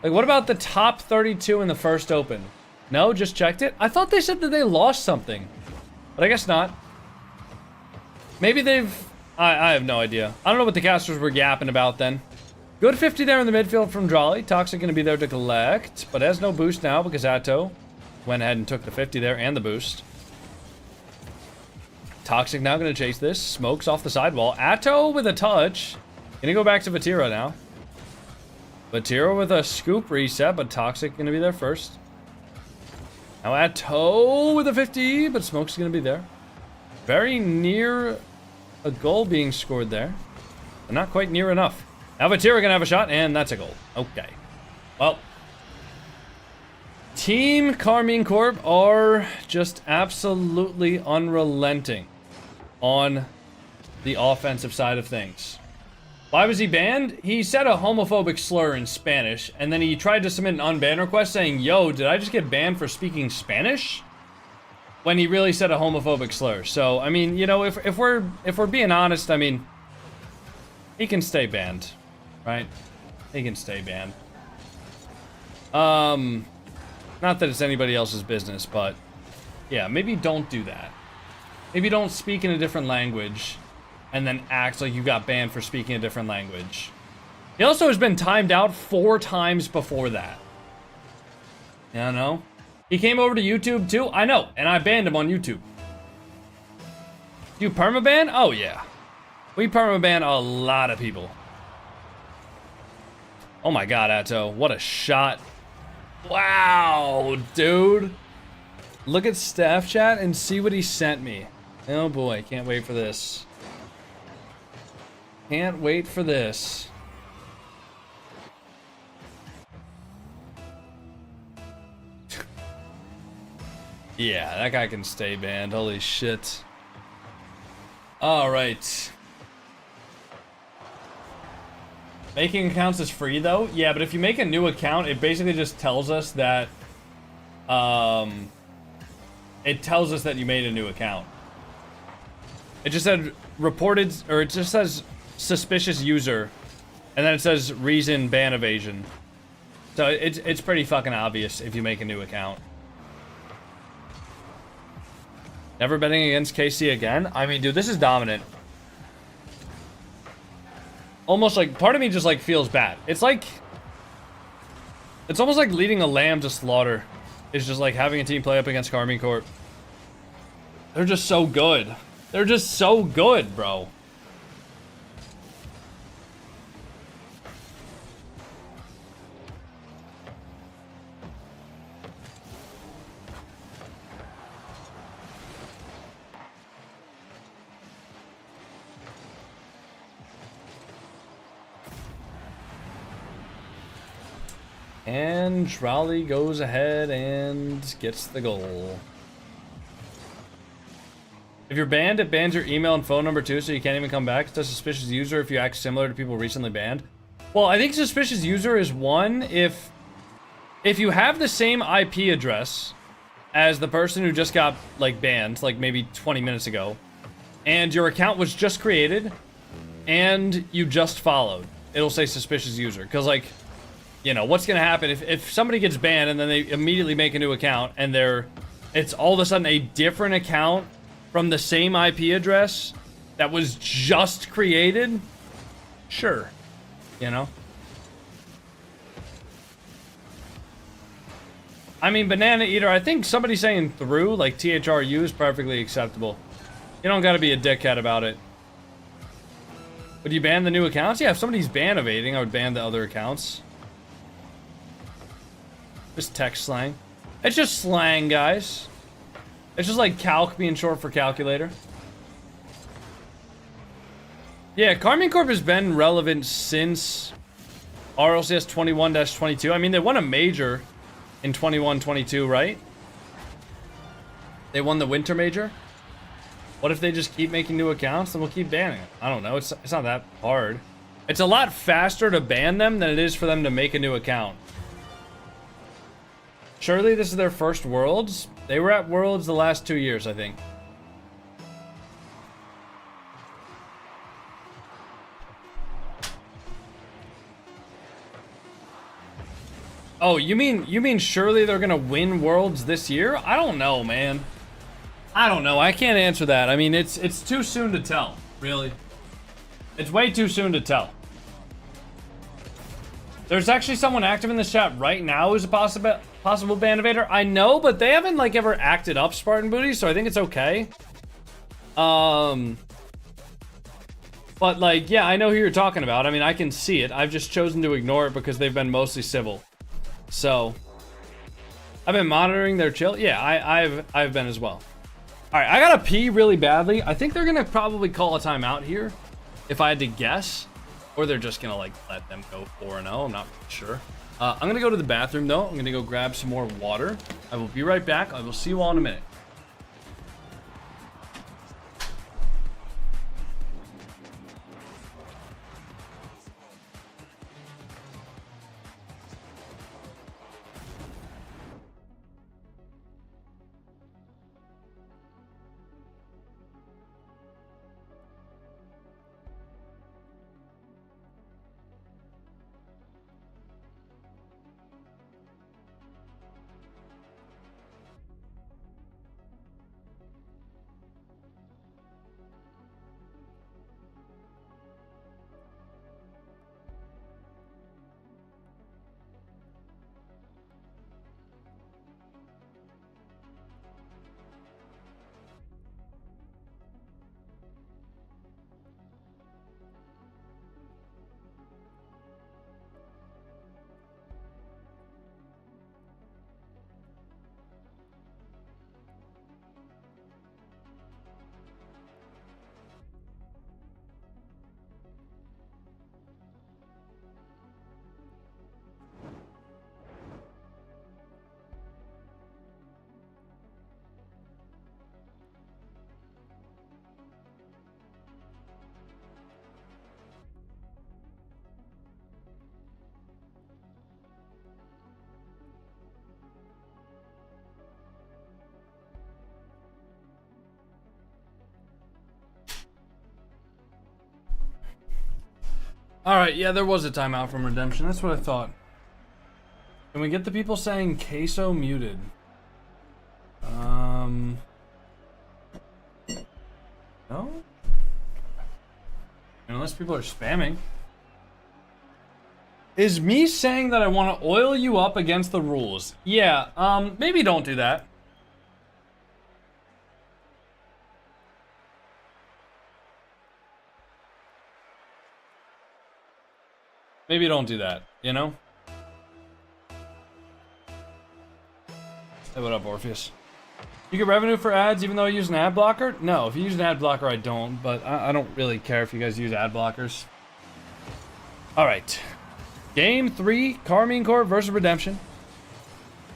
Like, what about the top 32 in the first Open? No, just checked it? I thought they said that they lost something. But I guess not. Maybe they've... I have no idea. I don't know what the casters were yapping about then. Good 50 there in the midfield from Jolly. Toxic going to be there to collect, but has no boost now because Atto went ahead and took the 50 there and the boost. Toxic now going to chase this. Smokes off the sidewall. Atto with a touch. Going to go back to Vatira now. Vatira with a scoop reset, but Toxic going to be there first. Now Atto with a 50, but Smoke's going to be there. Very near a goal being scored there, but not quite near enough. Now Vatira gonna have a shot, and that's a goal. Okay. Well, Team Carmine Corp are just absolutely unrelenting on the offensive side of things. Why was he banned? He said a homophobic slur in Spanish, and then he tried to submit an unban request saying, yo, did I just get banned for speaking Spanish? When he really said a homophobic slur. So, I mean, you know, if we're being honest, I mean, he can stay banned, right? He can stay banned. Not that it's anybody else's business, but yeah, maybe don't do that. Maybe don't speak in a different language and then act like you got banned for speaking a different language. He also has been timed out 4 times before that. Yeah, I know. He came over to YouTube too? I know, and I banned him on YouTube. You permaban? Oh yeah. We permaban a lot of people. Oh my god, Atto, what a shot. Wow, dude. Look at staff chat and see what he sent me. Oh boy, can't wait for this. Can't wait for this. Yeah, that guy can stay banned. Holy shit. Alright. Making accounts is free though? Yeah, but if you make a new account, it basically just tells us that it tells us that you made a new account. It just said reported, or it just says suspicious user, and then it says reason ban evasion. So it's pretty fucking obvious if you make a new account. Never betting against KC again? I mean, dude, this is dominant. Almost like, part of me just like feels bad. It's like, it's almost like leading a lamb to slaughter. It's just like having a team play up against Carmine Corp. They're just so good. They're just so good, bro. And Trolley goes ahead and gets the goal. If you're banned, it bans your email and phone number too, so you can't even come back. It's a suspicious user if you act similar to people recently banned. Well, I think suspicious user is one if you have the same IP address as the person who just got like banned, like maybe 20 minutes ago, and your account was just created and you just followed, it'll say suspicious user. Because like, you know, what's gonna happen if somebody gets banned and then they immediately make a new account and it's all of a sudden a different account from the same IP address that was just created? Sure. You know? I mean, Banana Eater, I think somebody saying through, like THRU, is perfectly acceptable. You don't gotta be a dickhead about it. Would you ban the new accounts? Yeah, if somebody's ban evading, I would ban the other accounts. Just text slang. It's just slang, guys. It's just like calc being short for calculator. Yeah, Carmine Corp has been relevant since RLCS 21-22. I mean, they won a major in 21-22, right? They won the winter major. What if they just keep making new accounts? Then we'll keep banning them. I don't know. It's not that hard. It's a lot faster to ban them than it is for them to make a new account. Surely this is their first Worlds? They were at Worlds the last 2 years, I think. Oh, you mean surely they're gonna win Worlds this year? I don't know, man. I don't know. I can't answer that. I mean, it's too soon to tell, really. It's way too soon to tell. There's actually someone active in this chat right now who's a possible ban evader. I know, but they haven't like ever acted up Spartan Booty, so I think it's okay. But like, yeah, I know who you're talking about. I mean, I can see it. I've just chosen to ignore it because they've been mostly civil. So I've been monitoring their chill. Yeah, I've been as well. All right, I gotta pee really badly. I think they're gonna probably call a timeout here, if I had to guess, or they're just gonna like let them go 4-0. I'm not sure. I'm going to go to the bathroom, though. I'm going to go grab some more water. I will be right back. I will see you all in a minute. Alright, yeah, there was a timeout from Redemption. That's what I thought. Can we get the people saying queso muted? No? Unless people are spamming. Is me saying that I want to oil you up against the rules? Yeah, maybe don't do that. Maybe don't do that, you know? Hey, what up, Orpheus? You get revenue for ads even though you use an ad blocker? No, if you use an ad blocker, I don't, but I don't really care if you guys use ad blockers. Alright. Game 3, Carmine Corp versus Redemption.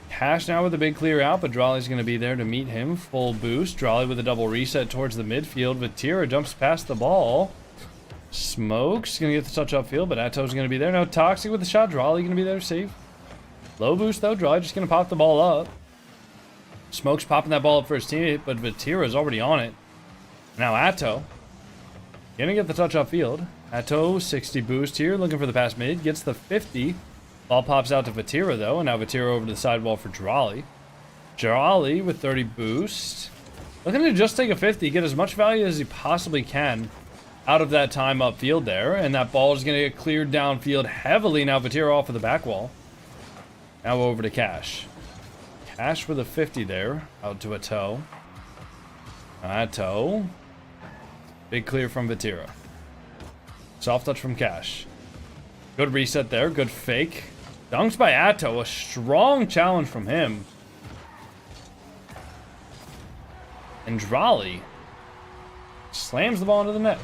Cash now with a big clear out, but Drolly's going to be there to meet him. Full boost. Drolly with a double reset towards the midfield. Vatira jumps past the ball. Smoke's going to get the touch upfield, but Atto's going to be there. No, Toxic with the shot. Drolly going to be there to save. Low boost, though. Drolly just going to pop the ball up. Smoke's popping that ball up for his teammate, but Vatira's already on it. Now Atto going to get the touch upfield. Atto, 60 boost here, looking for the pass mid. Gets the 50. Ball pops out to Vatira, though, and now Vatira over to the sidewall for Drolly. Drolly with 30 boost. Looking to just take a 50, get as much value as he possibly can out of that time upfield there, and that ball is going to get cleared downfield heavily. Now Vatira off of the back wall. Now over to Cash. Cash with a 50 there, out to Atto. Atto. Big clear from Vatira. Soft touch from Cash. Good reset there, good fake. Dunks by Atto, a strong challenge from him. And Drolly slams the ball into the net.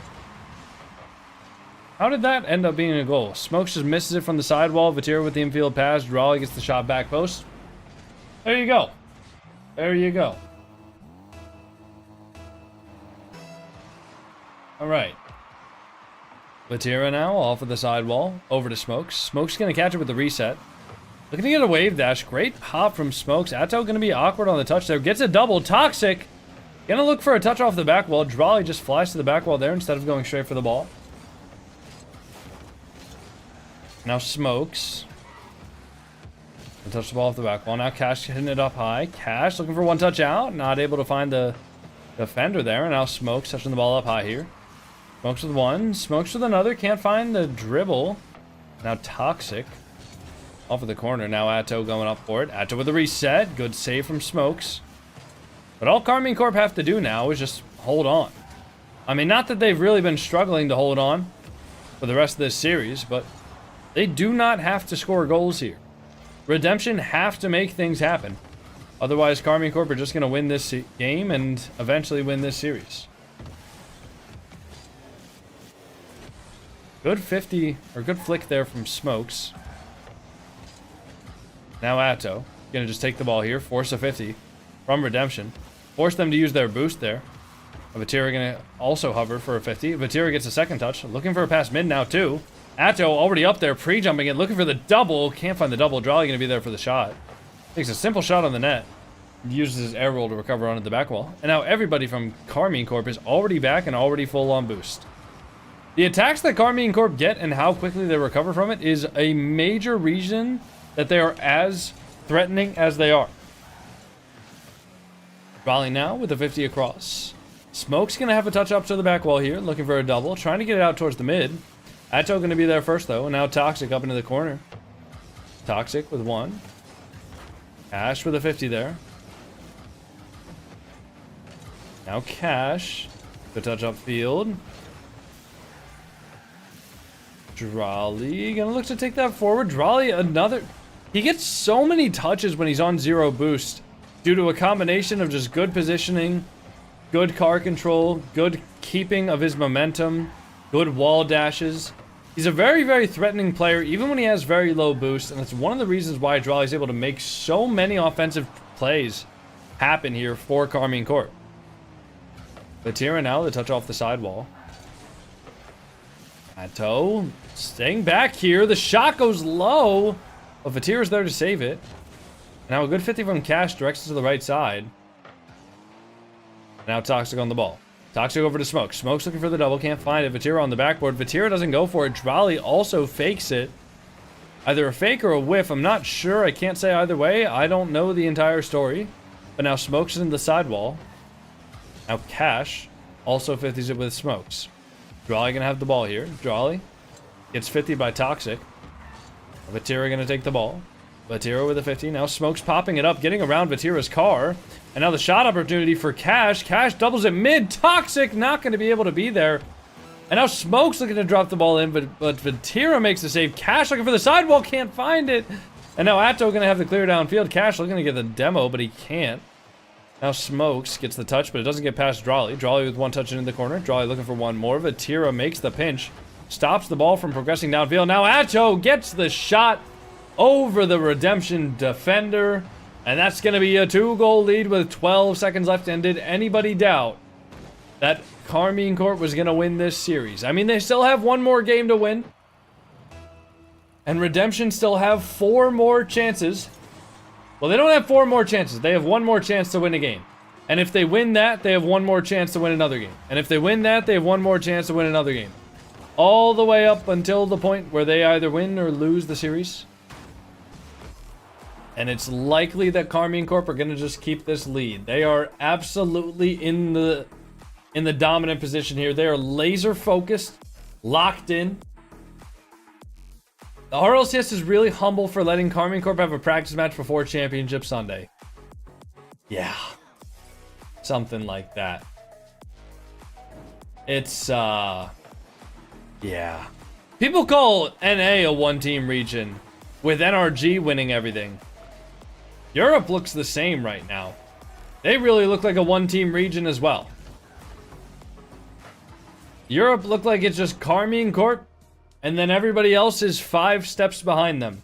How did that end up being a goal? Smokes just misses it from the sidewall. Vatira with the infield pass. Drolly gets the shot back post. There you go. There you go. All right. Vatira now off of the sidewall. Over to Smokes. Smokes going to catch it with the reset. Looking to get a wave dash. Great hop from Smokes. Atto going to be awkward on the touch there. Gets a double. Toxic. Going to look for a touch off the back wall. Drolly just flies to the back wall there instead of going straight for the ball. Now Smokes. Touch the ball off the back wall. Now Cash hitting it up high. Cash looking for one touch out. Not able to find the defender there. And now Smokes touching the ball up high here. Smokes with one. Smokes with another. Can't find the dribble. Now Toxic. Off of the corner. Now Atto going up for it. Atto with a reset. Good save from Smokes. But all Carmine Corp have to do now is just hold on. I mean, not that they've really been struggling to hold on for the rest of this series, but they do not have to score goals here. Redemption have to make things happen. Otherwise, Carmine Corp are just going to win this game and eventually win this series. Good 50, or good flick there from Smokes. Now Atto. Gonna just take the ball here. Force a 50 from Redemption. Force them to use their boost there. Vatira gonna also hover for a 50. Vatira gets a second touch. Looking for a pass mid now too. Atto already up there, pre-jumping it, looking for the double. Can't find the double. Drawley gonna be there for the shot. Takes a simple shot on the net. Uses his air roll to recover onto the back wall. And now everybody from KARMINE Corp is already back and already full on boost. The attacks that KARMINE Corp get and how quickly they recover from it is a major reason that they are as threatening as they are. Drawley now with a 50 across. Smoke's gonna have a touch up to the back wall here, looking for a double, trying to get it out towards the mid. Atto gonna be there first though, and now Toxic up into the corner. Toxic with 1. Cash with a 50 there. Now Cash, the touch up field. Drawley gonna look to take that forward. Drawley another. He gets so many touches when he's on 0 boost due to a combination of just good positioning, good car control, good keeping of his momentum, good wall dashes. He's a very, very threatening player even when he has very low boost, and it's one of the reasons why Drawley's able to make so many offensive plays happen here for KARMINE Corp. Vatira now, the touch off the sidewall. Atto staying back here. The shot goes low, but Vatira's there to save it. Now a good 50 from Cash directs it to the right side. Now Toxic on the ball. Toxic over to Smoke. Smoke's looking for the double, can't find it. Vatira on the backboard. Vatira doesn't go for it. Drawley also fakes it. Either a fake or a whiff. I'm not sure. I can't say either way. I don't know the entire story. But now Smoke's in the sidewall. Now Cash also 50s it with Smokes. Drawley gonna have the ball here. Drawley gets 50 by Toxic. Vatira gonna take the ball. Vatira with a 50. Now Smoke's popping it up, getting around Vatira's car. And now the shot opportunity for Cash. Cash doubles it mid. Toxic not gonna be able to be there. And now Smoke's looking to drop the ball in, but Vatira makes the save. Cash looking for the sidewall, can't find it. And now Atto gonna have the clear downfield. Cash looking to get the demo, but he can't. Now Smokes gets the touch, but it doesn't get past Drawley. Drawley with 1 touch in the corner. Drawley looking for 1 more. Vatira makes the pinch. Stops the ball from progressing downfield. Now Atto gets the shot over the Redemption defender. And that's going to be a 2-goal lead with 12 seconds left. And did anybody doubt that KARMINE Corp was going to win this series? I mean, they still have 1 more game to win. And Redemption still have 4 more chances. Well, they don't have 4 more chances. They have 1 more chance to win a game. And if they win that, they have 1 more chance to win another game. And if they win that, they have 1 more chance to win another game. All the way up until the point where they either win or lose the series. And it's likely that KARMINE Corp are going to just keep this lead. They are absolutely in the dominant position here. They are laser focused, locked in. The RLCS is really humble for letting KARMINE Corp have a practice match before Championship Sunday. Yeah. Something like that. It's, yeah. People call NA a 1-team region, with NRG winning everything. Europe looks the same right now. They really look like a 1-team region as well. Europe looked like it's just KARMINE Corp, and then everybody else is 5 steps behind them.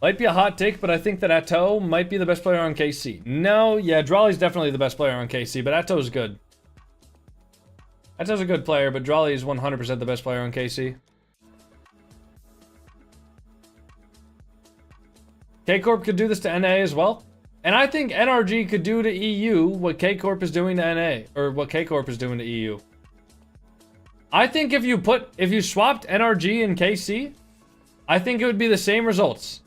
Might be a hot take, but I think that Atto might be the best player on KC. No, yeah, Drawley's definitely the best player on KC, but Atto's good. Atto's a good player, but Drawley is 100% the best player on KC. K-Corp could do this to NA as well. And I think NRG could do to EU what K-Corp is doing to NA, or what K-Corp is doing to EU. I think if you swapped NRG and KC, I think it would be the same results.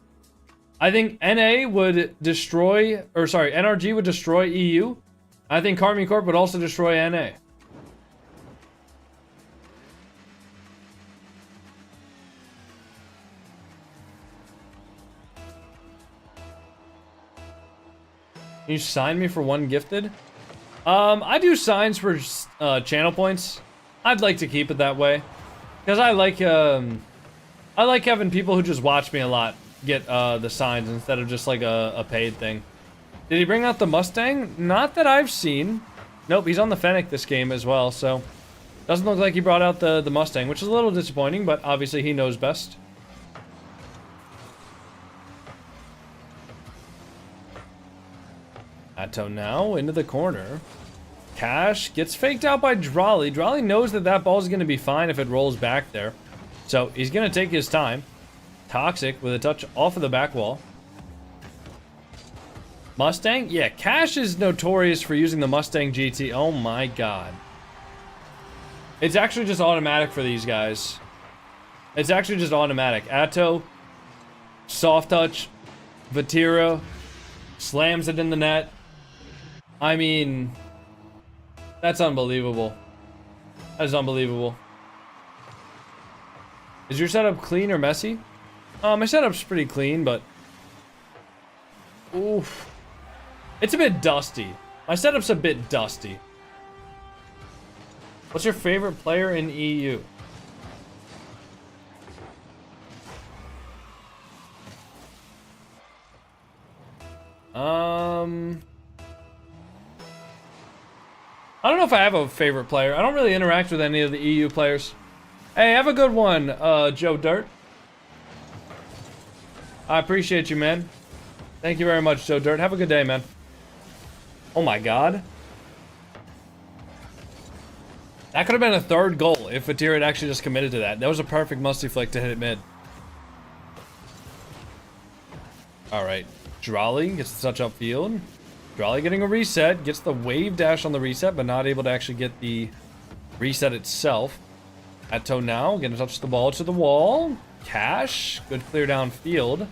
I think NA would destroy, or sorry, NRG would destroy EU. I think KARMINE Corp would also destroy NA. Can you sign me for 1 gifted? I do signs for channel points. I'd like to keep it that way, because I like having people who just watch me a lot get the signs instead of just like a paid thing. Did he bring out the Mustang? Not that I've seen. Nope, he's on the Fennec this game as well, so doesn't look like he brought out the Mustang, which is a little disappointing, but obviously he knows best. Atto now into the corner. Cash gets faked out by Drawley. Drawley knows that that ball is going to be fine if it rolls back there. So he's going to take his time. Toxic with a touch off of the back wall. Mustang? Yeah, Cash is notorious for using the Mustang GT. Oh my god. It's actually just automatic for these guys. It's actually just automatic. Atto, soft touch, Vatira, slams it in the net. I mean, that's unbelievable. That is unbelievable. Is your setup clean or messy? My setup's pretty clean, but... Oof. It's a bit dusty. My setup's a bit dusty. What's your favorite player in EU? I don't know if I have a favorite player. I don't really interact with any of the EU players. Hey, have a good one, Joe Dirt. I appreciate you, man. Thank you very much, Joe Dirt. Have a good day, man. Oh my god. That could have been a third goal if Vatira had actually just committed to that. That was a perfect musty flick to hit it mid. Alright. Drawley gets the touch upfield. Drawley getting a reset. Gets the wave dash on the reset, but not able to actually get the reset itself. Atto now. Gonna touch the ball to the wall. Cash. Good clear downfield.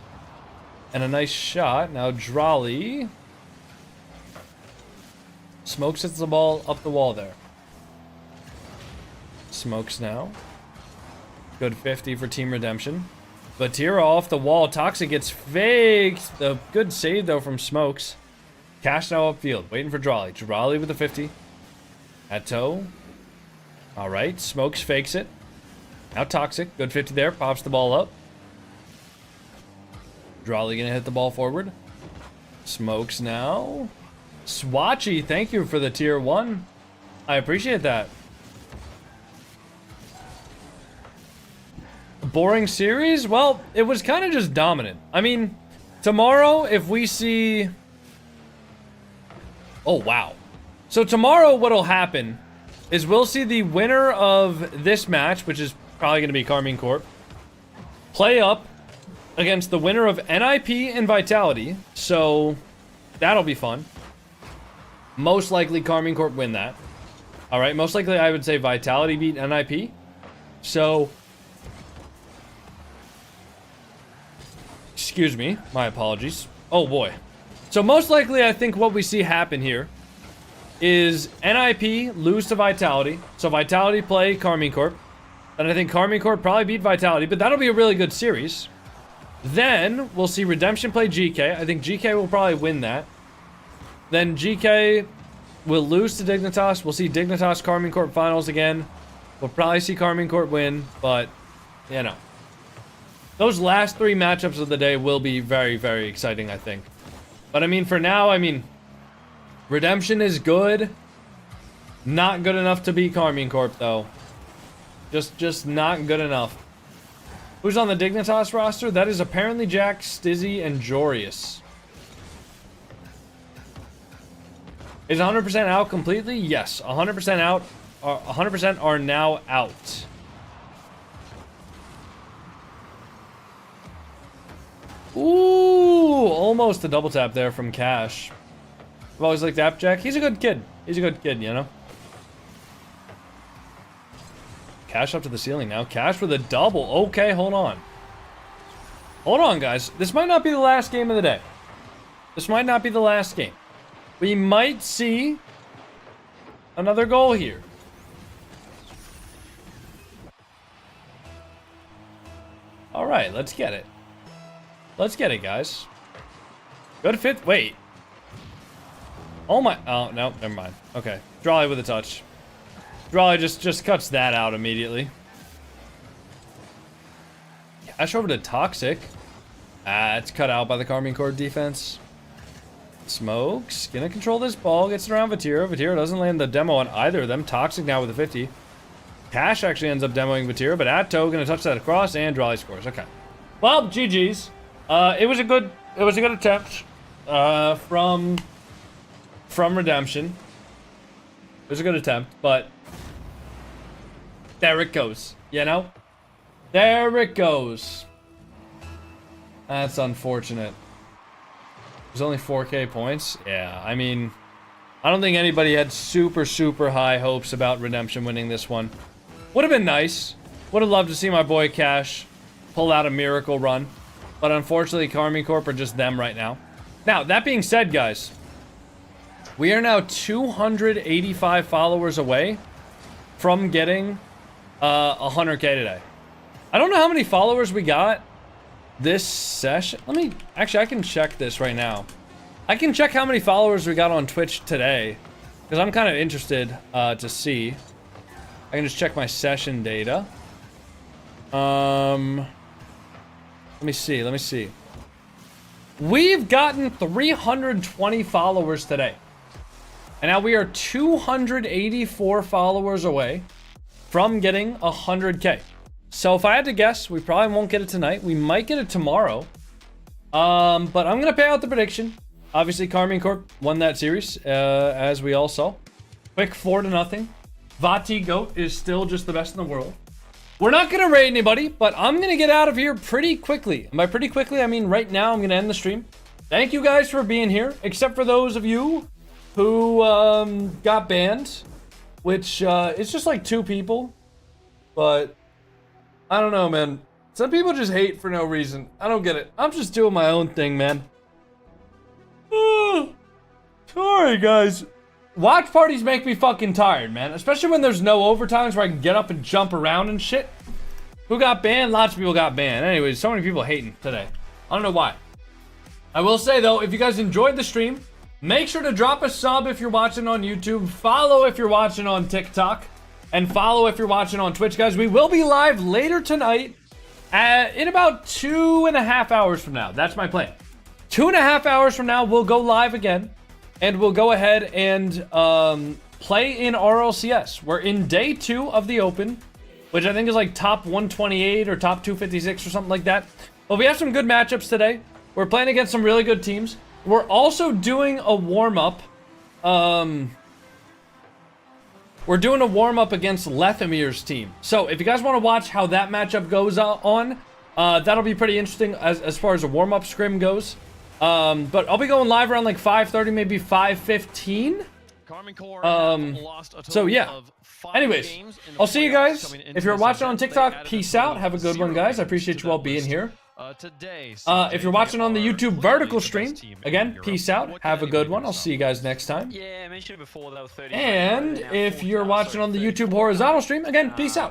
And a nice shot. Now Drawley. Smokes hits the ball up the wall there. Smokes now. Good 50 for Team Redemption. Vatira off the wall. Toxic gets faked. The good save though from Smokes. Cash now upfield. Waiting for Drawley. Drawley with the 50. Atto. Alright. Smokes fakes it. Now Toxic. Good 50 there. Pops the ball up. Drawley gonna hit the ball forward. Smokes now. Swatchy, thank you for the tier 1. I appreciate that. Boring series? Well, it was kind of just dominant. I mean, tomorrow, if we see... Oh, wow. So tomorrow, what'll happen is we'll see the winner of this match, which is probably going to be KARMINE Corp, play up against the winner of NIP and Vitality. So that'll be fun. Most likely KARMINE Corp win that. Alright, most likely I would say Vitality beat NIP. So... Excuse me, my apologies. Oh boy. So most likely I think what we see happen here is NIP lose to Vitality. So Vitality play KARMINE Corp. Then I think KARMINE Corp probably beat Vitality, but that'll be a really good series. Then we'll see Redemption play GK. I think GK will probably win that. Then GK will lose to Dignitas. We'll see Dignitas KARMINE Corp finals again. We'll probably see KARMINE Corp win, but, you know. Those last 3 matchups of the day will be very, very exciting, I think. But, I mean, for now, I mean, Redemption is good. Not good enough to beat KARMINE Corp, though. Just not good enough. Who's on the Dignitas roster? That is apparently Jack, Stizzy, and Jorius. Is 100% out completely? Yes, 100% out. 100% are now out. Ooh, almost a double tap there from Cash. I've always liked Appjack. He's a good kid. He's a good kid, you know? Cash up to the ceiling now. Cash with a double. Okay, hold on. Hold on, guys. This might not be the last game of the day. This might not be the last game. We might see another goal here. All right, let's get it. Let's get it, guys. Good fit. Wait. Oh my. Oh, no. Never mind. Okay. Drawley with a touch. Drawley just cuts that out immediately. Cash over to Toxic. It's cut out by the KARMINE Corp defense. Smokes. Gonna control this ball. Gets it around Vatira. Vatira doesn't land the demo on either of them. Toxic now with a 50. Cash actually ends up demoing Vatira, but Atto gonna touch that across and Drawley scores. Okay. Well, GG's. It was a good attempt from from Redemption. It was a good attempt, but there it goes, you know? There it goes. That's unfortunate. There's only 4K points. Yeah, I mean, I don't think anybody had super, super high hopes about Redemption winning this one. Would have been nice. Would have loved to see my boy Cash pull out a miracle run. But unfortunately, KARMINE Corp are just them right now. Now, that being said, guys, we are now 285 followers away from getting 100K today. I don't know how many followers we got this session. Actually, I can check this right now. I can check how many followers we got on Twitch today, because I'm kind of interested to see. I can just check my session data. Let me see. We've gotten 320 followers today. And now we are 284 followers away from getting 100K. So if I had to guess, we probably won't get it tonight. We might get it tomorrow. But I'm going to pay out the prediction. Obviously, KARMINE Corp won that series, as we all saw. Quick 4-0. Vati Goat is still just the best in the world. We're not going to raid anybody, but I'm going to get out of here pretty quickly. And by pretty quickly, I mean right now. I'm going to end the stream. Thank you guys for being here, except for those of you who got banned, which it's just like 2 people. But I don't know, man. Some people just hate for no reason. I don't get it. I'm just doing my own thing, man. Sorry, guys. Watch parties make me fucking tired, man. Especially when there's no overtimes where I can get up and jump around and shit. Who got banned? Lots of people got banned. Anyways, so many people hating today. I don't know why. I will say, though, if you guys enjoyed the stream, make sure to drop a sub if you're watching on YouTube. Follow if you're watching on TikTok. And follow if you're watching on Twitch, guys. We will be live later tonight in about 2.5 hours from now. That's my plan. 2.5 hours from now, we'll go live again. And we'll go ahead and play in RLCS. We're in day 2 of the Open, which I think is like top 128 or top 256 or something like that. But we have some good matchups today. We're playing against some really good teams. We're also doing a warm-up. We're doing a warm-up against Lethamir's team. So if you guys want to watch how that matchup goes on, that'll be pretty interesting as far as a warm-up scrim goes. But I'll be going live around like 5:30, maybe 5:15. So yeah. Anyways, I'll see you guys. If you're watching on TikTok, peace out. Have a good one, guys. I appreciate you all being here. If you're watching on the YouTube vertical stream, again, peace out. Have a good one. I'll see you guys next time. Yeah, I mentioned before they were 30. And if you're watching on the YouTube horizontal stream, again, peace out.